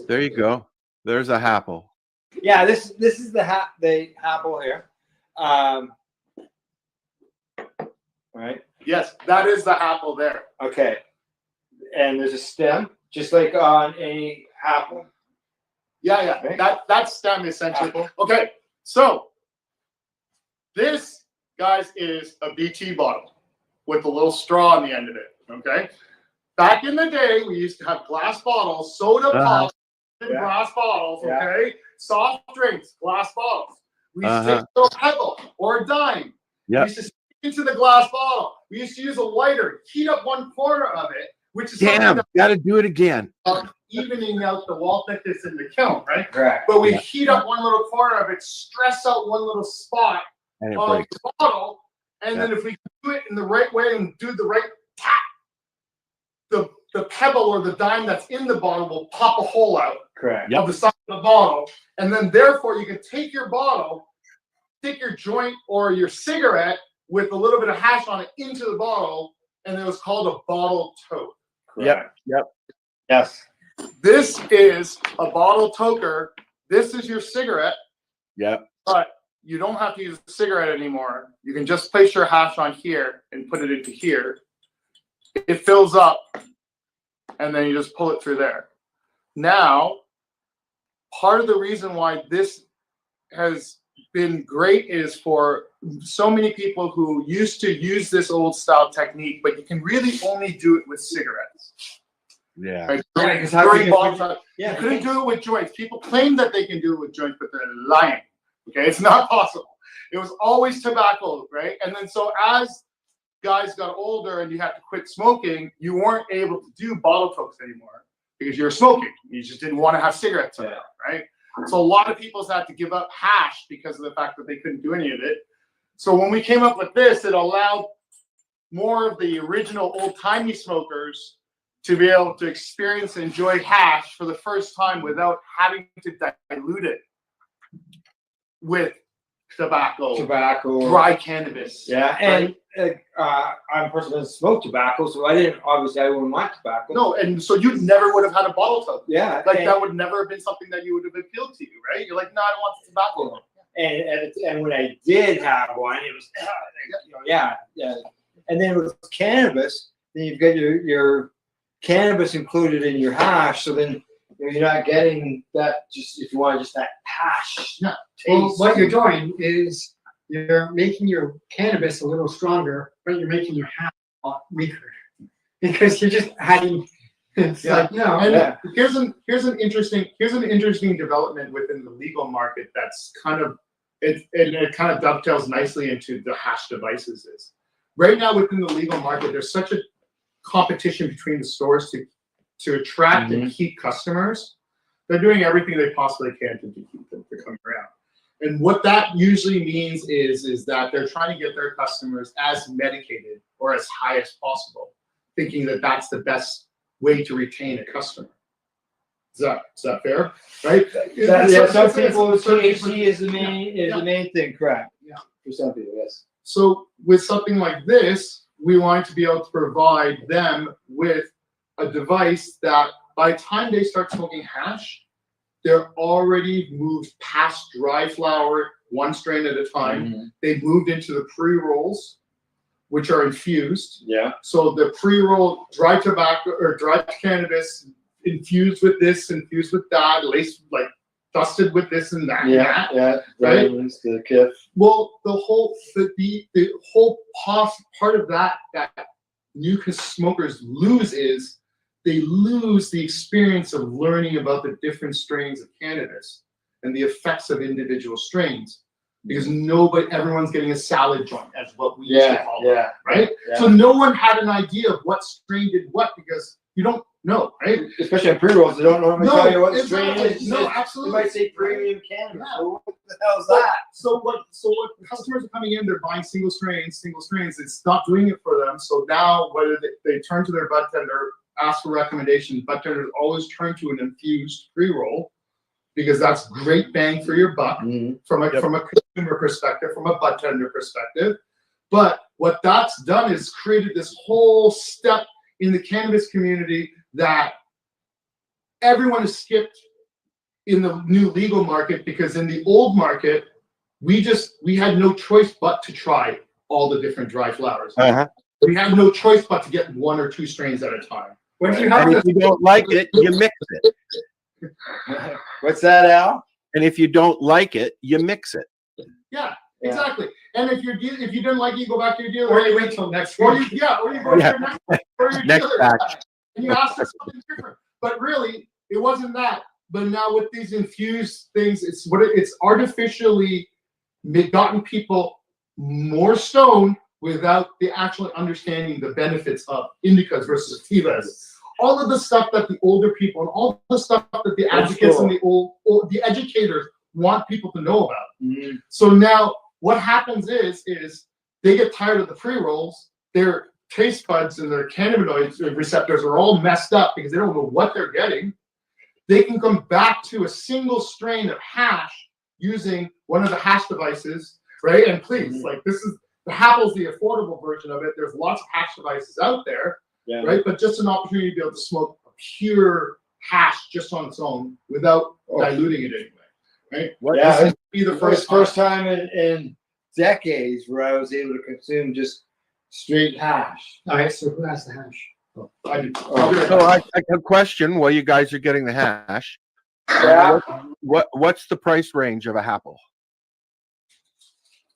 There you go. There's a apple. Yeah, this is the apple here. Right. Yes, that is the apple there. Okay. And there's a stem, just like on any apple. Yeah. Right? That stem essentially. Okay, so this, guys, is a BT bottle with a little straw on the end of it. Okay. Back in the day, we used to have glass bottles, soda pops in glass bottles. Okay. Soft drinks, glass bottles. We used to take a little pebble or a dime. We used to stick into the glass bottle. We used to use a lighter, heat up one corner of it, which is Damn, got to do it again. Evening out the wall thickness in the kiln, right? Correct. But we heat up one little corner of it, stress out one little spot on the bottle, and then if we do it in the right way and do the right tap, the pebble or the dime that's in the bottle will pop a hole out of the side of the bottle, and then therefore you can take your bottle, stick your joint or your cigarette with a little bit of hash on it into the bottle, and it was called a bottle toke. Yep. Yes. This is a bottle toker. This is your cigarette. Yep. But you don't have to use a cigarette anymore. You can just place your hash on here and put it into here. It fills up, and then you just pull it through there. Now, part of the reason why this has been great is for so many people who used to use this old style technique, but you can really only do it with cigarettes. Yeah. Right? You couldn't do it with joints. People claim that they can do it with joints, but they're lying. Okay, it's not possible. It was always tobacco, right? And then so as guys got older and you had to quit smoking, you weren't able to do bottle tokes anymore because you were smoking. You just didn't want to have cigarettes around, right? So a lot of people had to give up hash because of the fact that they couldn't do any of it. So when we came up with this, it allowed more of the original old-timey smokers to be able to experience and enjoy hash for the first time without having to dilute it with tobacco, dry cannabis. Yeah, and I'm a person that doesn't smoke tobacco, so I wouldn't want tobacco. No, and so you never would have had a bottle toke. Yeah, like that would never have been something that you would have appealed to you, right? You're like, no, I don't want the tobacco. And when I did have one, it was, yeah. And then with cannabis, then you've got your cannabis included in your hash, so then you're not getting that. Just if you want just that hash. Yeah. Taste. Well, what you're doing is you're making your cannabis a little stronger, but you're making your hash a lot weaker because you're just adding. It's like, no. And here's an interesting development within the legal market that's kind of it kind of dovetails nicely into the hash devices. Is right now within the legal market, there's such a competition between the stores to attract and keep customers. They're doing everything they possibly can to keep them to come around. And what that usually means is that they're trying to get their customers as medicated or as high as possible, thinking that that's the best way to retain a customer. Is that fair? Right? Some people THC is the main thing, correct? Yeah. For some people, yes. So with something like this, we want to be able to provide them with a device that by the time they start smoking hash, they're already moved past dry flower, one strain at a time. They've moved into the pre-rolls, which are infused. Yeah. So the pre-roll dry tobacco or dry cannabis infused with this, infused with that, laced like dusted with this and that. Yeah, and yeah. Right. The kiff. Well, the whole part of that new smokers lose is they lose the experience of learning about the different strains of cannabis and the effects of individual strains. Because everyone's getting a salad joint, as what we used to call it, right? Yeah. So no one had an idea of what strain did what because you don't know, right? Especially on pre-rolls, they don't normally tell you what the strain exactly. is. No, absolutely. They might say premium cannabis. Yeah. So what the hell is that? So what customers are coming in, they're buying single strains. It's not doing it for them. So now whether they turn to their bud tender, ask for recommendations, bud tenders always turn to an infused pre-roll because that's great bang for your buck from a consumer perspective, from a bud tender perspective. But what that's done is created this whole step in the cannabis community that everyone has skipped in the new legal market because in the old market, we had no choice but to try all the different dry flowers. We had no choice but to get one or two strains at a time. And if you don't like it, you mix it. What's that, Al? And if you don't like it, you mix it. Yeah, exactly. And if you didn't like it, you go back to your dealer. Or you wait till next Or week. you go to your Next dealer. batch. And you ask for something different. But really, it wasn't that. But now with these infused things, it's artificially gotten people more stoned without the actually understanding the benefits of indicas versus sativas. All of the stuff that the older people and all the stuff that the advocates and the educators want people to know about. So now what happens is they get tired of the pre-rolls, their taste buds and their cannabinoid receptors are all messed up because they don't know what they're getting. They can come back to a single strain of hash using one of the hash devices, right? And please, like the Happle's the affordable version of it. There's lots of hash devices out there, right? But just an opportunity to be able to smoke a pure hash just on its own without diluting it anyway, right? This would be the first time in decades where I was able to consume just straight hash. All right, so who has the hash? I do. So I have a question while you guys are getting the hash. Yeah. What's the price range of a Apple?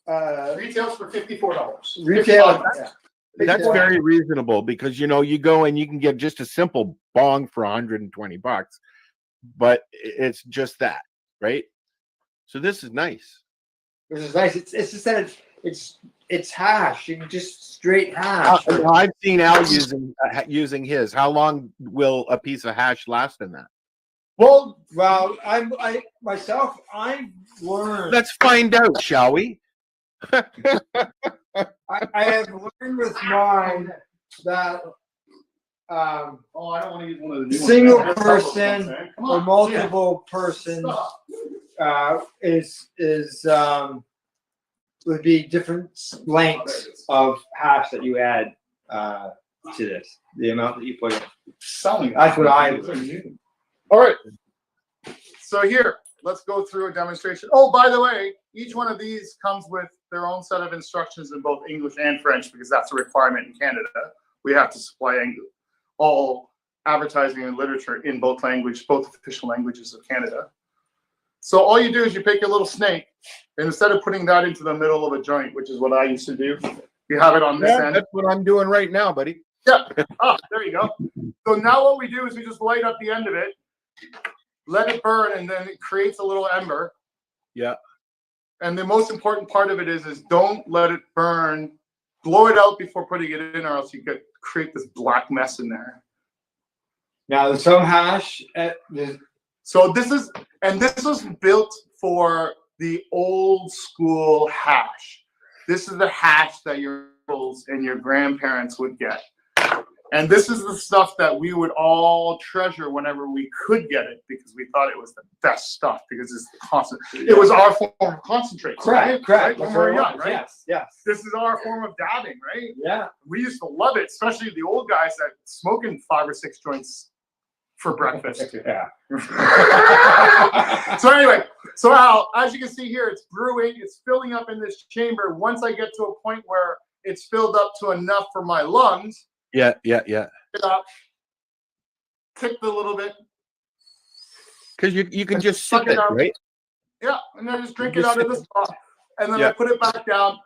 Retails for $54. Retail. That's very reasonable because you go and you can get just a simple bong for $120, but it's just that, right? So this is nice. This is nice. It's just that it's hash. You can just straight hash. I've seen Al using his. How long will a piece of hash last in that? Well, I myself, I've learned. Let's find out, shall we? I have learned with mine that I don't want to use one of the new single ones. person Come or on, multiple person would be different lengths of hash that you add to this. The amount that you put in. That's what I learned. All right. So here, let's go through a demonstration. Oh, by the way, each one of these comes with their own set of instructions in both English and French because that's a requirement in Canada. We have to supply all advertising and literature in both official languages of Canada. So all you do is you pick your little snake, and instead of putting that into the middle of a joint, which is what I used to do, you have it on this end. That's what I'm doing right now, buddy. Yeah. Oh, there you go. So now what we do is we just light up the end of it, let it burn, and then it creates a little ember. Yeah. And the most important part of it is don't let it burn. Blow it out before putting it in, or else you could create this black mess in there. Now, there's some hash. So this was built for the old school hash. This is the hash that your uncles and your grandparents would get. And this is the stuff that we would all treasure whenever we could get it because we thought it was the best stuff because it's constant. It was our form of concentrate. Correct. Right? When we were young, right? Yes. This is our form of dabbing, right? Yeah. We used to love it, especially the old guys that smoking 5 or 6 joints for breakfast. Yeah. So anyway, so Al, as you can see here, it's brewing, it's filling up in this chamber. Once I get to a point where it's filled up to enough for my lungs, Yeah. it up, kick a little bit. Because you can just suck sip it, out. right? Yeah, and then just drink You it out just of the sip straw. And then Yeah. I put it back down,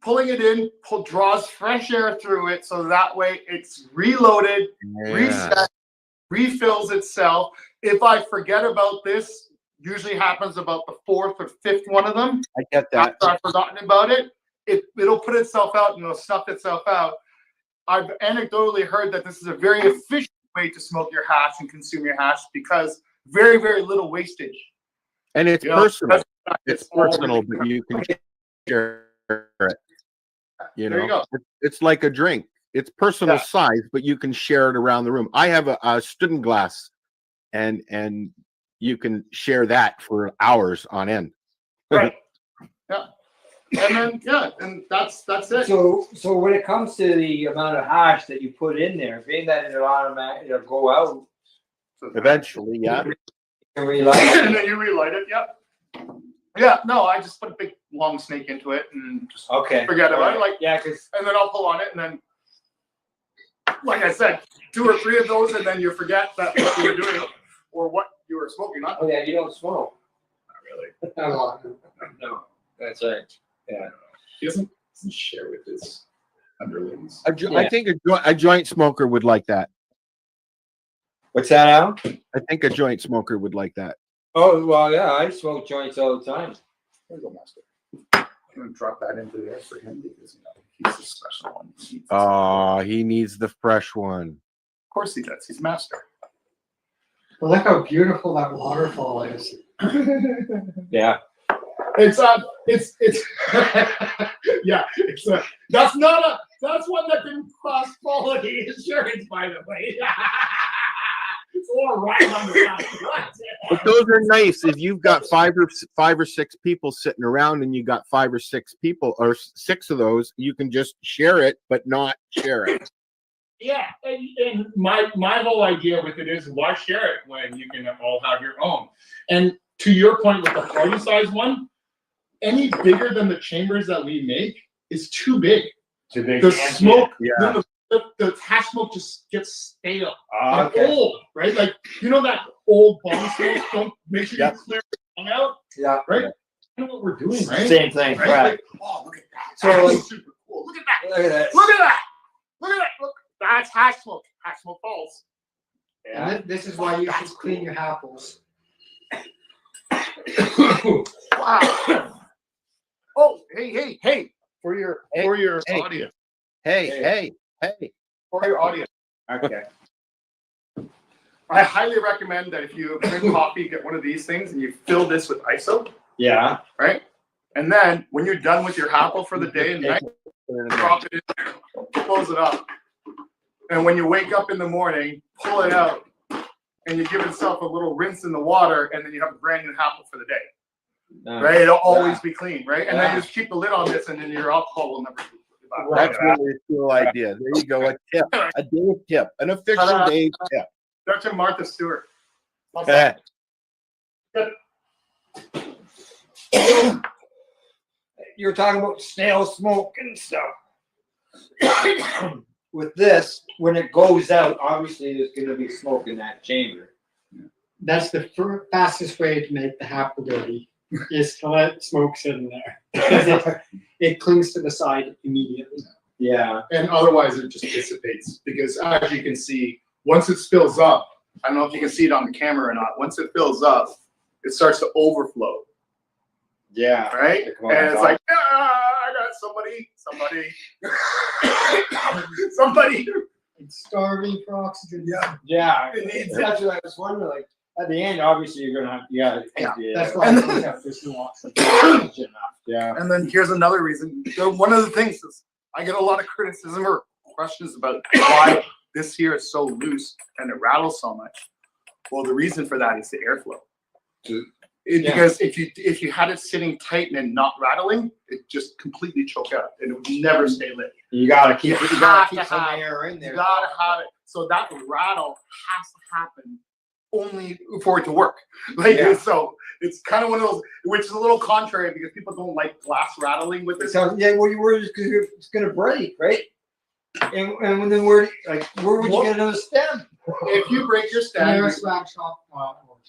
pulling it in, draws fresh air through it, so that way it's reloaded, reset, refills itself. If I forget about this, usually happens about the 4th or 5th one of them. I get that. After I've forgotten about it, it'll put itself out and it'll snuff itself out. I've anecdotally heard that this is a very efficient way to smoke your hash and consume your hash because very, very little wastage. And it's You know, personal. it's It's all personal, really but you can share it. You There you know, go. it's like a drink. It's personal Yeah. size, but you can share it around the room. I have a student glass, and you can share that for hours on end. Right. Yeah. And then and that's it. So when it comes to the amount of hash that you put in there, being that it'll go out Eventually, yeah. and relight it. And then you relight it. Yep. Yeah. No, I just put a big long snake into it and just forget about it. Like and then I'll pull on it and then, like I said, 2 or 3 of those, and then you forget that what you were doing or what you were smoking. Not Oh yeah, you don't smoke. Not really. No, that's right. Yeah. He doesn't share with his underlings. I think a joint smoker would like that. What's that, Al? I think a joint smoker would like that. Oh well, yeah, I smoke joints all the time. There you go, Master. I'm gonna drop that into there for him because he's a special one. Oh, he needs the fresh one. Of course he does. He's master. Well, look how beautiful that waterfall is. Yeah. It's yeah. That's one that didn't cost quality insurance, by the way. It's all right on the side. But those are nice. If you've got five or six people sitting around and you got 5 or 6 people or 6 of those, you can just share it, but not share it. Yeah, and my whole idea with it is why share it when you can all have your own? And to your point with the party size one, any bigger than the chambers that we make is too big. Too big. The smoke, Yeah. the hash smoke just gets stale and old, right? Like that old bomb smoke. Don't make sure you clear it out. Yeah. Right. You know what we're doing, right? Same thing, right? right. Like, oh, look at that. So, That's super cool. Look at that. Look at that. Look at that. Look at that. Look, that's hash smoke. Hash smoke falls. And this is why you should clean your apples. Wow. Oh, hey. For your audience. Hey. For your audience. Okay. All I highly recommend that if you drink coffee, get one of these things and you fill this with ISO. Yeah. Right? And then when you're done with your apple for the day and night, drop it in there, close it up. And when you wake up in the morning, pull it out and you give yourself a little rinse in the water, and then you have a brand new apple for the day. Right? It'll always be clean, right? And then you just keep the lid on this, and then your alcohol will never be. That's really a cool idea. There you go. A tip, a Dave tip, an official Dave tip. Dr. Martha Stewart. You were talking about snail smoke and stuff. With this, when it goes out, obviously there's going to be smoke in that chamber. That's the fastest way to make the apple dirty, is to let smoke sit in there. Because it clings to the side immediately. Yeah. And otherwise it just dissipates, because as you can see, once it fills up, I don't know if you can see it on the camera or not, once it fills up, it starts to overflow. Yeah. Right? And it's like, I got somebody. It's starving for oxygen. Yeah. Yeah. It needs That's what I was wondering. Like, at the end, obviously, you're going to have, That's why I don't have fish and oxygen. Yeah. And then here's another reason. One of the things is I get a lot of criticism or questions about why this here is so loose and it rattles so much. Well, the reason for that is the airflow. Because if you had it sitting tight and not rattling, it just completely choke out and it would never stay lit. You gotta keep some have, air in there. You gotta have it. So that rattle has to happen only for it to work. So it's kind of one of those, which is a little contrary because people don't like glass rattling with it. So yeah, well, you were just because it's gonna break, right? And then where would you get another stem? If you break your stem,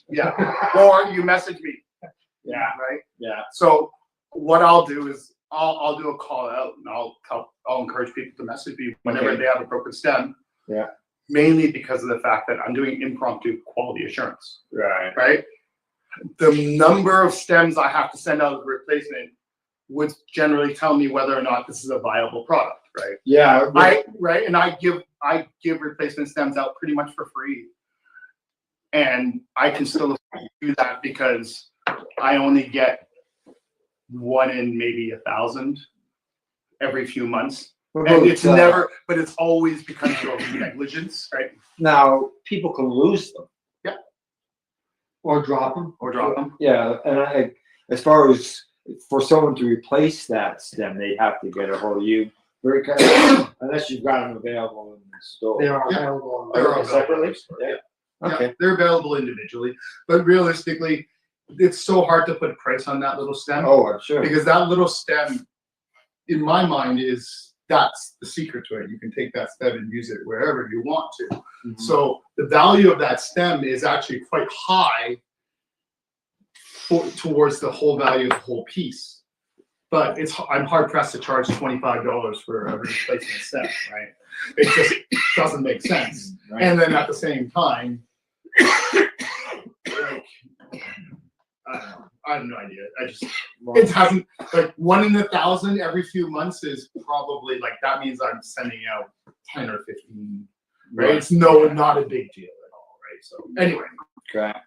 Yeah. or you message me. Yeah. Right. Yeah. So what I'll do is I'll do a call out and I'll encourage people to message me whenever they have a broken stem. Yeah. Mainly because of the fact that I'm doing impromptu quality assurance. Right. Right. The number of stems I have to send out as a replacement would generally tell me whether or not this is a viable product. Right. Yeah. And I give replacement stems out pretty much for free. And I can still do that because I only get one in maybe 1,000 every few months. And it's never, but it's always because of negligence, right? Now, people can lose them. Yeah. Or drop them. Yeah, and as far as for someone to replace that stem, they have to get a hold of you. Very unless you've got them available in the store. They are available. Separately. Yeah. Okay. Yeah, they're available individually, but realistically, it's so hard to put a price on that little stem. Oh, I'm sure. Because that little stem, in my mind, that's the secret to it. You can take that stem and use it wherever you want to. Mm-hmm. So the value of that stem is actually quite high towards the whole value of the whole piece. But I'm hard pressed to charge $25 for a replacement stem, right? It just doesn't make sense. Right. And then at the same time, I have no idea. It hasn't, like 1 in 1,000 every few months is probably like, that means I'm sending out 10 or 15, right? It's not a big deal at all, right? So anyway. Crap.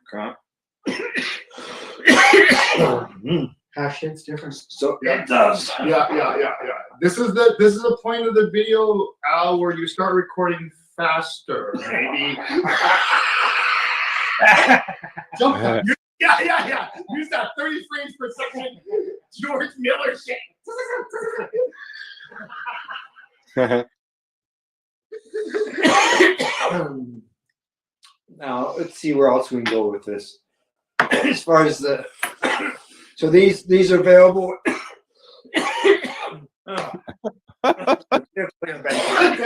Half shit's different. So it does. Yeah. This is the point of the video, Al, where you start recording faster, maybe. Jump. Yeah. Use that 30 frames per second George Miller shit. Now let's see where else we can go with this. As far as so these are available. Take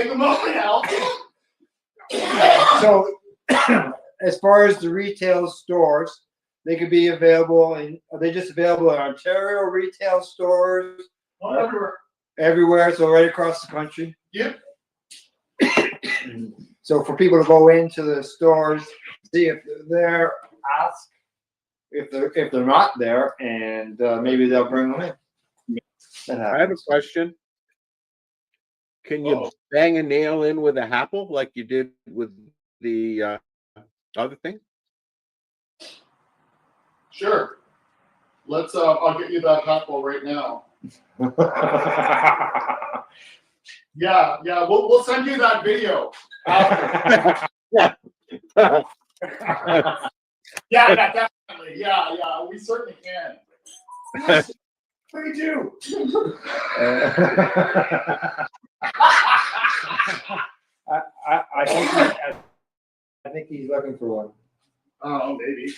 them off now. So as far as the retail stores, they could be available are they just available in Ontario retail stores? Everywhere, so right across the country. Yep. So for people to go into the stores, see if they're there, ask if they're not there, and maybe they'll bring them in. I have a question. Can you bang a nail in with a apple like you did with the Other thing? Sure. Let's. I'll get you that hot ball right now. Yeah. We'll send you that video. After. Yeah, definitely. Yeah. We certainly can. Yes, we do. I think he's looking for one. Oh, maybe.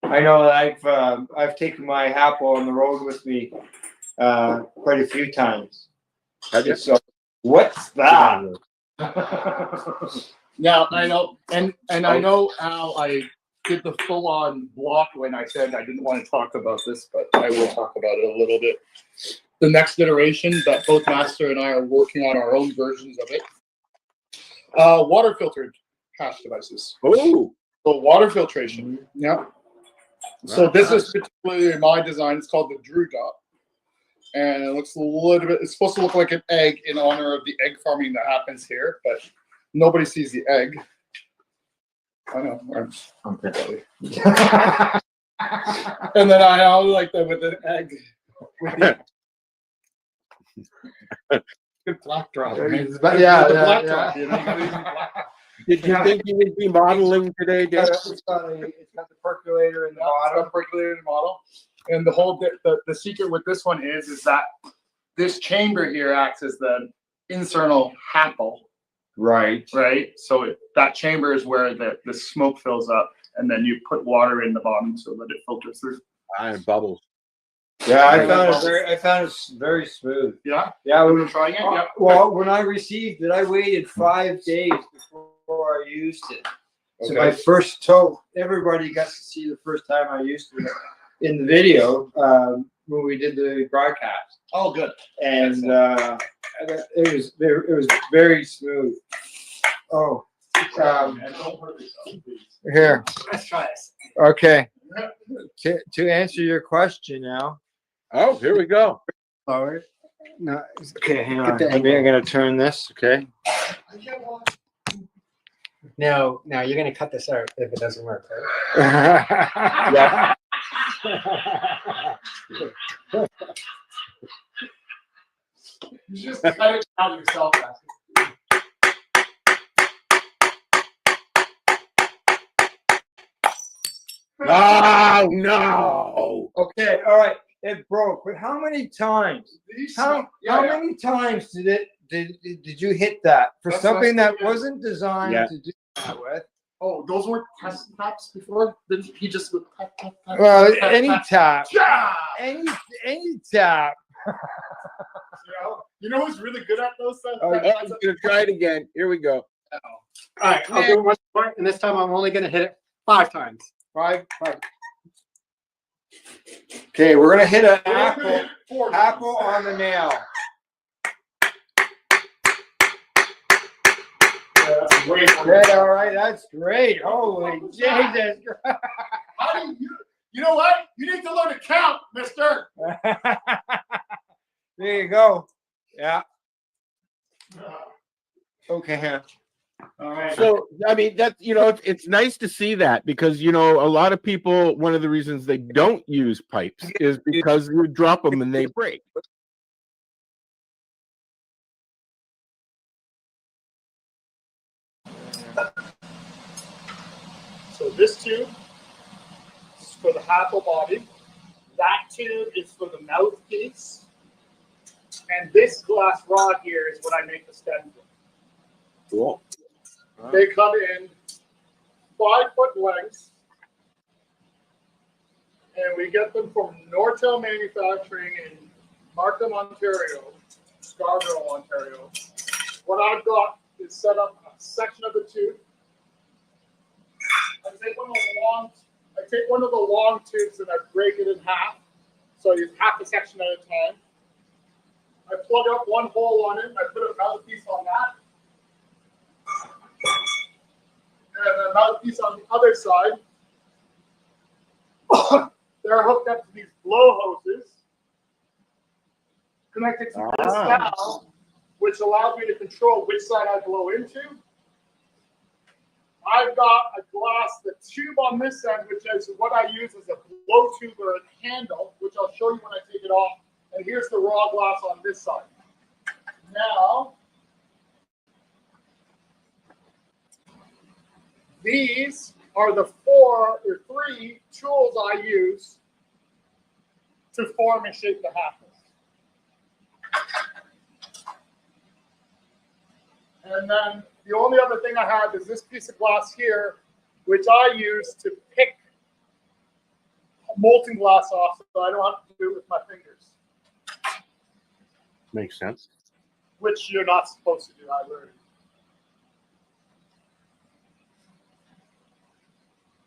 I know that I've taken my Apple on the road with me quite a few times. So, what's that? Now I know, and I know how I did the full-on block when I said I didn't want to talk about this, but I will talk about it a little bit. The next iteration that both Master and I are working on our own versions of it. Water filtered hash devices. Oh, so water filtration. Yeah. So this is particularly my design. It's called the Drew Dot, and it looks a little bit. It's supposed to look like an egg in honor of the egg farming that happens here, but nobody sees the egg. I know. Okay. And then I like that with an egg. Good black drop. Yeah. You know, you gotta use the black drop. Did you think you would be modeling today, Dave? It's got the percolator in the bottom. Percolator in the model. And the whole the secret with this one is that this chamber here acts as the internal HAPL. Right. So that chamber is where the smoke fills up, and then you put water in the bottom so that it filters through. And bubbles. Yeah, I found it very smooth. Yeah. Yeah, we were trying it. Yeah. Well, when I received it, I waited 5 days before I used it. So my first toke, everybody got to see the first time I used it in the video when we did the broadcast. Oh, good. And it was very smooth. Oh, here. Let's try this. Okay. To answer your question now. Oh, here we go. All right. No, okay, hang on. Get the I'm going to turn this. Okay. No, you're gonna cut this out if it doesn't work, right? Yeah. You just cut it out yourself. Oh no! Okay, all right. It broke, but how many times? How many times did you hit that for something that wasn't designed to do that with? Oh, those weren't test taps before? Then he just would tap. Well, any tap. Any tap. You know who's really good at those things? I'm gonna try it again. Here we go. All right, I'll do it once more, and this time I'm only gonna hit it 5 times. Five. Okay, we're gonna hit an apple on the nail. Yeah, that's great. Okay, all right, that's great. Holy Jesus! How do you know what? You need to learn to count, Mister. There you go. Yeah. Okay. All right. So, I mean, that's, it's nice to see that because, a lot of people, one of the reasons they don't use pipes is because you drop them and they break. So this tube is for the HAPL body. That tube is for the mouthpiece. And this glass rod here is what I make the stem with. Cool. They come in 5-foot lengths. And we get them from Nortel Manufacturing in Markham, Ontario, Scarborough, Ontario. What I've got is set up a section of the tube. I take one of the long tubes and I break it in half. So I use half a section at a time. I plug up one hole on it. I put a mouthpiece on that. And a mouthpiece on the other side. They're hooked up to these blow hoses connected to this valve, which allows me to control which side I blow into. I've got a glass, the tube on this end, which is what I use as a blow tube or a handle, which I'll show you when I take it off. And here's the raw glass on this side. Now, these are the 4 or 3 tools I use to form and shape the half. And then the only other thing I have is this piece of glass here, which I use to pick molten glass off so I don't have to do it with my fingers. Makes sense. Which you're not supposed to do, I learned.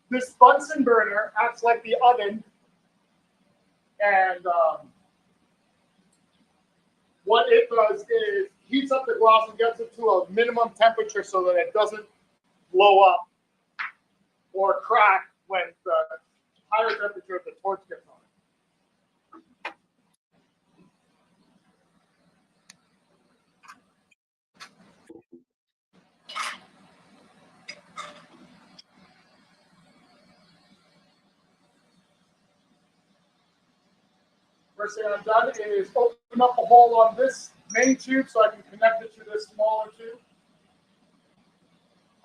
This Bunsen burner acts like the oven, and what it does is heats up the glass and gets it to a minimum temperature so that it doesn't blow up or crack when the higher temperature of the torch gets on it. First thing I've done is open up a hole on this main tube so I can connect it to this smaller tube.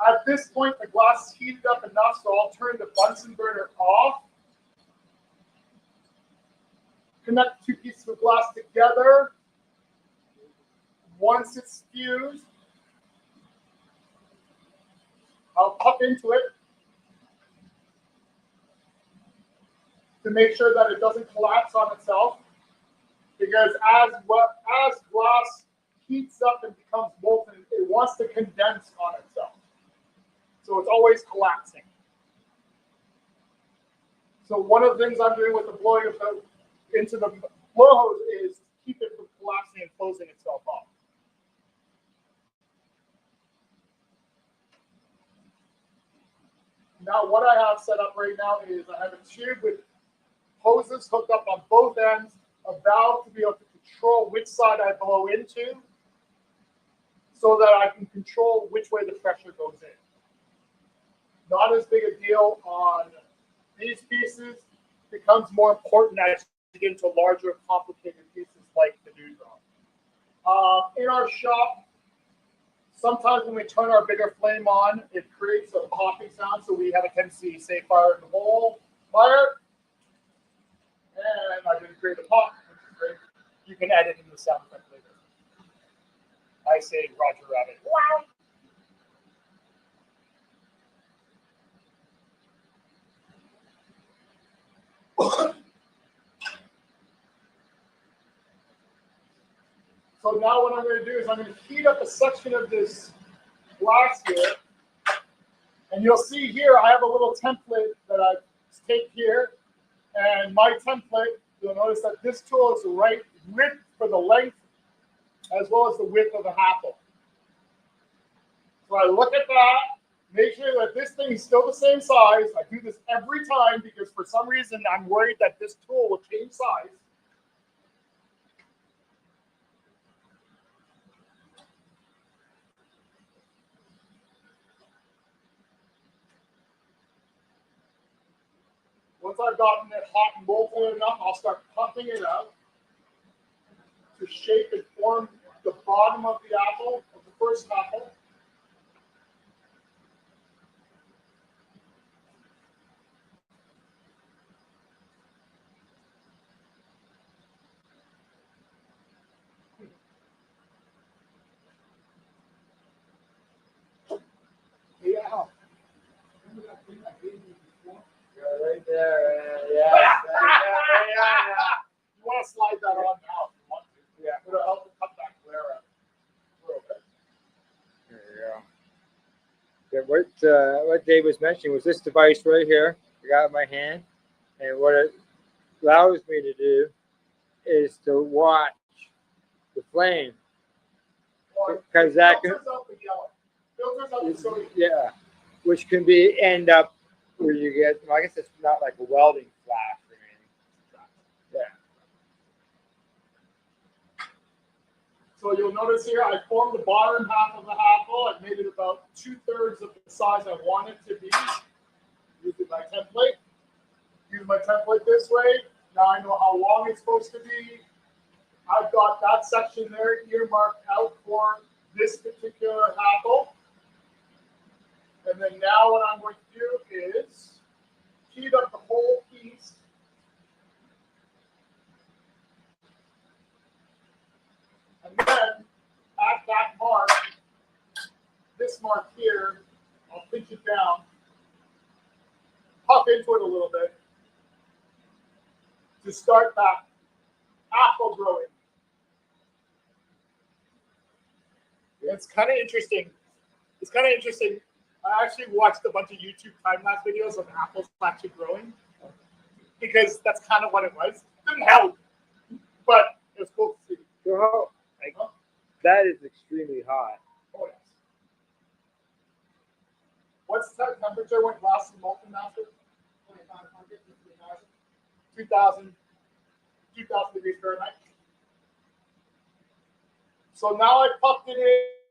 At this point, the glass is heated up enough, so I'll turn the Bunsen burner off. Connect 2 pieces of glass together. Once it's fused, I'll puff into it to make sure that it doesn't collapse on itself. Because as glass heats up and becomes molten, it wants to condense on itself. So it's always collapsing. So one of the things I'm doing with the blowing into the blow hose is keep it from collapsing and closing itself off. Now what I have set up right now is I have a tube with hoses hooked up on both ends, a valve to be able to control which side I blow into so that I can control which way the pressure goes in. Not as big a deal on these pieces. Becomes more important as you get into larger, complicated pieces like the new drum. In our shop, sometimes when we turn our bigger flame on, it creates a popping sound, so we have a tendency to say fire in the bowl, fire. And I didn't create a pop, which is great. You can edit in the sound effect later. I say Roger Rabbit. Wow. So now what I'm going to do is I'm going to heat up a section of this glass here. And you'll see here I have a little template that I've taped here. And my template, you'll notice that this tool is the right width for the length as well as the width of the handle. So I look at that, make sure that this thing is still the same size. I do this every time because for some reason I'm worried that this tool will change size. Once I've gotten it hot and molten enough, I'll start pumping it out to shape and form the bottom of the apple, of the first apple. Yeah. Right there, yeah. You want to slide that on now if you want to. Yeah. It'll help to cut that glare out a little bit. There you go. Yeah, what Dave was mentioning was this device right here. I got it in my hand, and what it allows me to do is to watch the flame, because that can, filters out the yellow. Filters out the sodium. yeah, which can be end up where you get. Well, I guess it's not like a welding flash or anything. Yeah. So you'll notice here, I formed the bottom half of the apple. I made it about 2/3 of the size I want it to be. Using my template. Use my template this way. Now I know how long it's supposed to be. I've got that section there earmarked out for this particular apple. And then now what I'm going to do is heat up the whole piece. And then at that mark, this mark here, I'll pinch it down, puff into it a little bit to start that apple growing. It's kind of interesting. It's kind of interesting. I actually watched a bunch of YouTube time-lapse videos of apples actually growing because that's kind of what it was. It didn't help, but it was cool to see. So that is extremely hot. Oh, yes. What's the temperature when glass is molten master? 2,500, 3,000. 2,000 degrees Fahrenheit. So now I puffed it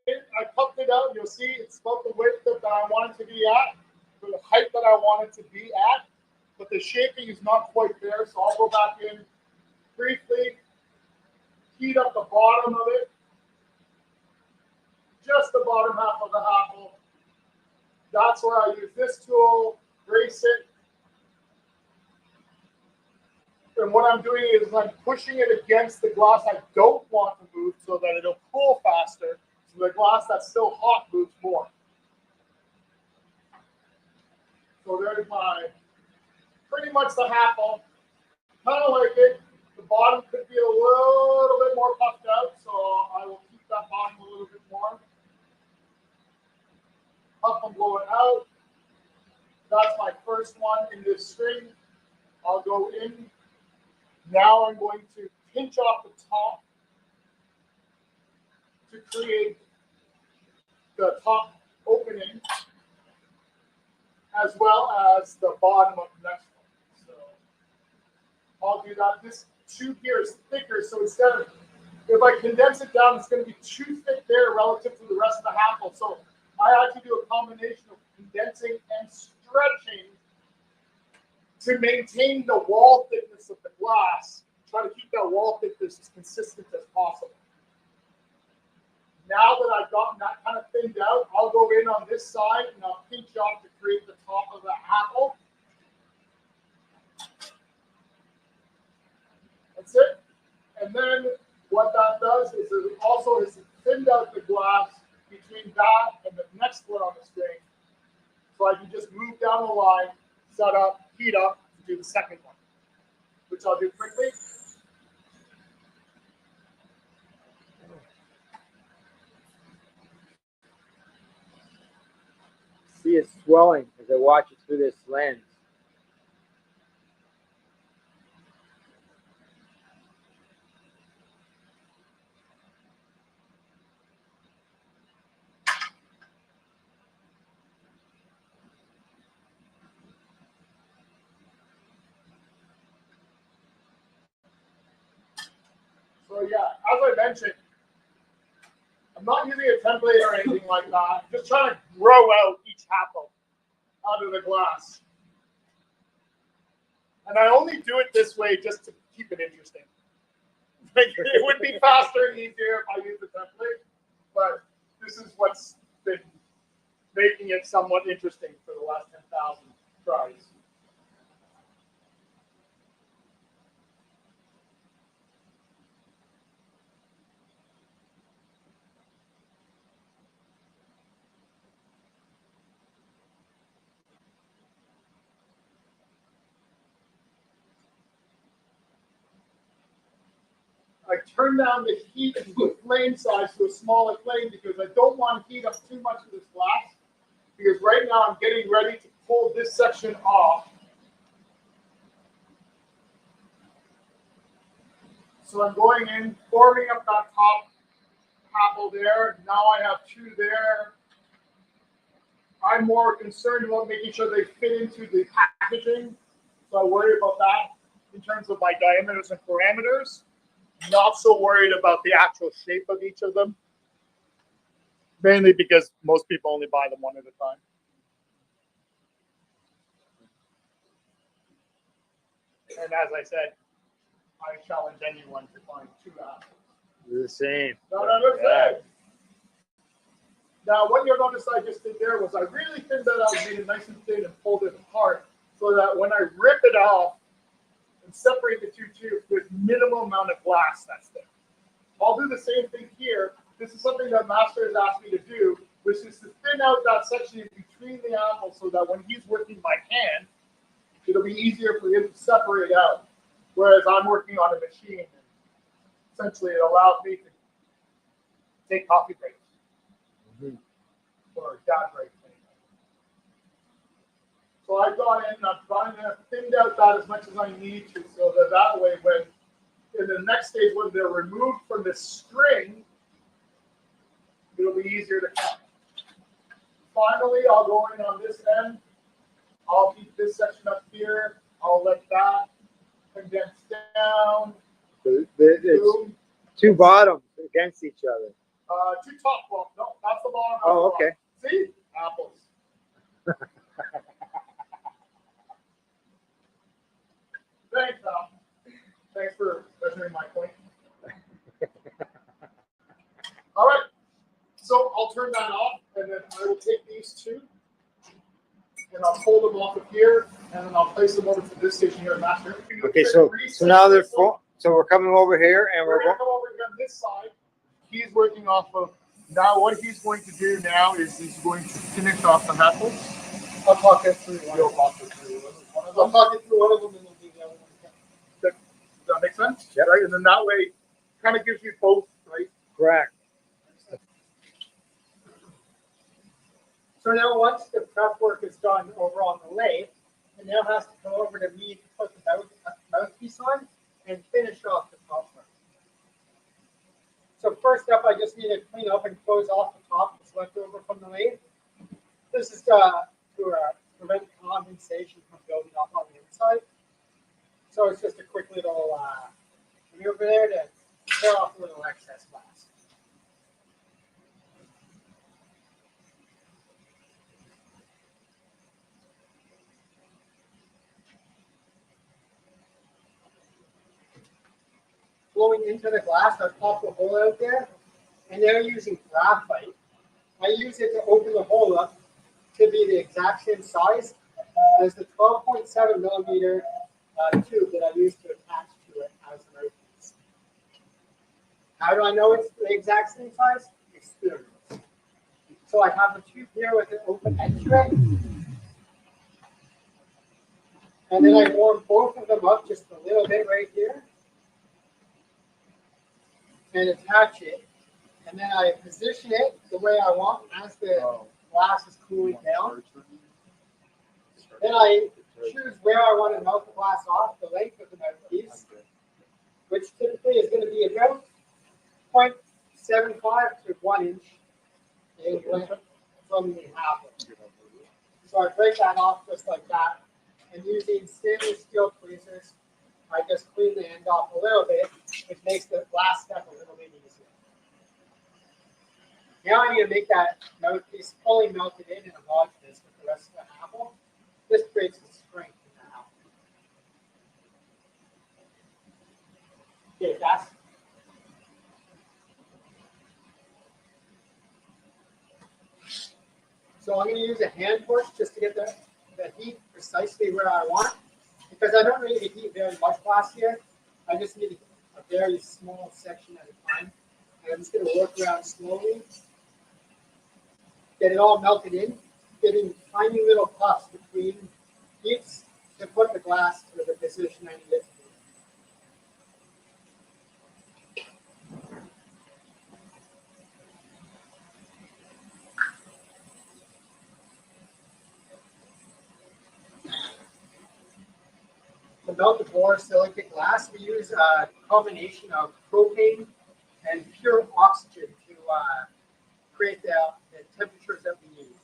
in, I puffed it out, you'll see it's about the width that I want it to be at, for the height that I want it to be at, but the shaping is not quite there, so I'll go back in briefly, heat up the bottom of it, just the bottom half of the apple. That's where I use this tool, brace it. And what I'm doing is I'm pushing it against the glass I don't want to move so that it'll cool faster. So the glass that's still hot moves more. So there's my, pretty much the apple. Kind of like it. The bottom could be a little bit more puffed out, so I will keep that bottom a little bit more. Puff and blow it out. That's my first one in this string. I'll go in. Now I'm going to pinch off the top to create the top opening as well as the bottom of the next one. So I'll do that. This tube here is thicker, so instead of, if I condense it down, it's going to be too thick there relative to the rest of the apple. So I actually do a combination of condensing and stretching to maintain the wall thickness of the glass. Try to keep that wall thickness as consistent as possible. Now that I've gotten that kind of thinned out, I'll go in on this side and I'll pinch off to create the top of the apple. That's it. And then what that does is it also has thinned out the glass between that and the next one on the string. So I can just move down the line, set up, heat up to do the second one, which I'll do quickly. See it swelling as I watch it through this lens. So yeah, as I mentioned, I'm not using a template or anything like that. I'm just trying to grow out each apple out of the glass. And I only do it this way just to keep it interesting. It would be faster and easier if I used a template, but this is what's been making it somewhat interesting for the last 10,000 tries. I turn down the heat and the flame size to a smaller flame because I don't want to heat up too much of this glass. Because right now I'm getting ready to pull this section off. So I'm going in, forming up that top apple there. Now I have two there. I'm more concerned about making sure they fit into the packaging. So I worry about that in terms of my diameters and parameters. not so worried about the actual shape of each of them. Mainly because most people only buy them one at a time. And as I said, I challenge anyone to find 2 apples. The same. No, the same. Now, what you'll notice I just did there was I really thinned that out, made it nice and thin, and pulled it apart so that when I rip it off and separate the 2 tubes, there's minimal amount of glass that's there. I'll do the same thing here. This is something that Master has asked me to do, which is to thin out that section in between the apples so that when he's working by hand, it'll be easier for him to separate out. Whereas I'm working on a machine, and essentially it allows me to take coffee breaks. Or dad breaks. So I've gone in and I'm trying to thinned out that as much as I need to, so that way when in the next stage when they're removed from the string, it'll be easier to cut. Finally, I'll go in on this end. I'll keep this section up here. I'll let that condense down. It's 2 bottoms against each other. 2 top. Well, no, that's the bottom. Oh, okay. See? Apples. Thanks, Al. Thanks for measuring my point. All right. So I'll turn that off, and then I will take these 2, and I'll pull them off of here, and then I'll place them over to this station here at Master. Okay, so now they're full. So we're coming over here, and we're going to come over here on this side. He's working off of, now what he's going to do now is he's going to finish off the apples. I'll talk it through one. You'll talk it through one of them. I'll talk it through one of them, and then do the other one. Does that make sense? Yeah. Right, and then that way, kind of gives you both, right? Correct. So now once the prep work is done over on the lathe, it now has to come over to me to put the mouthpiece on and finish off the top work. So first up, I just need to clean up and close off the top that's left over from the lathe. This is to prevent condensation from building up on the inside. So it's just a quick little maneuver there to tear off a little excess glass. Flowing into the glass, I pop the hole out there, and they're using graphite. I use it to open the hole up to be the exact same size as the 12.7 millimeter tube that I used to attach to it as an mouthpiece. How do I know it's the exact same size? Experience. So I have the tube here with an open edge to it. And then I warm both of them up just a little bit right here. And attach it, and then I position it the way I want as the glass is cooling down. Then I choose where I want to melt the glass off, the length of the mouthpiece, which typically is going to be about 0.75 to 1 inch in length from the apple. So I break that off just like that, and using stainless steel tweezers, I just clean the end off a little bit, which makes the last step a little bit easier. Now I need to make that mouthpiece fully melted in and lodge this with the rest of the apple. This creates the strength in the apple. Okay, that's so I'm going to use a hand torch just to get the heat precisely where I want. Because I don't need to heat very much glass here. I just need a very small section at a time. And I'm just going to work around slowly. Get it all melted in. Getting tiny little puffs between heats to put the glass to the position I need it to be. To melt the borosilicate glass, we use a combination of propane and pure oxygen to create the temperatures that we need.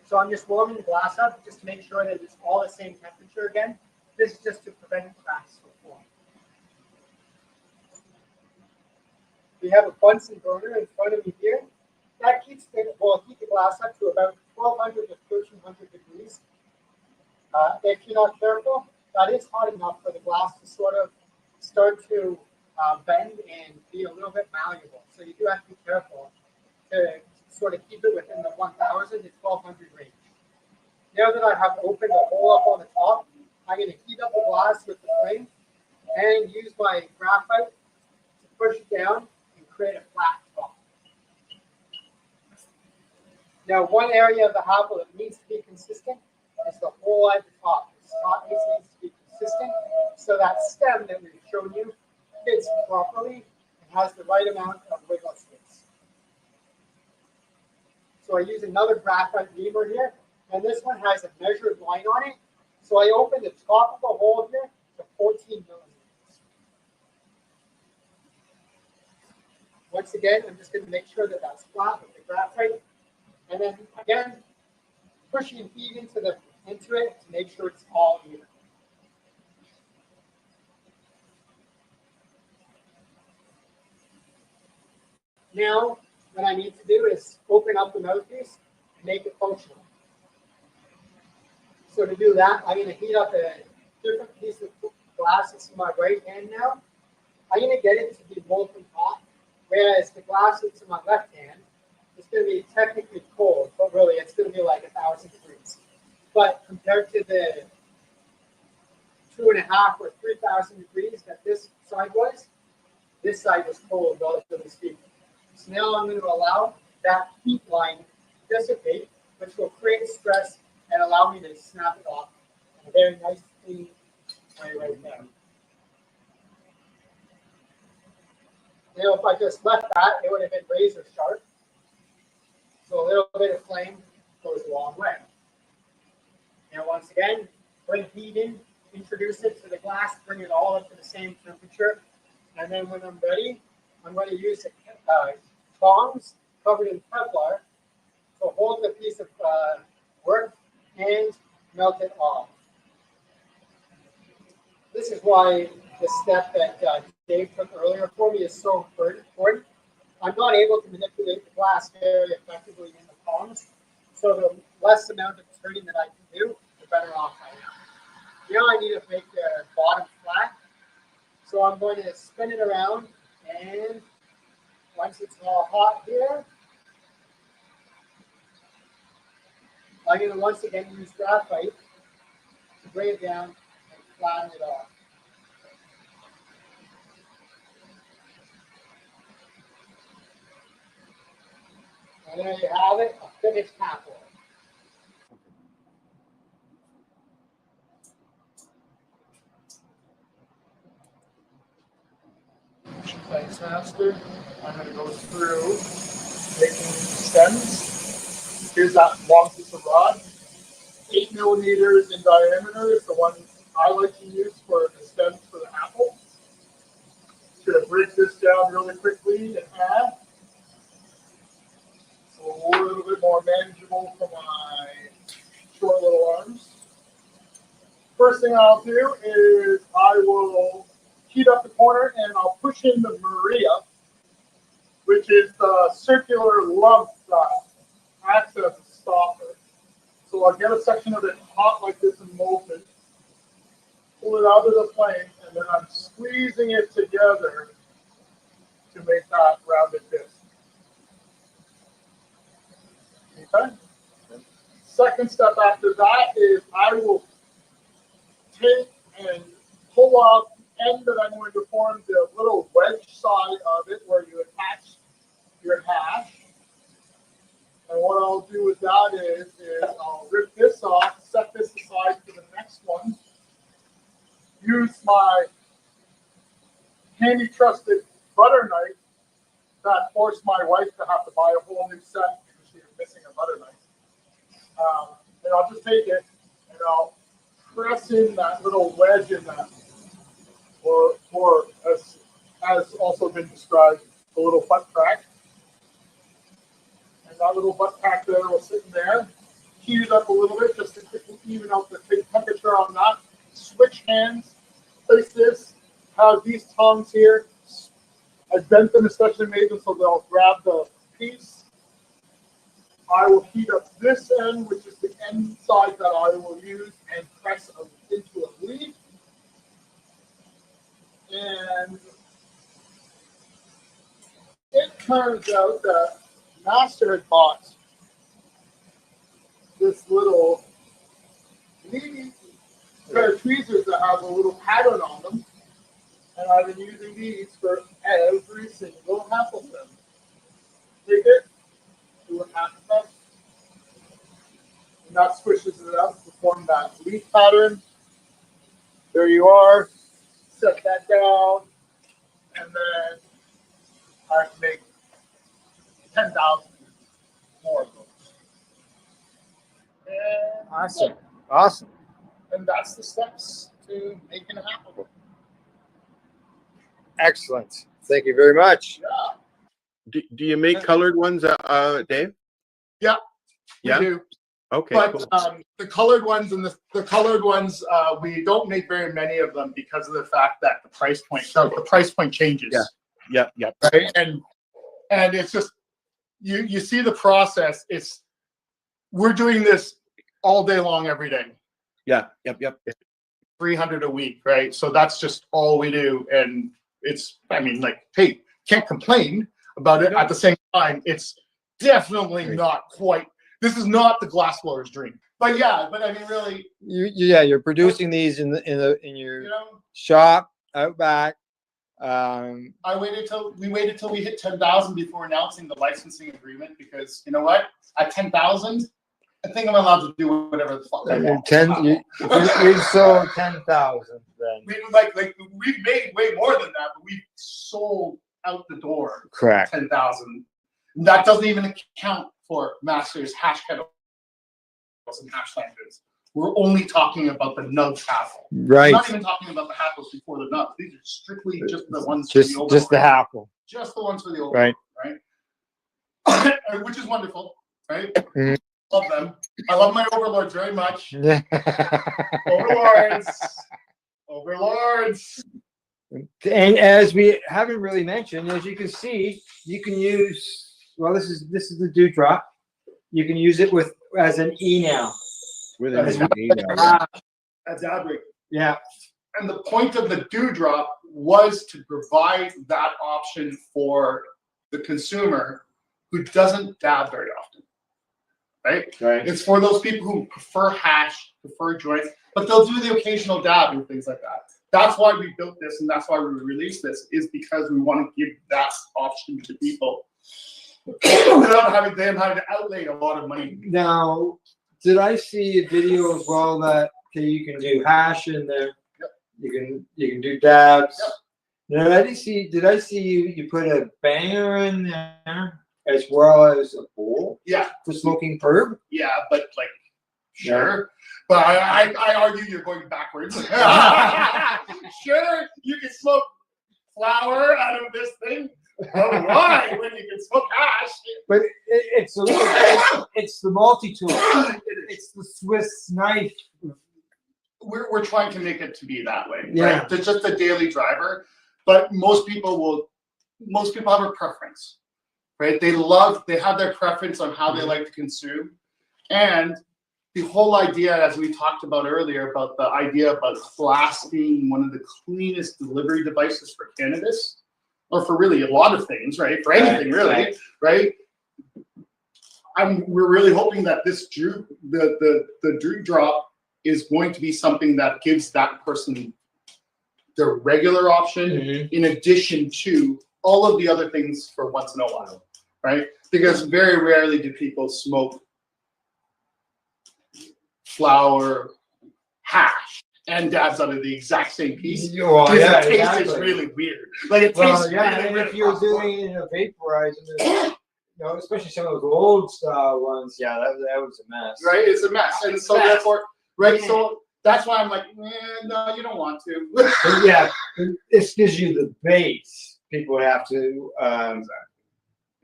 So I'm just warming the glass up just to make sure that it's all the same temperature again. This is just to prevent cracks from forming. We have a Bunsen burner in front of me here. That keeps the glass up to about 1200 to 1300 degrees. If you're not careful, that is hot enough for the glass to sort of start to bend and be a little bit malleable. So you do have to be careful to sort of keep it within the 1000 to 1200 range. Now that I have opened a hole up on the top, I'm going to heat up the glass with the flame and use my graphite to push it down and create a flat top. Now, one area of the apple that needs to be consistent is the hole at the top. The top needs to be consistent so that stem that we've shown you fits properly and has the right amount of wiggle space. So I use another graphite reamer here, and this one has a measured line on it. So I open the top of the hole here to 14 millimeters. Once again, I'm just going to make sure that that's flat with the graphite. And then again, pushing heat into it to make sure it's all even. Now, what I need to do is open up the mouthpiece and make it functional. So to do that, I'm going to heat up a different piece of glass. It's in my right hand now. I'm going to get it to be molten hot, whereas the glass that's in my left hand is going to be technically cold, but really it's going to be like 1000 degrees. But compared to the 2.5 or 3000 degrees that this side was, this side was cold, relatively speaking. So now I'm going to allow that heat line to dissipate, which will create stress and allow me to snap it off in a very nice, clean way right there. Now, if I just left that, it would have been razor sharp. So a little bit of flame goes a long way. Now, once again, bring heat in, introduce it to the glass, bring it all up to the same temperature. And then when I'm ready, I'm going to use tongs covered in Kevlar to hold the piece of work and melt it off. This is why the step that Dave took earlier for me is so important. I'm not able to manipulate the glass very effectively in the tongs, so the less amount of turning that I can do, the better off I am. Now I need to make the bottom flat, so I'm going to spin it around, and once it's all hot here, I'm going to once again use graphite to bring it down and flatten it off. And there you have it, a finished apple. Nice master. I'm going to go through making stems. Here's that long piece of rod. 8 millimeters in diameter is the one I like to use for the stems for the apple. Just going to break this down really quickly in half. So a little bit more manageable for my short little arms. First thing I'll do is I will heat up the corner and I'll push in the Maria, which is the circular lump that acts as a stopper. So I'll get a section of it hot like this and molten, pull it out of the flame, and then I'm squeezing it together to make that rounded disc. Okay? Second step after that is I will take and pull off the end that I'm going to form the little wedge side of it where you attach your hash. And what I'll do with that is I'll rip this off, set this aside for the next one, use my handy trusted butter knife that forced my wife to have to buy a whole new set because she was missing a butter knife. And I'll just take it and I'll press in that little wedge in that, or as has also been described, a little butt crack. And that little butt crack there will sit in there. Heat it up a little bit just to quickly even out the temperature on that switch hands, place this, have these tongs here. I bent them, especially made them so they'll grab the piece. I will heat up this end, which is the end side that I will use, and press into a leaf. And it turns out that Master had bought this little neat pair of tweezers that have a little pattern on them. And I've been using these for every single apple stem. Take it, do a half step, and that squishes it up to form that leaf pattern. There you are. Set that down, and then I have to make 10,000 more of those. And Awesome. Awesome. And that's the steps to making an apple. Excellent. Thank you very much. Yeah. Do you make colored ones, Dave? Yeah. Yeah. We do. Okay. But Cool. the colored ones and the colored ones, we don't make very many of them because of the fact that the price point changes. Yeah. Yeah. Right. And it's just you see the process. We're doing this all day long, every day. Yeah. Yep. 300 a week, right? So that's just all we do, and hey, can't complain about it. At the same time, it's definitely not quite. This is not the glassblower's dream, but yeah. But I mean, really, You're producing these in your shop out back. we waited till we hit 10,000 before announcing the licensing agreement, because you know what? At 10,000, I think I'm allowed to do whatever the fuck I want. You sold 10,000 then. We've made way more than that, but we've sold out the door. Correct. 10,000. That doesn't even account for Master's hash kettles and hash languages. We're only talking about the nugs apple. Right. We're not even talking about the apples before the nugs. These are strictly just the ones Just for the the apple. Just the ones for the overlord, right? Which is wonderful, right? Mhm. Love them. I love my overlords very much. Yeah. Overlords. And as we haven't really mentioned, as you can see, you can use, well, this is the dewdrop. You can use it as an e-nail. With an e-nail. That's Abri. Yeah. And the point of the dewdrop was to provide that option for the consumer who doesn't dab very often. Right? It's for those people who prefer hash, prefer joints, but they'll do the occasional dab and things like that. That's why we built this, and that's why we released this, is because we want to give that option to people without having them having to outlay a lot of money. Now, did I see a video as well that you can do hash in there? Yep. You can do dabs. Yep. Now, did I see you put a banger in there as well as a bowl? Yeah. For smoking herb? Yeah, but sure. But I argue you're going backwards. Sure, you can smoke flour out of this thing. Oh, why? When you can smoke hash. But it's the multi-tool. It's the Swiss knife. We're trying to make it to be that way. Yeah. Right? It's just a daily driver. But most people have a preference. Right? They have their preference on how they like to consume. And the whole idea, as we talked about earlier, about the idea about glass being one of the cleanest delivery devices for cannabis, or for really a lot of things, right? For anything, really, right? We're really hoping that this the Drew drop is going to be something that gives that person their regular option, in addition to all of the other things for once in a while, right? Because very rarely do people smoke flour, hash, and dabs out of the exact same piece. Well, the taste is really weird. It tastes really weird. If you're doing it in a vaporizer, especially some of those old style ones, that was a mess. Right, it's a mess, and so therefore, right, so that's why I'm like, no, you don't want to. Yeah, this gives you the base. People have to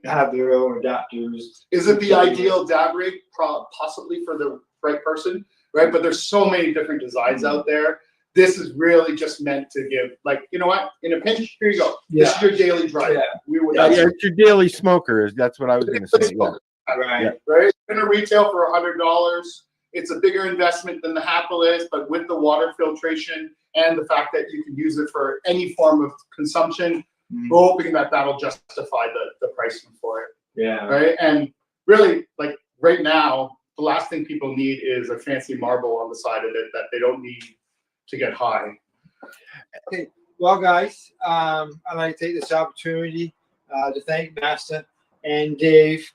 have their own adapters. Is it the ideal dab rig? Possibly for the right person, right? But there's so many different designs out there this is really just meant to give, like, you know what? In a pinch, here you go. This is your daily drive. We would. Yeah, it's your daily smoker. That's what I was going to say. Yeah. Right. Right. It's going to retail for $100. It's a bigger investment than the Happel is, but with the water filtration and the fact that you can use it for any form of consumption, we're hoping that that'll justify the pricing for it. Yeah. Right. And really, like right now, the last thing people need is a fancy marble on the side of it that they don't need to get high. Okay. Well, guys, I'd like to take this opportunity to thank Master and Dave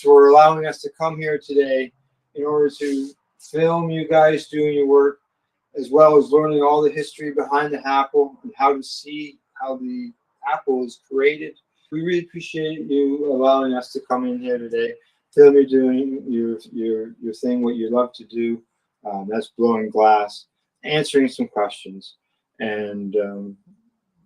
for allowing us to come here today in order to film you guys doing your work, as well as learning all the history behind the Happel and how to see how the Happel is created. We really appreciate you allowing us to come in here today, film you doing your thing, what you love to do. That's blowing glass, answering some questions, and you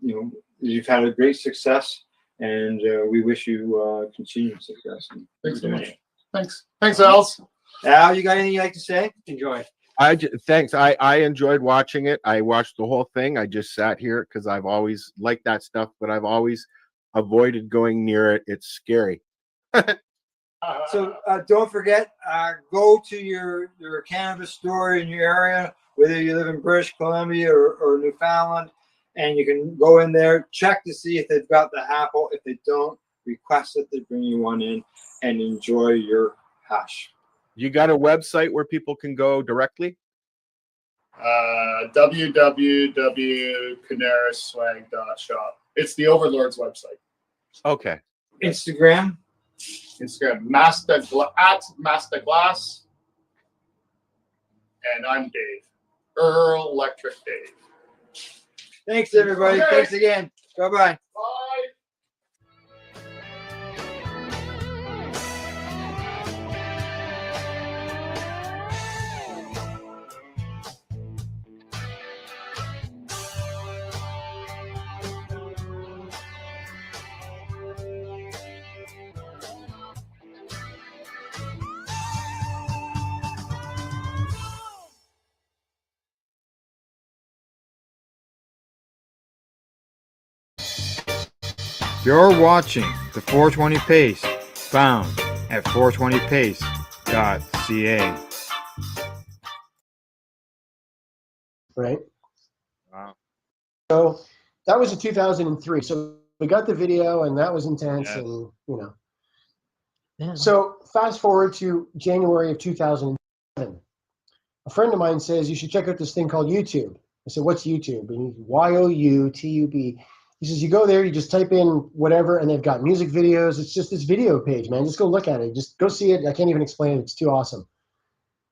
know, you've had a great success, and we wish you continued success. Thanks so much. Thanks, Els. Al, you got anything you'd like to say? Enjoy. Thanks. I enjoyed watching it. I watched the whole thing. I just sat here because I've always liked that stuff, but I've always avoided going near it. It's scary. So don't forget, go to your cannabis store in your area, whether you live in British Columbia or Newfoundland, and you can go in there, check to see if they've got the Happel. If they don't, request that they bring you one in and enjoy your hash. You got a website where people can go directly? www.canaraswag.shop. It's the Overlord's website. Okay. Instagram, @Masterglass. And I'm Dave. Earl Electric Dave. Thanks, everybody. Okay. Thanks again. Bye-bye. Bye. You're watching the 420 Pace, found at 420pace.ca. Right. Wow. So that was in 2003. So we got the video, and that was intense, Yes. and you know. Yeah. So fast forward to January of 2007. A friend of mine says you should check out this thing called YouTube. I said, "What's YouTube?" And he's YOUTUB. He says, you go there, you just type in whatever, and they've got music videos. It's just this video page, man. Just go look at it. Just go see it. I can't even explain it. It's too awesome.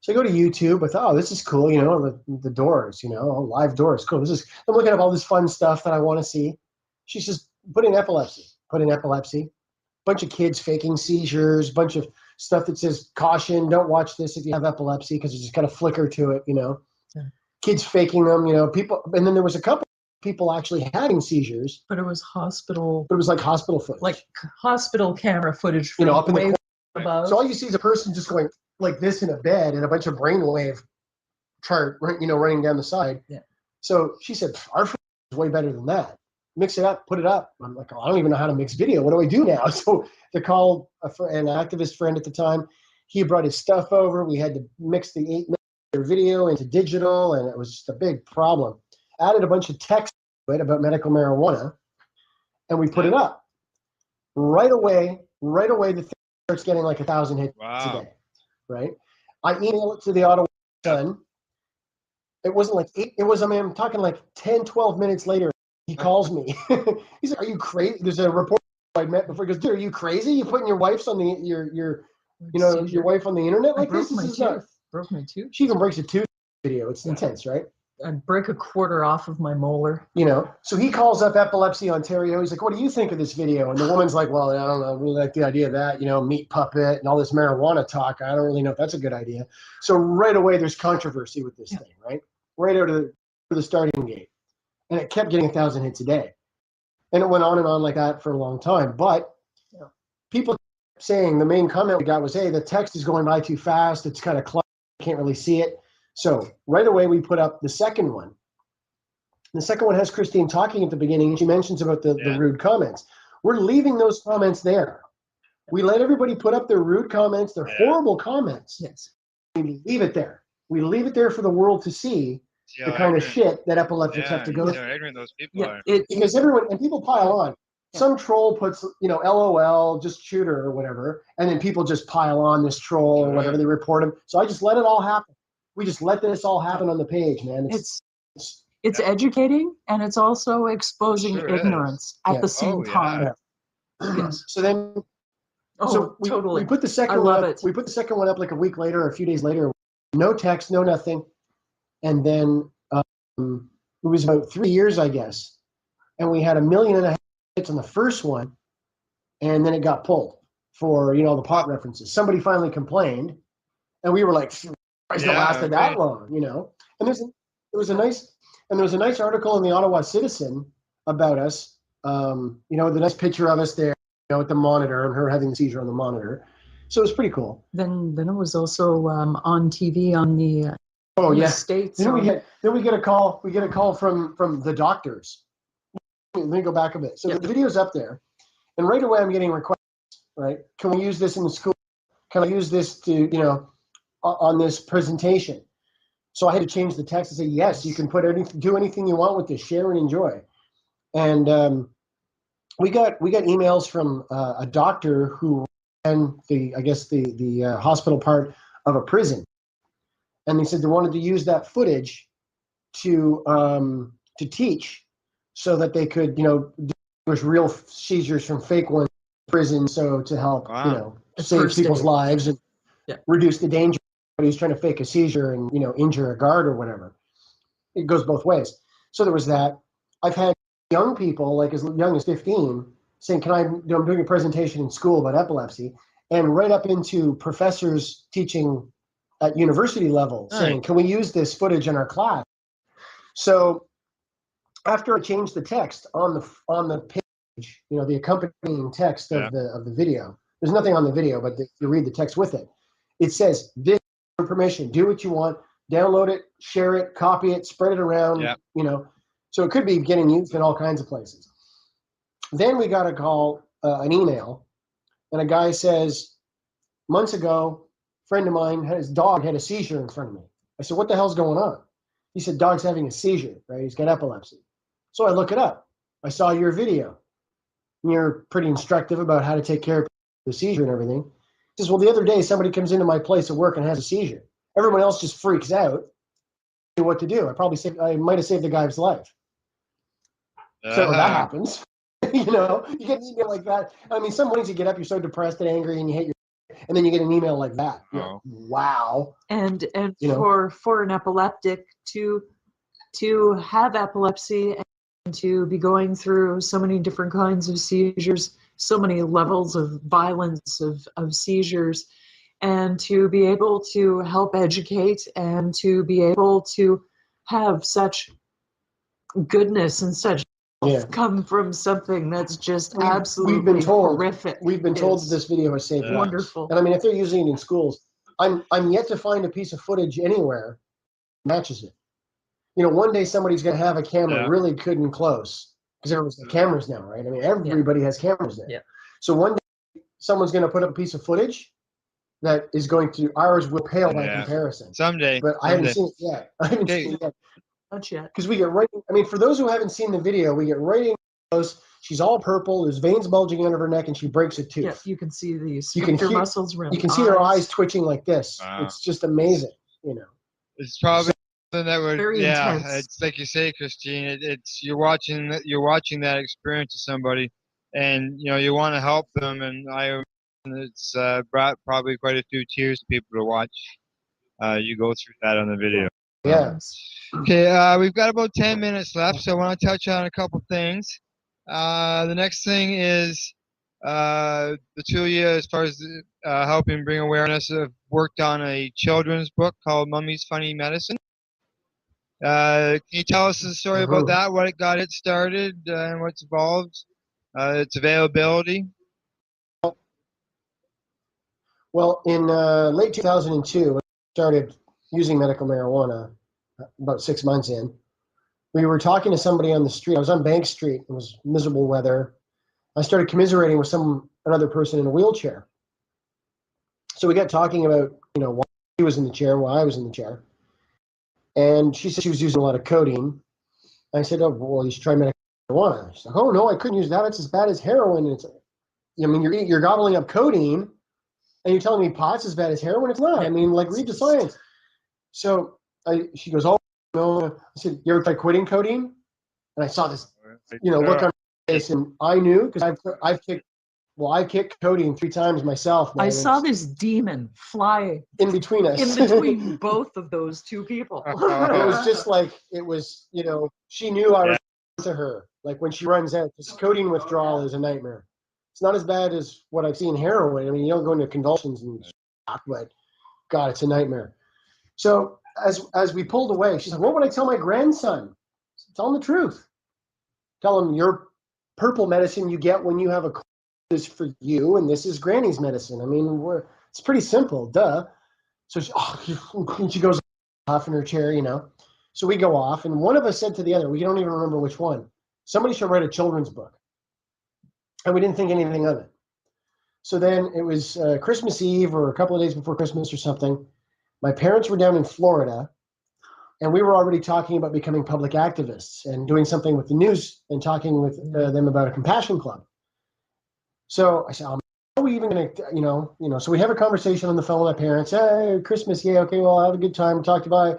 So I go to YouTube. I thought, oh, this is cool. You know, the doors, you know, live doors. Cool. I'm looking at all this fun stuff that I want to see. She says, put in epilepsy. Bunch of kids faking seizures, bunch of stuff that says, caution, don't watch this if you have epilepsy, because it's just got a flicker to it, you know. Yeah. Kids faking them, you know, people. And then there was a couple people actually having seizures, but it was hospital. But it was like hospital footage, like hospital camera footage, you know, up in the way corner. above. So all you see is a person just going like this in a bed, and a bunch of brainwave chart, you know, running down the side. Yeah. So she said, our footage is way better than that. Mix it up, put it up. I'm like, oh, I don't even know how to mix video. What do I do now? So they called an activist friend at the time. He brought his stuff over. We had to mix the 8-minute video into digital, and it was just a big problem. Added a bunch of text to it about medical marijuana, and we put it up. Right away, the thing starts getting like 1,000 hits a day, right? I email it to the Ottawa Sun. It wasn't like I'm talking like 10, 12 minutes later, he calls me. He's like, are you crazy? There's a report I met before. He goes, dude, are you crazy? You putting your wife's on your wife on the internet like this? This is not. Broke my tooth. She even breaks a tooth video. It's intense, right? I'd break a quarter off of my molar. You know, so he calls up Epilepsy Ontario. He's like, what do you think of this video? And the woman's like, well, I don't know. I really like the idea of that, you know, meat puppet and all this marijuana talk. I don't really know if that's a good idea. So right away, there's controversy with this thing, right? Right out of the starting gate. And it kept getting 1,000 hits a day. And it went on and on like that for a long time. But people saying, the main comment we got was, hey, the text is going by too fast. It's kind of cluttered. Can't really see it. So right away, we put up the second one. The second one has Christine talking at the beginning, and she mentions about the rude comments. We're leaving those comments there. We let everybody put up their rude comments, their horrible comments. Yes. We leave it there. We leave it there for the world to see the kind of shit that epileptics have to go through. Ignorant those people are. Because everyone, and people pile on. Some troll puts, LOL, just shoot her or whatever, and then people just pile on this troll or whatever. They report him. So I just let it all happen. We just let this all happen on the page, man. It's educating, and it's also exposing ignorance at the same time. Yes. So then, totally. we put the second one up. We put the second one up like a week later, or a few days later. No text, no nothing, and then it was about 3 years, I guess, and we had 1.5 million hits on the first one, and then it got pulled for the pot references. Somebody finally complained, and we were like, "Christ, it lasted that long," And there was a nice article in the Ottawa Citizen about us. The nice picture of us there, at the monitor, and her having the seizure on the monitor. So it was pretty cool. Then it was also on TV on the States. Then we get a call. We get a call from the doctors. Let me go back a bit. So the video's up there, and right away I'm getting requests. Right? Can we use this in the school? Can I use this to on this presentation? So I had to change the text and say, yes, you can do anything you want with this, share and enjoy. And we got emails from a doctor who ran the hospital part of a prison, and they said they wanted to use that footage to teach, so that they could distinguish real seizures from fake ones in prison, so to help save people's lives and reduce the danger. He's trying to fake a seizure and injure a guard or whatever. It goes both ways. So there was that. I've had young people, like as young as 15, saying, I'm doing a presentation in school about epilepsy, and right up into professors teaching at university level saying, can we use this footage in our class? So after I changed the text on the page, the accompanying text of the video, there's nothing on the video, but you read the text with it. It says, this permission, do what you want, download it, share it, copy it, spread it around, so it could be getting used in all kinds of places. Then we got a call, an email, and a guy says, months ago, a friend of mine, his dog had a seizure in front of me. I said, what the hell's going on? He said, dog's having a seizure, right? He's got epilepsy. So I look it up. I saw your video. You're pretty instructive about how to take care of the seizure and everything. He says, well, the other day somebody comes into my place of work and has a seizure. Everyone else just freaks out. What to do? I might have saved the guy's life. So that happens. You get an email like that. I mean, some mornings you get up, you're so depressed and angry, and you hate and then you get an email like that. Wow. And for an epileptic to have epilepsy and to be going through so many different kinds of seizures, so many levels of violence of seizures, and to be able to help educate and to be able to have such goodness and such come from something that's just absolutely horrific. We've been told that this video has saved lives. Wonderful. And I mean, if they're using it in schools, I'm yet to find a piece of footage anywhere that matches it. One day somebody's going to have a camera really good and close, because everyone's got cameras now, right? I mean, everybody has cameras now. Yeah. So one day someone's going to put up a piece of footage that is going to, ours will pale by comparison. Someday. But I haven't seen it yet. Not yet. Because we get right, I mean, for those who haven't seen the video, we get right in close. She's all purple. There's veins bulging out of her neck, and she breaks a tooth. Yeah, you can see the sphincter muscles around. You can see her eyes twitching like this. Wow. It's just amazing, It's probably something that would, intense. It's like you say, Christine. It's you're watching that experience of somebody, and you want to help them, and it's brought probably quite a few tears to people to watch. You go through that on the video. Yeah. Okay, we've got about 10 minutes left, so I want to touch on a couple things. The next thing is the two of you, as far as helping bring awareness, have worked on a children's book called Mummy's Funny Medicine. Can you tell us the story about that, what it got it started, and what's involved, its availability? Well, in late 2002, I started using medical marijuana about 6 months in. we were talking to somebody on the street. I was on Bank Street. It was miserable weather. I started commiserating with another person in a wheelchair. So we got talking about, why he was in the chair, why I was in the chair. And she said she was using a lot of codeine. I said, oh, well, you should try medical marijuana. She's like, oh, no, I couldn't use that. It's as bad as heroin. And it's, you're gobbling up codeine, and you're telling me pot's as bad as heroin? It's not. I mean, like, read the science. So she goes, oh, no. I said, you ever try quitting codeine? And I saw this, look on her face, and I knew, because I've kicked codeine 3 times myself. Man. I saw this demon fly in between us. In between both of those two people. It was just like, it was, she knew I was to her. Like when she runs out, this codeine withdrawal is a nightmare. It's not as bad as what I've seen heroin. I mean, you don't go into convulsions and shock, but God, it's a nightmare. So as we pulled away, she's like, what would I tell my grandson? Tell him the truth. Tell him your purple medicine you get when you have a cold is for you, and this is Granny's medicine. I mean, it's pretty simple, duh. So she goes off in her chair, So we go off, and one of us said to the other, we don't even remember which one, somebody should write a children's book. And we didn't think anything of it. So then it was Christmas Eve or a couple of days before Christmas or something. My parents were down in Florida, and we were already talking about becoming public activists and doing something with the news and talking with them about a compassion club. So I said, how are we even going to, so we have a conversation on the phone with my parents. Hey, Christmas, yeah, okay, well, have a good time, talk to you, bye.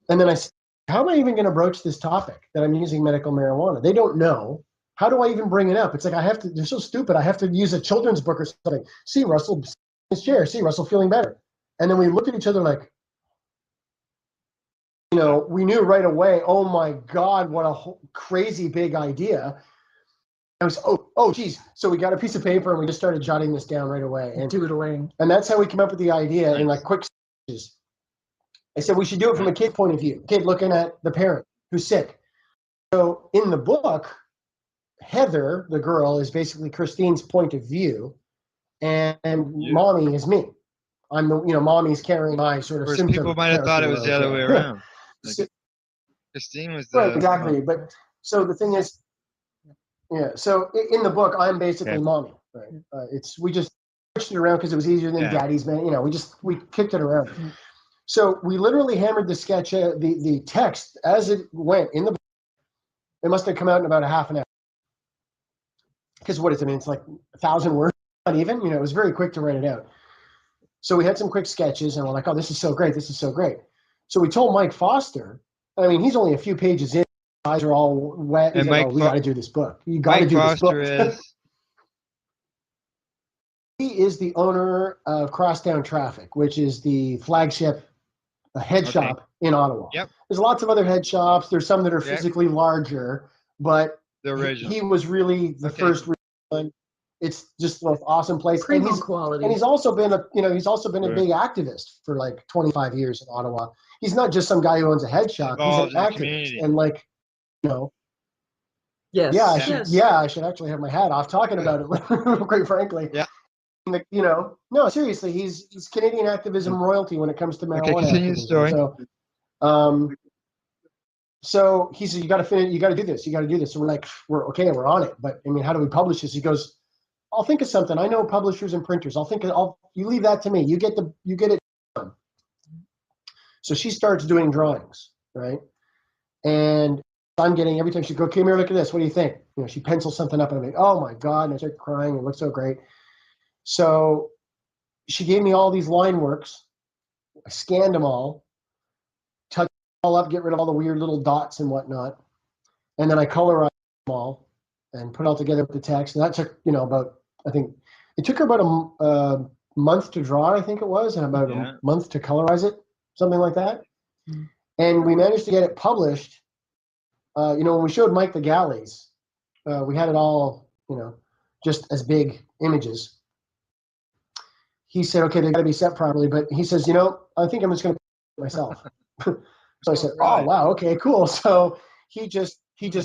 And then I said, how am I even going to broach this topic that I'm using medical marijuana? They don't know. How do I even bring it up? It's like they're so stupid, I have to use a children's book or something. See, Russell, his chair, see, Russell feeling better. And then we look at each other like, we knew right away, oh my God, what a crazy big idea. I was, geez. So we got a piece of paper and we just started jotting this down right away. And doodling. And that's how we came up with the idea in like quick stages. I said we should do it from a kid point of view. Kid looking at the parent who's sick. So in the book, Heather, the girl, is basically Christine's point of view, and mommy is me. I'm the, mommy's carrying my sort of symptom. People might have thought it was the other way around. Like, Christine was the... Right, exactly. But so the thing is, so in the book, I'm basically mommy. Right? We just switched it around because it was easier than daddy's man. We kicked it around. So we literally hammered the sketch, the text as it went in the book. It must have come out in about a half an hour. Because what is it? I mean, it's like 1,000 words, not even. It was very quick to write it out. So we had some quick sketches, and we're like, oh, this is so great. This is so great. So we told Mike Foster. I mean, he's only a few pages in. His eyes are all wet. He's like, we got to do this book. You got to do this book. He is the owner of Crosstown Traffic, which is the flagship head shop in Ottawa. Yep. There's lots of other head shops. There's some that are physically larger, but he was really the first one. It's just an awesome place. Primo quality. And he's also been a big activist for like 25 years in Ottawa. He's not just some guy who owns a head shop. He's an activist. And Yes. Yeah, I should actually have my hat off talking about it, quite frankly. Yeah. No, seriously, he's Canadian activism royalty when it comes to marijuana. Okay, continue the story. So he said, you got to do this. You got to do this. So we're on it. But I mean, how do we publish this? He goes, I'll think of something. I know publishers and printers. You leave that to me. You get it done. So she starts doing drawings, right? And I'm getting, every time she goes, come here, look at this. What do you think? She pencils something up and I'm like, oh my God. And I start crying. It looks so great. So she gave me all these line works. I scanned them all, touched them all up, get rid of all the weird little dots and whatnot. And then I colorized them all and put it all together with the text. And that took, it took her about a month to draw, I think it was, and about a month to colorize it, something like that. Mm-hmm. And we managed to get it published. When we showed Mike the galleys, we had it all, just as big images. He said, okay, they got to be set properly. But he says, I think I'm just going to do it myself. So I said, oh, wow, okay, cool. So he just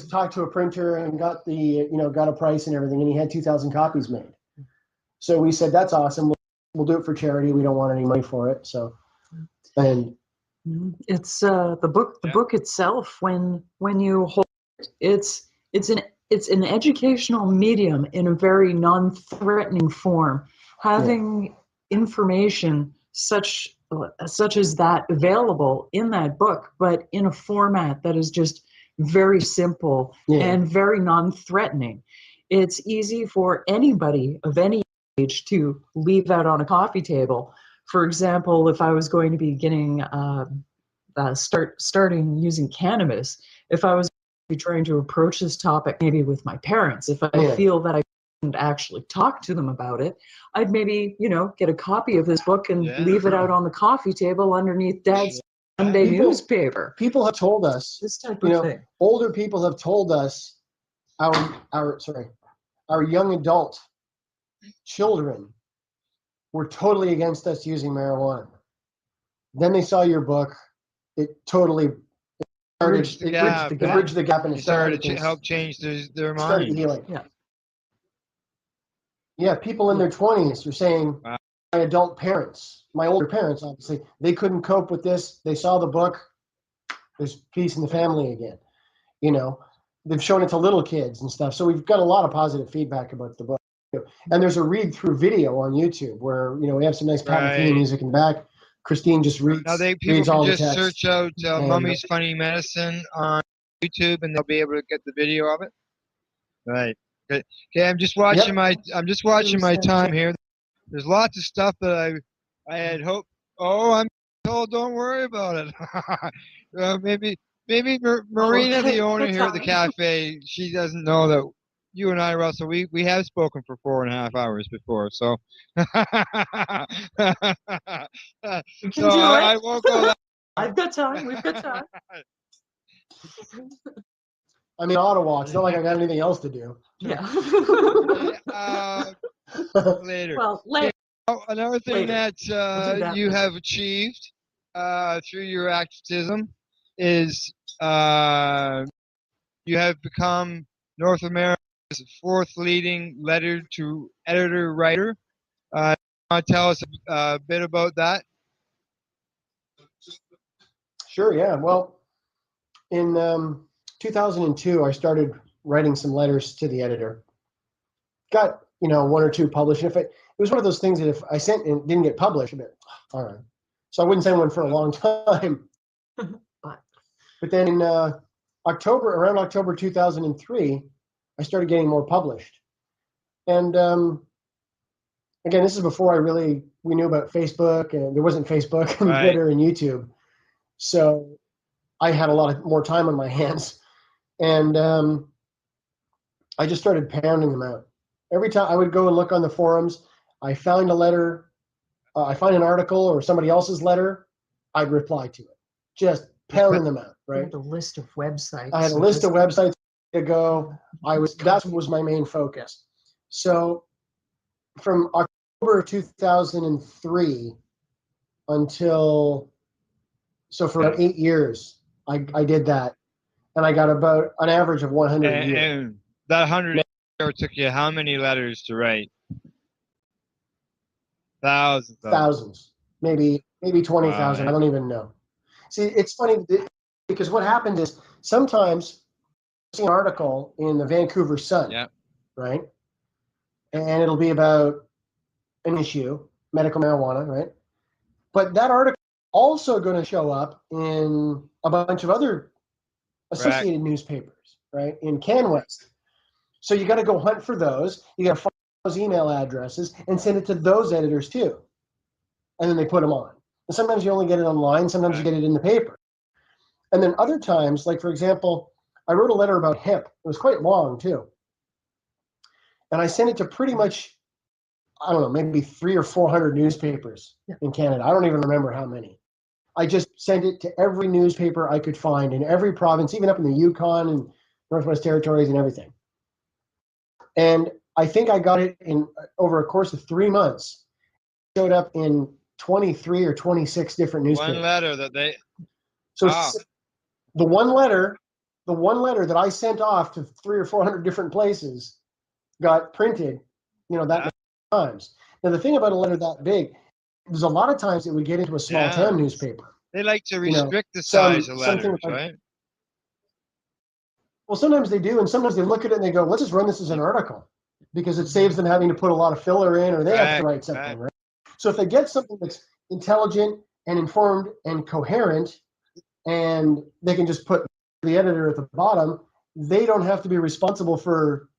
talked to a printer and got got a price and everything. And he had 2,000 copies made. So we said, that's awesome. We'll do it for charity. We don't want any money for it. So, and It's the book. The book itself, when you hold it, it's an educational medium in a very non-threatening form. Having information such as that available in that book, but in a format that is just very simple and very non-threatening. It's easy for anybody of any age to leave that on a coffee table. For example, if I was going to be getting starting using cannabis, if I was trying to approach this topic maybe with my parents, if I feel that I couldn't actually talk to them about it, I'd maybe, get a copy of this book and leave it out on the coffee table underneath Dad's Sunday newspaper. People have told us this type of thing. Older people have told us our young adult children were totally against us using marijuana. Then they saw your book. It totally bridged the gap, and it started to help change their started mind. healing. Yeah, people in their 20s are saying, my adult parents, my older parents, obviously, they couldn't cope with this. They saw the book. There's peace in the family again. They've shown it to little kids and stuff. So we've got a lot of positive feedback about the book. And there's a read-through video on YouTube where, we have some nice Pat Metheny music in the back. Christine just reads, Now people reads all can the just text. search out And, Mummy's Funny Medicine on YouTube, and they'll be able to get the video of it. Right. Okay. I'm just watching my time here. There's lots of stuff that I had hoped. Oh, I'm told don't worry about it. Maybe Marina, the owner here at the cafe, she doesn't know that you and I, Russell, we have spoken for 4.5 hours before, so So I won't go that. I've got time. We've got time. I'm in Ottawa. It's not like I got anything else to do. Yeah. Later. Well, later. Another thing Later. that you have achieved through your activism is you have become North America's 4th leading letter-to-editor writer. Want to tell us a bit about that? Sure, yeah. Well, in 2002, I started writing some letters to the editor. Got, 1 or 2 published. It was one of those things that if I sent and didn't get published, I'd be, all right. So I wouldn't send one for a long time. But then in around October 2003, I started getting more published. And again, this is before we knew about Facebook, and there wasn't Facebook and Twitter and YouTube. So I had a lot more time on my hands. And I just started pounding them out. Every time I would go and look on the forums, I found a letter, I find an article or somebody else's letter, I'd reply to it. Just pounding them out, right? A list of websites. I had a list of websites to go. That was my main focus. So from October 2003 for about 8 years, I did that. And I got about an average of 100 a year. And that 100 took you how many letters to write? Thousands. Maybe 20,000. I don't even know. See, it's funny because what happened is sometimes I see an article in the Vancouver Sun, right? And it'll be about an issue, medical marijuana, right? But that article also going to show up in a bunch of other associated newspapers, right? In CanWest. So you got to go hunt for those. You got to find those email addresses and send it to those editors too. And then they put them on. And sometimes you only get it online. Sometimes you get it in the paper. And then other times, like for example, I wrote a letter about hemp. It was quite long too. And I sent it to pretty much, I don't know, maybe 300 or 400 newspapers in Canada. I don't even remember how many. I just sent it to every newspaper I could find in every province, even up in the Yukon and Northwest Territories and everything. And I think I got it in over a course of 3 months. It showed up in 23 or 26 different newspapers. One letter that they. So the one letter that I sent off to 300 or 400 different places got printed, that many times. Now the thing about a letter that big, there's a lot of times it would get into a small town newspaper, They like to You know, restrict the size of something letters, like, right? well, sometimes they do, and sometimes they look at it and they go, let's just run this as an article because it saves them having to put a lot of filler in, or they have to write something, right? So if they get something that's intelligent and informed and coherent, and they can just put the editor at the bottom, they don't have to be responsible for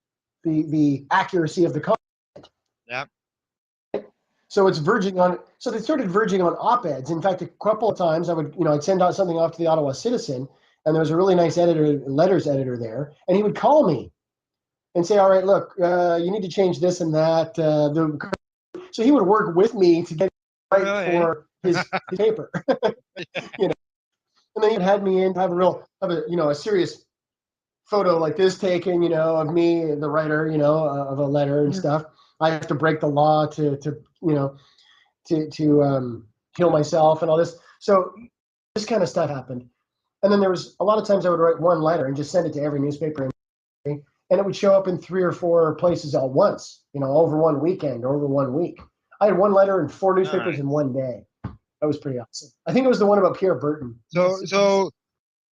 the accuracy of the content. Yeah. So it's verging on. So they started verging on op-eds. In fact, a couple of times I'd send out something off to the Ottawa Citizen, and there was a really nice letters editor there, and he would call me and say, "All right, look, you need to change this and that." So he would work with me to get it right for his paper. You know, and then he had me in to have a serious photo like this taken, of me, the writer, of a letter and stuff. I have to break the law to kill myself and all this. So this kind of stuff happened. And then there was a lot of times I would write one letter and just send it to every newspaper, and it would show up in 3 or 4 places at once, over one weekend, over 1 week. I had one letter in 4 newspapers in one day. That was pretty awesome. I think it was the one about Pierre Burton. So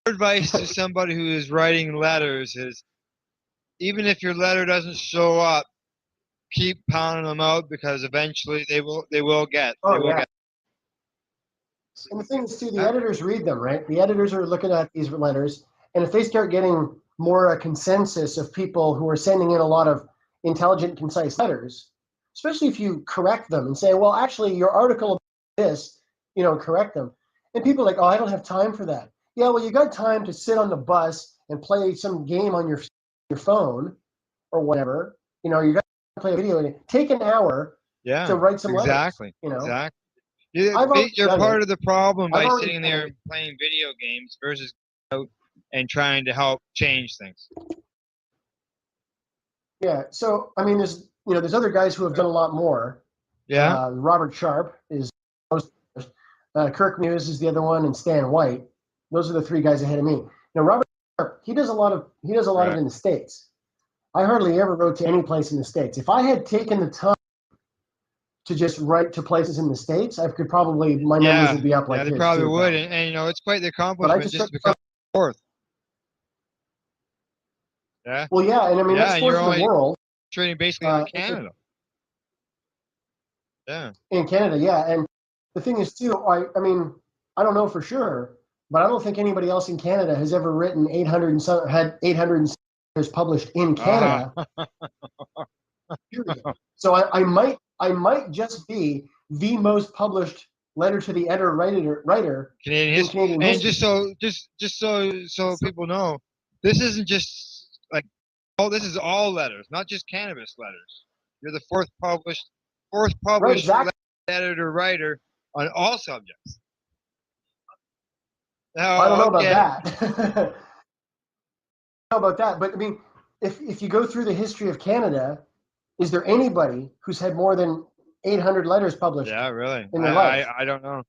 advice to somebody who is writing letters is, even if your letter doesn't show up, keep pounding them out, because eventually they will get. And the thing is, too, the editors read them, right? The editors are looking at these letters, and if they start getting more a consensus of people who are sending in a lot of intelligent, concise letters, especially if you correct them and say, well, actually, your article about this, correct them. And people are like, oh, I don't have time for that. Yeah, well, you got time to sit on the bus and play some game on your phone or whatever. You got to play a video and take an hour to write some letters. Exactly. You're part of the problem by sitting there and playing video games versus out and trying to help change things. Yeah. So there's other guys who have done a lot more. Yeah. Robert Sharp is Kirk Muse is the other one, and Stan White. Those are the 3 guys ahead of me. Now Robert Sharp, he does a lot of it in the States. I hardly ever wrote to any place in the States. If I had taken the time to just write to places in the States, I could probably, my numbers would be up like this. Yeah, they probably too, would. And it's quite the accomplishment just to become 4th. Yeah. Well, yeah, and that's 4th in the world. Trading basically in Canada. Yeah. In Canada, yeah. And the thing is, too, I don't know for sure, but I don't think anybody else in Canada has ever written 800 published in Canada. So I might just be the most published letter to the editor writer Canadian history. And just so people know, this isn't just like this is all letters, not just cannabis letters. You're the fourth published editor writer on all subjects. Now, I don't know about that. I don't know about that, but if you go through the history of Canada, is there anybody who's had more than 800 letters published? Yeah, really. In their life? I don't know.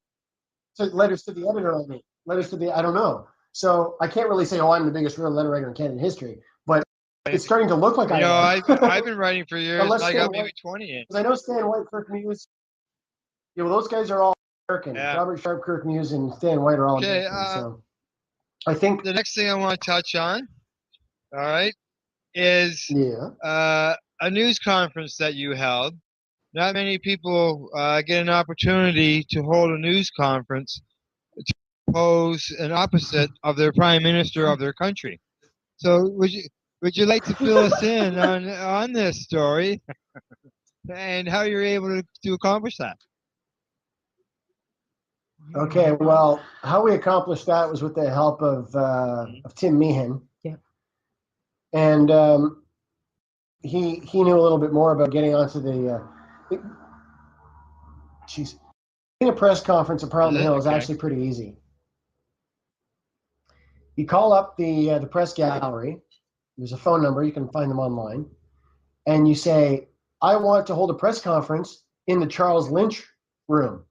So letters to the editor, I don't know. So I can't really say, I'm the biggest real letter writer in Canadian history, but it's starting to look like I am. I've been writing for years. I got maybe 20 in. Because I know Stan White, Kirk Muse. Yeah, well, those guys are all American. Yeah. Robert Sharp, Kirk Muse, and Stan White are all American. So I think the next thing I want to touch on, all right, is a news conference that you held. Not many people get an opportunity to hold a news conference to oppose an opposite of their prime minister of their country. So would you like to fill us in on this story and how you're able to accomplish that? Okay, well, how we accomplished that was with the help of Tim Meehan. Yeah. And he knew a little bit more about getting onto the getting a press conference at Parliament Hill is actually pretty easy. You call up the press gallery. There's a phone number. You can find them online. And you say, I want to hold a press conference in the Charles Lynch room.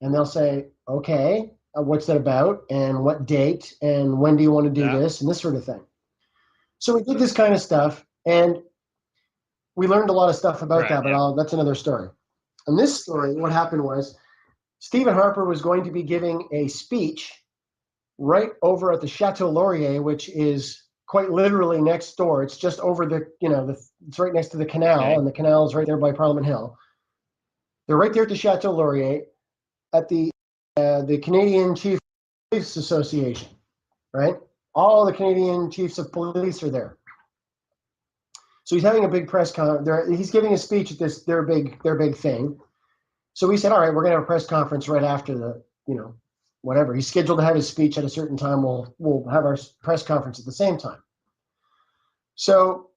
And they'll say, okay, what's that about? And what date? And when do you want to do this? And this sort of thing. So we did this kind of stuff. And we learned a lot of stuff about that, but that's another story. And this story, what happened was Stephen Harper was going to be giving a speech right over at the Chateau Laurier, which is quite literally next door. It's just over it's right next to the canal, and the canal is right there by Parliament Hill. They're right there at the Chateau Laurier at the Canadian Chief Police Association, right? All the Canadian chiefs of police are there. So he's having a big press conference. He's giving a speech at their big thing. So we said, all right, we're going to have a press conference right after the, whatever. He's scheduled to have his speech at a certain time. We'll have our press conference at the same time. So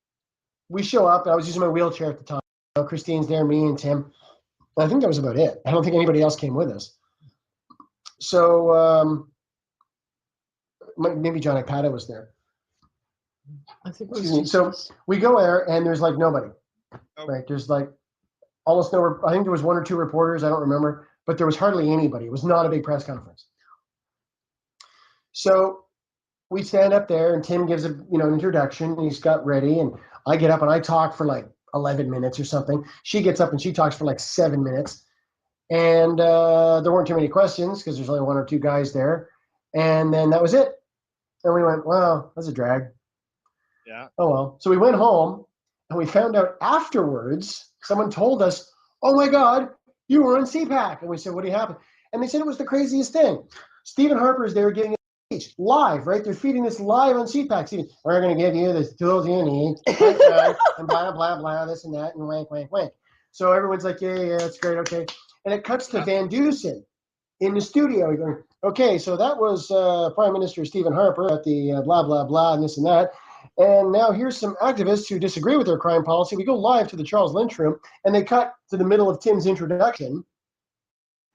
we show up. I was using my wheelchair at the time. Christine's there, me and Tim. I think that was about it. I don't think anybody else came with us. So maybe Johnny Pata was there. I think Excuse me. So we go there, and there's like nobody. Right? There's like almost no. I think there was one or two reporters. I don't remember, but there was hardly anybody. It was not a big press conference. So we stand up there, and Tim gives an introduction. And he's got ready, and I get up and I talk for like 11 minutes or something. She gets up and she talks for like 7 minutes, and there weren't too many questions because there's only one or two guys there, and then that was it. And we went, wow, that's a drag. Yeah. Oh well. So we went home, and we found out afterwards. Someone told us, "Oh my God, you were on CPAC," and we said, "What happened?" And they said it was the craziest thing. Stephen Harper is there giving a speech live, right? They're feeding this live on CPAC. Stephen, we're going to give you the tools you need, and blah blah blah, this and that, and wank wank wank. So everyone's like, yeah, that's great, okay. And it cuts to Van Dusen in the studio. Going, okay, so that was Prime Minister Stephen Harper at the blah blah blah, and this and that. And now here's some activists who disagree with their crime policy. We go live to the Charles Lynch room, and they cut to the middle of Tim's introduction.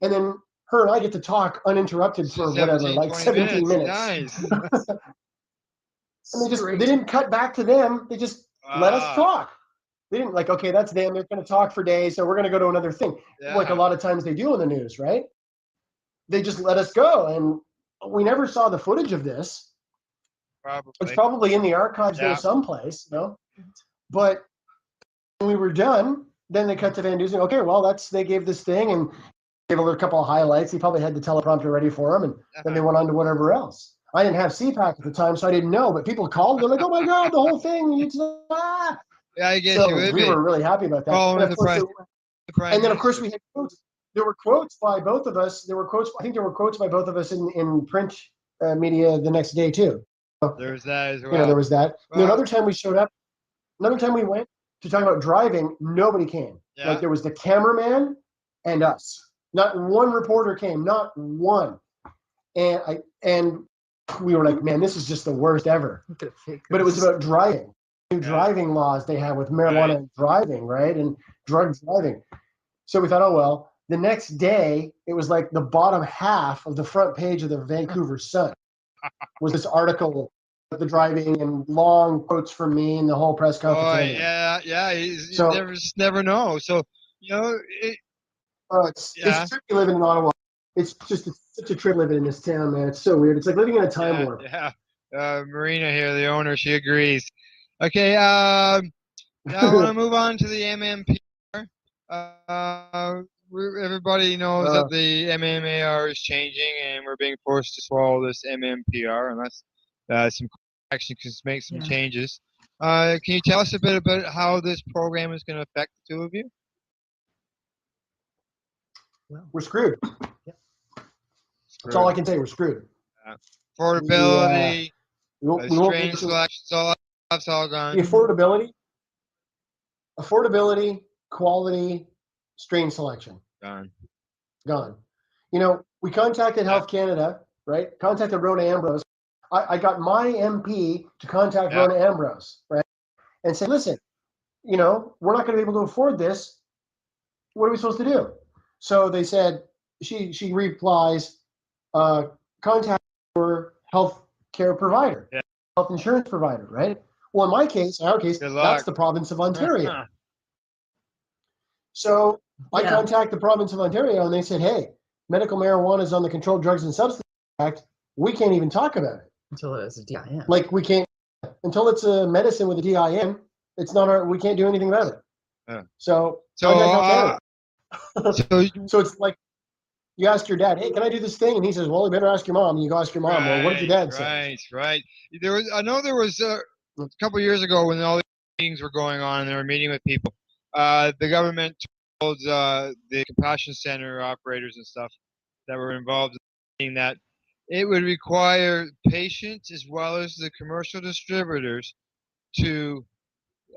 And then her and I get to talk uninterrupted for 17 minutes. Nice. And they didn't cut back to them. They just let us talk. They didn't like, okay, that's them. They're going to talk for days, so we're going to go to another thing. Yeah. Like a lot of times they do in the news, right? They just let us go. And we never saw the footage of this. Probably. It's probably in the archives there someplace, But when we were done, then they cut to Van Dusen. Okay, well, they gave this thing and gave a couple of highlights. He probably had the teleprompter ready for him, and then they went on to whatever else. I didn't have CPAC at the time, so I didn't know. But people called. They're like, "Oh my God, the whole thing!" Yeah, I guess so you would we be. were really happy about that. Oh, and then, of course, we had quotes. There were quotes by both of us. I think there were quotes by both of us in print media the next day too. There's that as well. There was that. Well, another time we showed up, another time we went to talk about driving, nobody came. Yeah. Like there was the cameraman and us. Not one reporter came, not one. And we were like, man, this is just the worst ever. But it was about driving. New driving laws they have with marijuana driving, right? And drug driving. So we thought, oh well. The next day, it was like the bottom half of the front page of the Vancouver Sun. Was this article about the driving and long quotes from me and the whole press conference. Oh, yeah. You never know. So, it's a trip living in Ottawa. It's such a trip living in this town, man. It's so weird. It's like living in a time warp. Yeah. Marina here, the owner, she agrees. Okay. Now I want to move on to the MMPR. Everybody knows that the MMAR is changing, and we're being forced to swallow this MMPR unless some action can make some changes. Can you tell us a bit about how this program is going to affect the two of you? We're screwed. That's all I can say. We're screwed. Affordability, strain selection, that's all gone. The affordability, quality, strain selection. Gone. We contacted Health Canada, right? Contacted Rona Ambrose. I got my MP to contact Rona Ambrose, right? And say, listen, we're not going to be able to afford this. What are we supposed to do? So they said, she replies, contact your health care provider, health insurance provider, right? Well, in our case, that's the province of Ontario. So I contact the province of Ontario, and they said, hey, medical marijuana is on the Controlled Drugs and Substances Act. We can't even talk about it. Until it's a DIN. Like we can't, until it's a medicine with a DIN, it's not we can't do anything about it. So it's like, You ask your dad, hey, can I do this thing? And he says, well, you better ask your mom. And you go ask your mom. Well, what did your dad say? Right. I know there was a couple years ago when all these meetings were going on and they were meeting with people. The government told the compassion center operators and stuff that were involved in that it would require patients as well as the commercial distributors to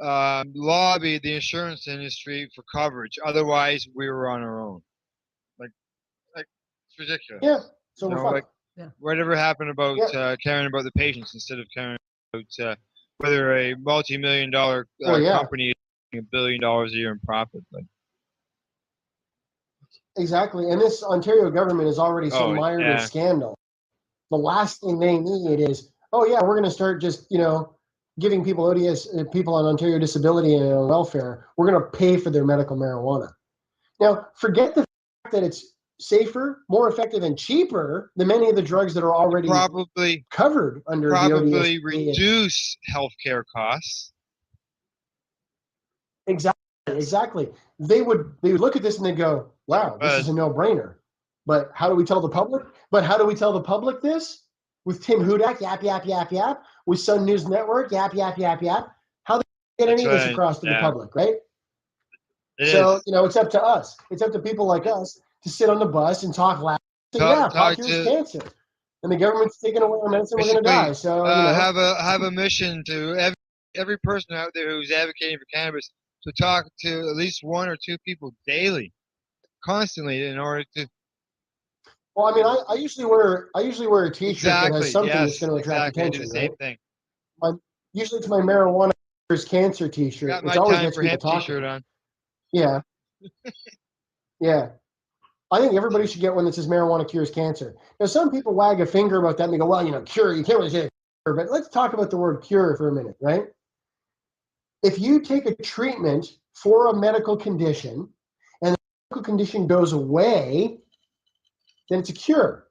lobby the insurance industry for coverage. Otherwise, we were on our own. Like it's ridiculous. Yeah. So You we're know, fucked. whatever happened about caring about the patients instead of caring about whether a multi-million-dollar company is making $1 billion a year in profit. Like, exactly. And this Ontario government is already so mired in scandal. The last thing they need is, oh yeah, we're going to start just, giving people ODS, people on Ontario disability and welfare, we're going to pay for their medical marijuana. Now, forget the fact that it's safer, more effective, and cheaper than many of the drugs that are already probably covered under the probably ODS. reduce healthcare costs. Exactly. They would look at this and they go, wow, this is a no-brainer. But how do we tell the public? This? With Tim Hudak, yap, yap, yap, yap. With Sun News Network, yap, yap, yap, yap. How do they get any of this across to the public, right? It's up to us. It's up to people like us to sit on the bus and talk loud. Talk cures cancer. And the government's taking away our medicine, we're going to die. So, have a mission to every person out there who's advocating for cannabis to talk to at least one or two people daily, constantly, in order to. Well, I mean, I usually wear a T-shirt that has something that's going to attract attention. I do the same thing. Usually, it's my marijuana cures cancer T-shirt. Got my which always time gets for people hemp talking. T-shirt on. Yeah. Yeah. I think everybody should get one that says marijuana cures cancer. Now, some people wag a finger about that and they go, well, cure, you can't really say cure, but let's talk about the word cure for a minute, right? If you take a treatment for a medical condition and the medical condition goes away, then it's a cure.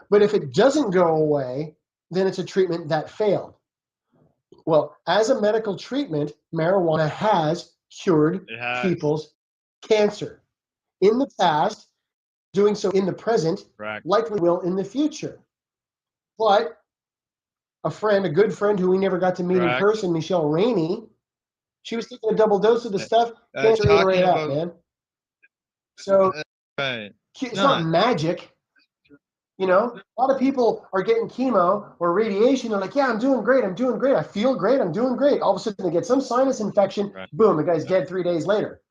But if it doesn't go away, then it's a treatment that failed. Well, as a medical treatment, marijuana has cured people's cancer. In the past, doing so in the present, likely will in the future. But a good friend who we never got to meet in person, Michelle Rainey, she was taking a double dose of the stuff, cancer ate her right up, man. So it's not magic. A lot of people are getting chemo or radiation. They're like, yeah, I'm doing great. I feel great. I'm doing great. All of a sudden they get some sinus infection. Boom, the guy's dead 3 days later.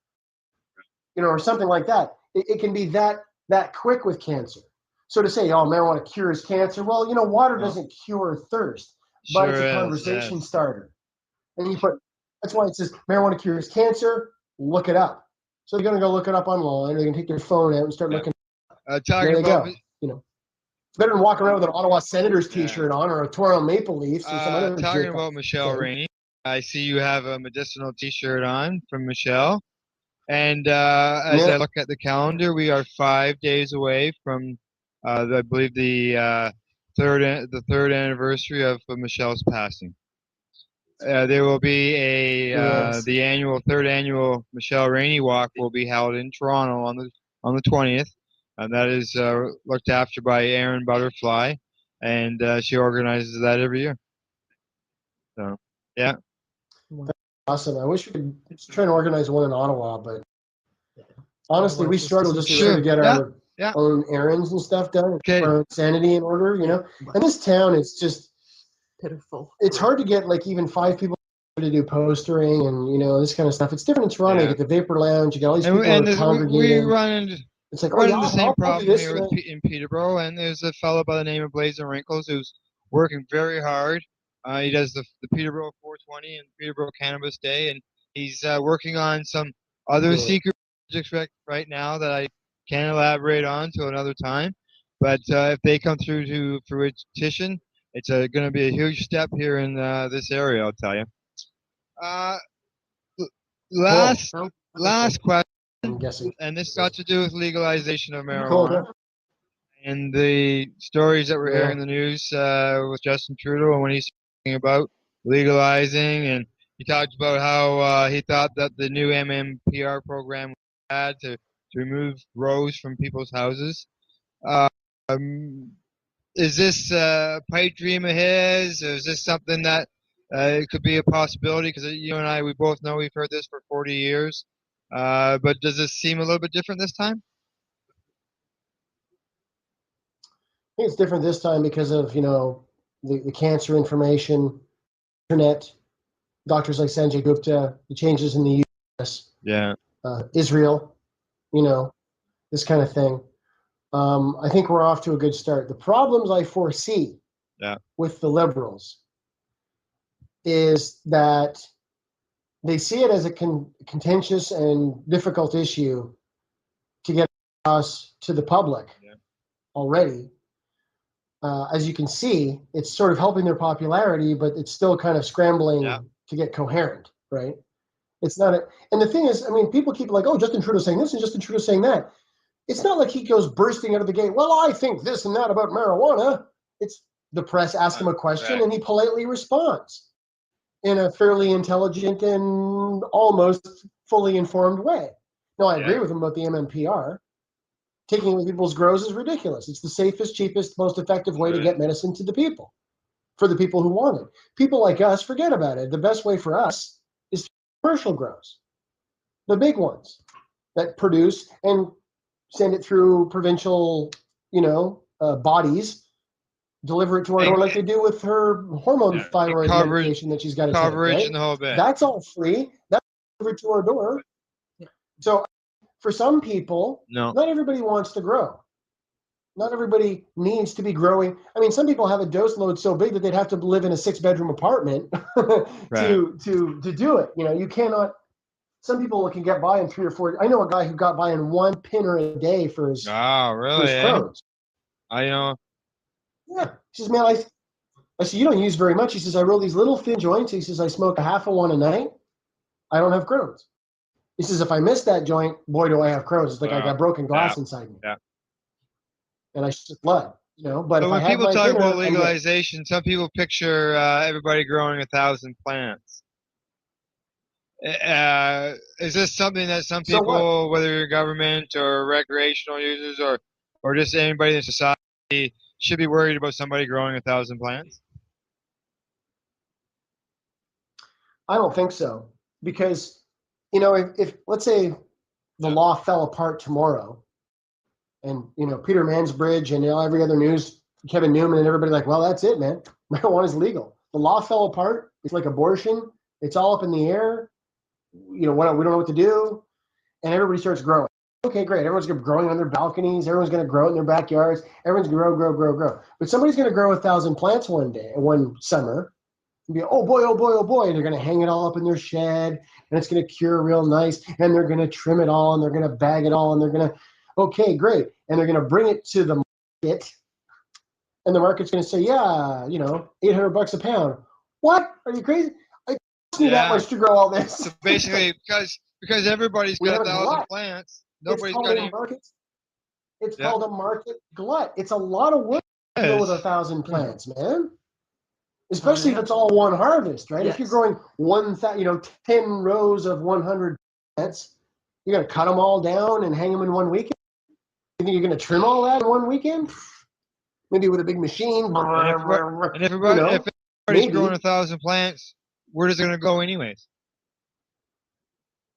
Or something like that. It can be that quick with cancer. So to say, marijuana cures cancer, well, water doesn't cure thirst, but it's a conversation starter. And that's why it says marijuana cures cancer, look it up. So you're going to go look it up online, or you can take your phone out and start looking. There you go. It's better than walking around with an Ottawa Senators T-shirt on or a Toronto Maple Leafs or some other. Talking about Michelle Rainey, I see you have a medicinal T-shirt on from Michelle. And as I look at the calendar, we are 5 days away from, I believe, the third anniversary of Michelle's passing. There will be the third annual Michelle Rainey Walk will be held in Toronto on the 20th, and that is looked after by Erin Butterfly, and she organizes that every year. So, yeah. Awesome. I wish we could try to organize one in Ottawa, but honestly, we struggle just to get our own errands and stuff done, our own sanity in order, And this town is just pitiful. It's hard to get even 5 people to do postering and this kind of stuff. It's different in Toronto. You get the Vapor Lounge, you got all these people who are congregating. We run into it's like, the same problem here in Peterborough, and there's a fellow by the name of Blazer Wrinkles who's working very hard. He does the Peterborough 420 and Peterborough Cannabis Day, and he's working on some other secret projects right now that I can't elaborate on till another time. But if they come through to fruition, it's going to be a huge step here in this area, I'll tell you. Last question, I'm guessing. and this got to do with legalization of marijuana. And the stories that we're hearing in the news with Justin Trudeau and when he's talking about legalizing, and he talked about how he thought that the new MMPR program had to remove rows from people's houses. Is this a pipe dream of his? Or is this something that it could be a possibility? Because you and I, we both know we've heard this for 40 years. But does this seem a little bit different this time? I think it's different this time because of, the cancer information, internet, doctors like Sanjay Gupta, the changes in the U.S., Yeah. Israel, this kind of thing. I think we're off to a good start. The problems I foresee with the liberals is that they see it as a contentious and difficult issue to get across to the public already. As you can see, it's sort of helping their popularity, but it's still kind of scrambling to get coherent, right? It's not and the thing is, people keep like, oh, Justin Trudeau saying this and Justin Trudeau saying that. It's not like he goes bursting out of the gate, well, I think this and that about marijuana. It's the press ask him a question and he politely responds in a fairly intelligent and almost fully informed way. Now, I agree with him about the MMPR. Taking away people's grows is ridiculous. It's the safest, cheapest, most effective way to get medicine to the people, for the people who want it. People like us, forget about it. The best way for us is commercial grows, the big ones that produce and send it through provincial, bodies, deliver it to our door like they do with her hormone thyroid medication that she's got to take. Right? And the whole bit. That's all free. That's delivered to our door. So for some people, not everybody wants to grow. Not everybody needs to be growing. Some people have a dose load so big that they'd have to live in a 6-bedroom apartment to do it. You cannot. Some people can get by in 3 or 4. I know a guy who got by in 1 pinner a day for his Crohn's. I know. Yeah. He says, man, I said, you don't use very much. He says, I roll these little thin joints. He says, I smoke a half of one a night. I don't have Crohn's. He says, if I miss that joint, boy, do I have Crohn's. It's like I got broken glass inside me. Yeah. And I shit blood, But when people talk about legalization, some people picture everybody growing 1,000 plants. Is this something that some people, whether you're government or recreational users or just anybody in society, should be worried about somebody growing 1,000 plants? I don't think so. Because, if let's say the law fell apart tomorrow and, Peter Mansbridge and every other news, Kevin Newman and everybody like, well, that's it, man. Marijuana is legal. The law fell apart. It's like abortion. It's all up in the air. We don't know what to do. And everybody starts growing. Okay, great. Everyone's going to be growing on their balconies. Everyone's going to grow in their backyards. Everyone's going to grow. But somebody's going to grow 1,000 plants one summer. And be, oh boy. And they're going to hang it all up in their shed. And it's going to cure real nice. And they're going to trim it all. And they're going to bag it all. And they're going to, okay, great. And they're going to bring it to the market. And the market's going to say, yeah, $800 a pound. What? Are you crazy? It costs me that much to grow all this. So basically, because everybody's got 1,000 plants, nobody's got any. It's called a market glut. It's a lot of work to deal with 1,000 plants, man. Especially if it's all one harvest, right? Yes. If you're growing 10 rows of 100 plants, you're going to cut them all down and hang them in one weekend. You think you're going to trim all that in one weekend? Maybe with a big machine. And if everybody's growing 1,000 plants, where is it going to go anyways?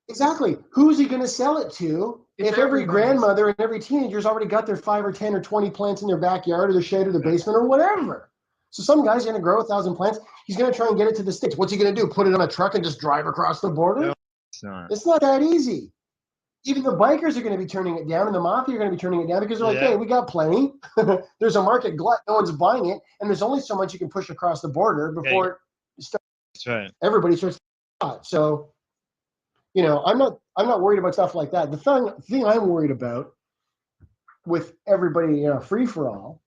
Exactly. Who's he going to sell it to if every grandmother and every teenager's already got their 5 or 10 or 20 plants in their backyard or their shed or their basement or whatever? So some guy's going to grow 1,000 plants. He's going to try and get it to the States. What's he going to do? Put it on a truck and just drive across the border? No, it's not that easy. Even the bikers are going to be turning it down, and the mafia are going to be turning it down because they're like, hey, we got plenty. There's a market glut. No one's buying it. And there's only so much you can push across the border before everybody starts to buy. So, I'm not worried about stuff like that. The thing I'm worried about with everybody, free for all,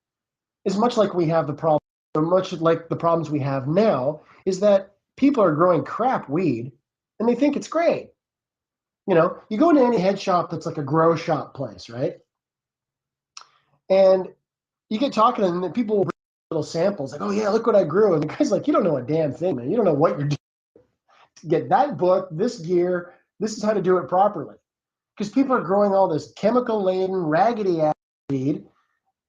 is much like we have the problem, or much like the problems we have now, is that people are growing crap weed and they think it's great. You go into any head shop that's like a grow shop place, right? And you get talking to them, and people will bring little samples like, oh yeah, look what I grew. And the guy's like, you don't know a damn thing, man. You don't know what you're doing. Get that book, this gear, this is how to do it properly. Because people are growing all this chemical-laden, raggedy ass weed,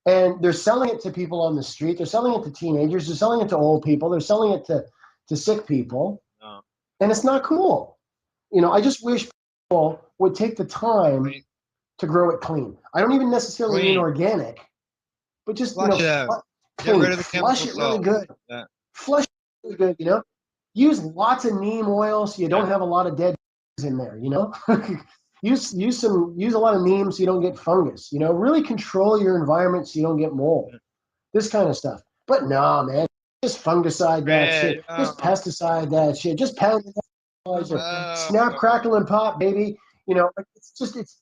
And they're selling it to people on the street. They're selling it to teenagers. They're selling it to old people. They're selling it to sick people. No. And it's not cool. I just wish people would take the time to grow it clean. I don't even necessarily mean Clean. organic, but just, Flush it out. Get clean. rid of the Flush chemical it really salt. good. Yeah. Flush it really good, Use lots of neem oil so you don't have a lot of dead in there, use a lot of neem so you don't get fungus, really control your environment so you don't get mold, this kind of stuff. But no, man, just fungicide that shit, just pesticide that shit, just pound it snap, crackle, and pop, baby. It's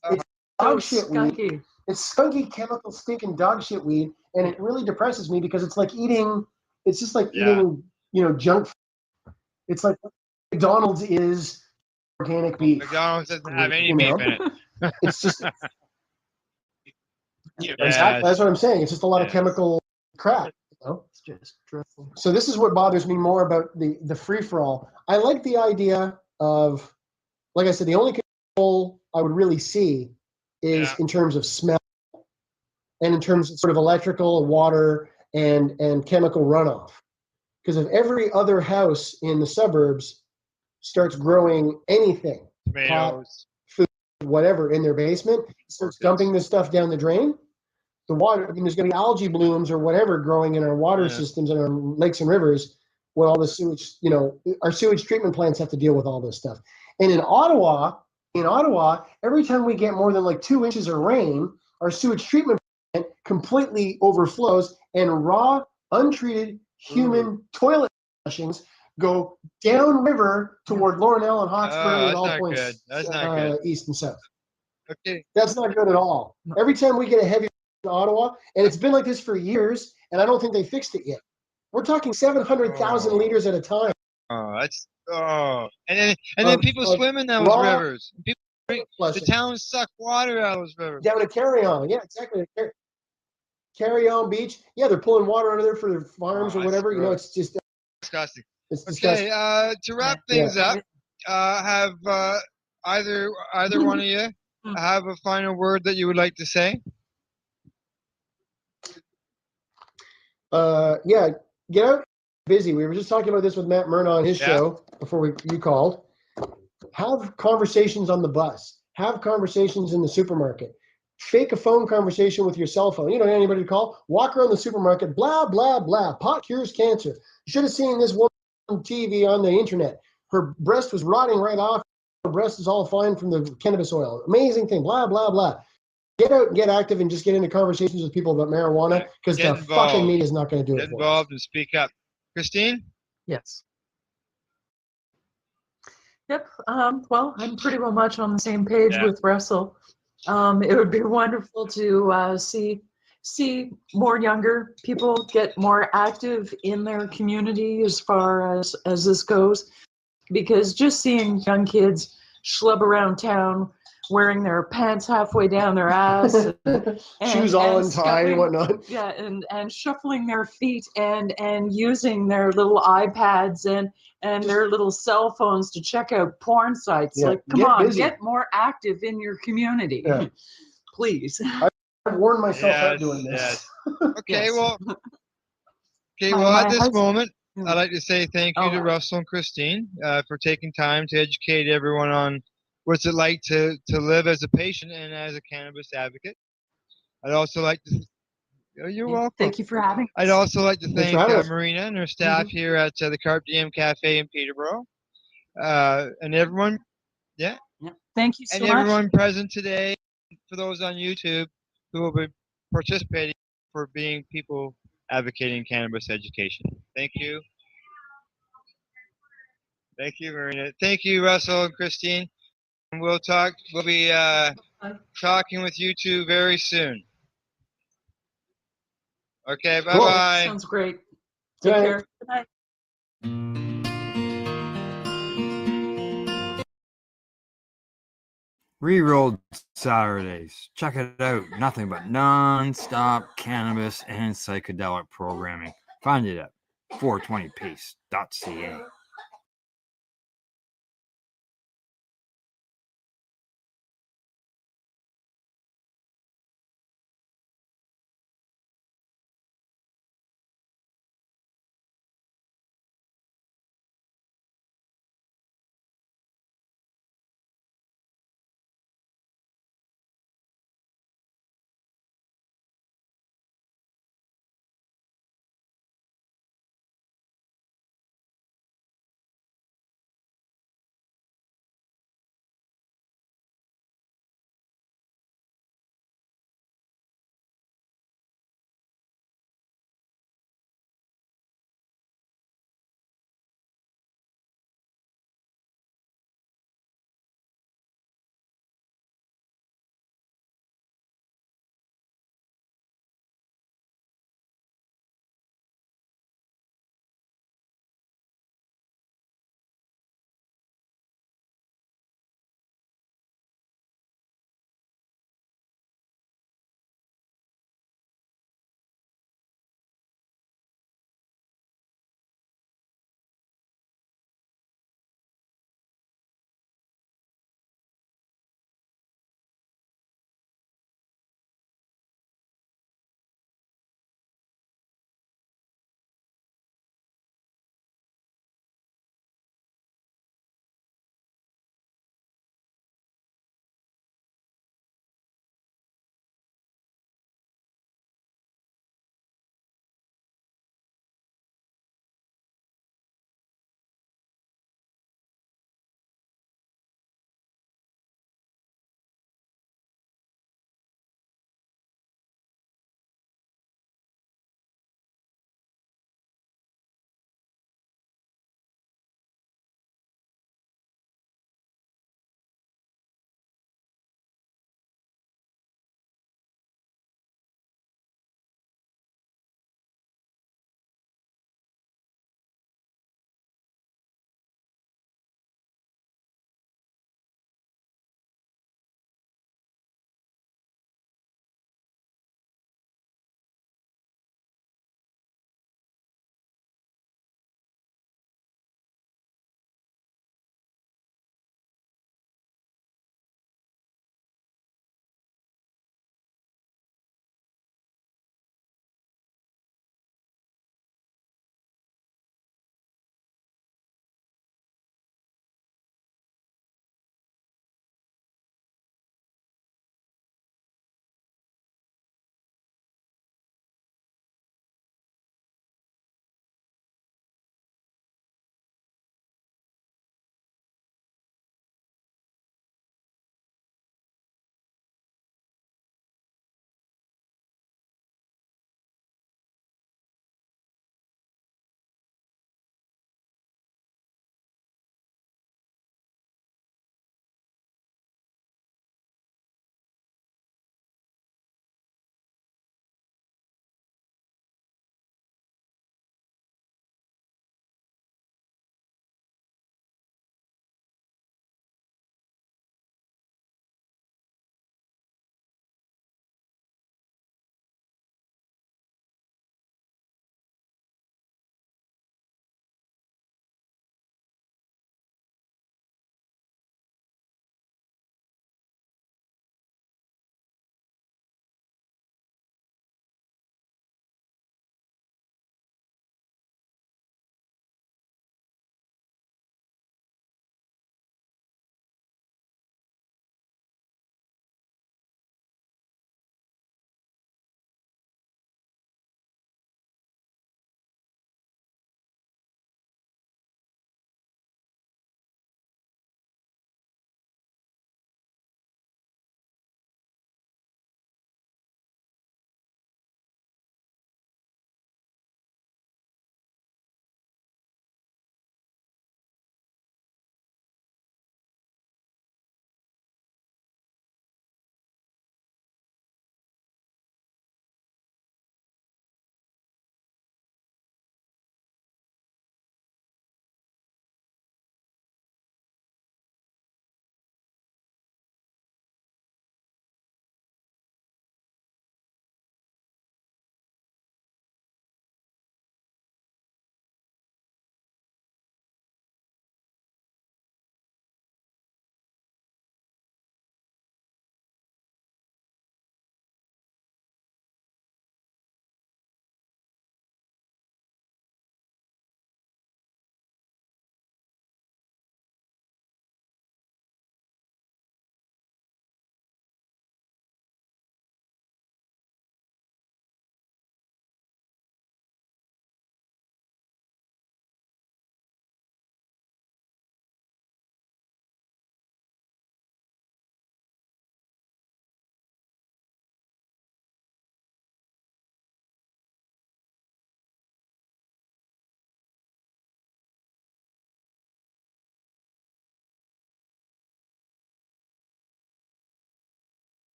dog shit weed. It's skunky, chemical, stinking dog shit weed, and it really depresses me because it's like eating. It's just like eating, junk. It's like McDonald's is organic beef. McDonald's doesn't have any beef in it. It's just exactly. That's what I'm saying. It's just a lot of chemical crap. It's just dreadful. So this is what bothers me more about the free for all. I like the idea of, like I said, the only control I would really see is in terms of smell and in terms of sort of electrical, water, and chemical runoff. Because if every other house in the suburbs starts growing anything, pot, food, whatever, in their basement, starts dumping this stuff down the drain, the water, there's going to be algae blooms or whatever growing in our water systems and our lakes and rivers when all the sewage, our sewage treatment plants have to deal with all this stuff. And in Ottawa, every time we get more than like 2 inches of rain, our sewage treatment plant completely overflows and raw, untreated human toilet flushings go downriver toward Laurel and Hawkesbury and all points east and south. Okay. That's not good at all. Every time we get a heavy in Ottawa, and it's been like this for years, and I don't think they fixed it yet. We're talking 700,000 liters at a time. And then people swim in those rivers. People drink, the towns suck water out of those rivers. Down at Carry-On, yeah, exactly. Carry-On Beach, yeah, they're pulling water out of there for their farms or whatever. It's just disgusting. It's disgusting. Okay, to wrap things up, have either one of you have a final word that you would like to say? Yeah, get out busy. We were just talking about this with Matt Myrna on his show before you called. Have conversations on the bus. Have conversations in the supermarket. Fake a phone conversation with your cell phone. You don't have anybody to call. Walk around the supermarket, blah, blah, blah. Pot cures cancer. You should have seen this woman on TV on the internet. Her breast was rotting right off. Her breast is all fine from the cannabis oil. Amazing thing, blah, blah, blah. Get out and get active and just get into conversations with people about marijuana because the fucking media is not going to do it. Get involved and speak up. Christine? Yes. Yep. Well, I'm pretty well much on the same page with Russell. It would be wonderful to see more younger people get more active in their community as far as this goes, because just seeing young kids schlub around town wearing their pants halfway down their ass, shoes all untied and whatnot. Yeah, and shuffling their feet and using their little iPads and their little cell phones to check out porn sites. Yeah, Like, come on, busy. get more active in your community, please. I've worn myself out doing this. Yes. Okay, well, at this moment, I'd like to say thank you to Russell and Christine for taking time to educate everyone on what's it like to live as a patient and as a cannabis advocate. I'd also like to you're welcome. Thank you for having us. I'd also like to Thanks thank for having us. Marina and her staff here at the Carp Diem Cafe in Peterborough, and everyone. Yeah. Thank you so and much. everyone present today, for those on YouTube who will be participating for being people advocating cannabis education. Thank you. Thank you, Marina. Thank you, Russell and Christine. And we'll be talking with you two very soon. Okay, bye-bye. Sounds great. Good Take night. care. Good night. Rerolled Saturdays. Check it out. Nothing but non-stop cannabis and psychedelic programming. Find it at 420pace.ca.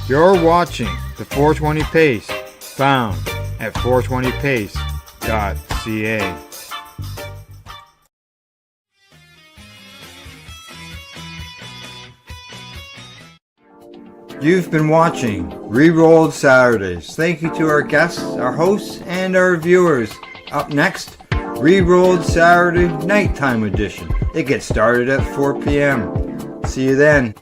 You're watching the 420 Pace, found at 420pace.ca. You've been watching Rerolled Saturdays. Thank you to our guests, our hosts, and our viewers. Up next, Rerolled Saturday Nighttime Edition. It gets started at 4 p.m. See you then.